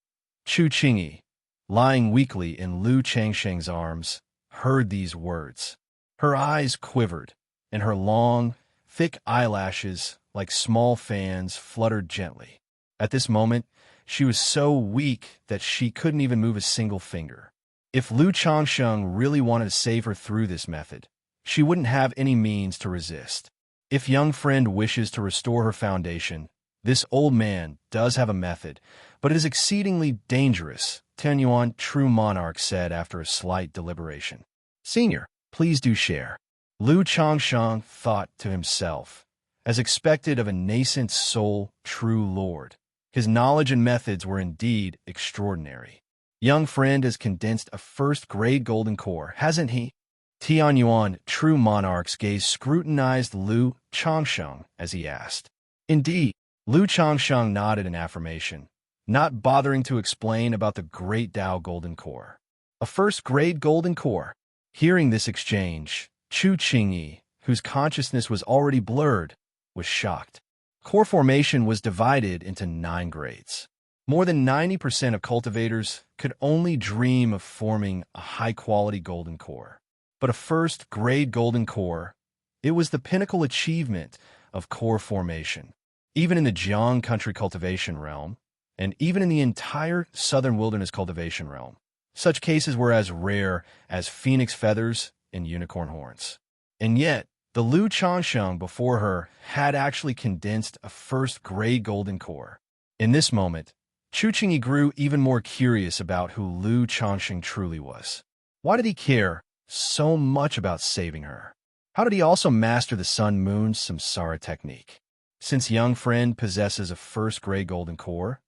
Chu Qingyi, lying weakly in Lu Changsheng's arms, heard these words. Her eyes quivered, and her long, thick eyelashes, like small fans, fluttered gently. At this moment, she was so weak that she couldn't even move a single finger. If Lu Changsheng really wanted to save her through this method, she wouldn't have any means to resist. If young friend wishes to restore her foundation, this old man does have a method, but it is exceedingly dangerous, Tianyuan True Monarch said after a slight deliberation. Senior, please do share. Lu Changsheng thought to himself, as expected of a nascent soul true lord. His knowledge and methods were indeed extraordinary. Young friend has condensed a first-grade golden core, hasn't he? Tianyuan True Monarch's gaze scrutinized Lu Changsheng as he asked. Indeed, Lu Changsheng nodded in affirmation, not bothering to explain about the great Tao golden core. A first-grade golden core. Hearing this exchange, Chu Qingyi, whose consciousness was already blurred, was shocked. Core formation was divided into 9 grades. More than 90% of cultivators could only dream of forming a high-quality golden core. But a first-grade golden core, it was the pinnacle achievement of core formation. Even in the Jiang country cultivation realm, and even in the entire southern wilderness cultivation realm, such cases were as rare as phoenix feathers and unicorn horns. And yet, the Lu Changsheng before her had actually condensed a first-grade golden core. In this moment, Chu Qingyi grew even more curious about who Lu Changsheng truly was. Why did he care so much about saving her? How did he also master the sun-moon samsara technique? Since young friend possesses a first-grade golden core,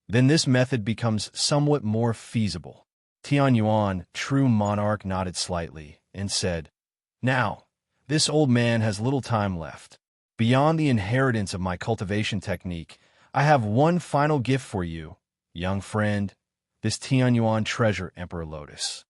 then this method becomes somewhat more feasible. Tianyuan, True Monarch, nodded slightly and said, Now, this old man has little time left. Beyond the inheritance of my cultivation technique, I have one final gift for you, young friend, this Tianyuan treasure Emperor Lotus.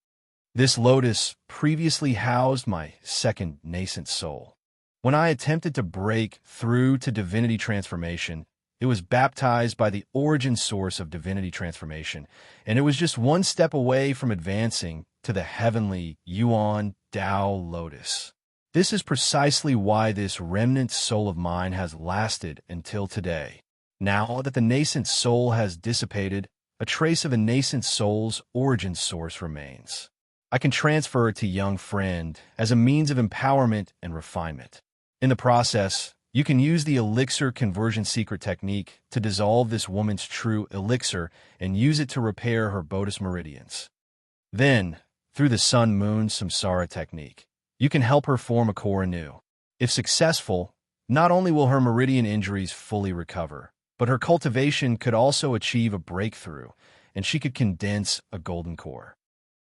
This lotus previously housed my second nascent soul. When I attempted to break through to divinity transformation, it was baptized by the origin source of divinity transformation, and it was just one step away from advancing to the heavenly Yuan Dao Lotus. This is precisely why this remnant soul of mine has lasted until today. Now that the nascent soul has dissipated, a trace of a nascent soul's origin source remains. I can transfer it to young friend as a means of empowerment and refinement. In the process, you can use the elixir conversion secret technique to dissolve this woman's true elixir and use it to repair her Bodhis meridians. Then, through the sun-moon samsara technique, you can help her form a core anew. If successful, not only will her meridian injuries fully recover, but her cultivation could also achieve a breakthrough, and she could condense a golden core.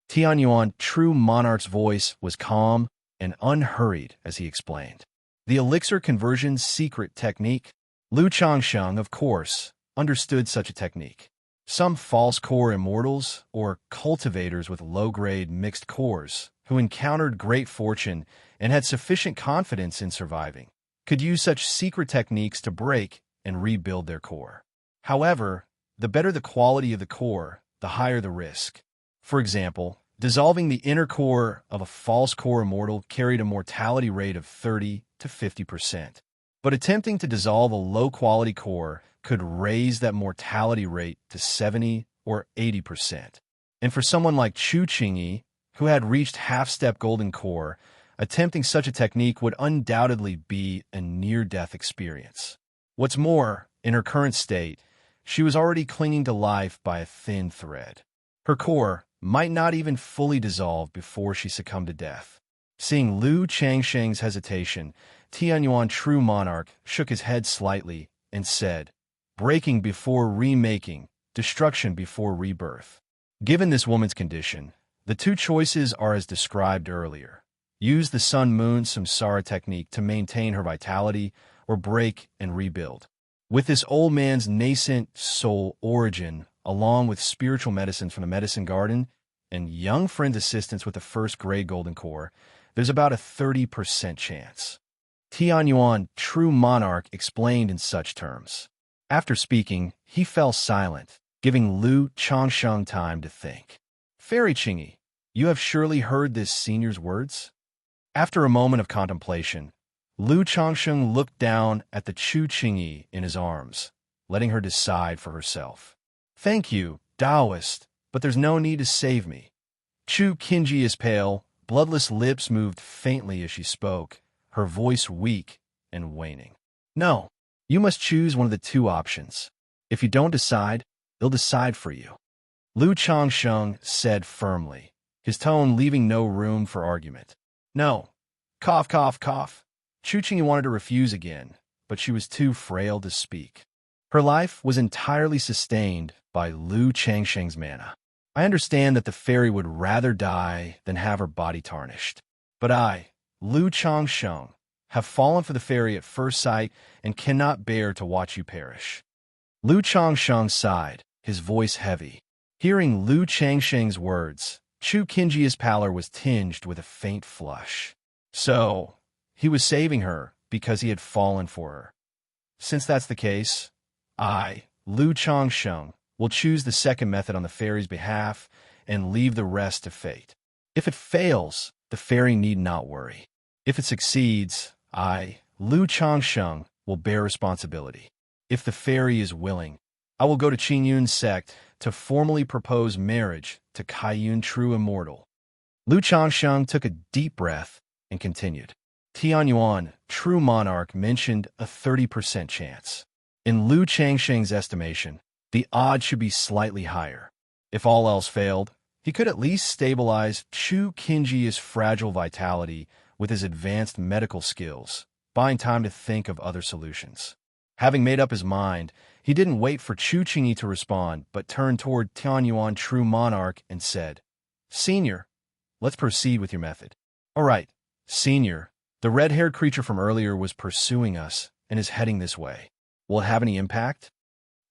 Tianyuan True Monarch's voice was calm and unhurried as he explained. The elixir conversion secret technique, Lu Changsheng, of course, understood such a technique. Some false core immortals, or cultivators with low-grade mixed cores, who encountered great fortune and had sufficient confidence in surviving, could use such secret techniques to break and rebuild their core. However, the better the quality of the core, the higher the risk. For example, dissolving the inner core of a false core immortal carried a mortality rate of 30 to 50%. But attempting to dissolve a low-quality core could raise that mortality rate to 70 or 80%. And for someone like Chu Qingyi, who had reached half-step golden core, attempting such a technique would undoubtedly be a near-death experience. What's more, in her current state, she was already clinging to life by a thin thread. Her core might not even fully dissolve before she succumbed to death. Seeing Lu Changsheng's hesitation, Tianyuan True Monarch shook his head slightly and said, "Breaking before remaking, destruction before rebirth." Given this woman's condition, the two choices are as described earlier. Use the Sun-Moon Samsara technique to maintain her vitality, or break and rebuild. With this old man's nascent soul origin, along with spiritual medicines from the medicine garden and young friend's assistance with the first-grade golden core, there's about a 30% chance. Tianyuan, True Monarch, explained in such terms. After speaking, he fell silent, giving Lu Changsheng time to think. "Fairy Qingyi, you have surely heard this senior's words?" After a moment of contemplation, Lu Changsheng looked down at the Chu Qingyi in his arms, letting her decide for herself. "Thank you, Taoist, but there's no need to save me." Chu Qingyi's pale, bloodless lips moved faintly as she spoke, her voice weak and waning. "No, you must choose one of the two options. If you don't decide, they'll decide for you," Lu Changsheng said firmly, his tone leaving no room for argument. "No." Cough, cough, cough. Chu Qingyi wanted to refuse again, but she was too frail to speak. Her life was entirely sustained by Lu Changsheng's mana. "I understand that the fairy would rather die than have her body tarnished. But I, Lu Changsheng, have fallen for the fairy at first sight and cannot bear to watch you perish." Lu Changsheng sighed, his voice heavy. Hearing Lu Changsheng's words, Chu Qingyi's pallor was tinged with a faint flush. So, he was saving her because he had fallen for her. "Since that's the case, I, Lu Changsheng, will choose the second method on the fairy's behalf and leave the rest to fate. If it fails, the fairy need not worry. If it succeeds, I, Lu Changsheng, will bear responsibility. If the fairy is willing, I will go to Qingyun's sect to formally propose marriage to Kaiyun True Immortal." Lu Changsheng took a deep breath and continued. Tianyuan, True Monarch, mentioned a 30% chance. In Lu Changsheng's estimation, the odds should be slightly higher. If all else failed, he could at least stabilize Chu Qingyi's fragile vitality with his advanced medical skills, buying time to think of other solutions. Having made up his mind, he didn't wait for Chu Qingyi to respond, but turned toward Tianyuan True Monarch and said, "Senior, let's proceed with your method." "All right, Senior, the red-haired creature from earlier was pursuing us and is heading this way. Will it have any impact?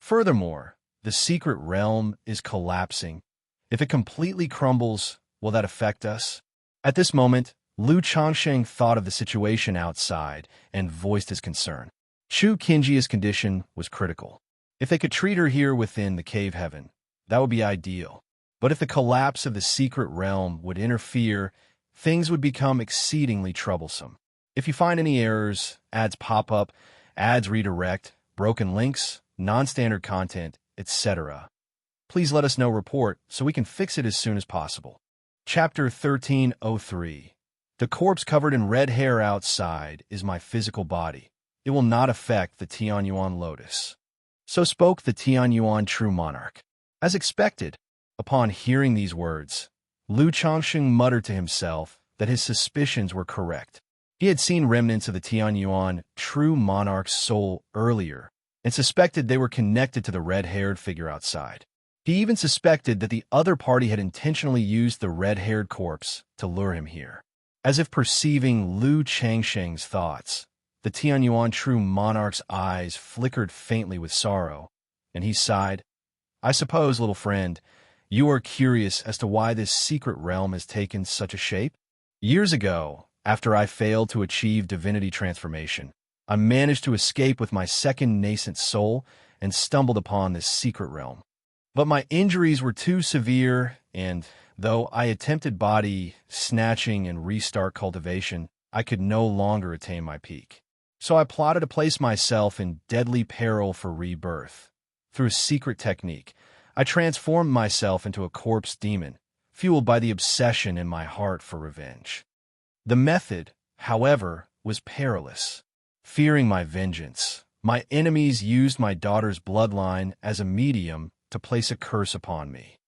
Furthermore, the secret realm is collapsing. If it completely crumbles, will that affect us?" At this moment, Lu Changsheng thought of the situation outside and voiced his concern. Chu Qingyi's condition was critical. If they could treat her here within the cave heaven, that would be ideal. But if the collapse of the secret realm would interfere, things would become exceedingly troublesome. If you find any errors, ads pop up, ads redirect, broken links, non-standard content, etc., please let us know. Report so we can fix it as soon as possible. Chapter 1303. The corpse covered in red hair outside is my physical body. It will not affect the Tianyuan Lotus. So spoke the Tianyuan True Monarch. As expected, upon hearing these words, Lu Changsheng muttered to himself that his suspicions were correct. He had seen remnants of the Tianyuan True Monarch's soul earlier and suspected they were connected to the red-haired figure outside. He even suspected that the other party had intentionally used the red-haired corpse to lure him here. As if perceiving Lu Changsheng's thoughts, The Tianyuan true monarch's eyes flickered faintly with sorrow, and he sighed. I suppose, little friend, you are curious as to why this secret realm has taken such a shape? Years ago, after I failed to achieve divinity transformation, I managed to escape with my second nascent soul and stumbled upon this secret realm. But my injuries were too severe, and though I attempted body snatching and restart cultivation, I could no longer attain my peak. So I plotted to place myself in deadly peril for rebirth. Through a secret technique, I transformed myself into a corpse demon, fueled by the obsession in my heart for revenge. The method, however, was perilous. Fearing my vengeance, my enemies used my daughter's bloodline as a medium to place a curse upon me.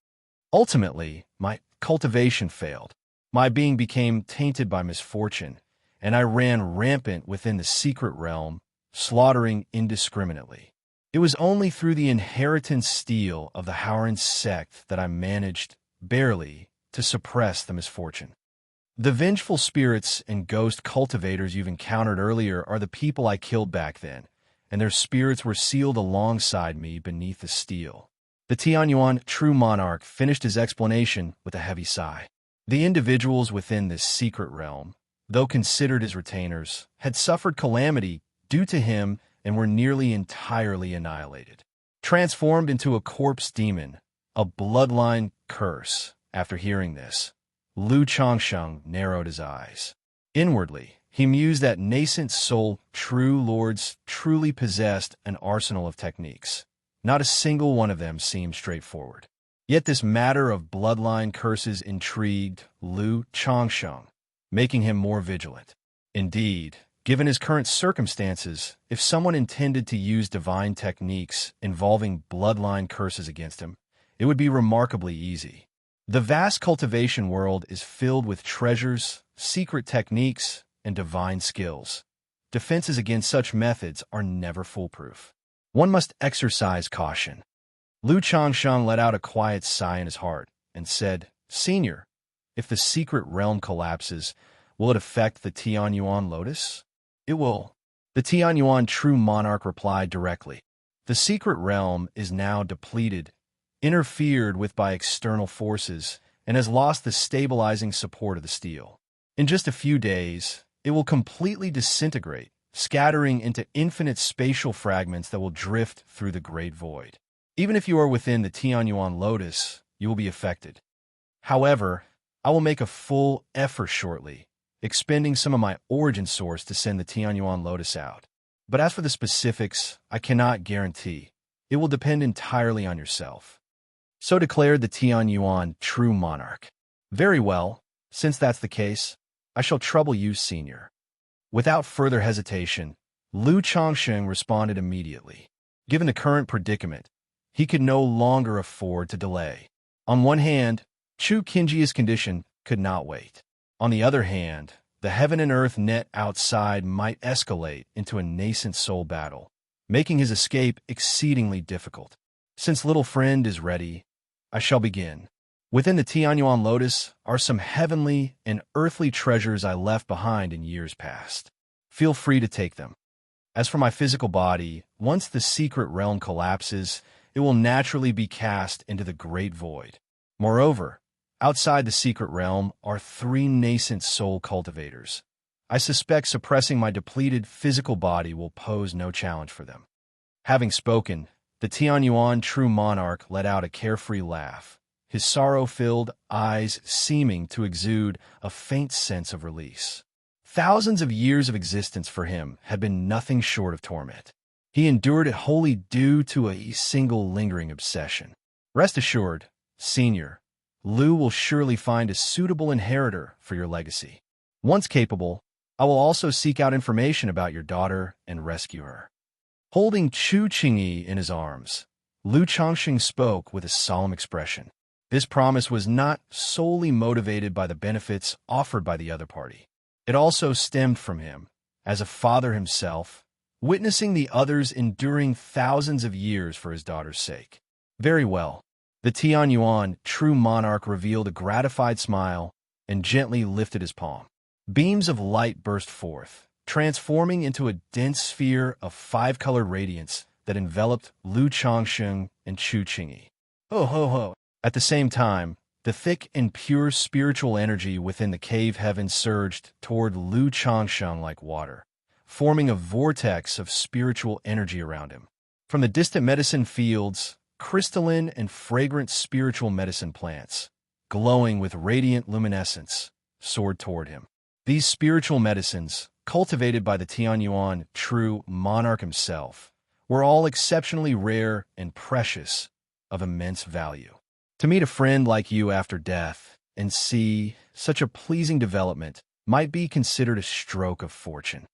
Ultimately, my cultivation failed. My being became tainted by misfortune, and I ran rampant within the secret realm, slaughtering indiscriminately. It was only through the inheritance steel of the Howran sect that I managed, barely, to suppress the misfortune. The vengeful spirits and ghost cultivators you've encountered earlier are the people I killed back then, and their spirits were sealed alongside me beneath the steel. The Tianyuan true monarch finished his explanation with a heavy sigh. The individuals within this secret realm, though considered his retainers, had suffered calamity due to him and were nearly entirely annihilated. Transformed into a corpse demon, a bloodline curse. After hearing this, Lu Changsheng narrowed his eyes. Inwardly, he mused that nascent soul true lords truly possessed an arsenal of techniques. Not a single one of them seemed straightforward. Yet this matter of bloodline curses intrigued Lu Changsheng, making him more vigilant. Indeed, given his current circumstances, if someone intended to use divine techniques involving bloodline curses against him, it would be remarkably easy. The vast cultivation world is filled with treasures, secret techniques, and divine skills. Defenses against such methods are never foolproof. One must exercise caution. Lu Changsheng let out a quiet sigh in his heart and said, Senior, if the secret realm collapses, will it affect the Tianyuan Lotus? It will. The Tianyuan true monarch replied directly. The secret realm is now depleted, interfered with by external forces, and has lost the stabilizing support of the steel. In just a few days, it will completely disintegrate, scattering into infinite spatial fragments that will drift through the great void. Even if you are within the Tianyuan Lotus, you will be affected. However, I will make a full effort shortly, expending some of my origin source to send the Tianyuan Lotus out. But as for the specifics, I cannot guarantee. It will depend entirely on yourself. So declared the Tianyuan true monarch. Very well, since that's the case, I shall trouble you, Senior. Without further hesitation, Lu Changsheng responded immediately. Given the current predicament, he could no longer afford to delay. On one hand, Chu Qinji's condition could not wait. On the other hand, the heaven and earth net outside might escalate into a nascent soul battle, making his escape exceedingly difficult. Since little friend is ready, I shall begin. Within the Tianyuan Lotus are some heavenly and earthly treasures I left behind in years past. Feel free to take them. As for my physical body, once the secret realm collapses, it will naturally be cast into the great void. Moreover, outside the secret realm are 3 nascent soul cultivators. I suspect suppressing my depleted physical body will pose no challenge for them. Having spoken, the Tianyuan true monarch let out a carefree laugh, his sorrow-filled eyes seeming to exude a faint sense of release. Thousands of years of existence for him had been nothing short of torment. He endured it wholly due to a single lingering obsession. Rest assured, Senior, Lu will surely find a suitable inheritor for your legacy. Once capable, I will also seek out information about your daughter and rescue her. Holding Chu Qingyi in his arms, Lu Changsheng spoke with a solemn expression. This promise was not solely motivated by the benefits offered by the other party. It also stemmed from him, as a father himself, witnessing the others enduring thousands of years for his daughter's sake. Very well. The Tianyuan true monarch revealed a gratified smile and gently lifted his palm. Beams of light burst forth, transforming into a dense sphere of five-colored radiance that enveloped Lu Changsheng and Chu Qingyi. Ho ho ho! At the same time, the thick and pure spiritual energy within the cave heaven surged toward Lu Changsheng like water, forming a vortex of spiritual energy around him. From the distant medicine fields, crystalline and fragrant spiritual medicine plants, glowing with radiant luminescence, soared toward him. These spiritual medicines, cultivated by the Tianyuan true monarch himself, were all exceptionally rare and precious, of immense value. To meet a friend like you after death and see such a pleasing development might be considered a stroke of fortune.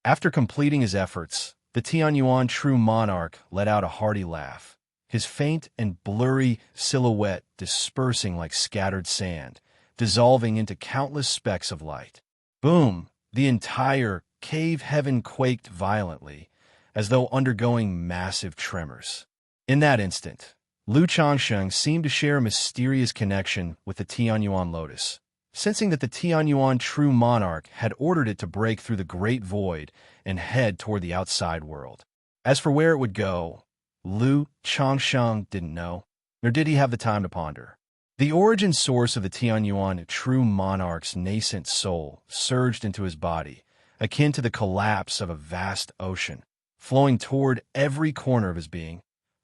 After completing his efforts, the Tianyuan true monarch let out a hearty laugh, his faint and blurry silhouette dispersing like scattered sand, dissolving into countless specks of light. Boom! The entire cave heaven quaked violently, as though undergoing massive tremors. In that instant, Lu Changsheng seemed to share a mysterious connection with the Tianyuan lotus, sensing that the Tianyuan true monarch had ordered it to break through the great void and head toward the outside world. As for where it would go, Lu Changsheng didn't know, nor did he have the time to ponder. The origin source of the Tianyuan true monarch's nascent soul surged into his body, akin to the collapse of a vast ocean, flowing toward every corner of his being,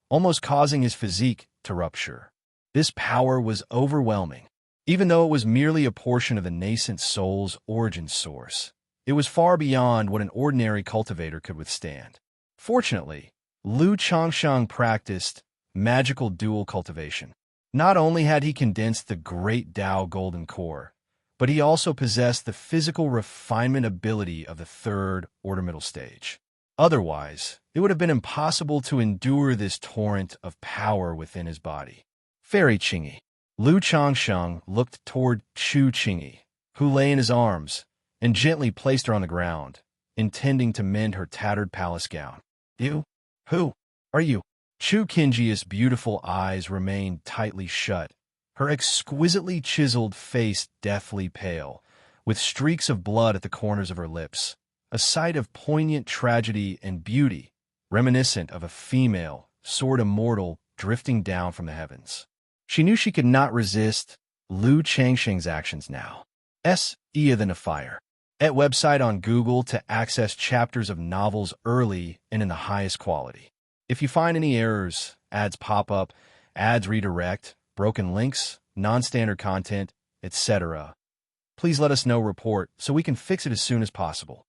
almost causing his physique to rupture. This power was overwhelming. Even though it was merely a portion of the nascent soul's origin source, it was far beyond what an ordinary cultivator could withstand. Fortunately, Lu Changsheng practiced magical dual cultivation. Not only had he condensed the great Tao golden core, but he also possessed the physical refinement ability of the third order middle stage. Otherwise, it would have been impossible to endure this torrent of power within his body. Fairy Qingyi. Lu Changsheng looked toward Chu Qingyi, who lay in his arms, and gently placed her on the ground, intending to mend her tattered palace gown. You? Who are you? Chu Qingyi's beautiful eyes remained tightly shut, her exquisitely chiseled face deathly pale, with streaks of blood at the corners of her lips, a sight of poignant tragedy and beauty, reminiscent of a female, sword immortal, drifting down from the heavens. She knew she could not resist Lu Changsheng's actions now. Easier than a fire. At website on Google to access chapters of novels early and in the highest quality. If you find any errors, ads pop up, ads redirect, broken links, non-standard content, etc., please let us know report so we can fix it as soon as possible.